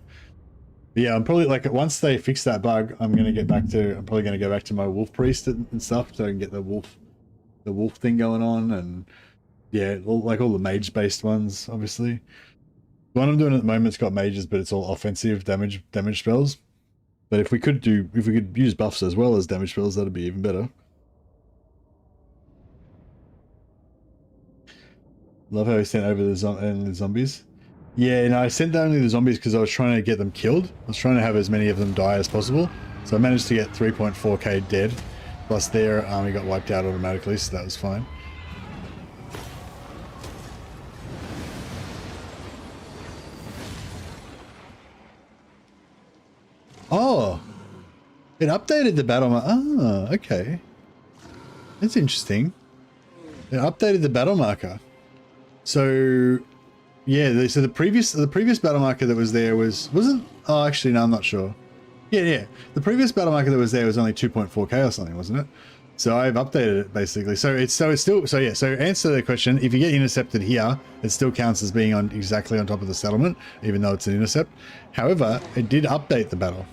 But yeah, I'm probably like once they fix that bug, I'm probably going to go back to my wolf priest and stuff so I can get the wolf thing going on, and yeah, all the mage based ones. Obviously, the one I'm doing at the moment's got mages, but it's all offensive damage spells. But if we could use buffs as well as damage spells, that'd be even better. Love how he sent over the zombies. Yeah, no, I sent only the zombies because I was trying to get them killed. I was trying to have as many of them die as possible. So I managed to get 3.4k dead. Plus their army got wiped out automatically, so that was fine. Oh! It updated the battle marker. Ah, okay. That's interesting. It updated the battle marker. So yeah, so the previous battle marker that was there wasn't. Oh, actually, no, I'm not sure. Yeah. The previous battle marker that was there was only 2.4k or something, wasn't it? So I've updated it basically. So answer the question: if you get intercepted here, it still counts as being exactly on top of the settlement, even though it's an intercept. However, it did update the battle,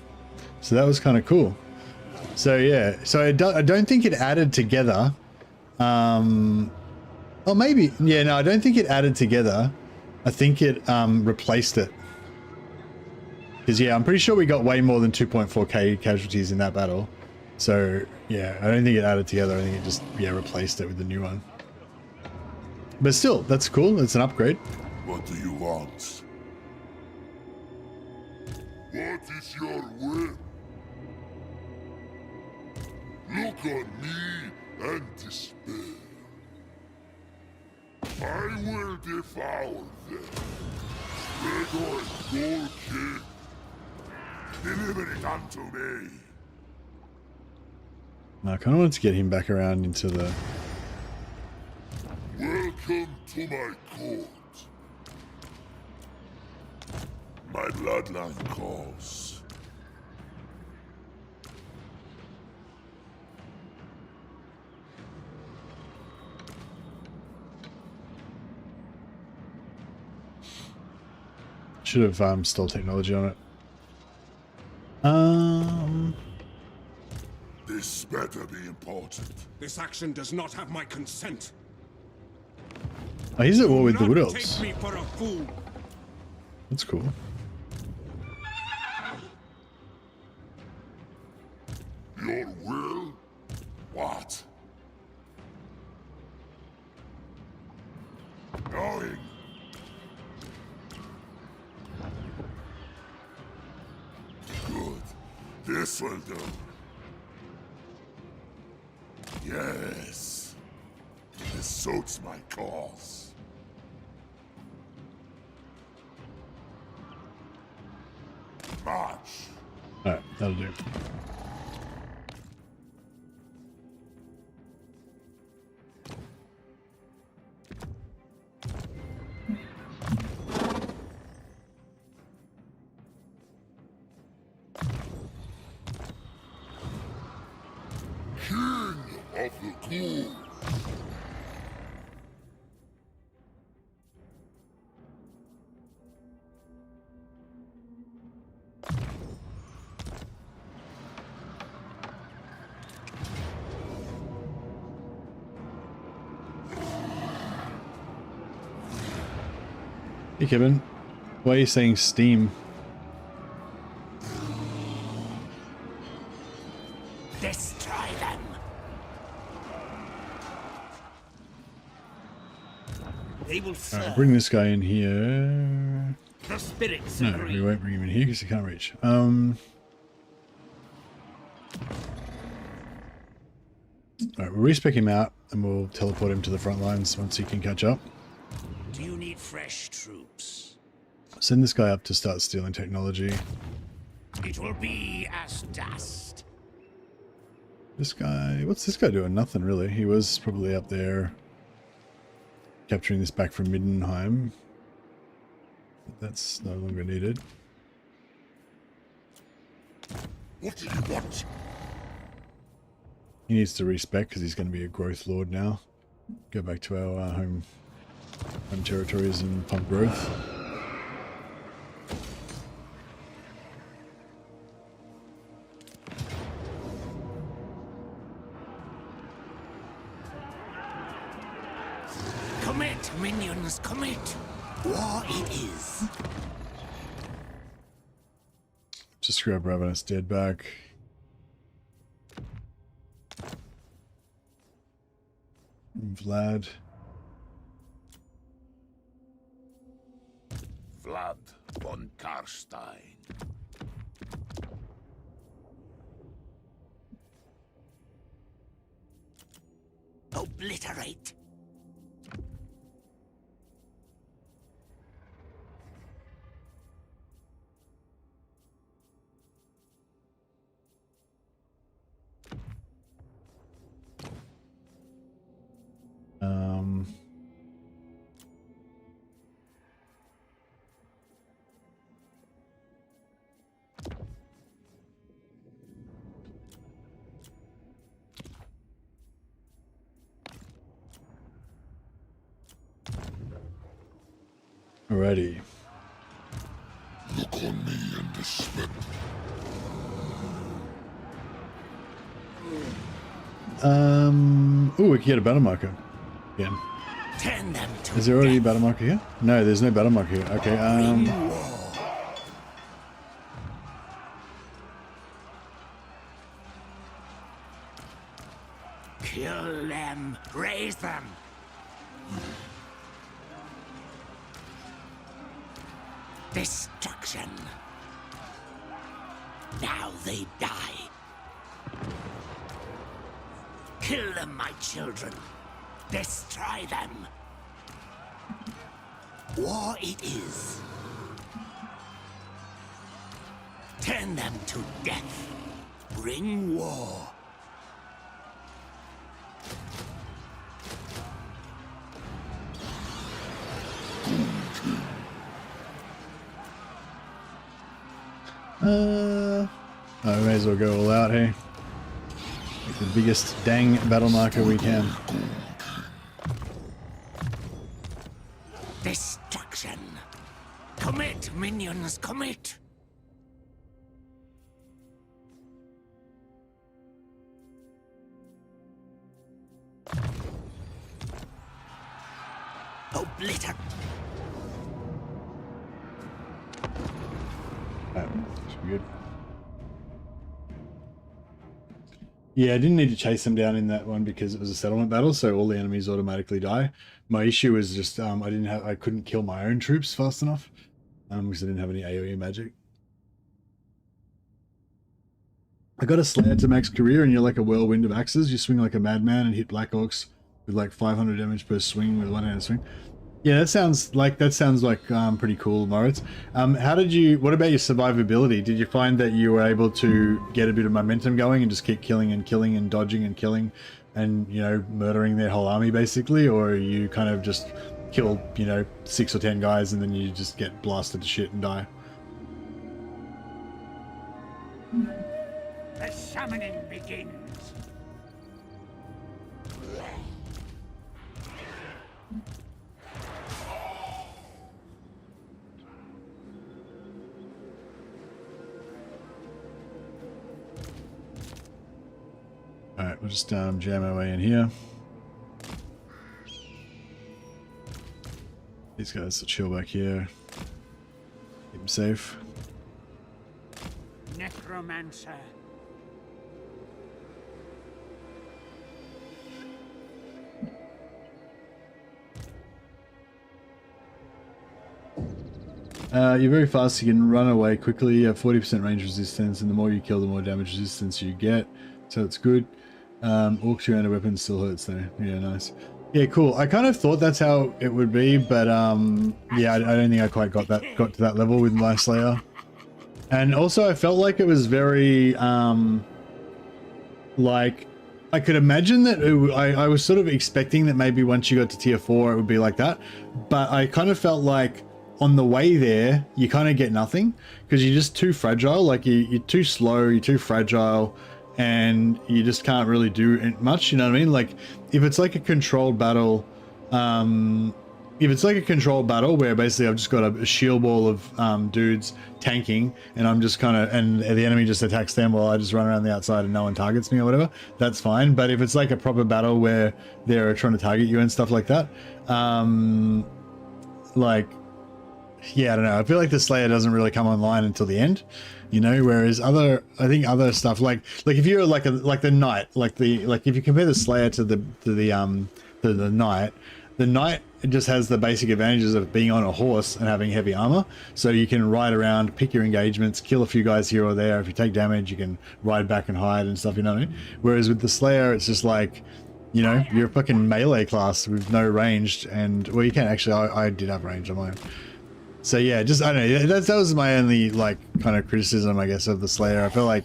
so that was kind of cool. So yeah, so I don't think it added together. Oh, maybe. Yeah, no, I don't think it added together. I think it replaced it. Because, yeah, I'm pretty sure we got way more than 2.4k casualties in that battle. So, yeah, I don't think it added together. I think it just, yeah, replaced it with the new one. But still, that's cool. It's an upgrade. What do you want? What is your will? Look on me and despair. I will devour them. Gregor Gold King. Deliver it unto me. I kind of want to get him back around into the... Welcome to my court. My bloodline calls. Should have stole technology on it. This better be important. This action does not have my consent. Oh, he's at war with the Wood Take Elves. me for a fool. That's cool. Your will? What? Going. Good. This will do. Yes. This suits my cause. March. Alright, that'll do. King of the Cool. Hey Kevin, why are you saying Steam? Destroy them. They will serve. Alright, bring this guy in here. The spirits No, agree. we won't bring him in here because he can't reach. Alright, we'll respec him out and we'll teleport him to the front lines once he can catch up. Do you need fresh troops? Send this guy up to start stealing technology. It will be as dust. This guy, what's this guy doing? Nothing really. He was probably up there capturing this back from Middenheim. That's no longer needed. What do you want? He needs to respec because he's going to be a growth lord now. Go back to our home territories and pump growth. Commit, minions, commit. War it is. Just grab Ravenous Dead back. Vlad. Vlad von Karstein. Obliterate. Alrighty. Look on me and respect. Oh, we can get a battle marker again. Turn them to Is there already a death. battle marker here? No, there's no battle marker here. Okay, Kill them. Raise them. Destruction. Now they die. Kill them, my children. Destroy them. War it is. Turn them to death. Bring war. I may as well go all out, hey? Make the biggest dang battle marker we can. Destruction. Commit, minions, commit. Obliterate. Should be good. Yeah, I didn't need to chase them down in that one because it was a settlement battle, so all the enemies automatically die. My issue was just I couldn't kill my own troops fast enough because I didn't have any AoE magic. I got a Slayer to max career, and you're like a whirlwind of axes. You swing like a madman and hit Black Orcs with like 500 damage per swing with one-handed swing. Yeah, that sounds like pretty cool, Moritz. What about your survivability? Did you find that you were able to get a bit of momentum going and just keep killing and killing and dodging and killing and, you know, murdering their whole army basically? Or you kind of just kill, you know, 6 or 10 guys and then you just get blasted to shit and die? The summoning begins. Alright, we'll just jam our way in here. These guys will chill back here. Keep them safe. Necromancer. You're very fast, you can run away quickly, you have 40% range resistance, and the more you kill, the more damage resistance you get, so it's good. Orcs around a weapon still hurts though. Yeah, nice. Yeah, cool. I kind of thought that's how it would be, but yeah, I don't think I quite got to that level with my Slayer. And also I felt like it was very like I could imagine that I was sort of expecting that maybe once you got to tier 4 it would be like that, but I kind of felt like on the way there you kind of get nothing because you're just too fragile. Like you're too slow, you're too fragile, and you just can't really do much, you know what I mean? Like if it's like a controlled battle, if it's like a controlled battle where basically I've just got a shield wall of dudes tanking and I'm just kind of, and the enemy just attacks them while I just run around the outside and no one targets me or whatever, that's fine. But if it's like a proper battle where they're trying to target you and stuff like that, like, yeah, I don't know. I feel like the Slayer doesn't really come online until the end, you know, whereas I think other stuff like if you're like the Knight, like if you compare the Slayer to the Knight, the Knight just has the basic advantages of being on a horse and having heavy armor. So you can ride around, pick your engagements, kill a few guys here or there. If you take damage, you can ride back and hide and stuff, you know what I mean? Whereas with the Slayer, it's just like, you know, you're a fucking melee class with no ranged, and well, you can actually, I did have range on mine. So yeah, just, I don't know, that was my only like kind of criticism, I guess, of the Slayer. I feel like,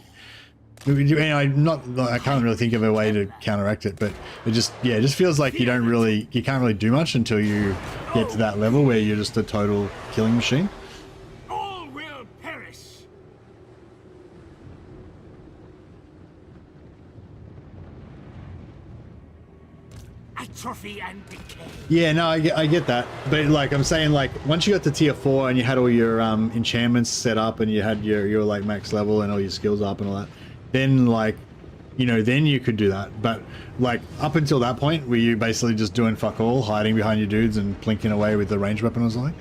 you know, I can't really think of a way to counteract it, but it just, yeah, it just feels like you can't really do much until you get to that level where you're just a total killing machine. All will perish. Atrophy and decay. Yeah, no, I get that, but like I'm saying, like once you got to tier 4 and you had all your enchantments set up and you had your like max level and all your skills up and all that, then like, you know, then you could do that. But like up until that point, were you basically just doing fuck all, hiding behind your dudes and plinking away with the ranged weapon or something?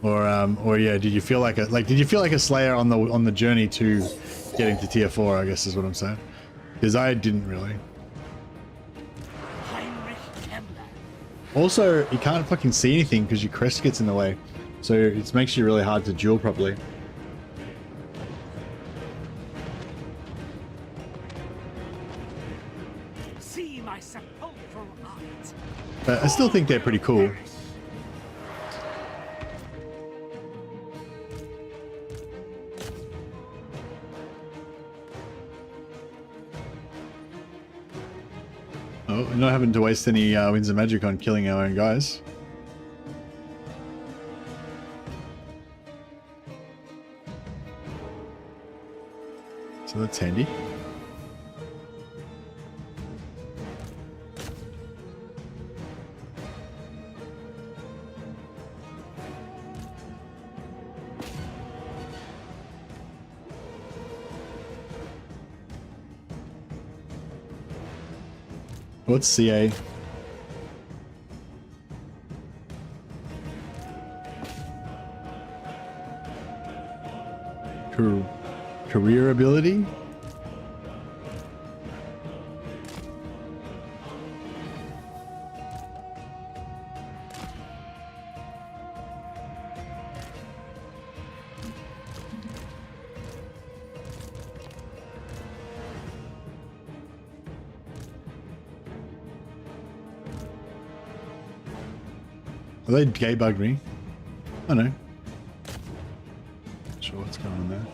Or yeah, did you feel like a Slayer on the journey to getting to tier 4? I guess is what I'm saying, because I didn't really. Heinrich Kemmler. Also, you can't fucking see anything because your crest gets in the way, so it makes you really hard to duel properly. See my sepulchral art. But I still think they're pretty cool. Oh, we're not having to waste any winds of magic on killing our own guys. So that's handy. What's CA? Career ability? Are they gay bugged me? I know. Not sure what's going on there.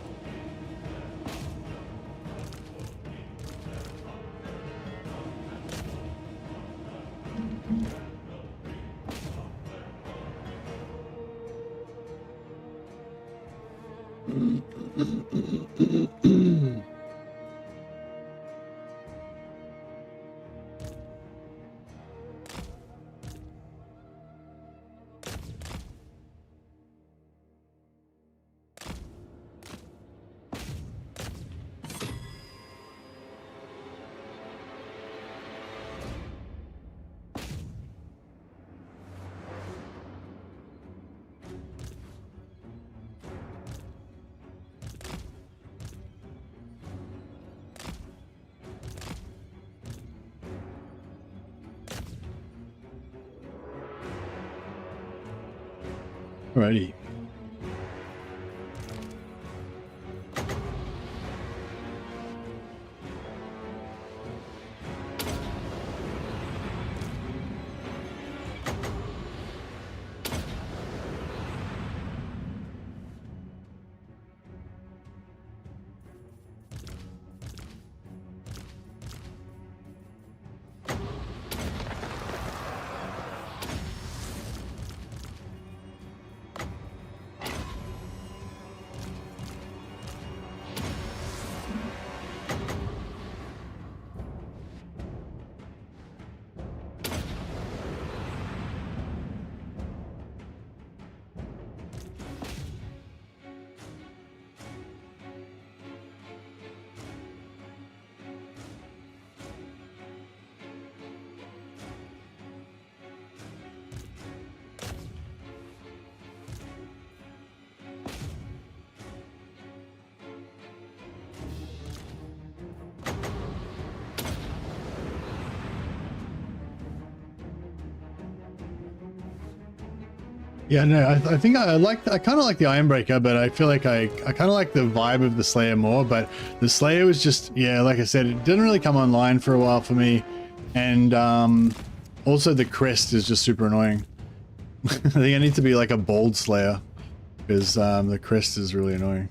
Alrighty. Yeah, no, I think I kind of like the Ironbreaker, but I feel like I kind of like the vibe of the Slayer more. But the Slayer was just, yeah, like I said, it didn't really come online for a while for me, and also the crest is just super annoying. I think I need to be like a bold Slayer because the crest is really annoying.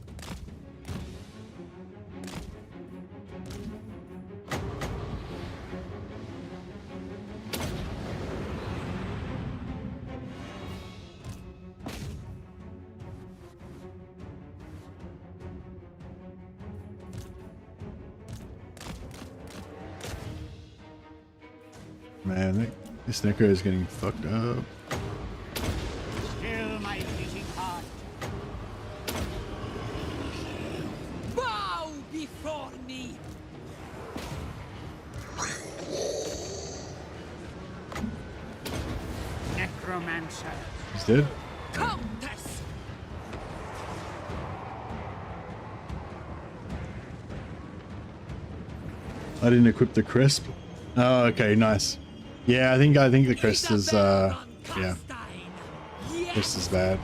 Man, this Necro is getting fucked up. Still my beating heart. Bow before me. Necromancer. He's dead. Countess. I didn't equip the crisp. Oh, okay, nice. Yeah, I think the crest is yeah. Crest is bad.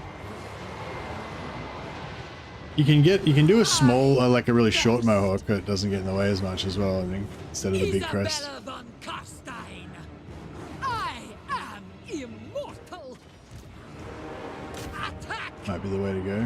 You can do a small like a really short mohawk, but it doesn't get in the way as much as well, I think, instead of the big crest. I am immortal. Attack. Might be the way to go.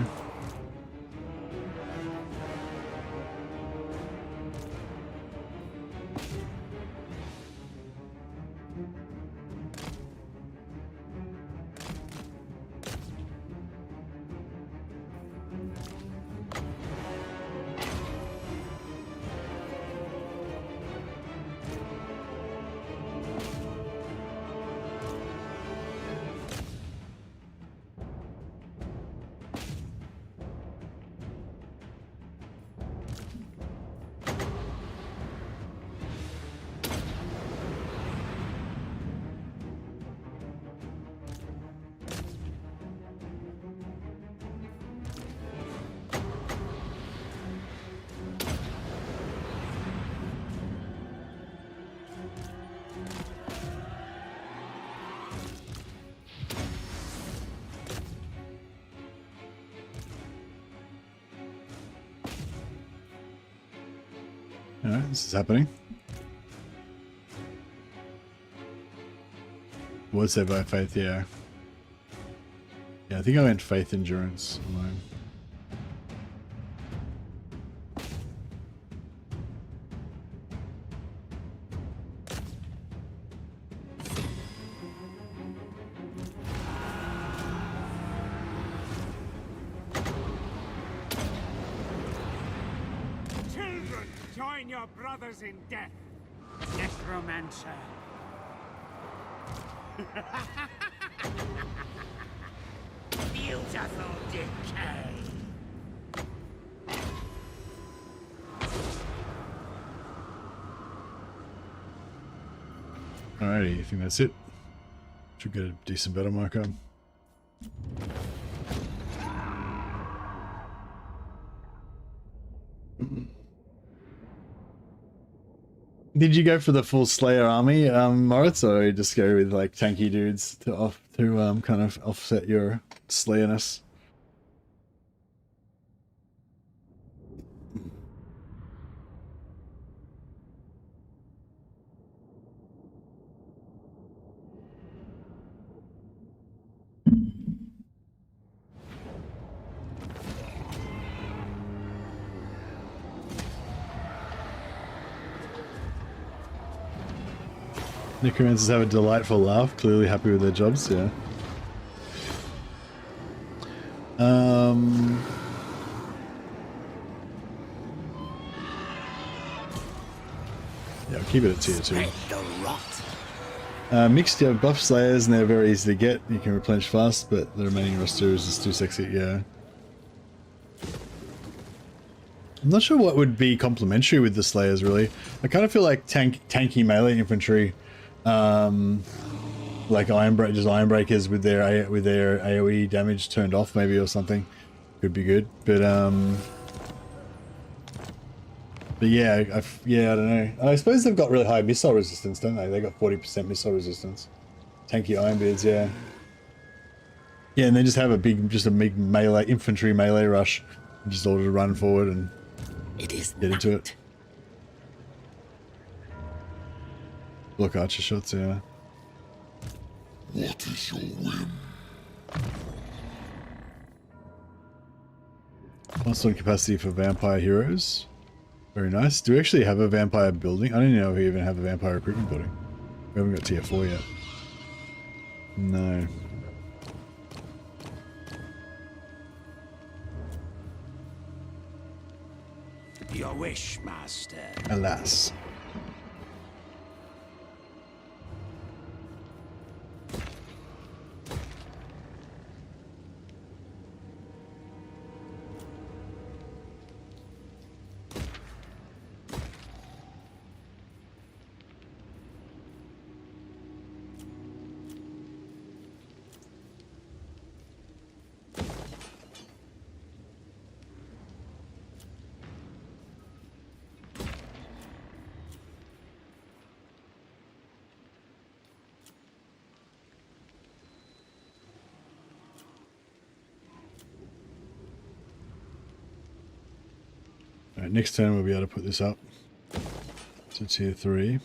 Alright, this is happening. Was there by faith? Yeah. Yeah, I think I went faith endurance alone. Children, join your brothers in death. Necromancer. Beautiful decay. Alrighty, I think that's it. Should get a decent battle marker. Did you go for the full Slayer army, Moritz, or you just go with like tanky dudes to kind of offset your Slayerness? Necromancers have a delightful laugh, clearly happy with their jobs, yeah. Yeah, I'll keep it at tier 2. Mixed, you have buff Slayers and they're very easy to get. You can replenish fast, but the remaining roster is just too sexy, yeah. I'm not sure what would be complementary with the Slayers, really. I kind of feel like tanky melee infantry, like Ironbreakers with their AoE damage turned off, maybe, or something, could be good. But yeah, I don't know. I suppose they've got really high missile resistance, don't they? They got 40% missile resistance. Tanky Ironbeards, yeah. Yeah, and then just have a big melee, infantry melee rush. Just all to run forward and It is get into it. Block archer shots, yeah. What is your whim? Constant capacity for vampire heroes. Very nice. Do we actually have a vampire building? I don't even know if we even have a vampire recruitment building. We haven't got tier 4 yet. No. Your wish, master. Alas. Alright, next turn we'll be able to put this up to tier 3.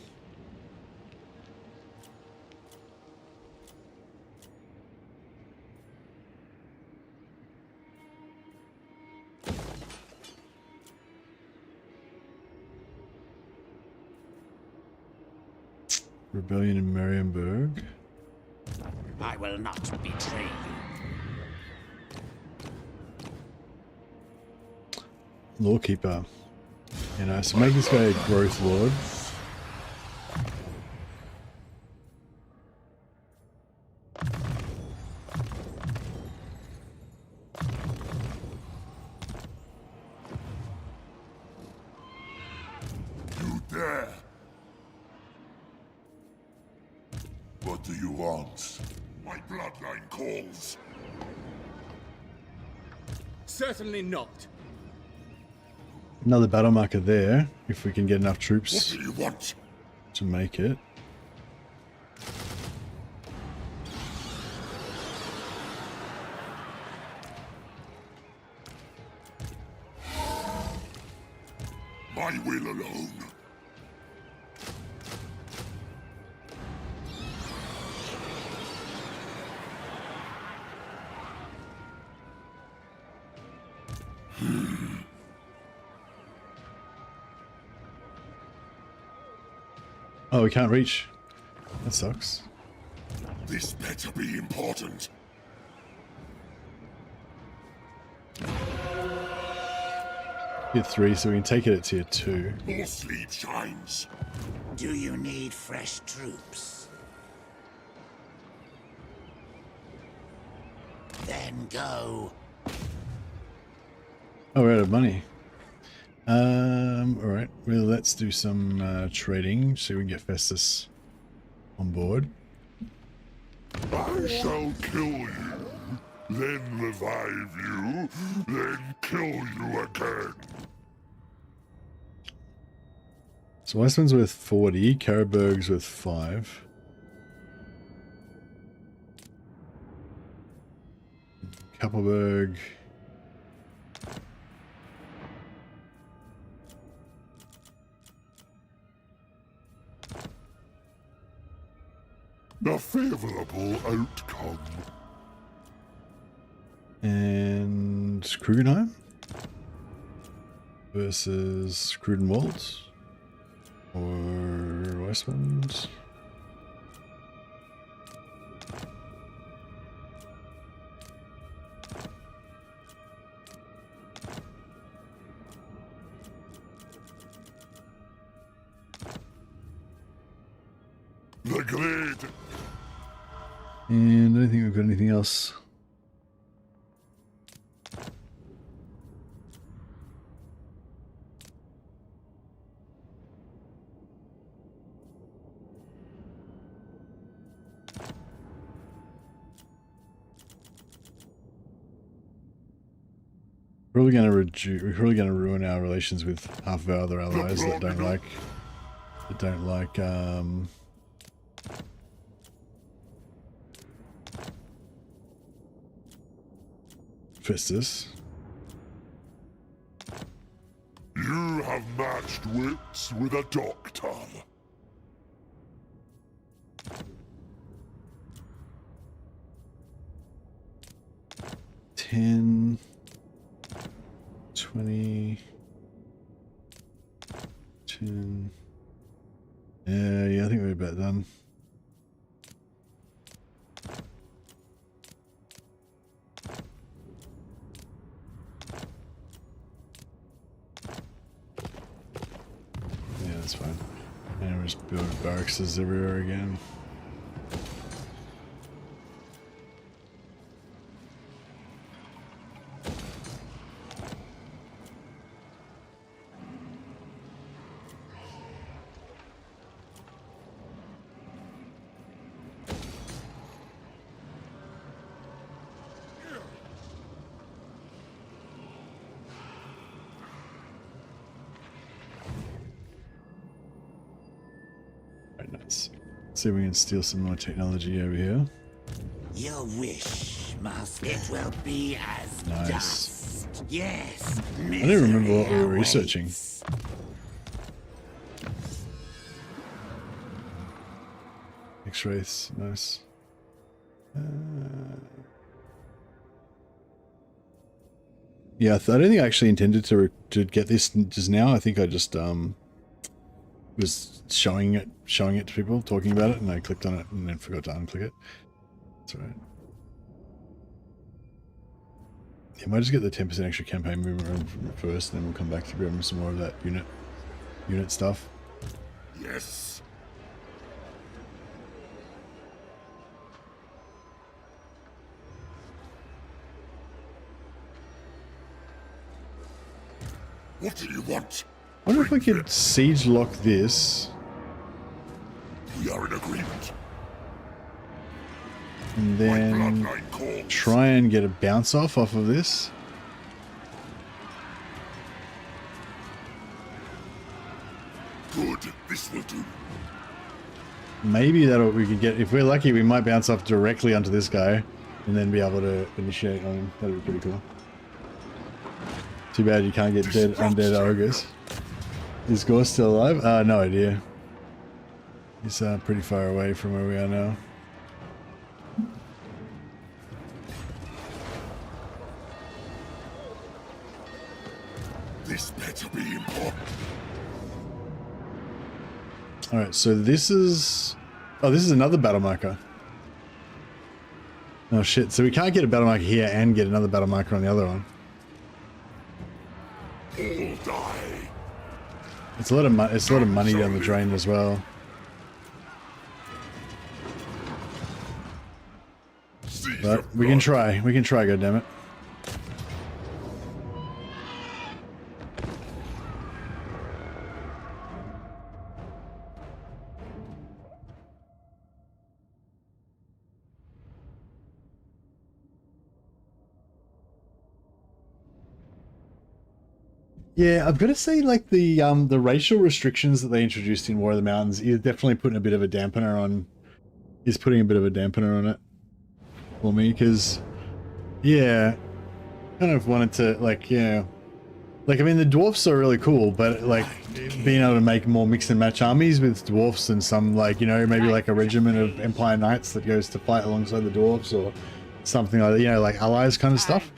Rebellion in Marienburg. I will not betray you. Lawkeeper. You know, so make this guy a growth lord. You dare? What do you want? My bloodline calls. Certainly not. Another battle marker there, if we can get enough What troops do you want? to make it. My will alone. Oh, we can't reach. That sucks. This better be important. Tier 3, so we can take it at tier 2. More sleep shines. Do you need fresh troops? Then go. Oh, we're out of money. Alright, well, let's do some trading, so we can get Festus on board. I shall kill you, then revive you, then kill you again. So Weissman's worth 40, Karaberg's worth 5. Kappelberg. A favorable outcome. And Krugenheim versus Krudenwald or Weissman's. The grid. And I don't think we've got anything else. We're probably going to ruin our relations with half of our other allies that don't like twist this. You have matched wits with a doctor. 10, 20, 10. Yeah, I think we're about done. Yeah, that's fine. And we're just building barracks everywhere again. See if we can steal some more technology over here. Your wish, Master. It will be as Nice. dust. Yes. I don't remember what we were researching. X-rays, nice. Yeah, I don't think I actually intended to get this just now. I think I just was showing it to people, talking about it, and I clicked on it and then forgot to unclick it. That's all right. Yeah, I might just get the 10% extra campaign movement first, and then we'll come back to grabbing some more of that unit stuff. Yes. What do you want? I wonder if I could siege lock this. We are in agreement. And then try and get a bounce off of this. Good. This will do. Maybe we could get, if we're lucky, we might bounce off directly onto this guy and then be able to initiate on him. That'd be pretty cool. Too bad you can't get undead ogres. Is Gore still alive? No idea. He's pretty far away from where we are now. This better be important. Alright, so this is... Oh, this is another battle marker. Oh shit, so we can't get a battle marker here and get another battle marker on the other one. All die. It's a lot of money down the drain as well. But we can try, goddammit. Yeah, I've got to say, like, the racial restrictions that they introduced in War of the Mountains is definitely putting a bit of a dampener on. Is putting a bit of a dampener on it for me, because, yeah, kind of wanted to, like, yeah, like, I mean, the dwarfs are really cool, but like being able to make more mix and match armies with dwarfs and some, like, you know, maybe like a regiment of Empire Knights that goes to fight alongside the dwarfs or something like that, you know, like allies kind of stuff.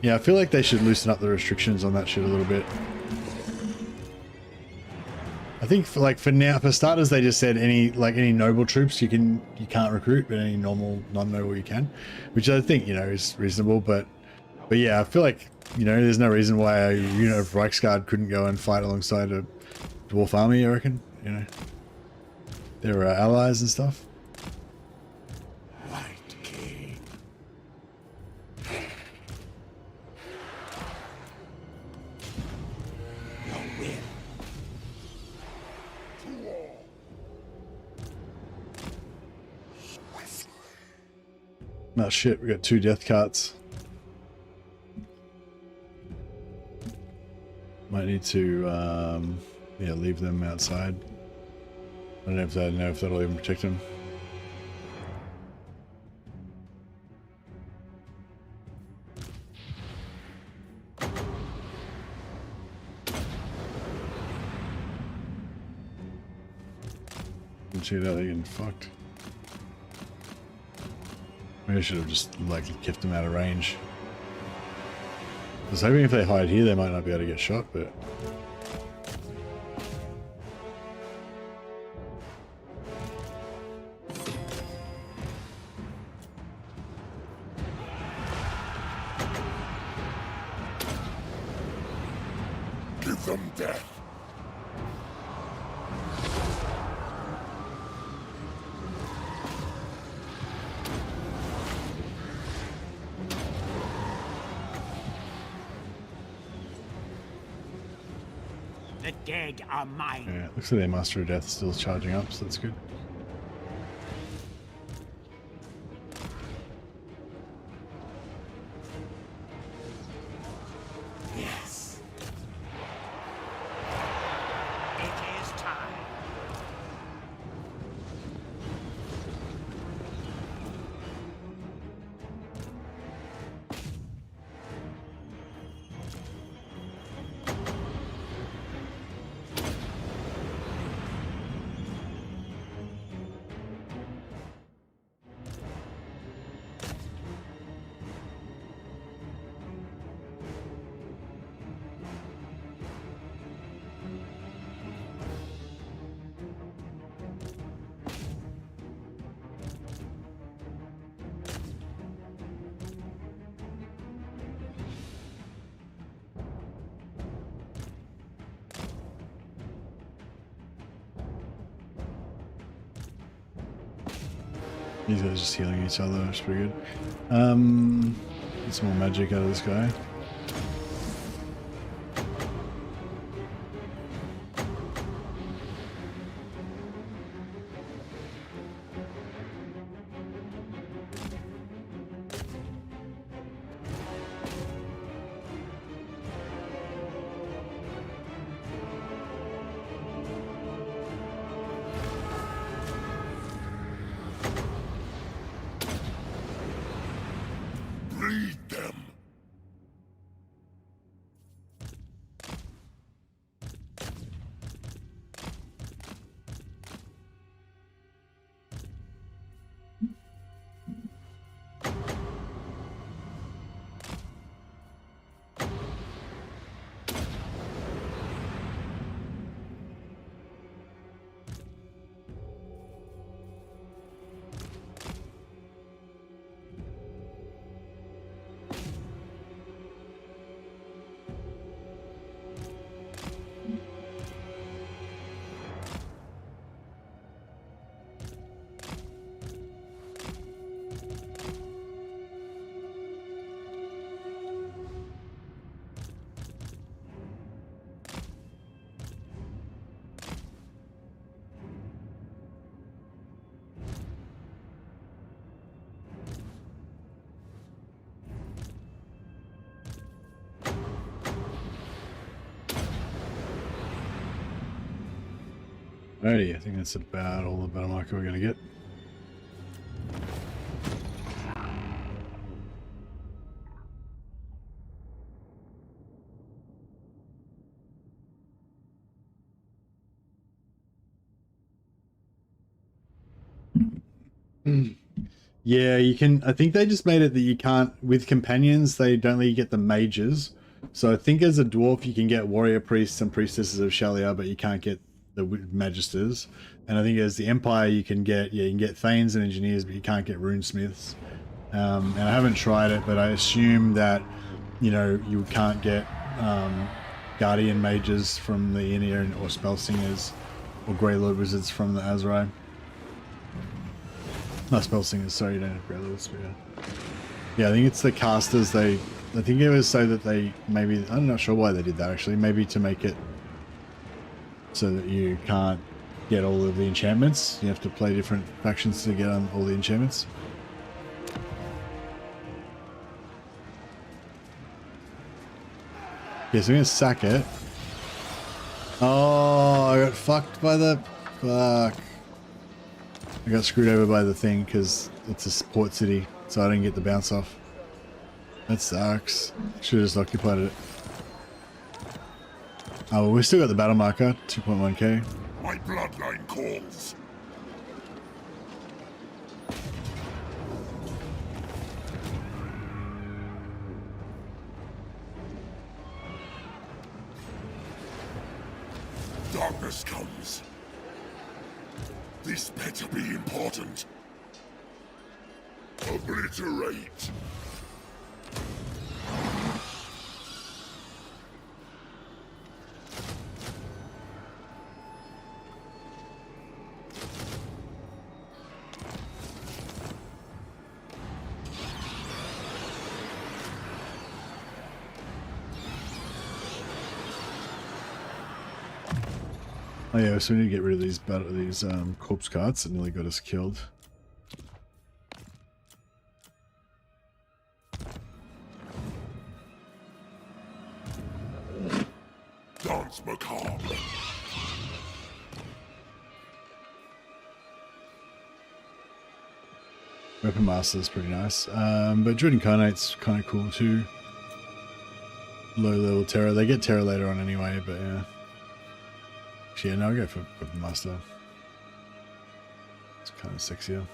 Yeah, I feel like they should loosen up the restrictions on that shit a little bit. I think for now, for starters, they just said any noble troops you can't recruit, but any normal non-noble you can, which I think, you know, is reasonable. But yeah, I feel like, you know, there's no reason why a unit of Reichsguard couldn't go and fight alongside a dwarf army. I reckon, you know, they're allies and stuff. Oh shit, we got 2 death carts. Might need to, yeah, leave them outside. I don't know if that'll even protect them. fucking cheat out, they're getting fucked. Maybe I should have just like kept them out of range. I was hoping if they hide here they might not be able to get shot, but Give them death. The dead are mine. yeah, looks like their Master of Death is still charging up, so that's good. Yes. It is time. These guys just healing each other, which is pretty good. Get some more magic out of this guy. Bleed them. Alrighty, I think that's about all the battle marker we're gonna get. Yeah, you can. I think they just made it that you can't, with companions, they don't let you get the mages. So I think as a dwarf, you can get warrior priests and priestesses of Shalia, but you can't get the magisters. And I think as the Empire, you can get, yeah, you can get thanes and engineers, but you can't get runesmiths. And I haven't tried it, but I assume that, you know, you can't get guardian mages from the Aenir or spell singers or Grey Lord wizards from the Azrai. Not spell singers, sorry, you don't have Grey Lords, but yeah. Yeah, I think it's the casters, I think it was so that they, maybe, I'm not sure why they did that actually, maybe to make it so that you can't get all of the enchantments. You have to play different factions to get on all the enchantments. Yeah, so I'm gonna sack it. Oh, I got fucked by the... Fuck. I got screwed over by the thing because it's a port city, so I didn't get the bounce off. That sucks. Should have just occupied it. Oh, well, we still got the battle marker, 2.1k. My bloodline calls. darkness comes. This better be important. Obliterate. Oh yeah, so we need to get rid of these corpse carts that nearly got us killed. Dance macabre. Weapon Master is pretty nice, but Druid Incarnate's kind of cool too. Low level Terror, they get Terror later on anyway, but yeah. Yeah, no, I'll go for Weapon Master. It's kind of sexier.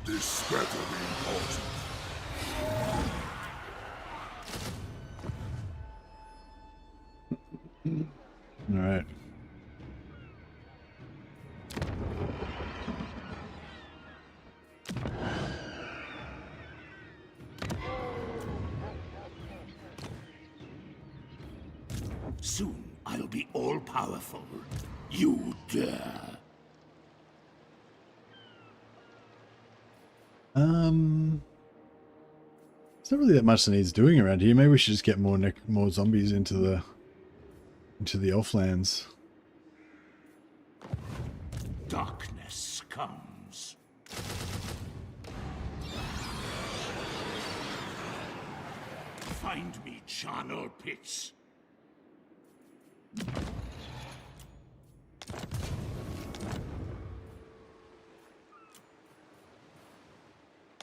This better be important. All right. Soon I'll be all-powerful. You dare. There's not really that much that needs doing around here. Maybe we should just get more zombies into the Elflands. Darkness comes. Find me charnel pits.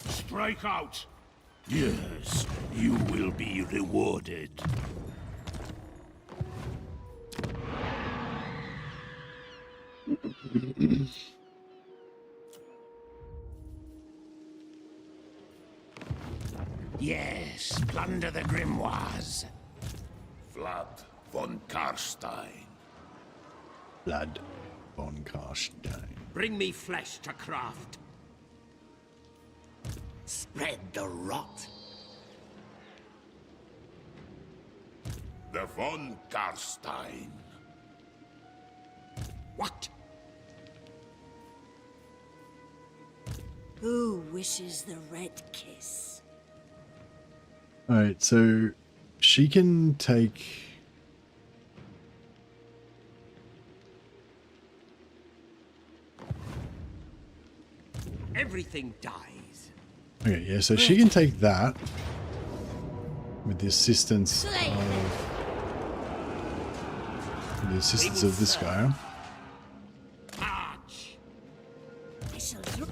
Strike out! Yes, you will be rewarded. Yes, plunder the grimoires. Vlad von Karstein. Blood von Karstein. Bring me flesh to craft. Spread the rot. The von Karstein. What? Who wishes the red kiss? Alright, so she can take... Everything dies. Okay, yeah, so she can take that with the assistance of this guy. March. I shall Look.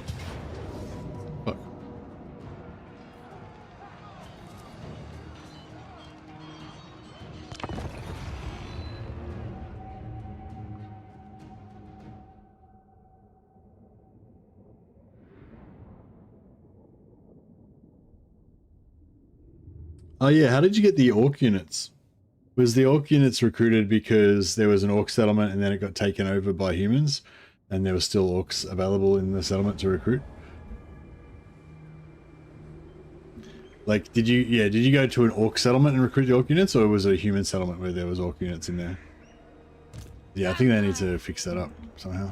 Oh yeah, how did you get the orc units? Was the orc units recruited because there was an orc settlement and then it got taken over by humans and there were still orcs available in the settlement to recruit? Like, did you go to an orc settlement and recruit the orc units, or was it a human settlement where there was orc units in there? Yeah, I think they need to fix that up somehow.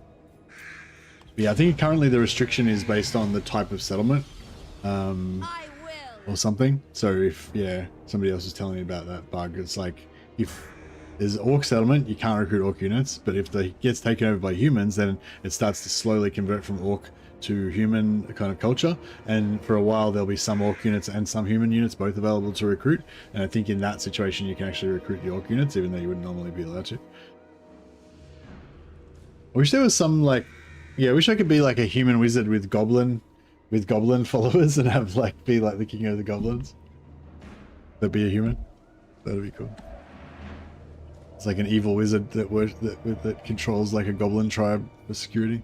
But yeah, I think currently the restriction is based on the type of settlement. Or something. So if, yeah, somebody else was telling me about that bug, it's like, if there's orc settlement, you can't recruit orc units, but if it gets taken over by humans, then it starts to slowly convert from orc to human kind of culture, and for a while there'll be some orc units and some human units both available to recruit, and I think in that situation you can actually recruit the orc units, even though you wouldn't normally be allowed to. I wish there was some, like, yeah, I wish I could be like a human wizard with goblin followers and have like be like the king of the goblins. That'd be a human. That'd be cool. It's like an evil wizard that controls like a goblin tribe for security.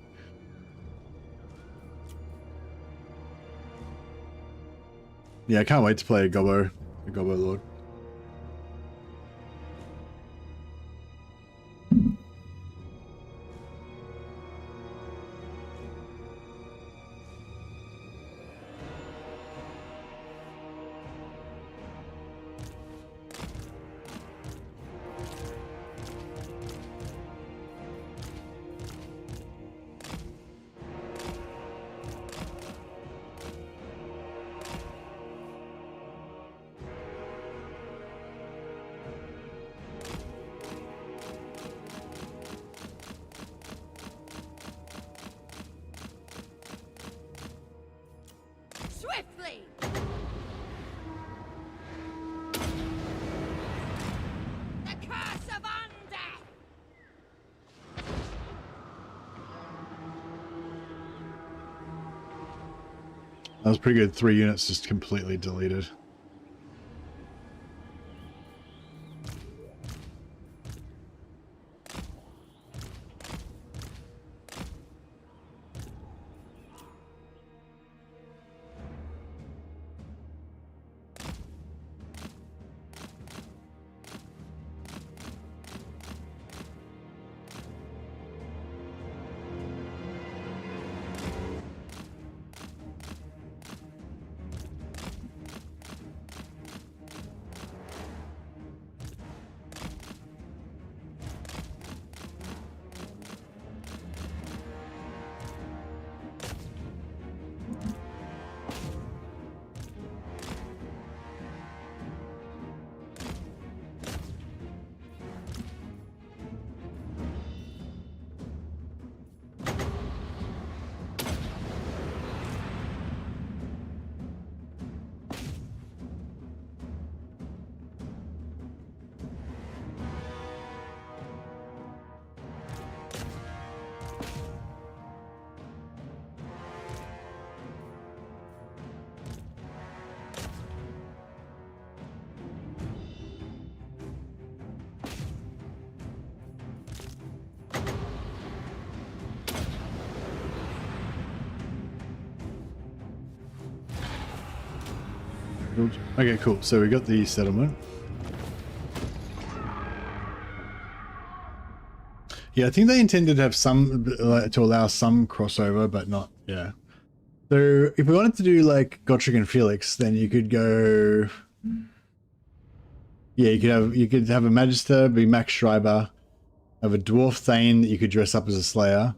Yeah, I can't wait to play a Gobbo Lord. Swiftly! The curse of undeath! That was pretty good. 3 units just completely deleted. Okay, cool. So we got the settlement. Yeah, I think they intended to have some, to allow some crossover, but not, yeah. So if we wanted to do like Gotrek and Felix, then you could go, yeah, you could have a Magister be Max Schreiber, have a Dwarf Thane that you could dress up as a Slayer,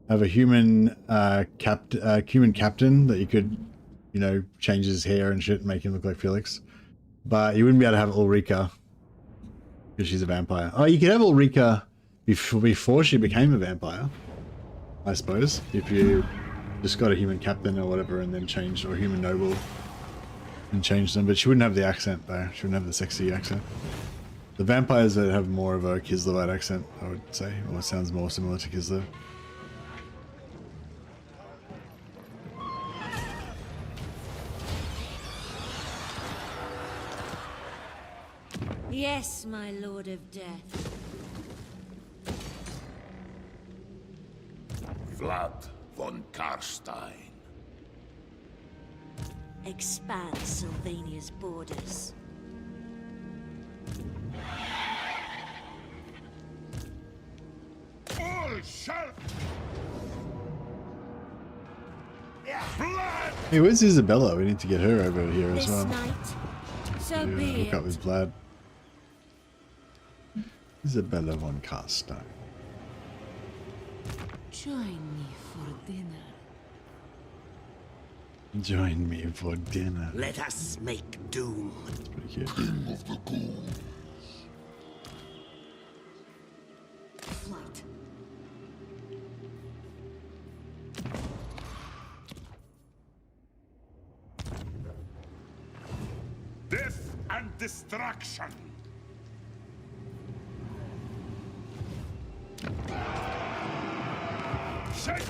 have a human human captain that you could, you know, change his hair and shit and make him look like Felix. But you wouldn't be able to have Ulrika because she's a vampire. Oh, you could have Ulrika before she became a vampire, I suppose, if you just got a human captain or whatever and then changed, or a human noble and changed them. But she wouldn't have the accent though. She wouldn't have the sexy accent. The vampires that have more of a Kislevite accent, I would say, or it sounds more similar to Kislev. Yes, my Lord of Death. Vlad von Karstein. Expand Sylvania's borders. All shall... Blood! Hey, where's Isabella? We need to get her over here as This well. night, so Yeah, be hook up it. with Vlad. Isabella von Karstein. Join me for dinner. Join me for dinner. Let us make doom. Pretty cute. King of the ghouls. Flight. Death and destruction. Shake!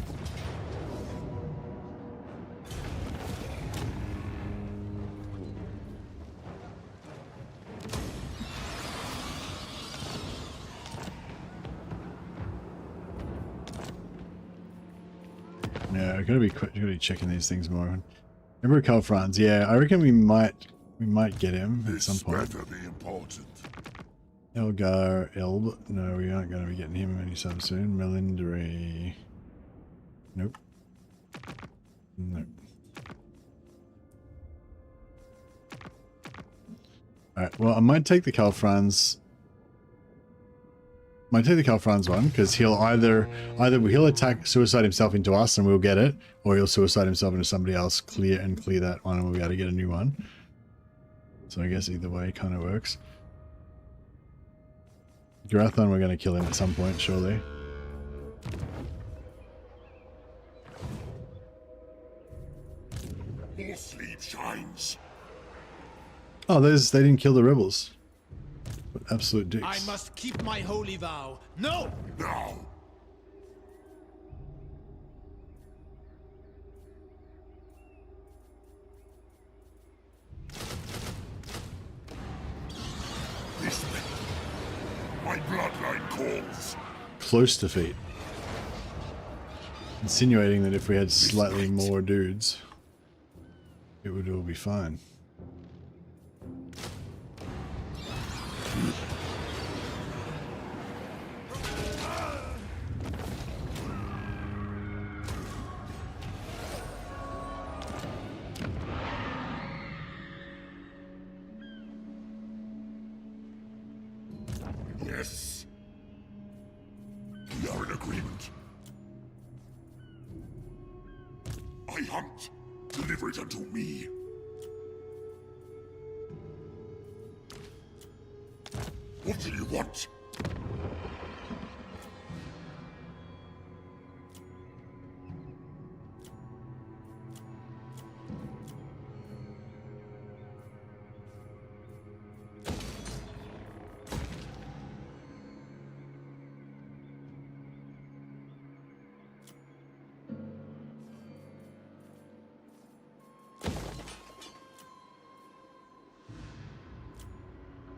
Yeah, I gotta be checking these things more. Remember Karl Franz? Yeah, I reckon we might get him at some point. Better be important. Elgar Elb. No, we aren't gonna be getting him anytime soon. Melindre. Nope. Nope. Alright, well I might take the Karl Franz. Might take the Karl Franz one, because he'll either he'll attack suicide himself into us and we'll get it, or he'll suicide himself into somebody else, clear that one, and we'll be able to get a new one. So I guess either way kind of works. Garathon, we're going to kill him at some point, surely. More sleep shines. Oh, they didn't kill the rebels. What absolute dicks. I must keep my holy vow. No! Now! This way. My bloodline calls. Close defeat. Insinuating that if we had slightly more dudes, it would all be fine. Yes. We are in agreement. I hunt. Deliver it unto me. What do you want?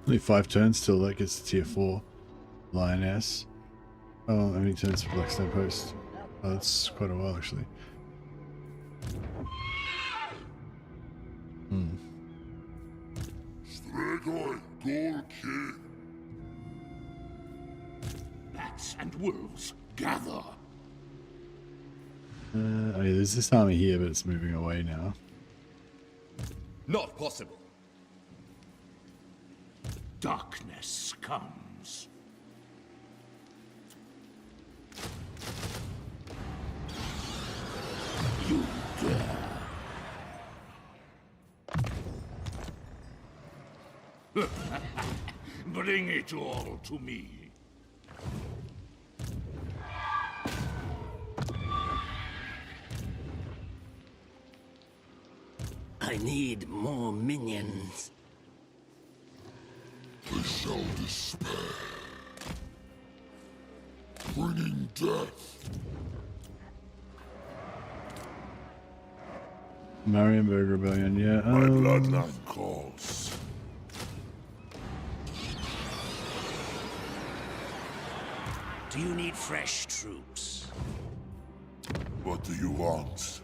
Only 5 turns till that gets to tier 4. Lioness. Oh, how many turns for Blackstone Post? Oh, that's quite a while actually. Stregoi, Gol Kid. Bats and wolves, gather. Oh yeah, there's this army here, but it's moving away now. Not possible. Darkness comes. You dare. Bring it all to me. I need more minions. They shall despair. Bringing death. Marienburg Rebellion, yeah. My bloodline calls. Do you need fresh troops? What do you want?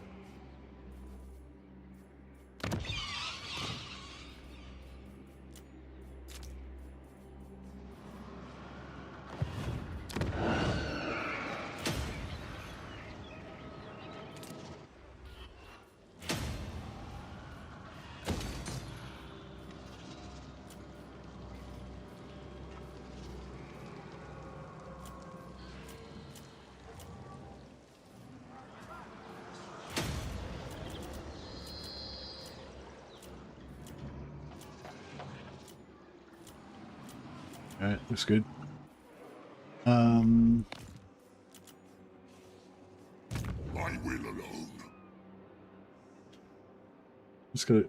Alright, looks good. My will alone. Just gotta.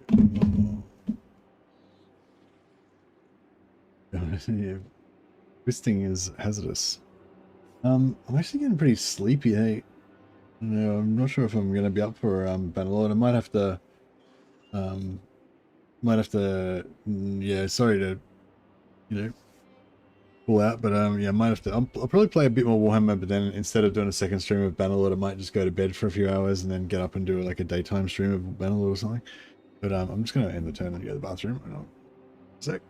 Yeah. Twisting is hazardous. I'm actually getting pretty sleepy. Hey, no, I'm not sure if I'm gonna be up for Bannerlord. I might have to. Yeah, sorry to, pull out. But yeah, I might have to. I'll probably play a bit more Warhammer, but then instead of doing a second stream of Bannerlord, I might just go to bed for a few hours and then get up and do like a daytime stream of Bannerlord or something. But I'm just gonna end the turn and go to the bathroom. Hang on a sec.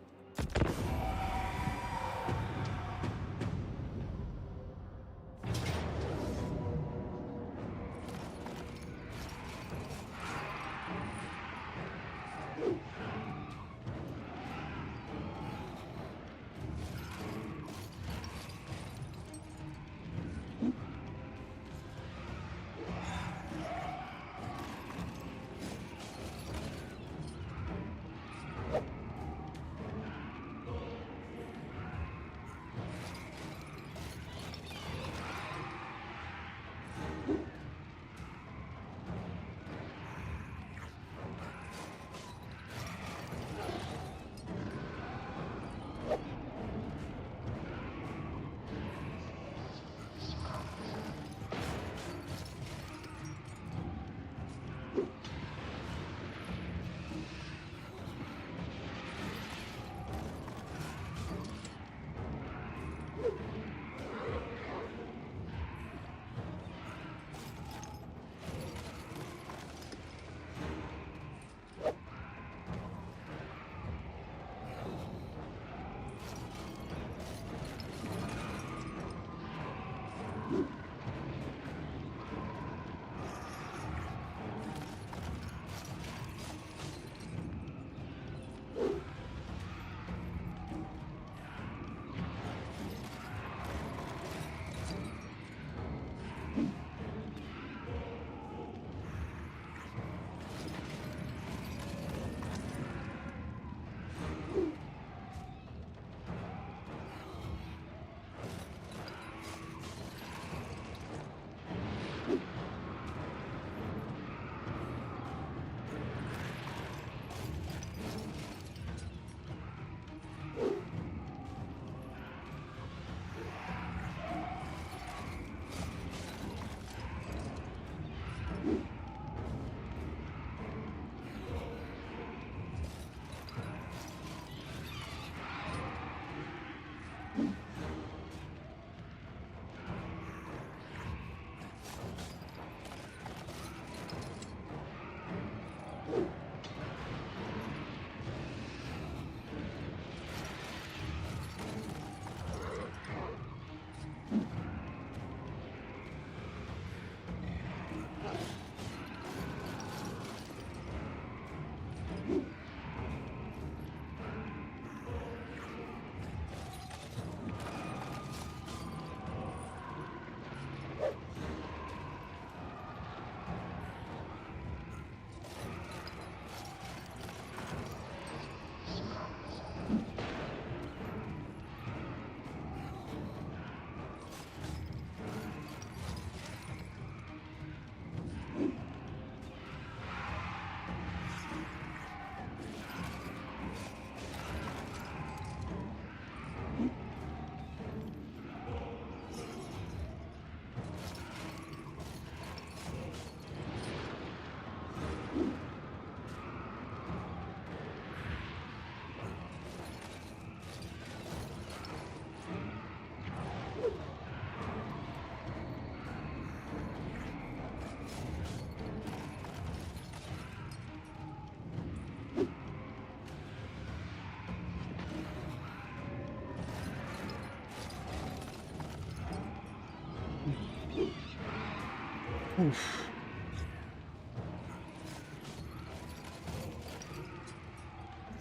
Oof.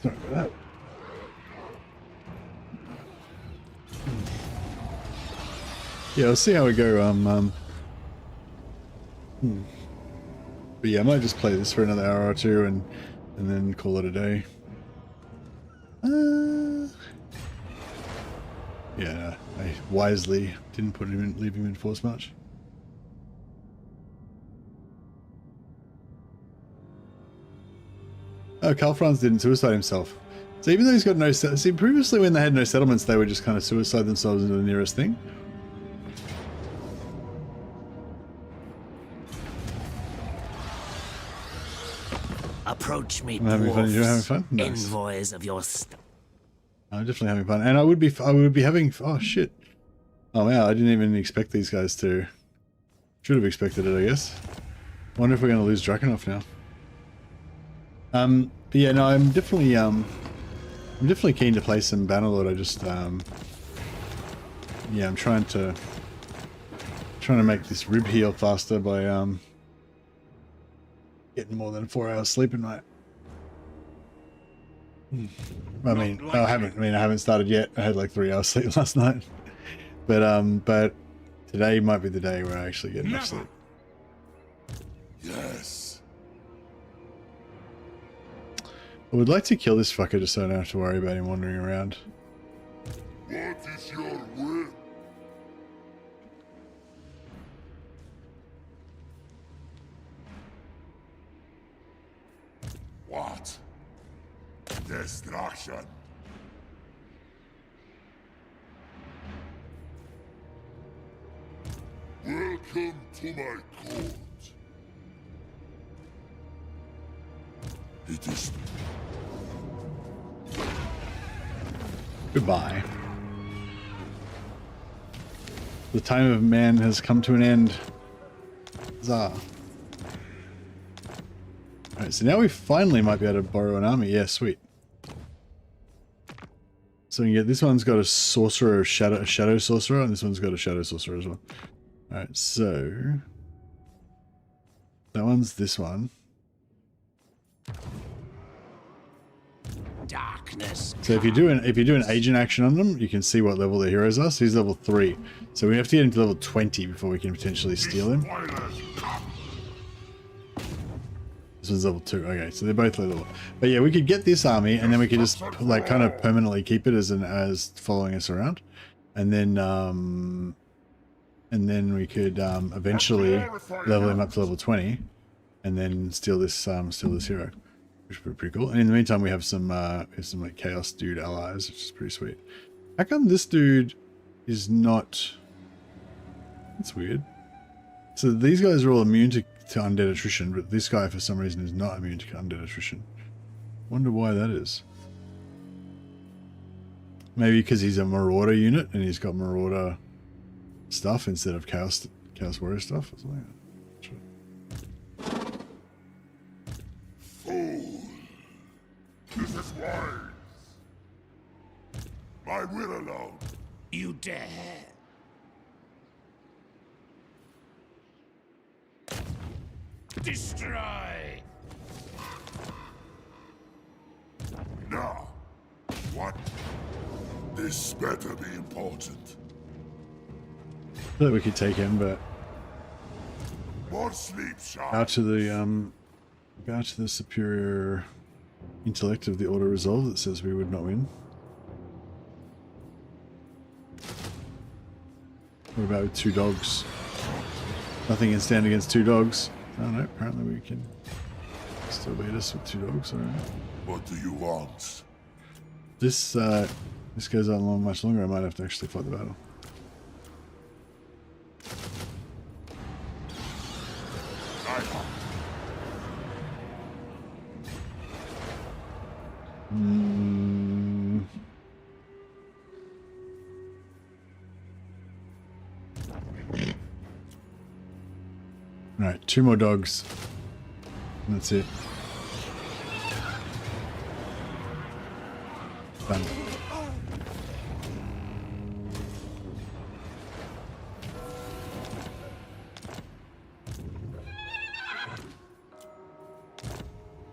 Sorry about that. Yeah, we'll see how we go. But yeah, I might just play this for another hour or two and then call it a day. Yeah, I wisely didn't put him in, leave him in force much. Oh, Karl Franz didn't suicide himself. So even though he's got no... See, previously when they had no settlements, they would just kind of suicide themselves into the nearest thing. Approach me, I'm having fun. You're having fun? Nice. envoys of your I'm definitely having fun, and I would be having. Oh shit! Oh man, I didn't even expect these guys to. Should have expected it, I guess. Wonder if we're going to lose Drakenhof now. But yeah, no, I'm definitely keen to play some Bannerlord. I just yeah, I'm trying to make this rib heal faster by getting more than 4 hours sleep at night. I mean, I haven't started yet. I had like 3 hours sleep last night, but today might be the day where I actually get enough sleep. Yes. I would like to kill this fucker just so I don't have to worry about him wandering around. What is your will? What? Destruction. Welcome to my court. It is... Goodbye. The time of man has come to an end. Huzzah. Alright, so now we finally might be able to borrow an army. Yeah, sweet. So we can get, this one's got a sorcerer, a shadow sorcerer, and this one's got a shadow sorcerer as well. Alright, so that one's this one. Darkness. So if you do an agent action on them, you can see what level the heroes are. So he's level 3. So we have to get him to level 20 before we can potentially steal him. This one's level 2. Okay, so they're both level. But yeah, we could get this army, and then we could just like kind of permanently keep it as following us around, and then we could eventually level him up to level 20, and then steal this hero, which would be pretty cool. And in the meantime, we have some like chaos dude allies, which is pretty sweet. How come this dude is not? That's weird. So these guys are all immune to undead attrition, but this guy for some reason is not immune to undead attrition. Wonder why that is. Maybe because he's a marauder unit and he's got marauder stuff instead of chaos warrior stuff or something. Fool. This is wise. My will alone. You dare? Destroy! Now, what? This better be important. I thought we could take him, but More sleep, Shark. out to the superior intellect of the auto resolve that says we would not win. What about with 2 dogs? Nothing can stand against 2 dogs. I don't know, apparently we can still beat us with 2 dogs. Alright. What do you want? This goes on much longer. I might have to actually fight the battle. Alright, 2 more dogs. And that's it. Done.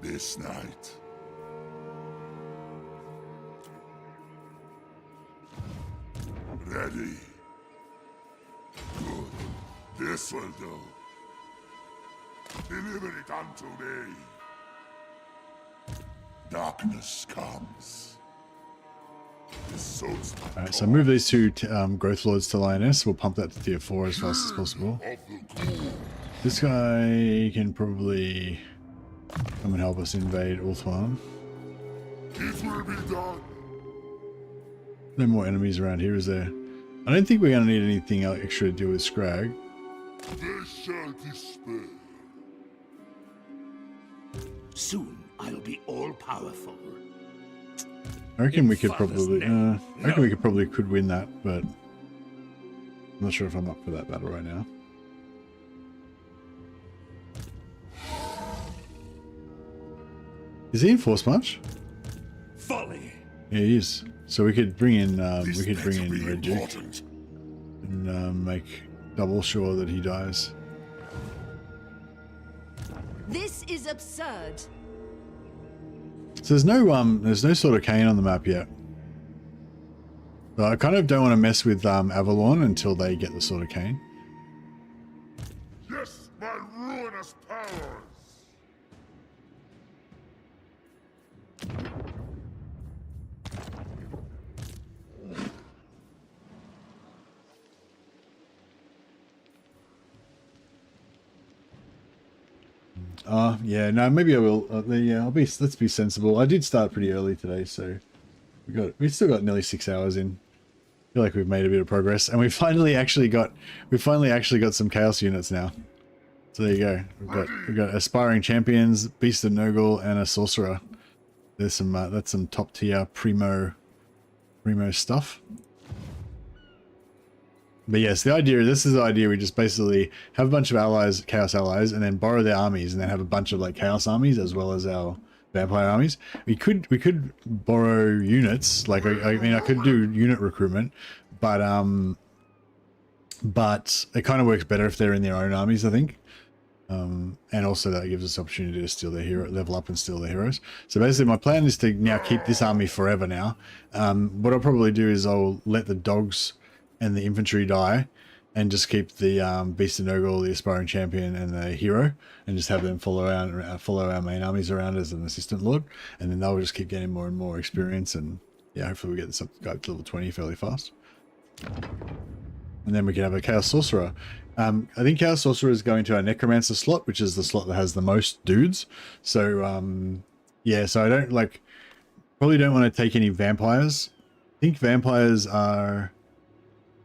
This night. Ready. Good. This will do. Deliver it unto me. Darkness comes. Alright, so move these 2 growth lords to lioness. We'll pump that to tier 4 as fast as possible. This guy can probably come and help us invade Ulthuan. It will be done. No more enemies around here, is there? I don't think we're going to need anything extra to deal with Scrag. They shall despair. Soon I'll be all-powerful. I reckon we could probably, I reckon we could win that, but I'm not sure if I'm up for that battle right now. Is he in force march? Folly. Yeah, he is. So we could bring in, This Red better be Duke important. and make double sure that he dies. This is absurd. So there's no sort of cane on the map yet. But I kind of don't want to mess with Avalon until they get the sort of cane. Yes, my ruinous powers. Yeah, no, maybe I will. Yeah, let's be sensible. I did start pretty early today, so we still got nearly 6 hours in. I feel like we've made a bit of progress, and we finally actually got some chaos units now. So there you go. We've got aspiring champions, beast of Nurgle, and a sorcerer. There's some that's some top tier primo stuff. But yes, this is the idea. We just basically have a bunch of allies, chaos allies, and then borrow their armies, and then have a bunch of like chaos armies as well as our vampire armies. We could borrow units. Like I mean, I could do unit recruitment, but it kind of works better if they're in their own armies, I think. And also that gives us opportunity to steal their hero, level up and steal their heroes. So basically, my plan is to now keep this army forever. Now, what I'll probably do is I'll let the dogs and the infantry die, and just keep the Beast of Nurgle, the aspiring champion, and the hero, and just have them follow our main armies around as an assistant lord, and then they'll just keep getting more and more experience, and yeah, hopefully we get this guy to level 20 fairly fast, and then we can have a Chaos Sorcerer. I think Chaos Sorcerer is going to our Necromancer slot, which is the slot that has the most dudes. So yeah, so I probably don't want to take any vampires. I think vampires are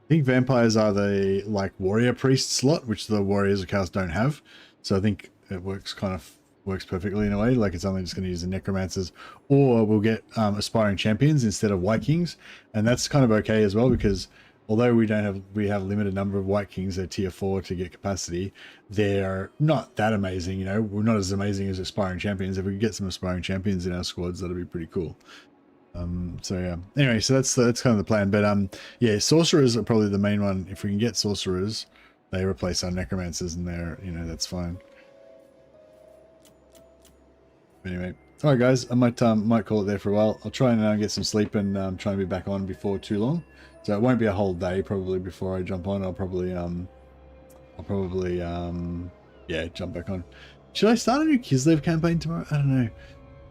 the like warrior priest slot, which the warriors of chaos don't have. So I think it works perfectly in a way. Like it's only just going to use the necromancers, or we'll get aspiring champions instead of white kings, and that's kind of okay as well, because although we have a limited number of white kings, they're tier 4 to get capacity. They're not that amazing, you know. We're not as amazing as aspiring champions. If we could get some aspiring champions in our squads, that'd be pretty cool. So yeah, anyway, so that's kind of the plan. But yeah, sorcerers are probably the main one. If we can get sorcerers, they replace our necromancers, and they're, you know, that's fine. Anyway, all right guys, I might call it there for a while. I'll try and get some sleep and try and be back on before too long. So it won't be a whole day probably before I jump on. I'll probably yeah, jump back on. Should I start a new Kislev campaign tomorrow? I don't know.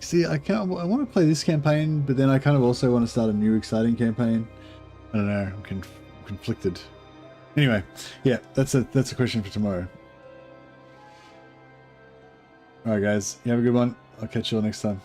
See, I want to play this campaign, but then I kind of also want to start a new exciting campaign. I don't know. I'm conflicted. Anyway, yeah, that's a question for tomorrow. All right, guys, you have a good one. I'll catch you all next time.